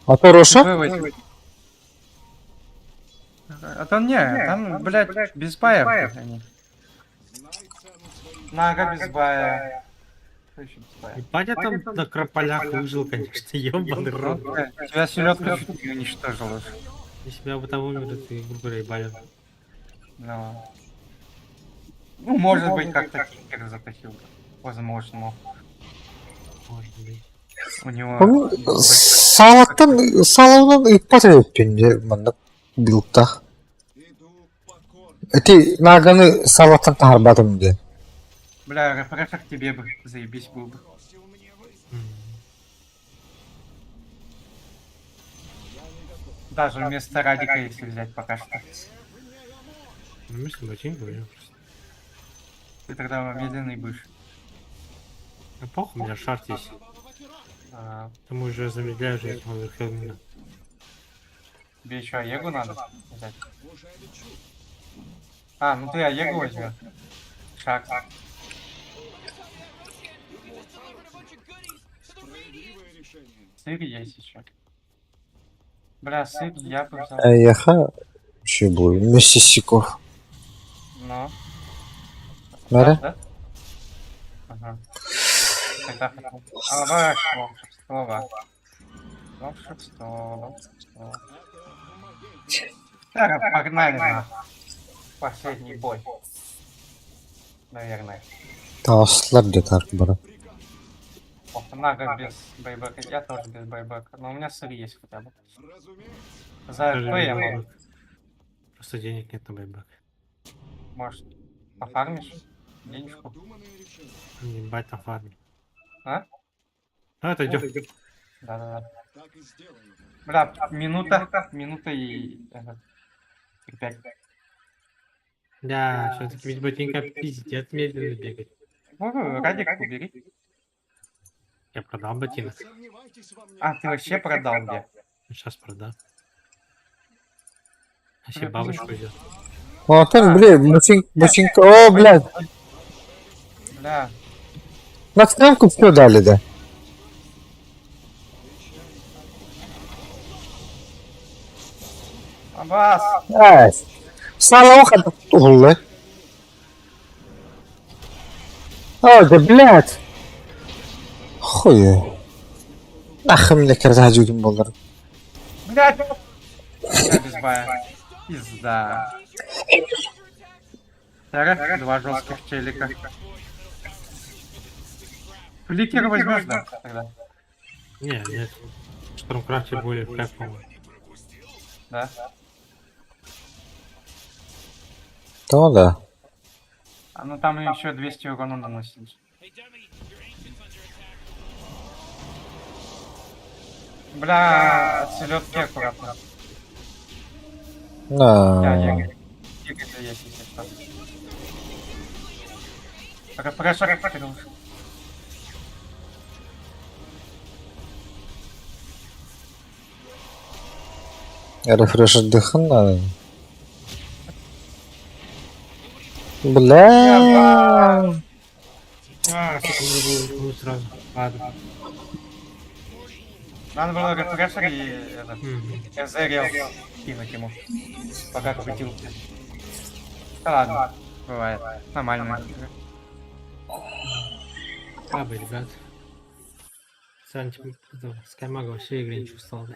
А ты Роша? Выводь. А там не, там, блядь, без бая. Они. Нага без бая. Что еще без бая? Ебать, я там на крополях выжил, конечно, ёбаный рот. Тебя селедка чуть не уничтожила. Если бы я бы там умер, ты, грубо говоря, ебален. Ну, может быть, как-то кикер затащил. Возможно. Может быть. У него... Салонан иппат өткенде мында билдта. Эти наганы салаттан тарбадым де. Бля, рефрешер тебе бы заебись был бы. Даже вместо радика, если взять пока что. Ну, мысли ботинка, я просто. Ты тогда медленный будешь. Ну, похуй, у меня шарт есть. Тому уже замедляю жизнь Хелмина. Тебе еще Аегу надо взять? А, ну ты Аегу возьмешь. Шаг. Сыр есть еще. Бля, сыр я бы взял. Эйха. Вообще будет. Мессисиков. Ну, Нара? да? Ага. Это хотел. А, ваш волшебство. Волшебство. Так, погнали нахуй. Последний бой. Наверное. Таслар где-то арбора. Нага без байбека. Я тоже без байбека. Но у меня сыр есть хотя бы. За Даже РП не я могу. байбек. Просто денег нет на байбек. Может, пофармишь денежку? Ебать на фарме. А? Ну, это идет. Да-да-да. Бля, минута и... и 5. Да, все-таки ведь ботинка пиздец медленно бегать. Радик убери. Я продал ботинок. А, ты вообще продал где? Сейчас продам. А себе бабушку идет. О, там, блядь, бочинка. О, блядь. Бля, На стенку все дали, да? Аббас! Ай. Салоха тулы. О, да блядь. Хуя. Нахуй мне карзаджу болар. Блядь! Я без бая. Пизда. Так, два жестких челика. Фликер возьмешь, да? Тогда. Не, нет. В Штурмкрафте более 5, по-моему. Да? То да. А ну там еще 200 урона наносить. Бля, от селедки аккуратно. На. Ягодь есть, если что. Рефрешер. Рефреш отдыхан надо. Бля. А, что там было сразу. Ладно. Надо было рефрешер и это, Мгм. Эзериал кинуть ему. Пока крутился. Да ладно, бывает. Нормально. Слабый, ребят. Санти, Скаймага вообще игры не чувствовал. Да?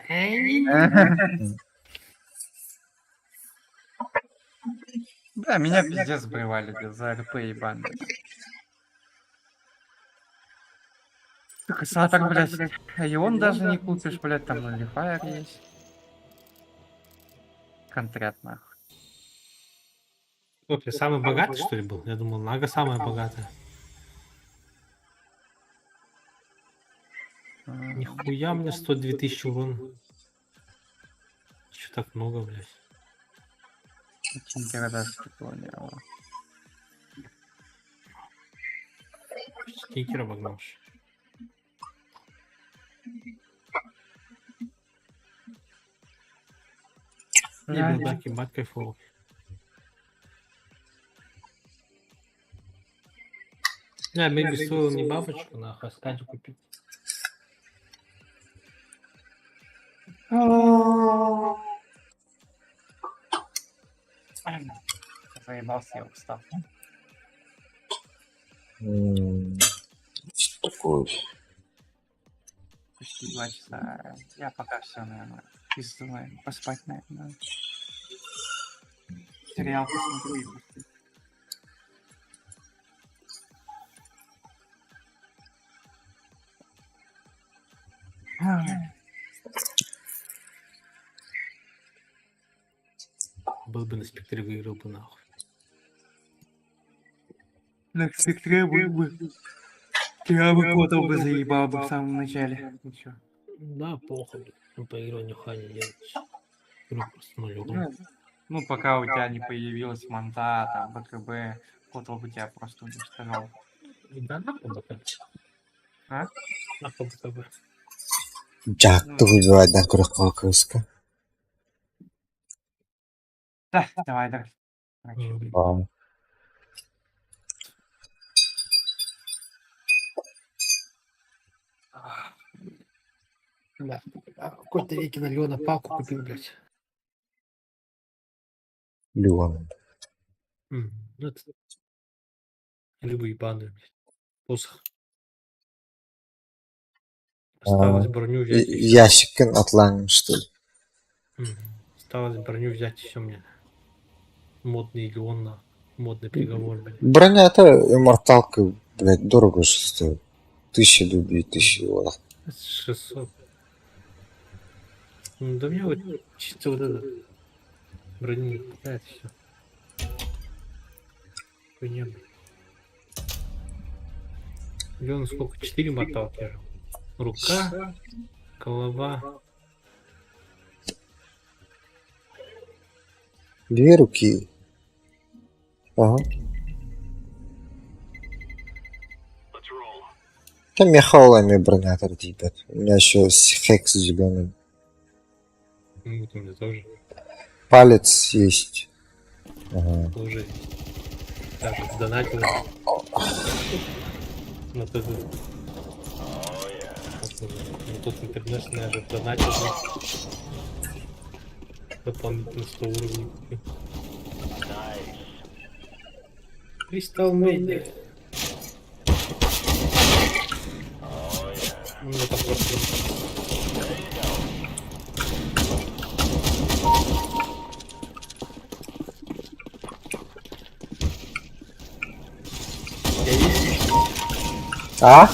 Да, меня пиздец сбривали за РП ебаный. Кассатор, блядь. И он даже не купишь, блядь, там нулифайр есть. Контракт, нахуй. Кто, ты самый богатый, что ли, был? Я думал, Нага самая богатая. Нихуя мне 102 тысячи урона. Чё так много, блядь? Чемпера даже такого не было. Кикер обогнался. Я Ебать, ебать, кайфово. Да, Меби стоил не бабочку, нахуй, а скачу купить. заебался, я устал. Что такое? Почти 2 часа. Я пока все, наверное, пизду, поспать, наверное. Сериал посмотрю и пустить. Был бы на спектре, выиграл бы нахуй. На спектре был бы. Я бы Котл бы заебал бы в самом начале. Ничего. Да, плохо, блядь. Ну, по игру нюха не делать. Игру просто нулевую. Ну, пока у тебя не появилась манта, там, БКБ, Котл бы тебя просто уничтожал. Да, нахуй БКБ. А? Нахуй БКБ. Джакты выбивать на курехал крыска. Да, давай, давай. Короче, Вау. Да. Какой-то веки на Леона палку купил, блядь. Леон. Ну, это... Либо ебаную, блядь. Посох. Осталось броню взять и всё. Ящикин отланим, что ли? Осталось броню взять и все мне. Модный Леон на модный приговор, блядь. Броня-то имморталка, блядь, дорого же стоит. 1000 любви, 1000 его. 600. Ну, да мне вот чисто вот это броню не хватает, все. Хуйня, блядь. Леон сколько? 4 моталки же. Рука, голова. 2 руки. Ага. Там мехалами броня ребят. У меня еще хекс зеленый. Ну, вот у меня тоже. Палец есть. Ага. Тоже даже донатил. Вот это. Ну, тут интернешнл же донатил. Дополнительно 100 уровней купил. Кристалл Мейд. Ну, это просто... А?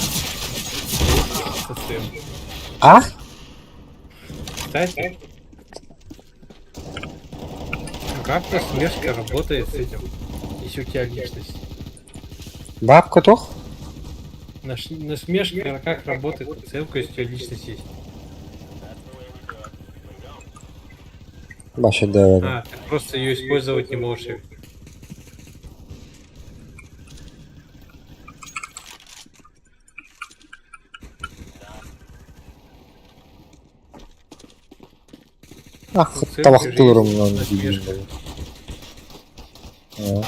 Совсем. А? Кстати, как насмешка работает с этим, если у тебя личность? Бабка toch? Насмешка как работает оценка, если у тебя личность есть? Баша, да. А, ты просто ее использовать не можешь. Ах, Оценка табақтылырым же есть мынаны насмешка. А.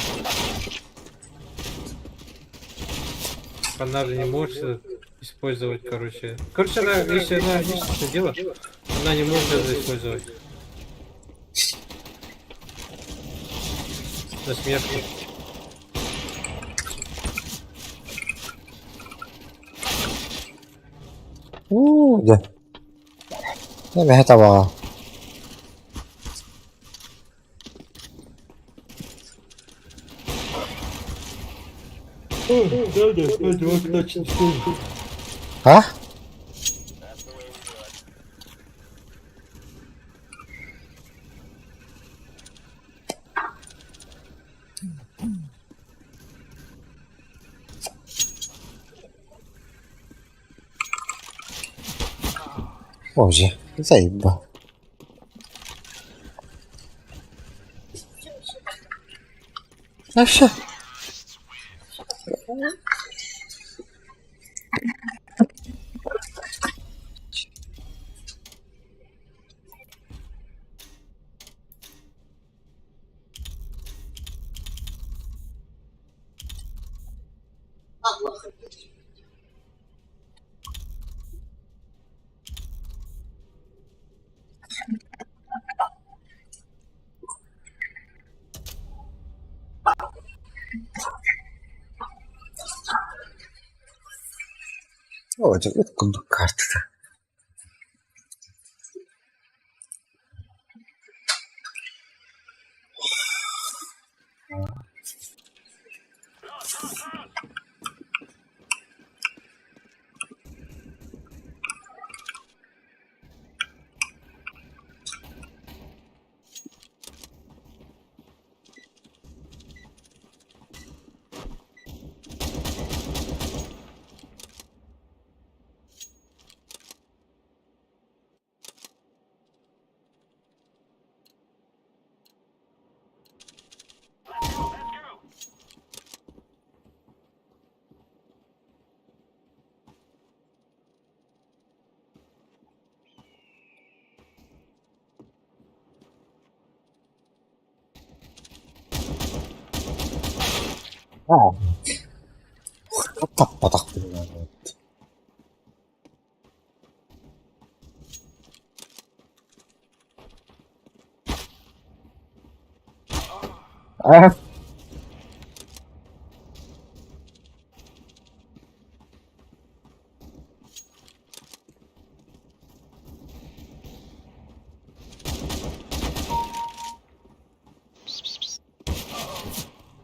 Она же не может использовать, короче. Короче, она, если она личностное дело, она не может это использовать. Насмешку. Да. Не ме хетава. А? Боже, заебал. А что? О, это карта-то. 아. 바닥바닥 불나네. 아.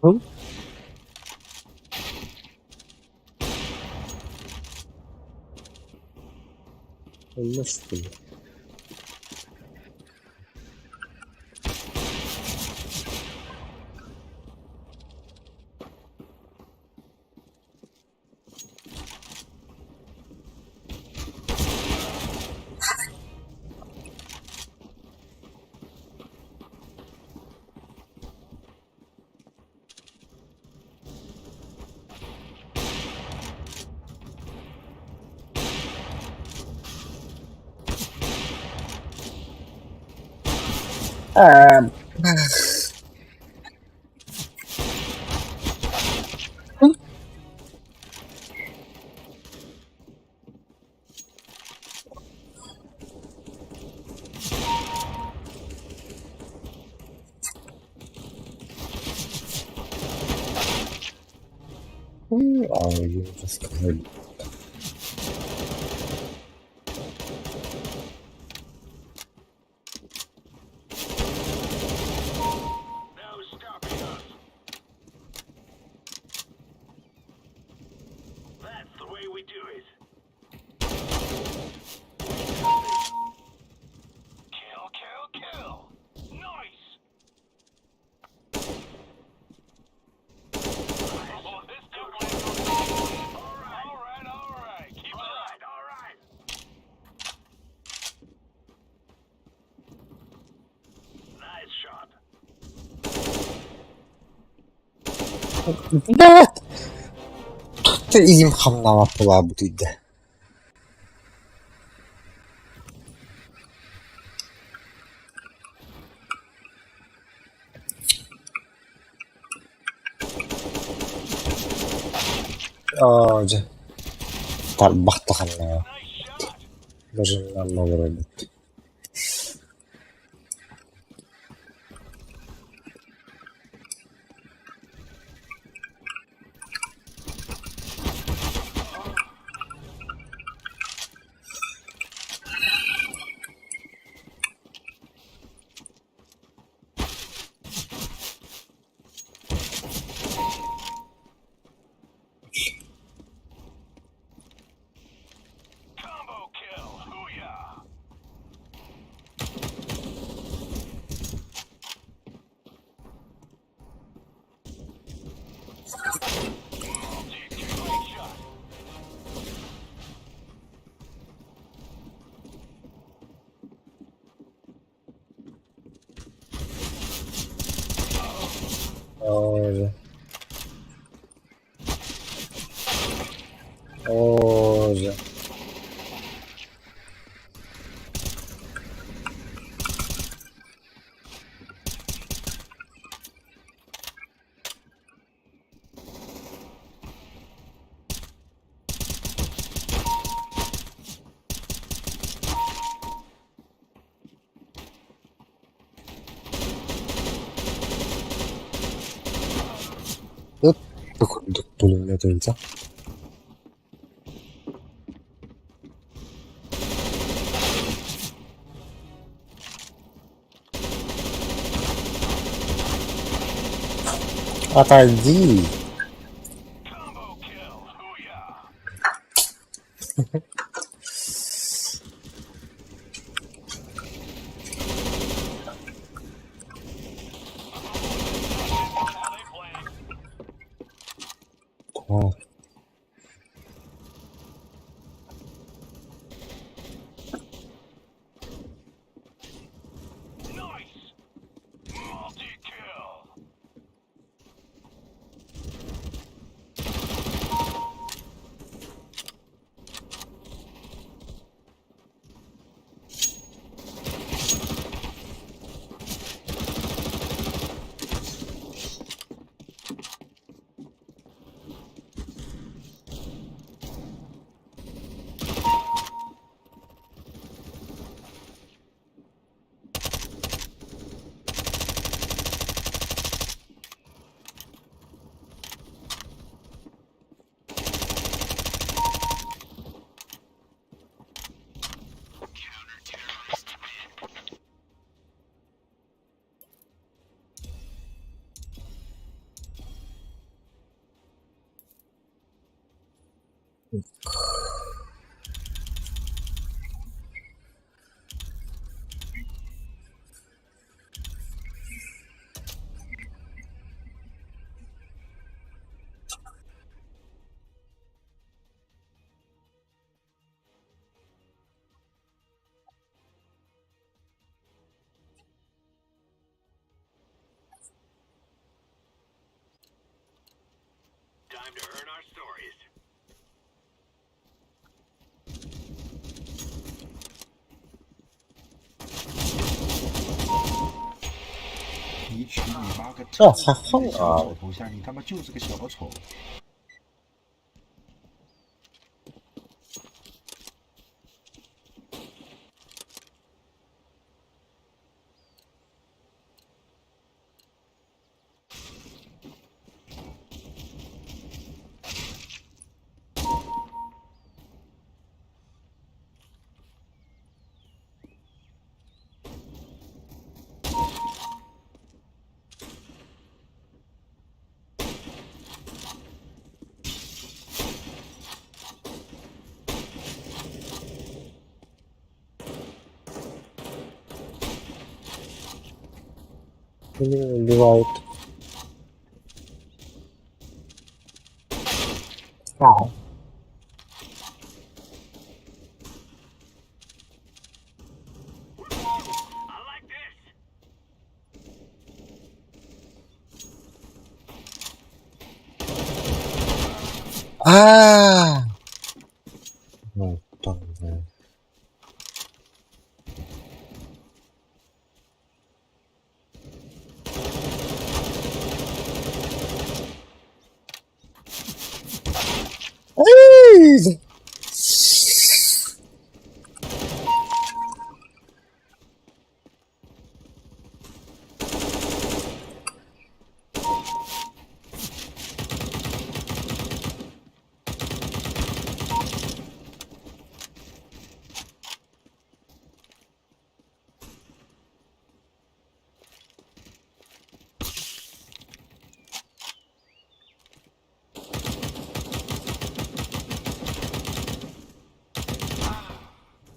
응? 올렸어. 아. 아, 이거 좀 сказали. 네! Tuttu izim hamlamakla bu dedi. Ağacı. Baktı hamlaya. Başından ne olur öyle. Ağacı. Ağacı. Dokunduk bölümüne döneceğim. Отойди. О. 你娶你妈个这臭还好小啊丑头像，你他妈就是个小丑。Меня убивают. А. А. Ну, там, да. Эй!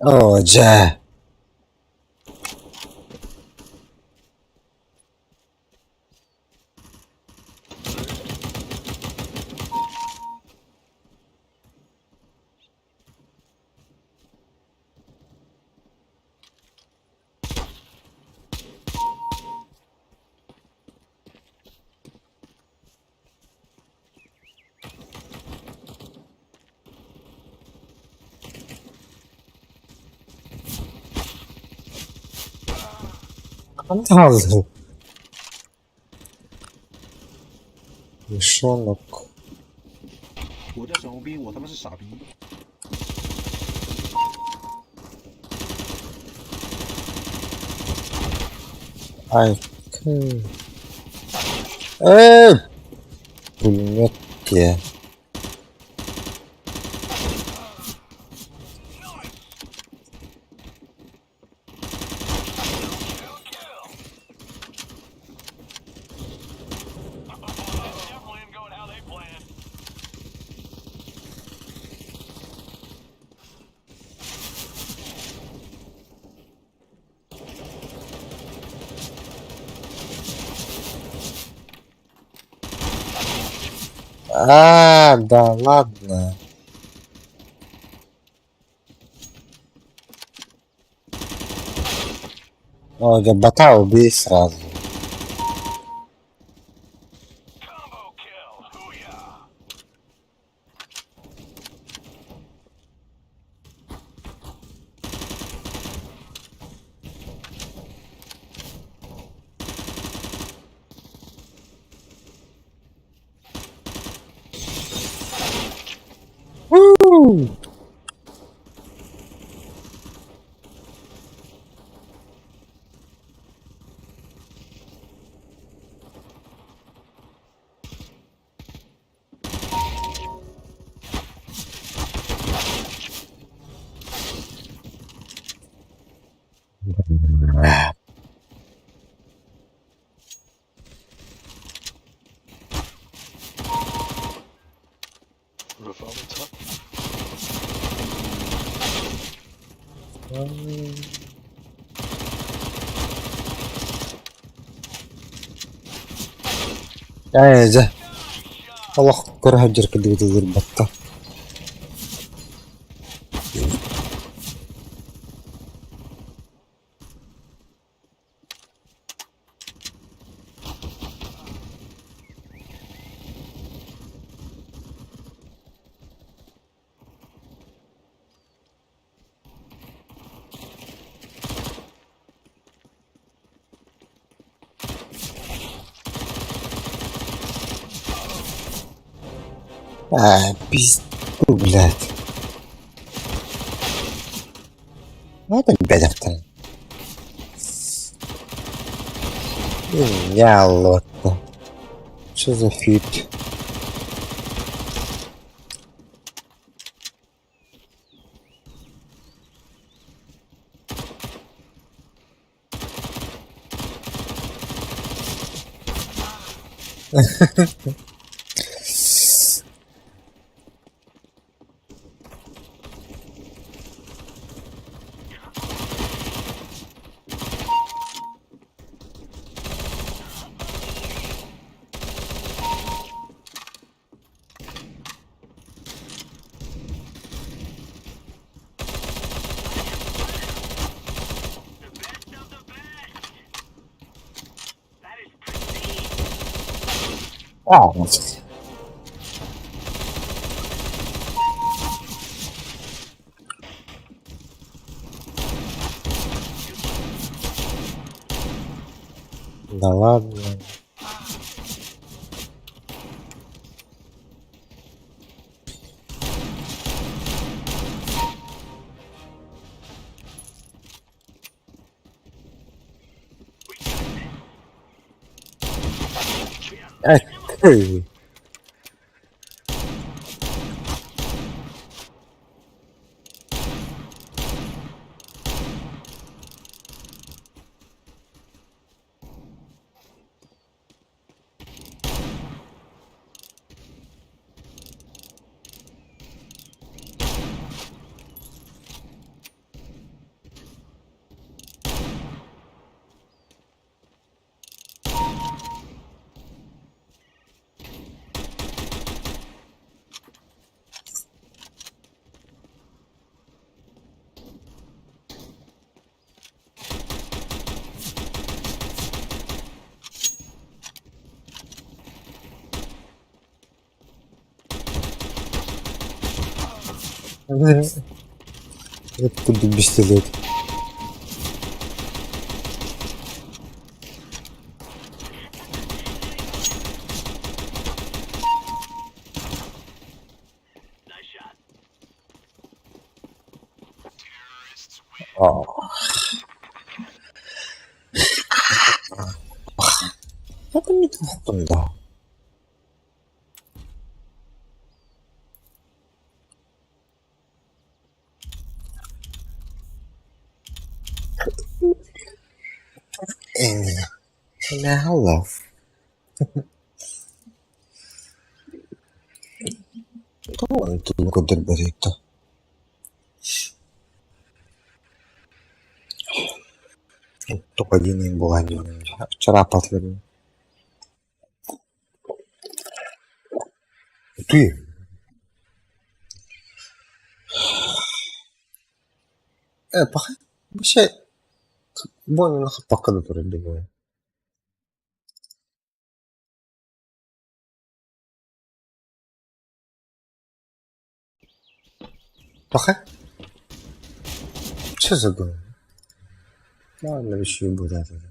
О, Джа. Скандал. Мышонок. 我叫小红兵，我他妈是傻逼。Ай. Эй! Пулемет я. А, да ладно. О, я бота убей сразу. У! Aja. Allah kurang hajar kedua itu berbata. Пиздец, блядь. Это бедовка. Я лотта. Что за фит? Вот. Да ладно. Эй. Откуда пистолет? Это не то, да. Now love. Кто тут куда берет-то? Только один и был один. Вчера последний. Ты? Пахай. Вообще, больно на хапака, который думаю. Пахай? Что за гон? Ладно, еще и будет это.